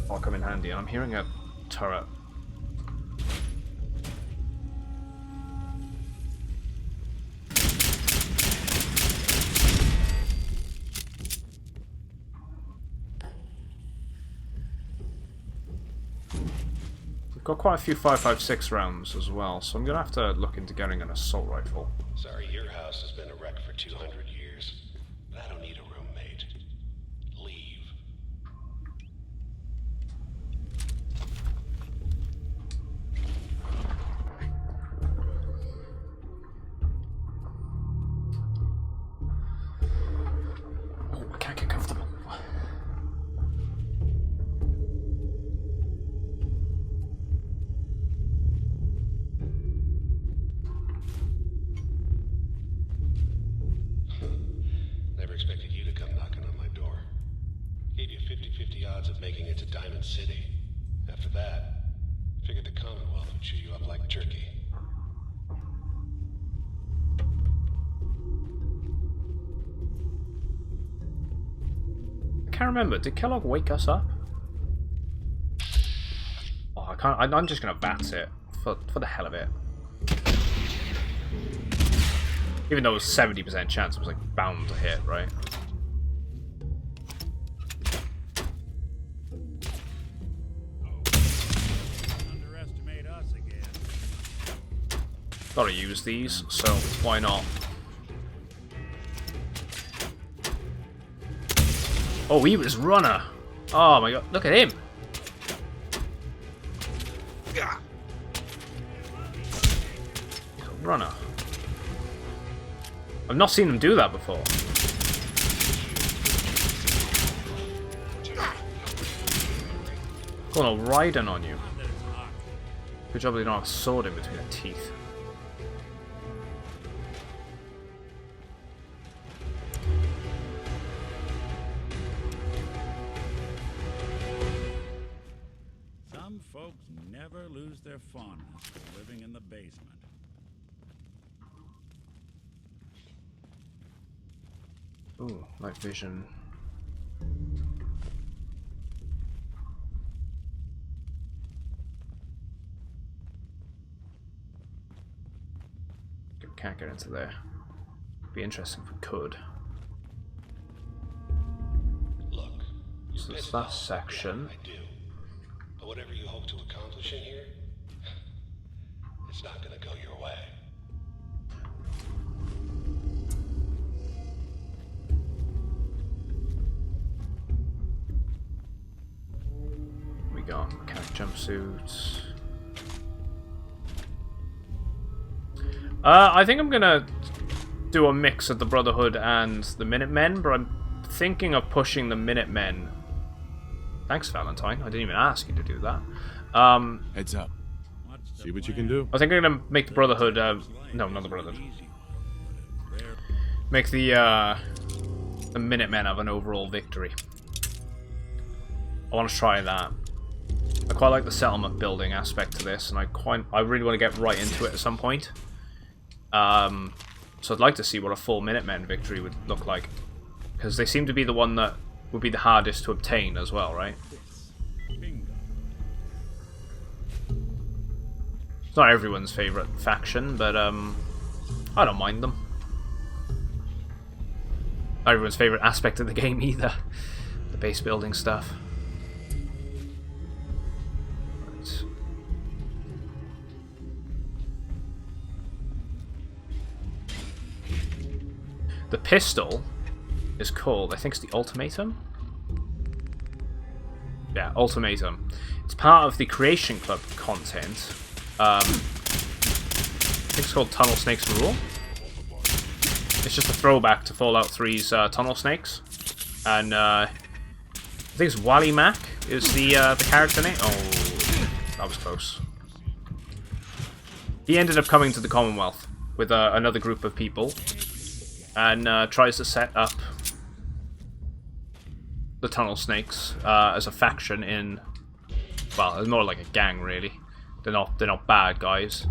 I'll come in handy. And I'm hearing a turret. Got quite a few 5.56 rounds as well, so I'm gonna have to look into getting an assault rifle. Sorry, your house has been a wreck for 200 years. But I don't need a roommate. Leave. Oh, I can't get comfortable. Never expected you to come knocking on my door. Gave you 50-50 odds of making it to Diamond City. After that, figured the Commonwealth would chew you up like jerky. I can't remember. Did Kellogg wake us up? Oh, I can't. I'm just gonna bats it for the hell of it. Even though it was 70% chance, it was like bound to hit, right? Underestimate us again. Gotta use these, so why not? Oh, he was runner. Oh my god, look at him. Runner. I've not seen them do that before. Going all riding on you. Good job they don't have a sword in between their teeth. Some folks never lose their fondness for living in the basement. Ooh, night vision. Can't get into there. Be interesting if we could. Look, So it's that section. I do. But whatever you hope to accomplish in here, it's not gonna go your way. We got mechanic jumpsuits. I think I'm gonna do a mix of the Brotherhood and the Minutemen, but I'm thinking of pushing the Minutemen. Thanks, Valentine. I didn't even ask you to do that. Heads up. What's See what you can do. I think I'm gonna make the Brotherhood. No, not the Brotherhood. Make the Minutemen have an overall victory. I want to try that. I quite like the settlement building aspect to this, and I really want to get right into it at some point. So I'd like to see what a full Minutemen victory would look like, because they seem to be the one that would be the hardest to obtain as well, right? It's not everyone's favorite faction, but I don't mind them. Not everyone's favorite aspect of the game either. The base building stuff. Right. The pistol is called, I think it's the Ultimatum? Yeah, Ultimatum. It's part of the Creation Club content. I think it's called Tunnel Snakes Rule. It's just a throwback to Fallout 3's Tunnel Snakes. And I think it's Wally Mack is the character name. Oh, that was close. He ended up coming to the Commonwealth with another group of people and tries to set up the Tunnel Snakes as a faction in, well, it's more like a gang really. They're not bad guys,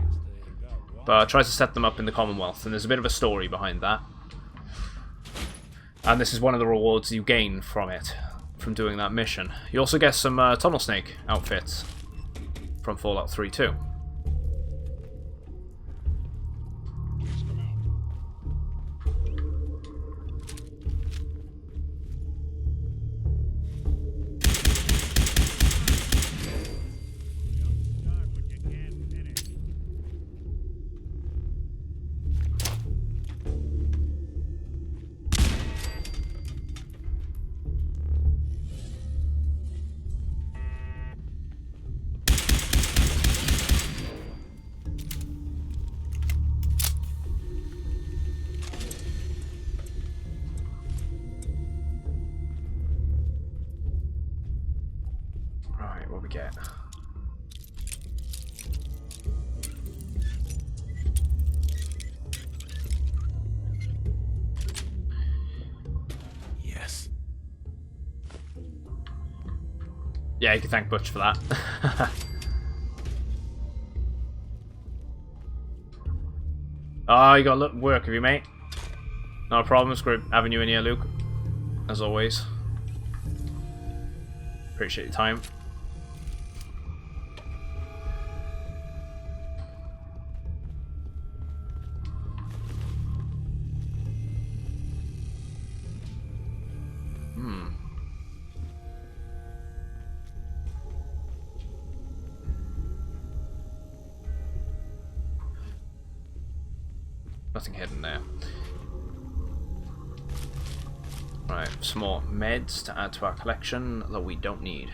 but tries to set them up in the Commonwealth, and there's a bit of a story behind that. And this is one of the rewards you gain from it, from doing that mission. You also get some Tunnel Snake outfits from Fallout 3 too. What we get? Yes. Yeah, you can thank Butch for that. Oh, you got work, have you, mate? Not a problem. It's great having you in here, Luke. As always. Appreciate your time. Nothing hidden there. Right, some more meds to add to our collection that we don't need.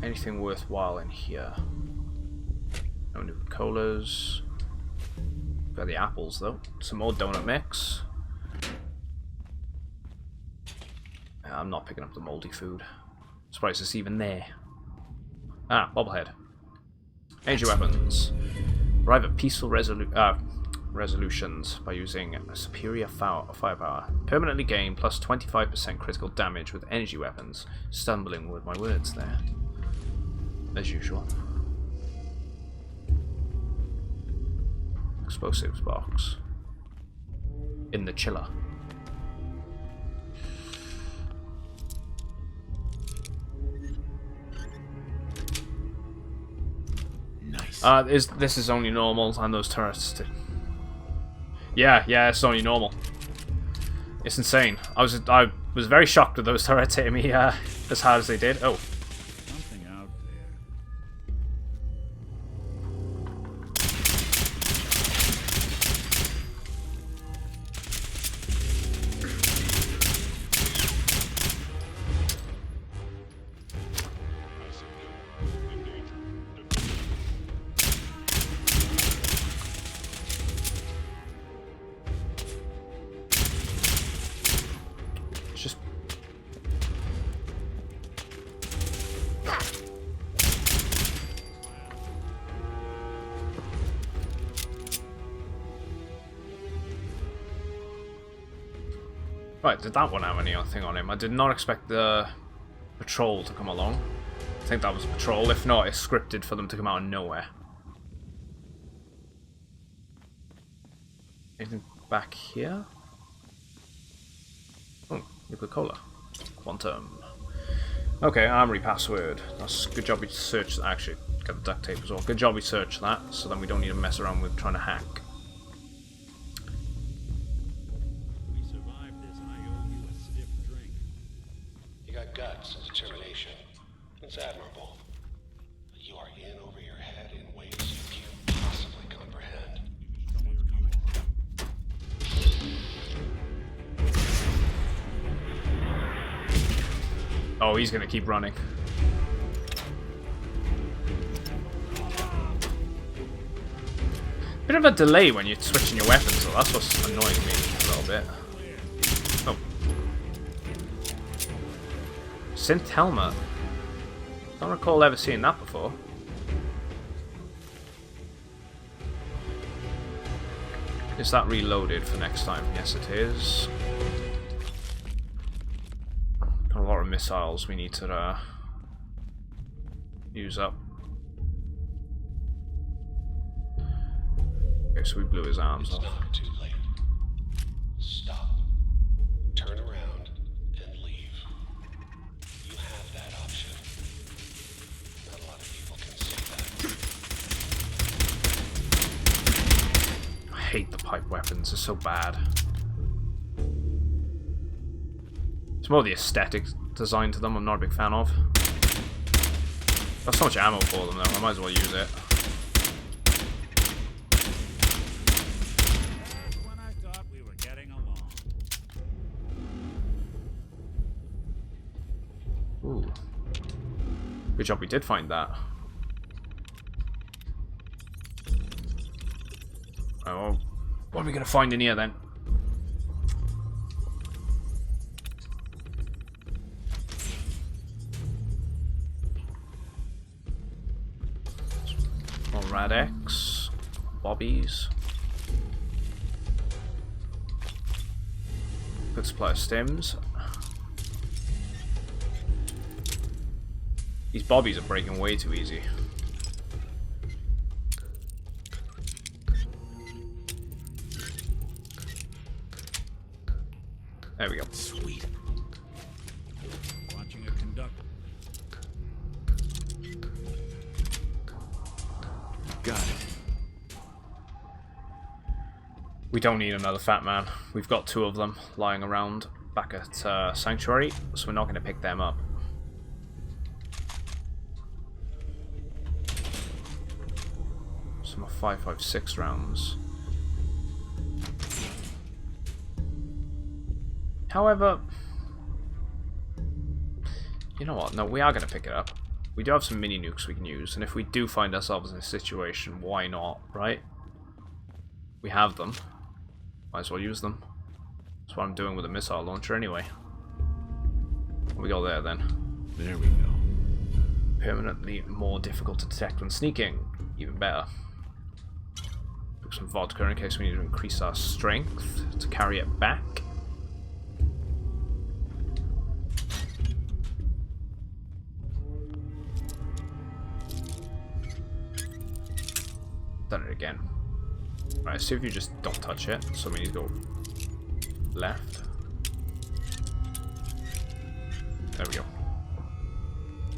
Anything worthwhile in here? No new colas. Got the apples though. Some more donut mix. I'm not picking up the moldy food. Surprised it's even there. Ah, bobblehead. Energy weapons. Arrive at peaceful resolutions by using a superior firepower. Permanently gain plus 25% critical damage with energy weapons. Stumbling with my words there. As usual. Explosives box. In the chiller. This is only normal, and those turrets too. Yeah, it's only normal. It's insane. I was very shocked with those turrets hitting me as hard as they did. Oh. Something out Right, did that one have anything on him? I did not expect the patrol to come along. I think that was a patrol. If not, it's scripted for them to come out of nowhere. Anything back here? Oh, liquid cola. Quantum. Okay, armory password. That's good job we searched. Actually, get the duct tape as well. Good job we searched that, so then we don't need to mess around with trying to hack. We survived this. I owe you a stiff drink. You got guts and determination. It's admirable. But you are in over your head in ways you can't possibly comprehend. Someone's coming. Oh, he's gonna keep running. Bit of a delay when you're switching your weapons, so that's what's annoying me a little bit. Oh. Synth helmet. Don't recall ever seeing that before. Is that reloaded for next time? Yes, it is. Got a lot of missiles we need to use up. Okay, so we blew his arms off. It's not too late. Stop. Turn around and leave. You have that option. Not a lot of people can see that. I hate the pipe weapons, they're so bad. It's more the aesthetic design to them I'm not a big fan of. Got so much ammo for them though, I might as well use it. When I thought we were getting along. Ooh. Good job we did find that. Oh, what are we going to find in here then? More Rad-X, Bobbies. Good supply of stims. These Bobbies are breaking way too easy. There we go. Sweet. Watching a conductor. Got it. We don't need another fat man. We've got 2 of them lying around back at Sanctuary, so we're not going to pick them up. Some 5.56 rounds. However, you know what? No, we are going to pick it up. We do have some mini nukes we can use, and if we do find ourselves in a situation, why not, right? We have them. Might as well use them. That's what I'm doing with a missile launcher anyway. We go there then. There we go. Permanently more difficult to detect when sneaking. Even better. Took some vodka in case we need to increase our strength to carry it back. Done it again. Right, see if you just don't touch it. So we need to go left. There we go.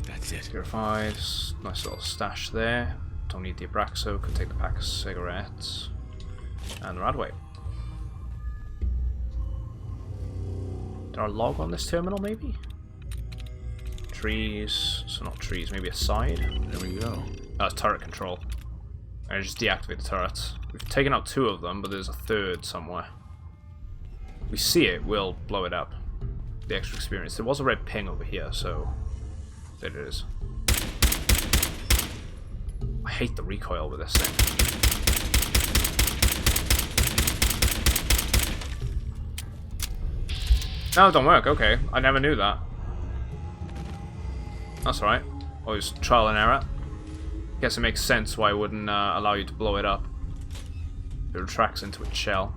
That's it. Purified. Nice little stash there. Don't need the Abraxo. Could take the pack of cigarettes. And the Radway. Is there a log on this terminal, maybe? Trees. So not trees, maybe a side. There we go. That's turret control. I just deactivate the turrets. We've taken out 2 of them, but there's a 3rd somewhere. We see it, we'll blow it up. The extra experience. There was a red ping over here, so there it is. I hate the recoil with this thing. No, it don't work. Okay, I never knew that. That's alright. Always trial and error. Guess it makes sense why it wouldn't allow you to blow it up. It retracts into its shell.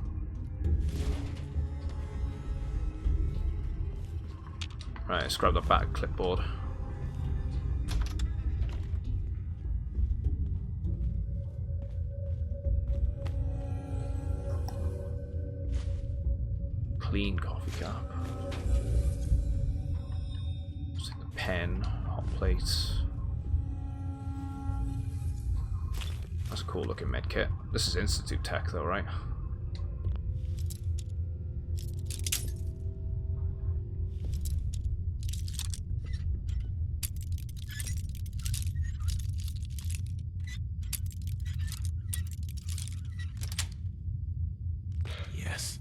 Right, let's grab the back clipboard. Clean coffee cup. Just the pen, hot plates. That's a cool looking medkit. This is Institute tech though, right? Yes.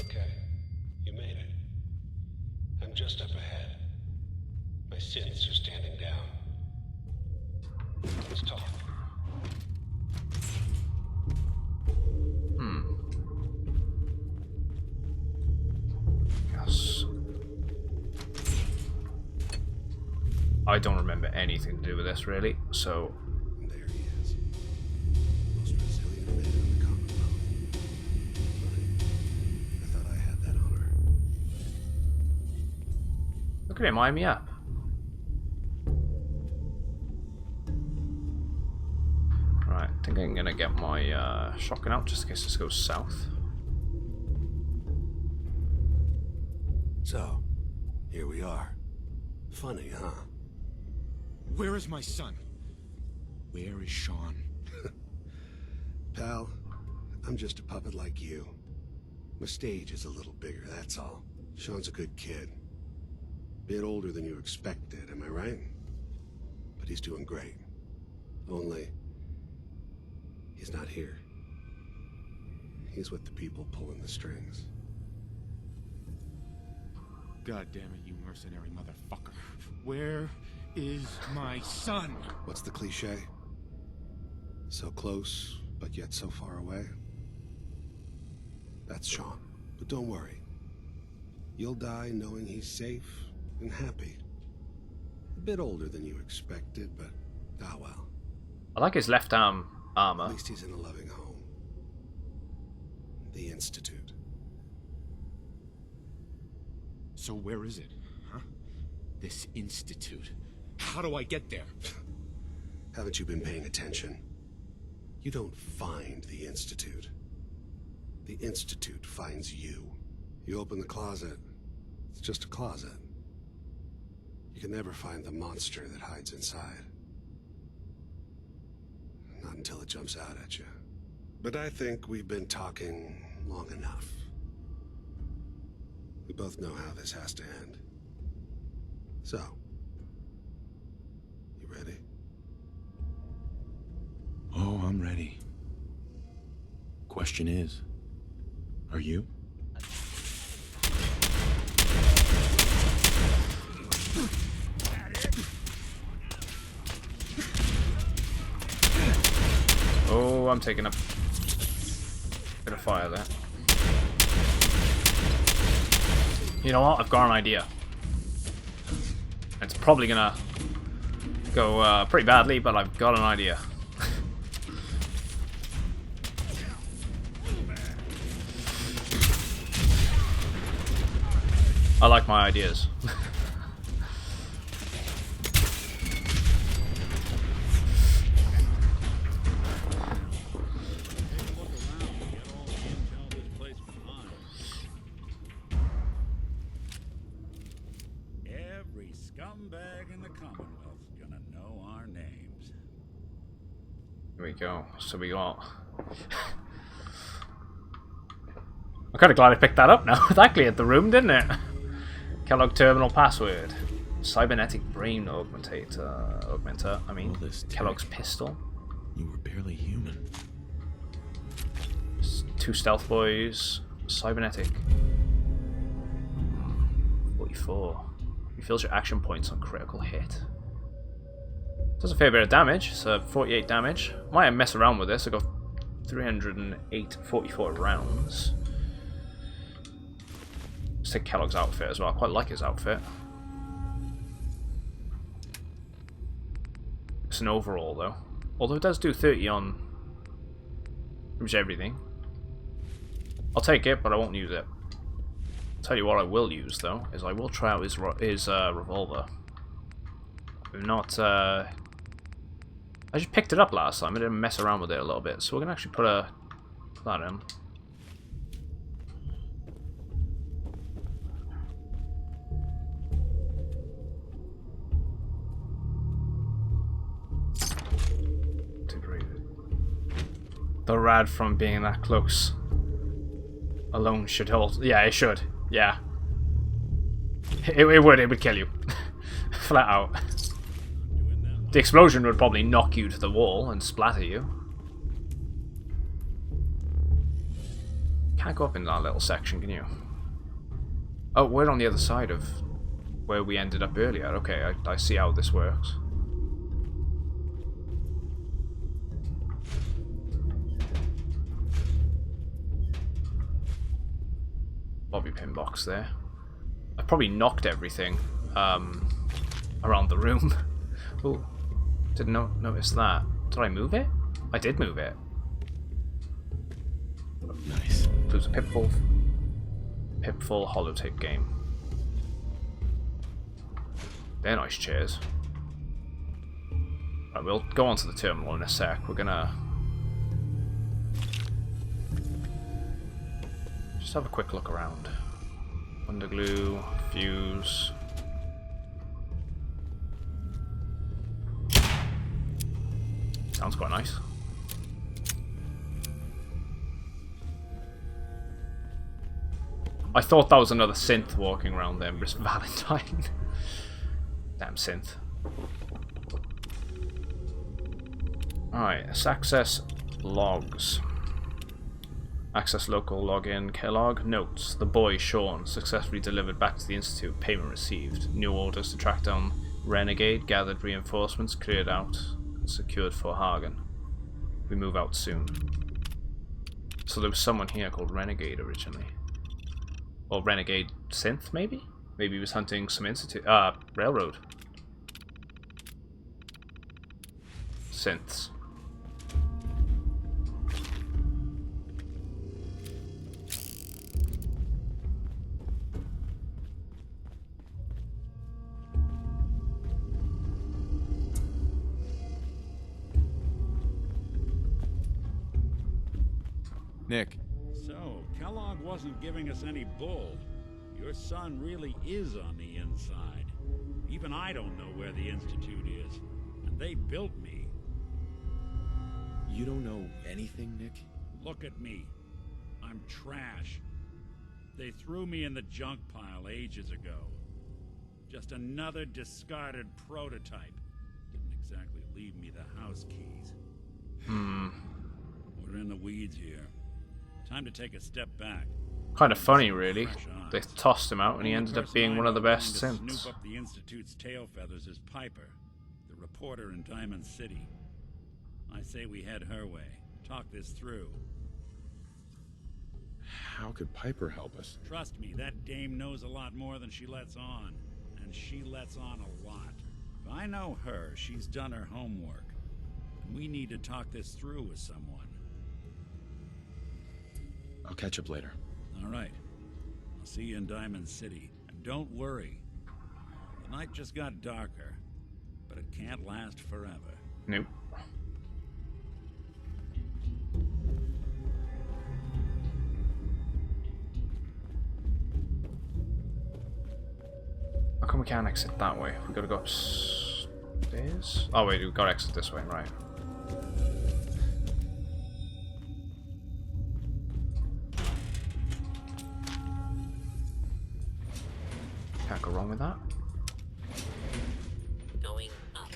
Okay, you made it. I'm just up ahead. My sins are standing down. Let's talk. Yes. I don't remember anything to do with this really, so. There he is. Most resilient man in the Commonwealth. I thought I had that honor. Look at him eyeing me up. Right, I think I'm gonna get my shotgun out just in case this goes south. So, here we are. Funny, huh? Where is my son? Where is Sean? Pal, I'm just a puppet like you. My stage is a little bigger, that's all. Sean's a good kid. Bit older than you expected, am I right? But he's doing great. Only, he's not here. He's with the people pulling the strings. God damn it, you mercenary motherfucker. Where is my son? What's the cliche? So close, but yet so far away? That's Sean. But don't worry. You'll die knowing he's safe and happy. A bit older than you expected, but ah well. I like his left arm armor. At least he's in a loving home. The Institute. So where is it, huh? This institute. How do I get there? Haven't you been paying attention? You don't find the Institute. The Institute finds you. You open the closet, it's just a closet. You can never find the monster that hides inside. Not until it jumps out at you. But I think we've been talking long enough. We both know how this has to end. So, you ready? Oh, I'm ready. Question is, are you? Oh, I'm taking a bit of fire there. You know what? I've got an idea. It's probably gonna go pretty badly, but I've got an idea. I like my ideas. Every scumbag in the Commonwealth's gonna know our names. Here we go. So we got. I'm kind of glad I picked that up now. That cleared the room, didn't it? Kellogg terminal password. Cybernetic brain augmenter. I mean, Kellogg's pistol. You were barely human. 2 stealth boys. Cybernetic. 44. Refills your action points on critical hit. Does a fair bit of damage. So 48 damage. Might mess around with this. I got 308 44 rounds. Let's take Kellogg's outfit as well. I quite like his outfit. It's an overall though. Although it does do 30 on pretty much everything. I'll take it, but I won't use it. Tell you what I will use though is I will try out his revolver. I'm not. I just picked it up last time. I didn't mess around with it a little bit, so we're gonna actually put that in. The rad from being that close alone should hold. Yeah, it should. Yeah. It would kill you. Flat out. The explosion would probably knock you to the wall and splatter you. Can't go up in that little section, can you? Oh, we're on the other side of where we ended up earlier. Okay, I see how this works. Bobby pin box there. I probably knocked everything around the room. Oh, didn't notice that. Did I move it? I did move it. Nice. It was a Pipful holotape game. They're nice chairs. Right, we'll go on to the terminal in a sec. We're gonna just have a quick look around. Underglue, fuse. Sounds quite nice. I thought that was another synth walking around there, Miss Valentine. Damn synth. Alright, let's access logs. Access local login. Kellogg. Notes. The boy, Sean, successfully delivered back to the Institute. Payment received. New orders to track down Renegade. Gathered reinforcements. Cleared out. Secured for Hagen. We move out soon. So there was someone here called Renegade originally. Or Renegade Synth, maybe? Maybe he was hunting some Institute. Railroad. Synths. Nick. So, Kellogg wasn't giving us any bull. Your son really is on the inside. Even I don't know where the Institute is. And they built me. You don't know anything, Nick? Look at me. I'm trash. They threw me in the junk pile ages ago. Just another discarded prototype. Didn't exactly leave me the house keys. We're in the weeds here. Time to take a step back. Kind of funny, really. They tossed him out, and he ended up being one of the best synths. Snoop up the Institute's tail feathers is Piper, the reporter in Diamond City. I say we head her way. Talk this through. How could Piper help us? Trust me, that dame knows a lot more than she lets on. And she lets on a lot. If I know her, she's done her homework. And we need to talk this through with someone. I'll catch up later. All right. I'll see you in Diamond City. And don't worry. The night just got darker, but it can't last forever. Nope. How come we can't exit that way? We gotta go upstairs? Oh wait, we've gotta exit this way, right. Can't go wrong with that. Going up.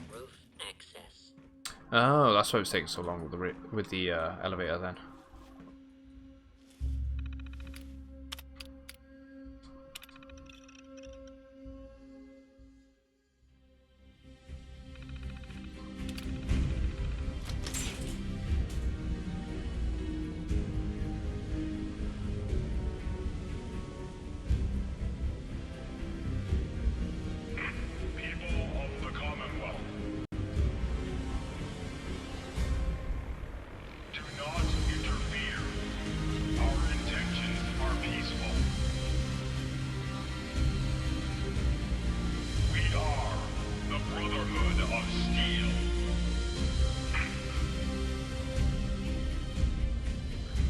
Roof access. Oh, that's why it was taking so long with the elevator then.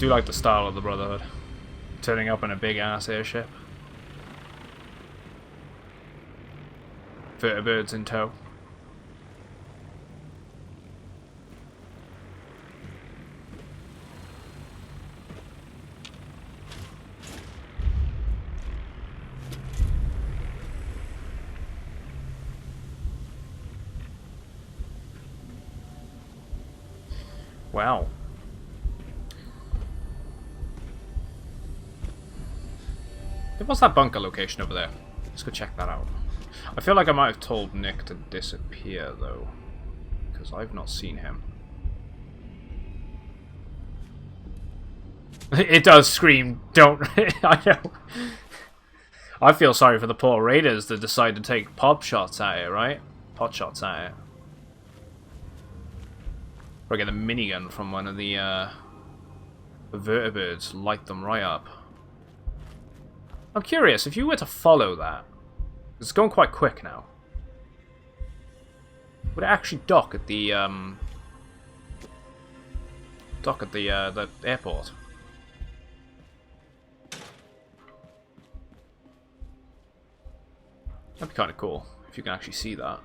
do like the style of the Brotherhood. Turning up in a big ass airship. Vertibirds in tow. Wow. What's that bunker location over there? Let's go check that out. I feel like I might have told Nick to disappear, though. Because I've not seen him. It does scream, don't... I know. I feel sorry for the poor raiders that decide to take pop shots at it, right? Pot shots at it. Or get a minigun from one of the vertibirds, light them right up. I'm curious, if you were to follow that, it's going quite quick now. Would it actually dock at the airport? That'd be kind of cool if you can actually see that.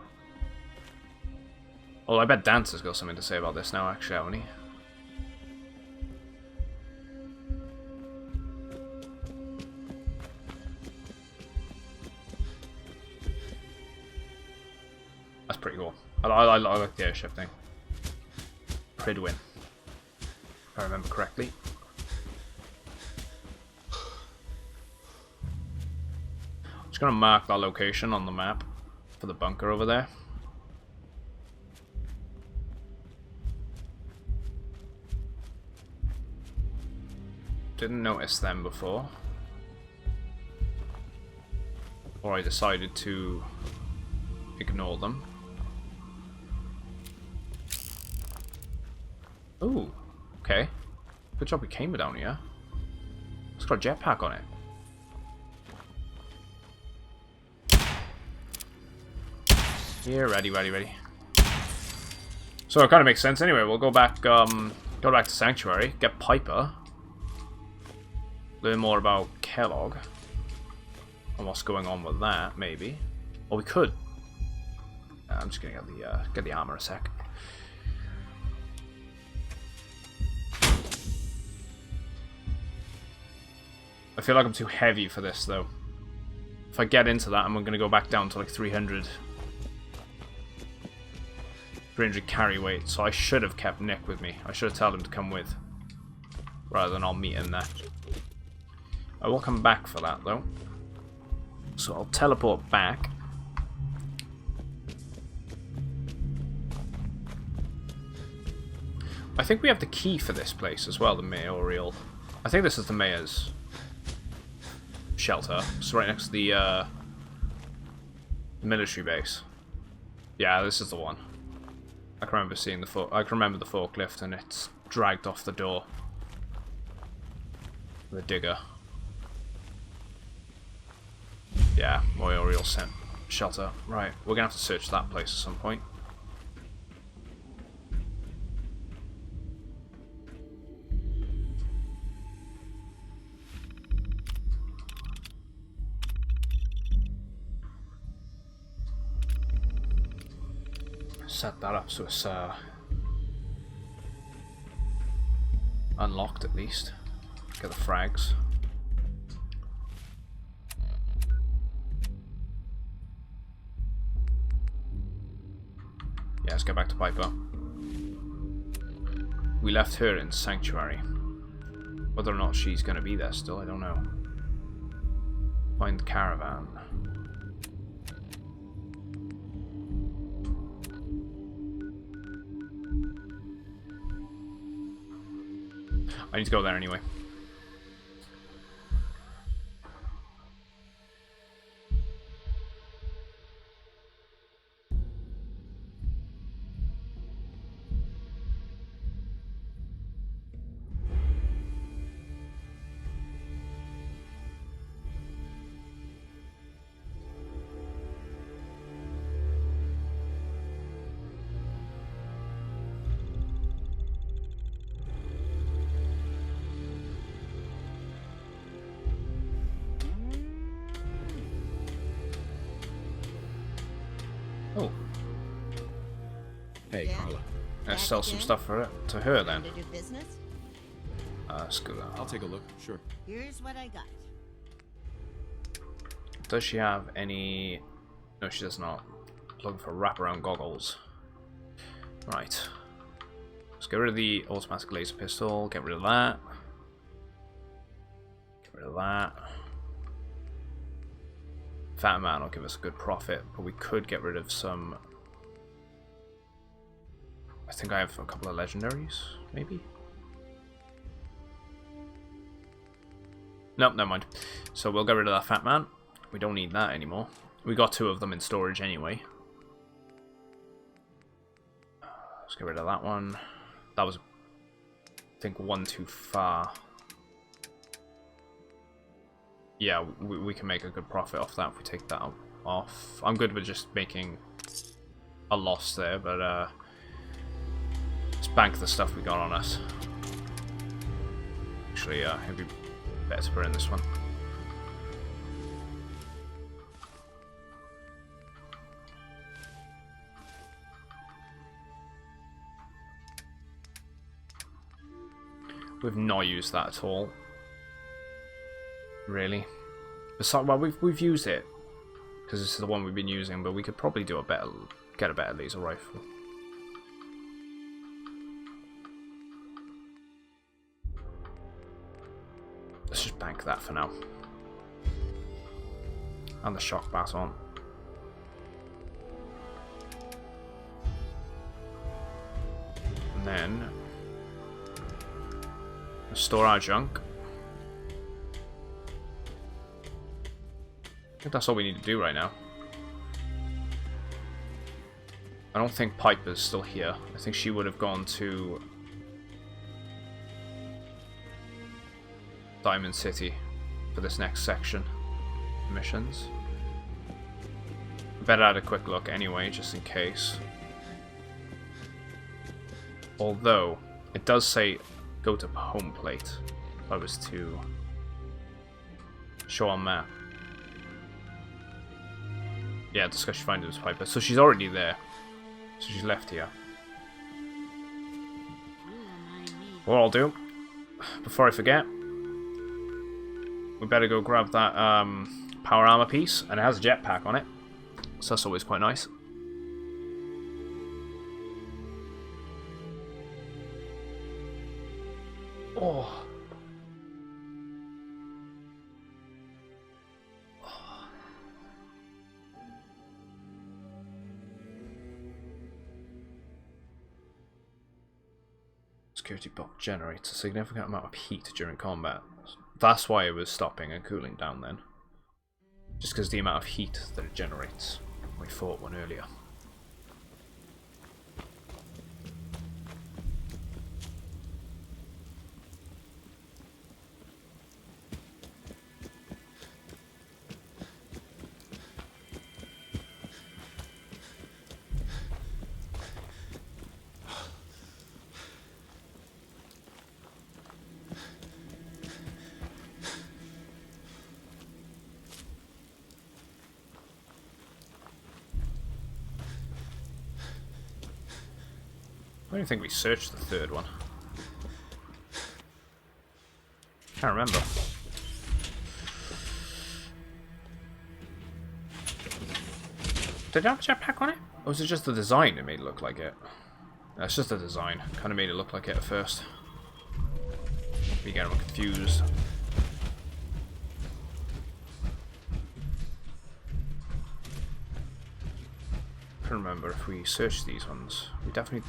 Well, I bet Dance has got something to say about this now, actually, haven't he? That's pretty cool. I like the airship thing. Pridwin, if I remember correctly. I'm just going to mark that location on the map for the bunker over there. Didn't notice them before. Or I decided to ignore them. Ooh, okay. Good job we came down here. It's got a jetpack on it. Yeah, ready. So it kind of makes sense anyway. We'll go back to Sanctuary, get Piper. Learn more about Kellogg. And what's going on with that, maybe. Or we could. I'm just gonna get the armor a sec. I feel like I'm too heavy for this, though. If I get into that, I'm going to go back down to like 300 carry weight, so I should have kept Nick with me. I should have told him to come with, rather than I'll meet him there. I will come back for that, though. So I'll teleport back. I think we have the key for this place as well, the mayoral. I think this is the mayor's shelter. It's right next to the military base. Yeah, this is the one. I can remember seeing I can remember the forklift, and it's dragged off the door. The digger. Yeah, mayoral shelter. Right, we're gonna have to search that place at some point. Set that up so it's unlocked at least. Get the frags. Yeah, let's get back to Piper. We left her in Sanctuary. Whether or not she's going to be there still, I don't know. Find the caravan. I need to go there anyway. Hey, Carla. Let's sell some stuff for it to her then. To do business? Let's go. I'll take a look, sure. Here's what I got. Does she have any... No, she does not. Looking for wraparound goggles. Right. Let's get rid of the automatic laser pistol. Get rid of that. Get rid of that. Fat Man will give us a good profit, but we could get rid of some... I think I have a couple of legendaries, maybe? Nope, never mind. So we'll get rid of that Fat Man. We don't need that anymore. We got 2 of them in storage anyway. Let's get rid of that one. That was, I think, one too far. Yeah, we can make a good profit off that if we take that off. I'm good with just making a loss there, but let's bank the stuff we got on us. Actually, it'd be better to put in this one. We've not used that at all. Really. Besides, well, we've used it because this is the one we've been using, but we could probably do get a better laser rifle. Let's just bank that for now. And the shock baton. And then store our junk. I think that's all we need to do right now. I don't think Piper's still here. I think she would have gone to Diamond City for this next section. Missions. Better add a quick look anyway, just in case. Although, it does say go to home plate if I was to show on map. Yeah, discuss your findings with Piper. So she's already there. So she's left here. What I'll do, before I forget, we better go grab that power armor piece, and it has a jetpack on it. So that's always quite nice. Oh. Security box generates a significant amount of heat during combat. That's why it was stopping and cooling down then. Just because the amount of heat that it generates. We fought one earlier. I don't think we searched the third one. Can't remember. Did it have a jetpack on it? Or was it just the design that made it look like it? No, it's just the design. Kind of made it look like it at first. We get confused. I can't remember if we searched these ones. We definitely...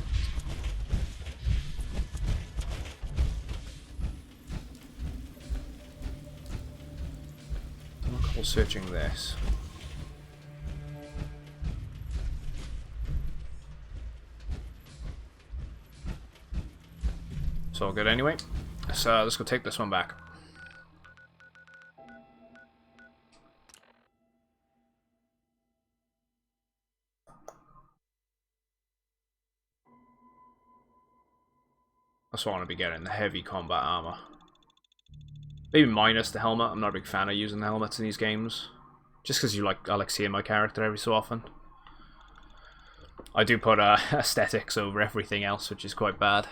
I'm a couple searching this. It's all good anyway. Let's go take this one back. That's what I want to be getting, the heavy combat armor. Maybe minus the helmet. I'm not a big fan of using the helmets in these games. Just because I like seeing my character every so often. I do put aesthetics over everything else, which is quite bad.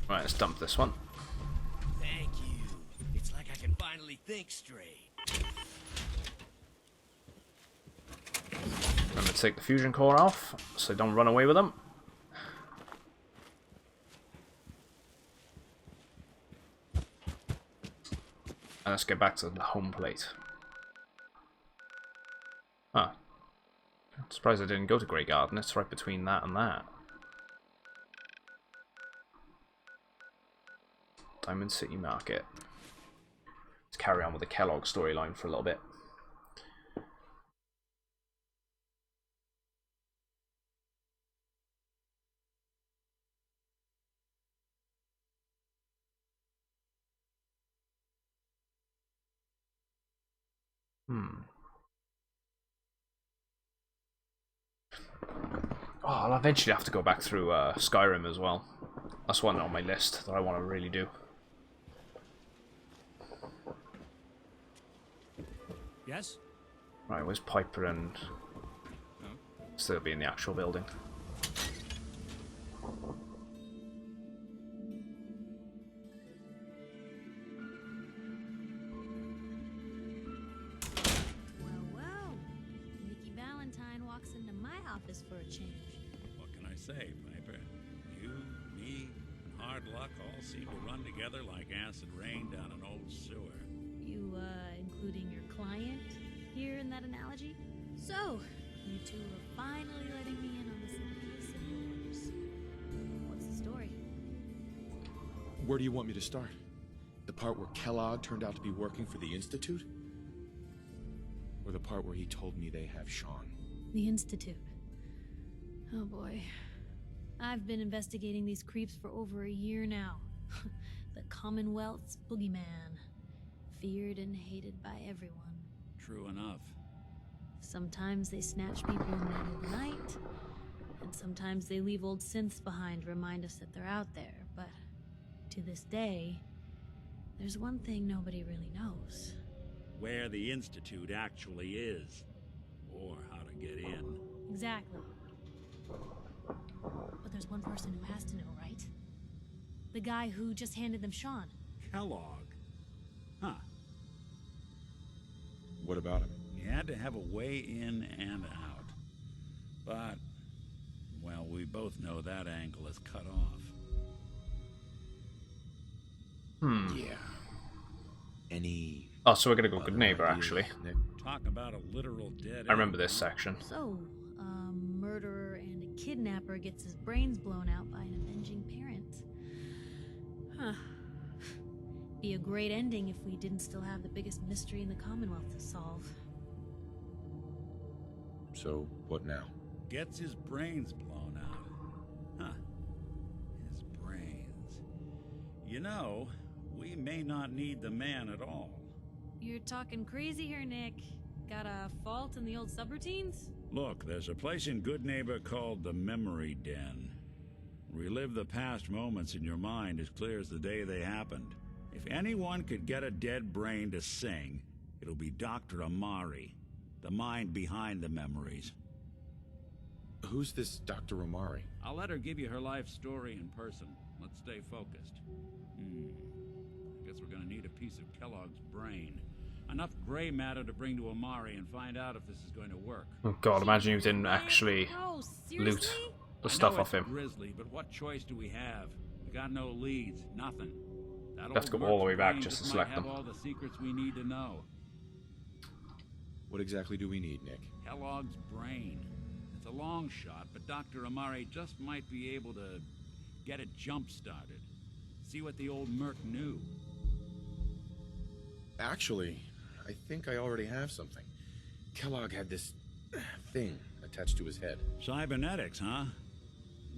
Right, let's dump this one. Thank you. It's like I can finally think straight. Remember to take the fusion core off, so don't run away with them. And let's get back to the home plate. Huh. I'm surprised I didn't go to Grey Garden. It's right between that and that. Diamond City Market. Let's carry on with the Kellogg storyline for a little bit. Oh, I'll eventually have to go back through Skyrim as well. That's one on my list that I want to really do. Yes? Right, where's Piper and... Still be in the actual building. For a change. What can I say, Piper? You, me, and hard luck all seem to run together like acid rain down an old sewer. You, including your client here in that analogy? So, you two are finally letting me in on this little piece of yours. What's the story? Where do you want me to start? The part where Kellogg turned out to be working for the Institute? Or the part where he told me they have Sean? The Institute. Oh boy. I've been investigating these creeps for over a year now. The Commonwealth's boogeyman. Feared and hated by everyone. True enough. Sometimes they snatch people in the middle of the night, and sometimes they leave old synths behind to remind us that they're out there, but to this day, there's one thing nobody really knows. Where the Institute actually is. Or how to get in. Exactly. But there's one person who has to know, right? The guy who just handed them Sean. Kellogg? Huh. What about him? He had to have a way in and out. But, well, we both know that angle is cut off. Yeah. Any... Oh, so we're gonna go Good Neighbor, actually. Talk about a literal dead I remember this section. So, a murderer and a kidnapper gets his brains blown out by an avenging parent. Huh. Be a great ending if we didn't still have the biggest mystery in the Commonwealth to solve. So, what now? Gets his brains blown out. Huh. His brains. You know, we may not need the man at all. You're talking crazy here, Nick. Got a fault in the old subroutines? Look, there's a place in Good Neighbor called the Memory Den. Relive the past moments in your mind as clear as the day they happened. If anyone could get a dead brain to sing, it'll be Dr. Amari, the mind behind the memories. Who's this Dr. Amari? I'll let her give you her life story in person. Let's stay focused. I guess we're gonna need a piece of Kellogg's brain. Enough gray matter to bring to Amari and find out if this is going to work. Oh god, imagine you didn't actually loot the stuff off him. Grisly, but what choice do we have? We got no leads, nothing. That Have to go all the way back just to select them. all the secrets we need to know. What exactly do we need, Nick? Kellogg's brain. It's a long shot, but Dr. Amari just might be able to get it jump-started. See what the old merc knew. Actually, I think I already have something. Kellogg had this thing attached to his head. Cybernetics, huh?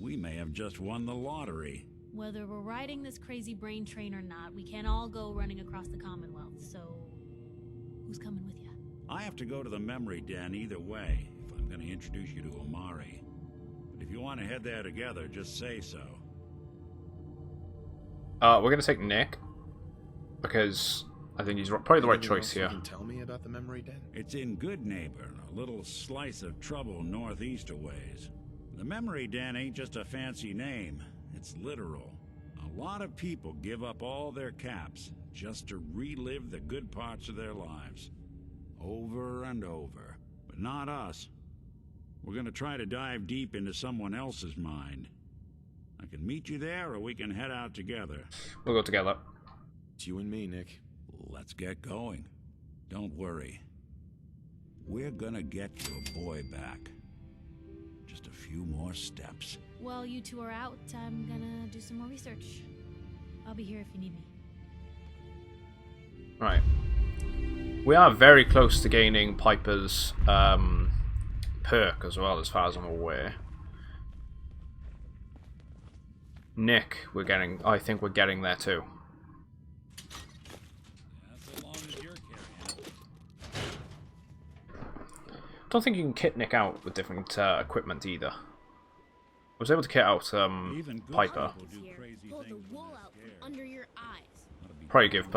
We may have just won the lottery. Whether we're riding this crazy brain train or not, we can't all go running across the Commonwealth, so... who's coming with you? I have to go to the Memory Den either way, if I'm going to introduce you to Amari. But if you want to head there together, just say so. We're going to take Nick. because I think he's probably the right Anything choice else you here. can tell me about the memory den? It's in Good Neighbor, a little slice of trouble northeast a ways. The memory den ain't just a fancy name, it's literal. A lot of people give up all their caps just to relive the good parts of their lives. Over and over. But not us. We're gonna try to dive deep into someone else's mind. I can meet you there, or we can head out together. We'll go together. It's you and me, Nick. Let's get going. Don't worry. We're gonna get your boy back. Just a few more steps. While you two are out, I'm gonna do some more research. I'll be here if you need me. Right. We are very close to gaining Piper's perk as well, as far as I'm aware. Nick, I think we're getting there too. Don't think you can kit Nick out with different equipment either. I was able to kit out Piper. Pull the wool out from under your eyes. Probably give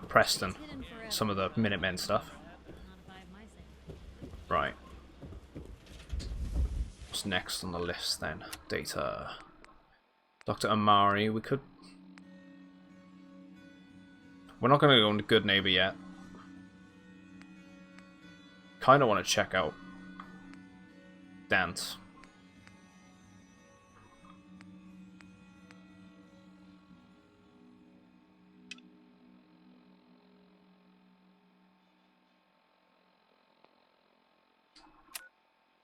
Preston some of the Minutemen stuff. Right. What's next on the list then? Data. Dr. Amari, we could... We're not going to go into Good Neighbor yet. Kind of want to check out Dance.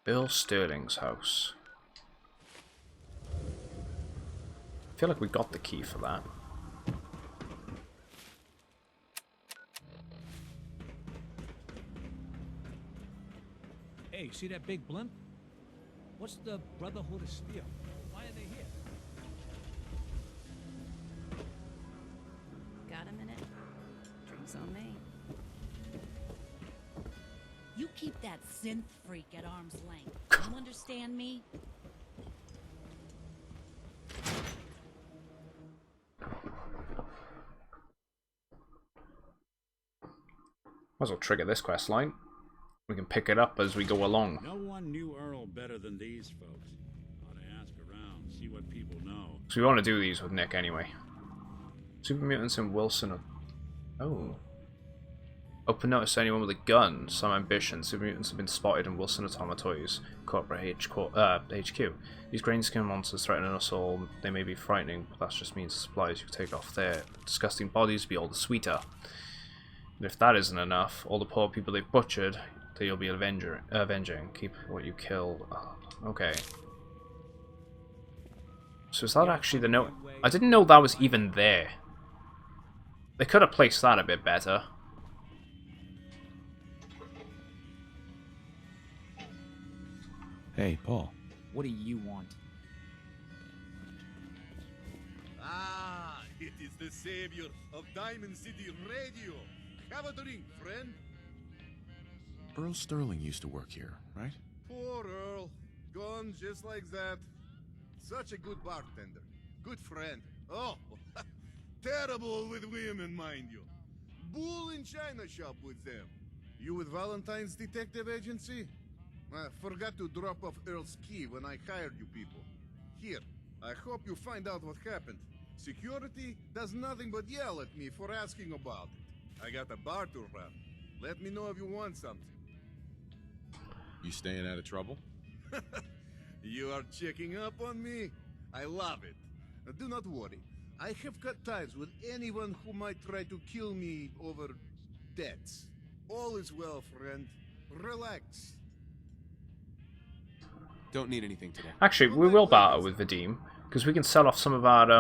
Bill Sterling's house. I feel like we got the key for that. Hey, see that big blimp? What's the Brotherhood of Steel? Why are they here? Got a minute? Drinks on me. You keep that synth freak at arm's length. You understand me? Might as well trigger this quest line. We can pick it up as we go along. No one knew Earl better than these folks. Ought to ask around, see what people know. So we want to do these with Nick anyway. Super mutants and Wilson. Oh. Open notice to anyone with a gun. Some ambition. Super mutants have been spotted in Wilson Automatoys corporate HQ. These green skin monsters threaten us all. They may be frightening, but that just means the supplies you take off their disgusting bodies will be all the sweeter. And if that isn't enough, all the poor people they've butchered, that you'll be avenging. Keep what you kill. Oh, okay. So is that actually the note? I didn't know that was even there. They could have placed that a bit better. Hey, Paul. What do you want? Ah, it is the savior of Diamond City Radio. Have a drink, friend. Earl Sterling used to work here, right? Poor Earl. Gone just like that. Such a good bartender. Good friend. Oh, terrible with women, mind you. Bull in China shop with them. You with Valentine's Detective Agency? I forgot to drop off Earl's key when I hired you people. Here, I hope you find out what happened. Security does nothing but yell at me for asking about it. I got a bar to run. Let me know if you want something. You staying out of trouble? You are checking up on me? I love it. Do not worry. I have cut ties with anyone who might try to kill me over debts. All is well, friend. Relax. Don't need anything today. Actually, we will barter with Vadim, because we can sell off some of our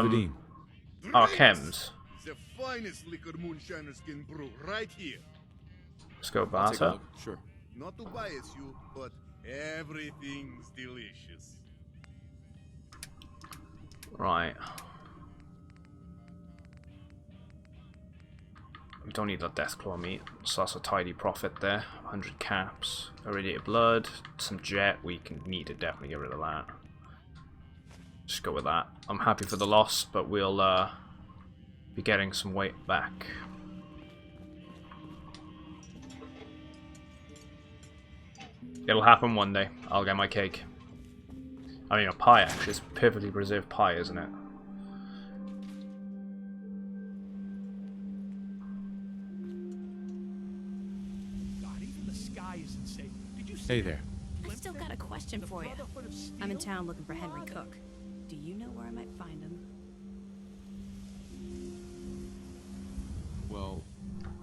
our chems. The finest liquor moonshiners can brew right here. Let's go barter. Sure. Not to bias you, but everything's delicious. Right. We don't need that Deathclaw meat, so that's a tidy profit there. 100 caps, irradiated blood, some jet. We can need to definitely get rid of that. Just go with that. I'm happy for the loss, but we'll be getting some weight back. It'll happen one day. I'll get my cake. I mean, a pie, actually. It's perfectly preserved pie, isn't it? God, even the sky isn't safe. Did you Hey there. I still got a question for you. I'm in town looking for Henry Cook. Do you know where I might find him? Well,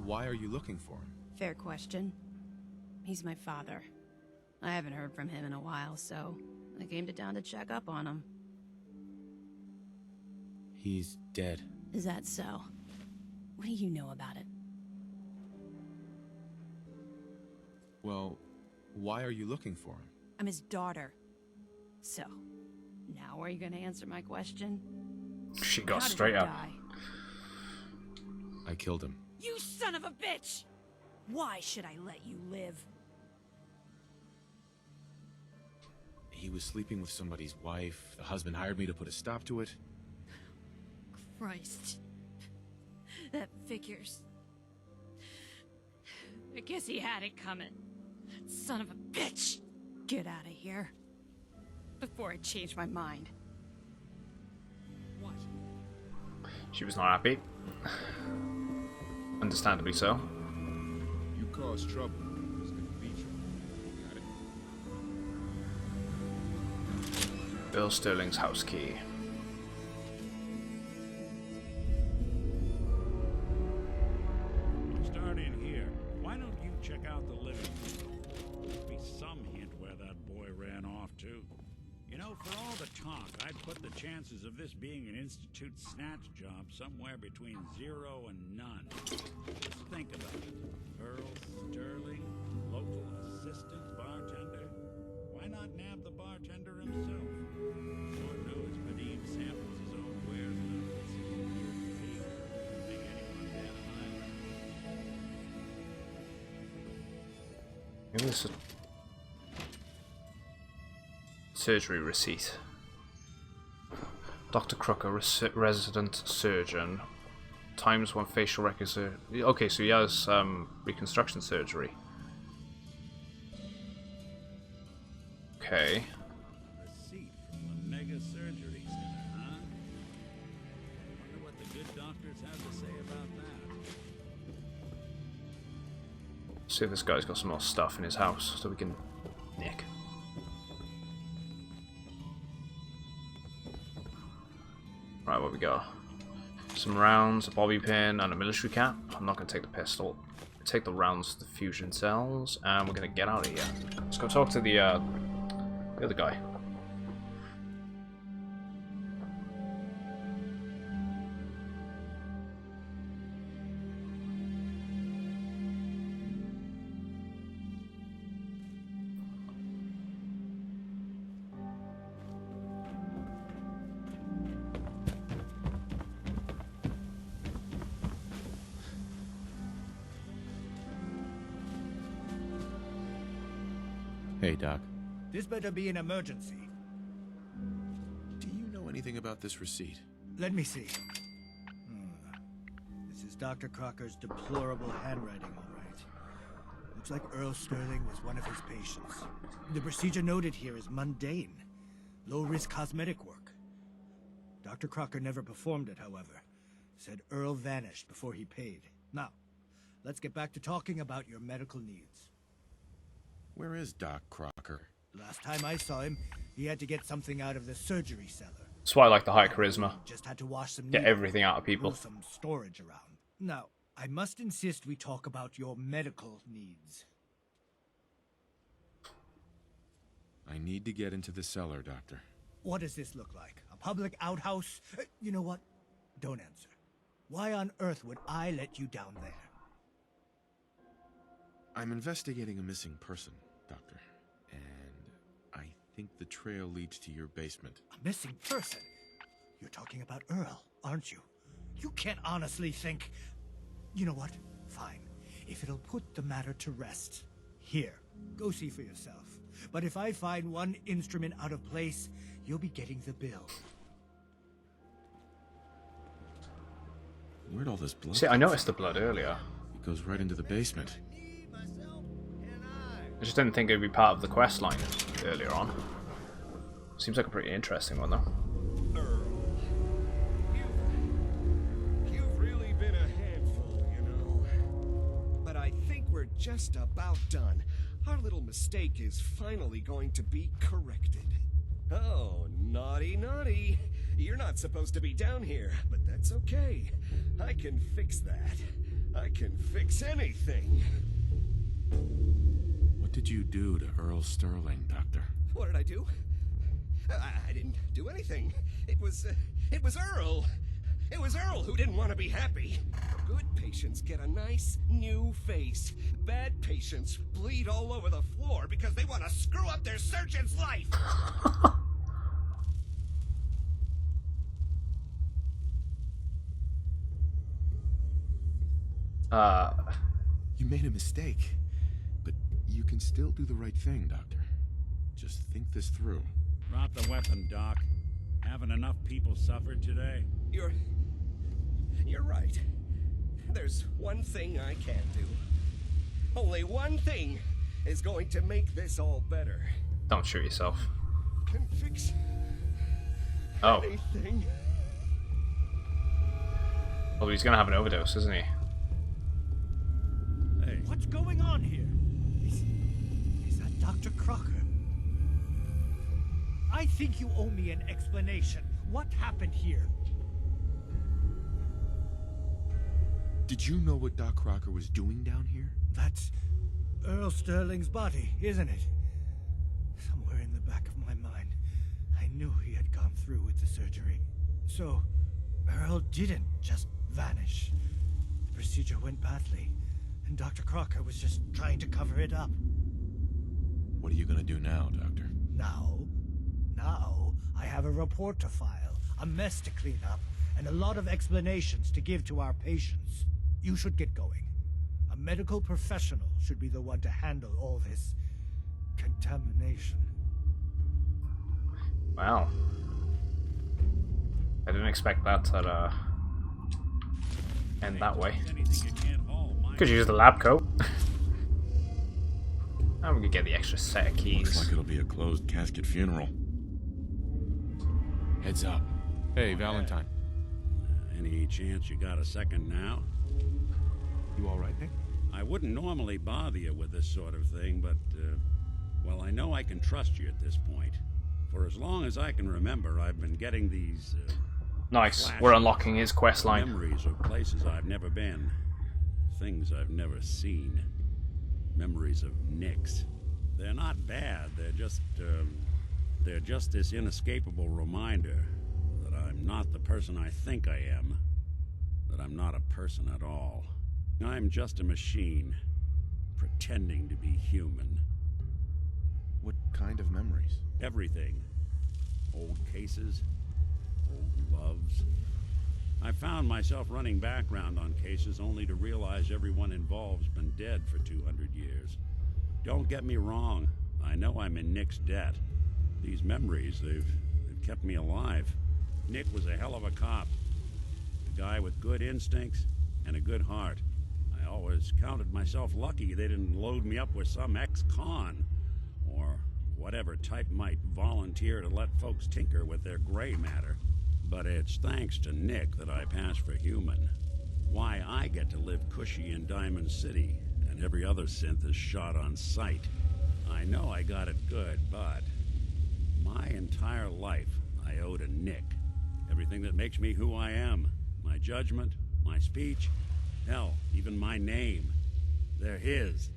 why are you looking for him? Fair question. He's my father. I haven't heard from him in a while, so I came to town to check up on him. He's dead. Is that so? What do you know about it? Well, why are you looking for him? I'm his daughter. So, now are you gonna answer my question? She got How did straight he up. die? I killed him. You son of a bitch! Why should I let you live? He was sleeping with somebody's wife. The husband hired me to put a stop to it. Christ. That figures. I guess he had it coming. Son of a bitch! Get out of here. Before I change my mind. What? She was not happy. Understandably so. You cause trouble, it's gonna be trouble. Got it? Bill Sterling's house key. Starting here, why don't you check out the living room? There'll be some hint where that boy ran off to. You know, for all the talk, I'd put the chances of this being an Institute snatch job somewhere between 0 and none. Just think about it. Earl Sterling, local assistant bartender. Why not nab the bartender himself? Lord knows Vadim samples his own wares enough. Make anyone bat an eyelid. Maybe this is surgery receipt. Dr. Crooker, resident surgeon. Times when facial records are... Okay, so he has reconstruction surgery. Okay. Receipt from the mega surgery center, huh? Wonder what the good doctors have to say about that. See if this guy's got some more stuff in his house so we can nick. Right, what we got? Some rounds, a bobby pin, and a military cap. I'm not going to take the pistol. Take the rounds to the fusion cells, and we're going to get out of here. Let's go talk to the other guy. Hey, Doc. This better be an emergency. Do you know anything about this receipt? Let me see. This is Dr. Crocker's deplorable handwriting, all right. Looks like Earl Sterling was one of his patients. The procedure noted here is mundane. Low-risk cosmetic work. Dr. Crocker never performed it, however. Said Earl vanished before he paid. Now, let's get back to talking about your medical needs. Where is Doc Crocker? Last time I saw him, he had to get something out of the surgery cellar. That's why I like the high charisma. Just had to wash some Get needles, everything out of people. move some storage around. Now, I must insist we talk about your medical needs. I need to get into the cellar, Doctor. What does this look like? A public outhouse? You know what? Don't answer. Why on earth would I let you down there? I'm investigating a missing person, Doctor. And I think the trail leads to your basement. A missing person? You're talking about Earl, aren't you? You can't honestly think... You know what? Fine. If it'll put the matter to rest. Here, go see for yourself. But if I find one instrument out of place, you'll be getting the bill. Where'd all this blood See, I come noticed the from? blood earlier. It goes right into the basement. I just didn't think it'd be part of the quest line earlier on. Seems like a pretty interesting one, though. You've really been a handful, you know. But I think we're just about done. Our little mistake is finally going to be corrected. Oh, naughty, naughty. You're not supposed to be down here, but that's okay. I can fix that. I can fix anything. What did you do to Earl Sterling, Doctor? What did I do? I didn't do anything. It was Earl. It was Earl who didn't want to be happy. Good patients get a nice new face. Bad patients bleed all over the floor because they want to screw up their surgeon's life. You made a mistake, but you can still do the right thing, Doctor. Just think this through. Drop the weapon, Doc. Haven't enough people suffered today? You're right. There's one thing I can do. Only one thing is going to make this all better. Don't shoot yourself. Can fix anything. Well, he's gonna have an overdose, isn't he? Hey. What's going on here? Is that Dr. Crocker? I think you owe me an explanation. What happened here? Did you know what Doc Crocker was doing down here? That's Earl Sterling's body, isn't it? Somewhere in the back of my mind, I knew he had gone through with the surgery. So, Earl didn't just vanish. The procedure went badly, and Dr. Crocker was just trying to cover it up. What are you gonna do now, Doctor? Now, I have a report to file, a mess to clean up, and a lot of explanations to give to our patients. You should get going. A medical professional should be the one to handle all this contamination. Wow. I didn't expect that to end that way. Could use the lab coat. And we could get the extra set of keys. Looks like it'll be a closed casket funeral. Heads up. Hey, Valentine. Any chance you got a second now? You all right, Nick? I wouldn't normally bother you with this sort of thing, but, well, I know I can trust you at this point. For as long as I can remember, I've been getting these, nice. We're unlocking his quest line. Memories of places I've never been. Things I've never seen. Memories of Nicks. They're not bad, they're just this inescapable reminder that I'm not the person I think I am. That I'm not a person at all. I'm just a machine, pretending to be human. What kind of memories? Everything. Old cases, old loves. I found myself running background on cases only to realize everyone involved's been dead for 200 years. Don't get me wrong, I know I'm in Nick's debt. These memories, they've kept me alive. Nick was a hell of a cop. A guy with good instincts and a good heart. I always counted myself lucky they didn't load me up with some ex-con, or whatever type might volunteer to let folks tinker with their gray matter. But it's thanks to Nick that I pass for human. Why I get to live cushy in Diamond City, and every other synth is shot on sight. I know I got it good, but my entire life I owe to Nick. Everything that makes me who I am. My judgment, my speech, hell, even my name. They're his.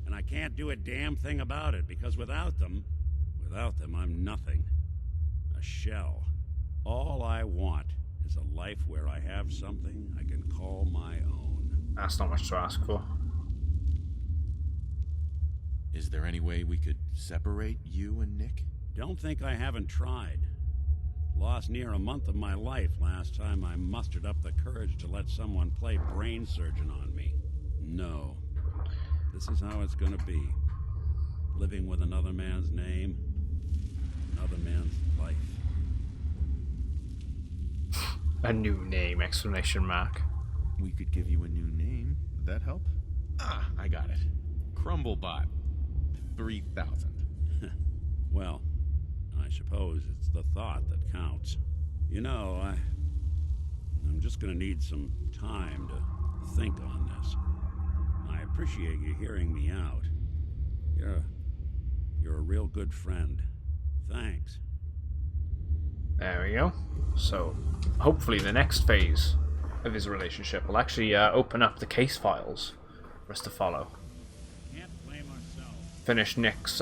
And I can't do a damn thing about it, because without them I'm nothing. A shell. All I want is a life where I have something I can call my own. That's not much to ask for. Is there any way we could separate you and Nick? Don't think I haven't tried. Lost near a month of my life last time I mustered up the courage to let someone play brain surgeon on me. No. This is how it's gonna be. Living with another man's name, another man's life. A new name, exclamation mark. We could give you a new name. Would that help? Ah, I got it. Crumblebot. 3000. Well, I suppose it's the thought that counts. You know, I'm just gonna need some time to think on this. I appreciate you hearing me out. You're a real good friend. Thanks. There we go. So, hopefully the next phase of his relationship will actually open up the case files for us to follow. Finish Nick's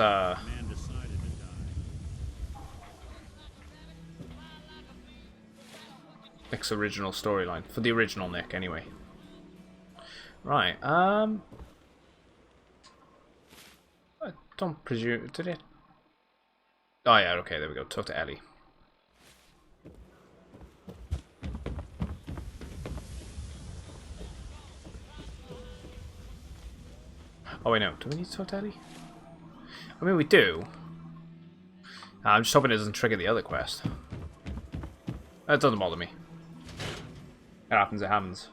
Nick's original storyline. For the original Nick, anyway. Right, I don't presume... Did it? Oh yeah, okay, there we go. Talk to Ellie. Oh wait, no. Do we need to talk to Ellie? I mean, we do. I'm just hoping it doesn't trigger the other quest. That doesn't bother me. It happens, it happens.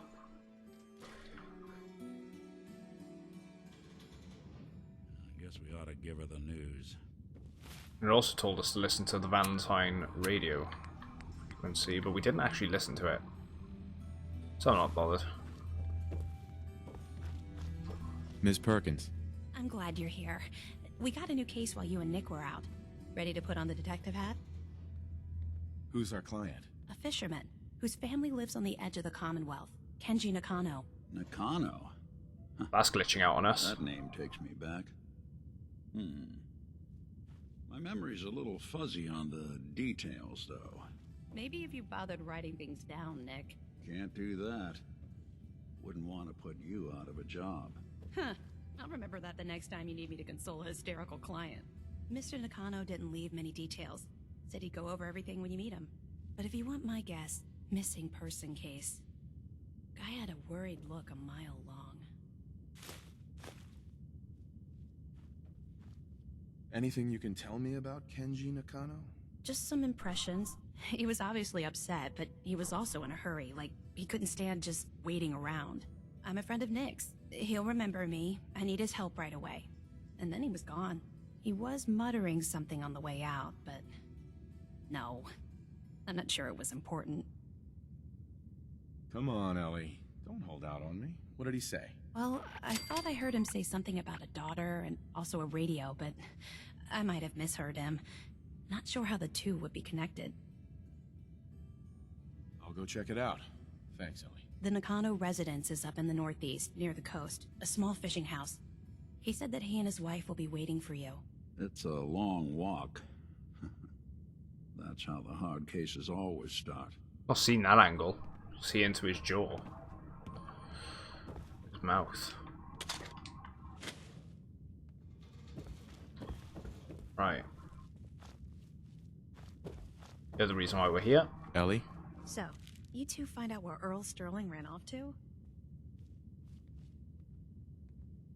I guess we ought to give her the news. It also told us to listen to the Valentine radio frequency, but we didn't actually listen to it. So I'm not bothered. Ms. Perkins. I'm glad you're here. We got a new case while you and Nick were out. Ready to put on the detective hat? Who's our client? A fisherman whose family lives on the edge of the Commonwealth. Kenji Nakano. Nakano? That's glitching out on us. That name takes me back. My memory's a little fuzzy on the details, though. Maybe if you bothered writing things down, Nick. Can't do that. Wouldn't want to put you out of a job. Huh. I'll remember that the next time you need me to console a hysterical client. Mr. Nakano didn't leave many details. Said he'd go over everything when you meet him. But if you want my guess, missing person case. Guy had a worried look a mile long. Anything you can tell me about Kenji Nakano? Just some impressions. He was obviously upset, but he was also in a hurry. Like, he couldn't stand just waiting around. I'm a friend of Nick's. He'll remember me. I need his help right away. And then he was gone. He was muttering something on the way out, but... no. I'm not sure it was important. Come on, Ellie. Don't hold out on me. What did he say? Well, I thought I heard him say something about a daughter and also a radio, but I might have misheard him. Not sure how the two would be connected. I'll go check it out. Thanks, Ellie. The Nakano residence is up in the northeast, near the coast. A small fishing house. He said that he and his wife will be waiting for you. It's a long walk. That's how the hard cases always start. I've seen that angle. See into his jaw. His mouth. Right. You're the reason why we're here. Ellie? So, you two find out where Earl Sterling ran off to?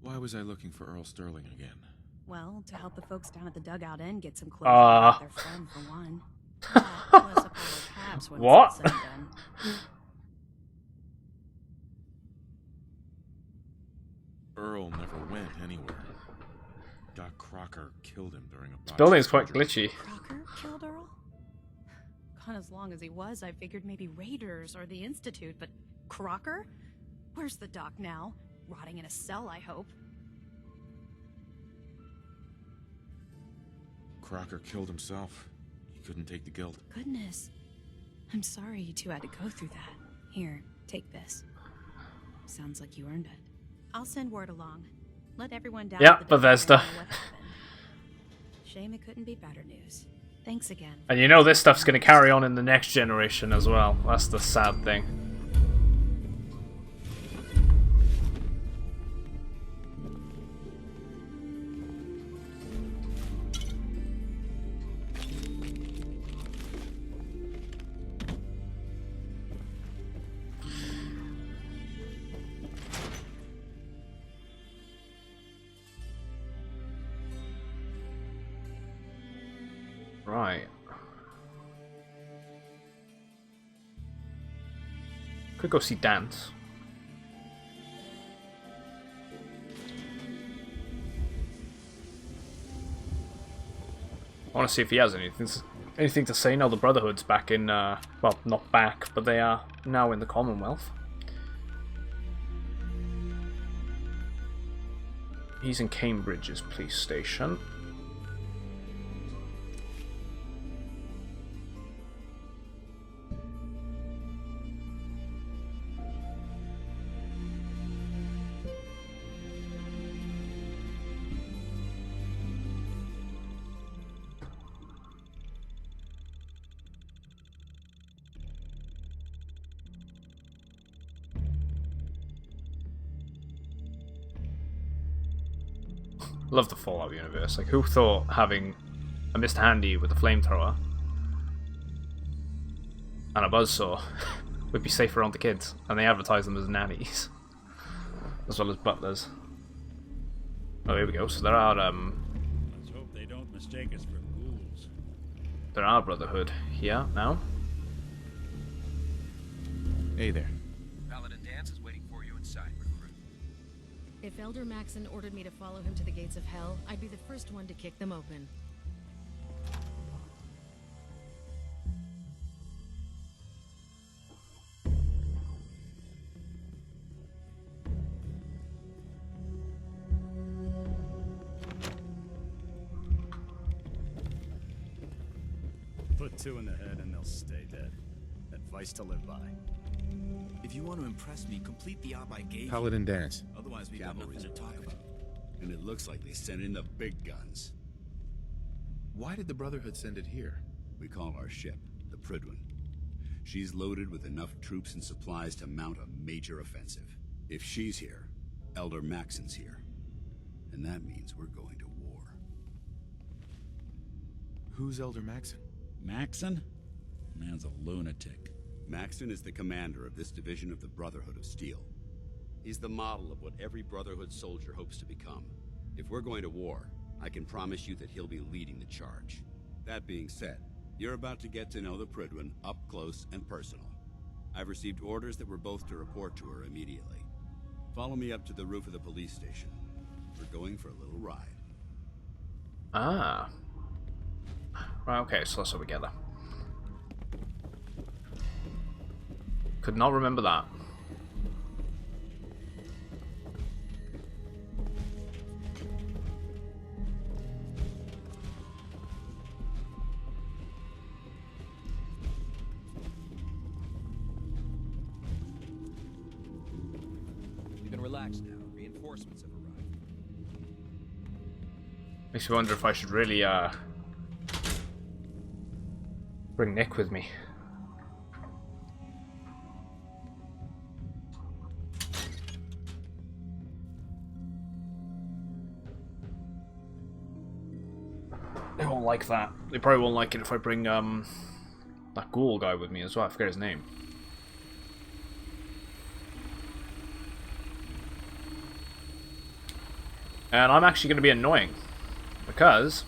Why was I looking for Earl Sterling again? Well, to help the folks down at the dugout inn get some closure about their friend, for one. Plus Apollo Cabs when what? it's all said and done. Earl never went anywhere. Doc Crocker killed him during a... This building's quite glitchy. Crocker killed Earl? Gone as long as he was, I figured maybe Raiders or the Institute, but Crocker? Where's the doc now? Rotting in a cell, I hope. Crocker killed himself. He couldn't take the guilt. Goodness. I'm sorry you two had to go through that. Here, take this. Sounds like you earned it. I'll send word along. Let everyone down. Yeah, at the Bethesda. know what happened. Shame it couldn't be better news. Thanks again. And you know this stuff's going to carry on in the next generation as well. That's the sad thing. Right. Could go see Dance. I want to see if he has anything to say. No, the Brotherhood's back in, well, not back, but they are now in the Commonwealth. He's in Cambridge's police station. Love the Fallout universe. Like, who thought having a Mr. Handy with a flamethrower and a buzzsaw would be safe around the kids? And they advertise them as nannies as well as butlers. Oh, here we go. So there are Let's hope they don't mistake us for ghouls. there are Brotherhood here now. Hey there. Paladin Dance is waiting for you inside, recruit. If Elder Maxon ordered me to follow him to the gates of hell, I'd be the first one to kick them open. Put 2 in the head and they'll stay dead. Advice to live by. If you want to impress me, complete the op I gave you. Paladin Dance. Otherwise, we got nothing to talk about. And it looks like they sent in the big guns. Why did the Brotherhood send it here? We call our ship the Prydwen. She's loaded with enough troops and supplies to mount a major offensive. If she's here, Elder Maxon's here. And that means we're going to war. Who's Elder Maxon? Maxon? Man's a lunatic. Maxon is the commander of this division of the Brotherhood of Steel. He's the model of what every Brotherhood soldier hopes to become. If we're going to war, I can promise you that he'll be leading the charge. That being said, you're about to get to know the Prydwen up close and personal. I've received orders that we're both to report to her immediately. Follow me up to the roof of the police station. We're going for a little ride. Ah. Right, okay, so that's what we gather. Could not remember that. You can relax now. Reinforcements have arrived. Makes me wonder if I should really, bring Nick with me. They won't like that. They probably won't like it if I bring, that ghoul guy with me as well. I forget his name. And I'm actually going to be annoying. Because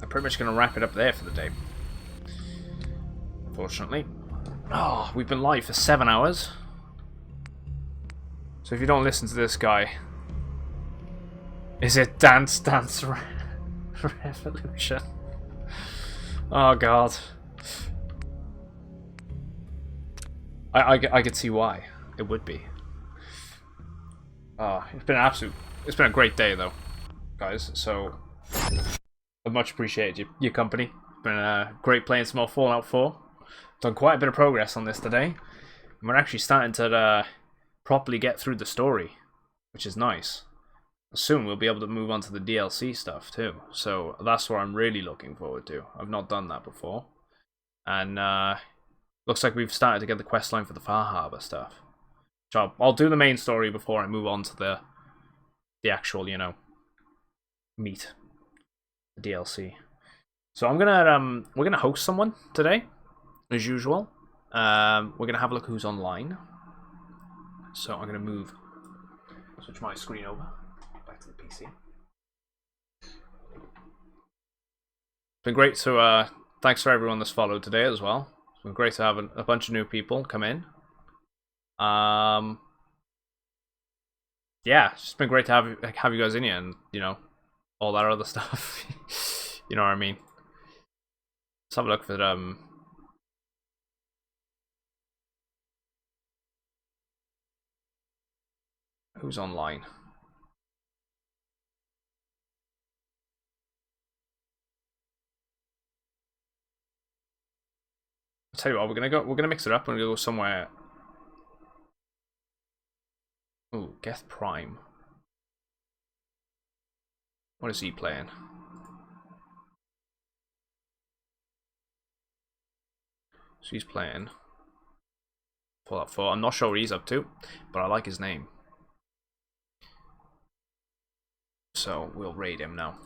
I'm pretty much going to wrap it up there for the day. Unfortunately. Oh, we've been live for 7 hours. So if you don't listen to this guy... Is it Dance Dance Revolution? Oh god. I could see why it would be. It's been it's been a great day though, guys, so I've much appreciated your company. It's been great playing some more Fallout 4. Done quite a bit of progress on this today. And we're actually starting to properly get through the story, which is nice. Soon we'll be able to move on to the DLC stuff too, so that's what I'm really looking forward to. I've not done that before, and looks like we've started to get the quest line for the Far Harbor stuff. So I'll do the main story before I move on to the actual, you know, meat, the DLC. So I'm gonna we're gonna host someone today, as usual. We're gonna have a look who's online. So I'm gonna switch my screen over. To the PC. It's been great to thanks for everyone that's followed today as well. It's been great to have a bunch of new people come in. Yeah, it's just been great to have you guys in here and, you know, all that other stuff. You know what I mean? Let's have a look for who's online. I'll tell you what, we're gonna mix it up. We're gonna go somewhere. Ooh, Geth Prime. What is he playing? So he's playing Fallout 4. I'm not sure what he's up to, but I like his name. So we'll raid him now.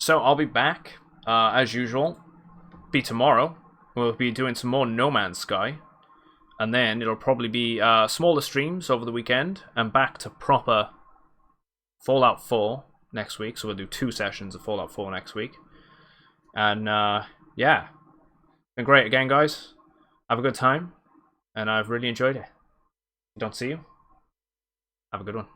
So I'll be back, as usual, be tomorrow. We'll be doing some more No Man's Sky. And then it'll probably be smaller streams over the weekend, and back to proper Fallout 4 next week. So we'll do 2 sessions of Fallout 4 next week. And yeah, been great again, guys. Have a good time, and I've really enjoyed it. Don't see you. Have a good one.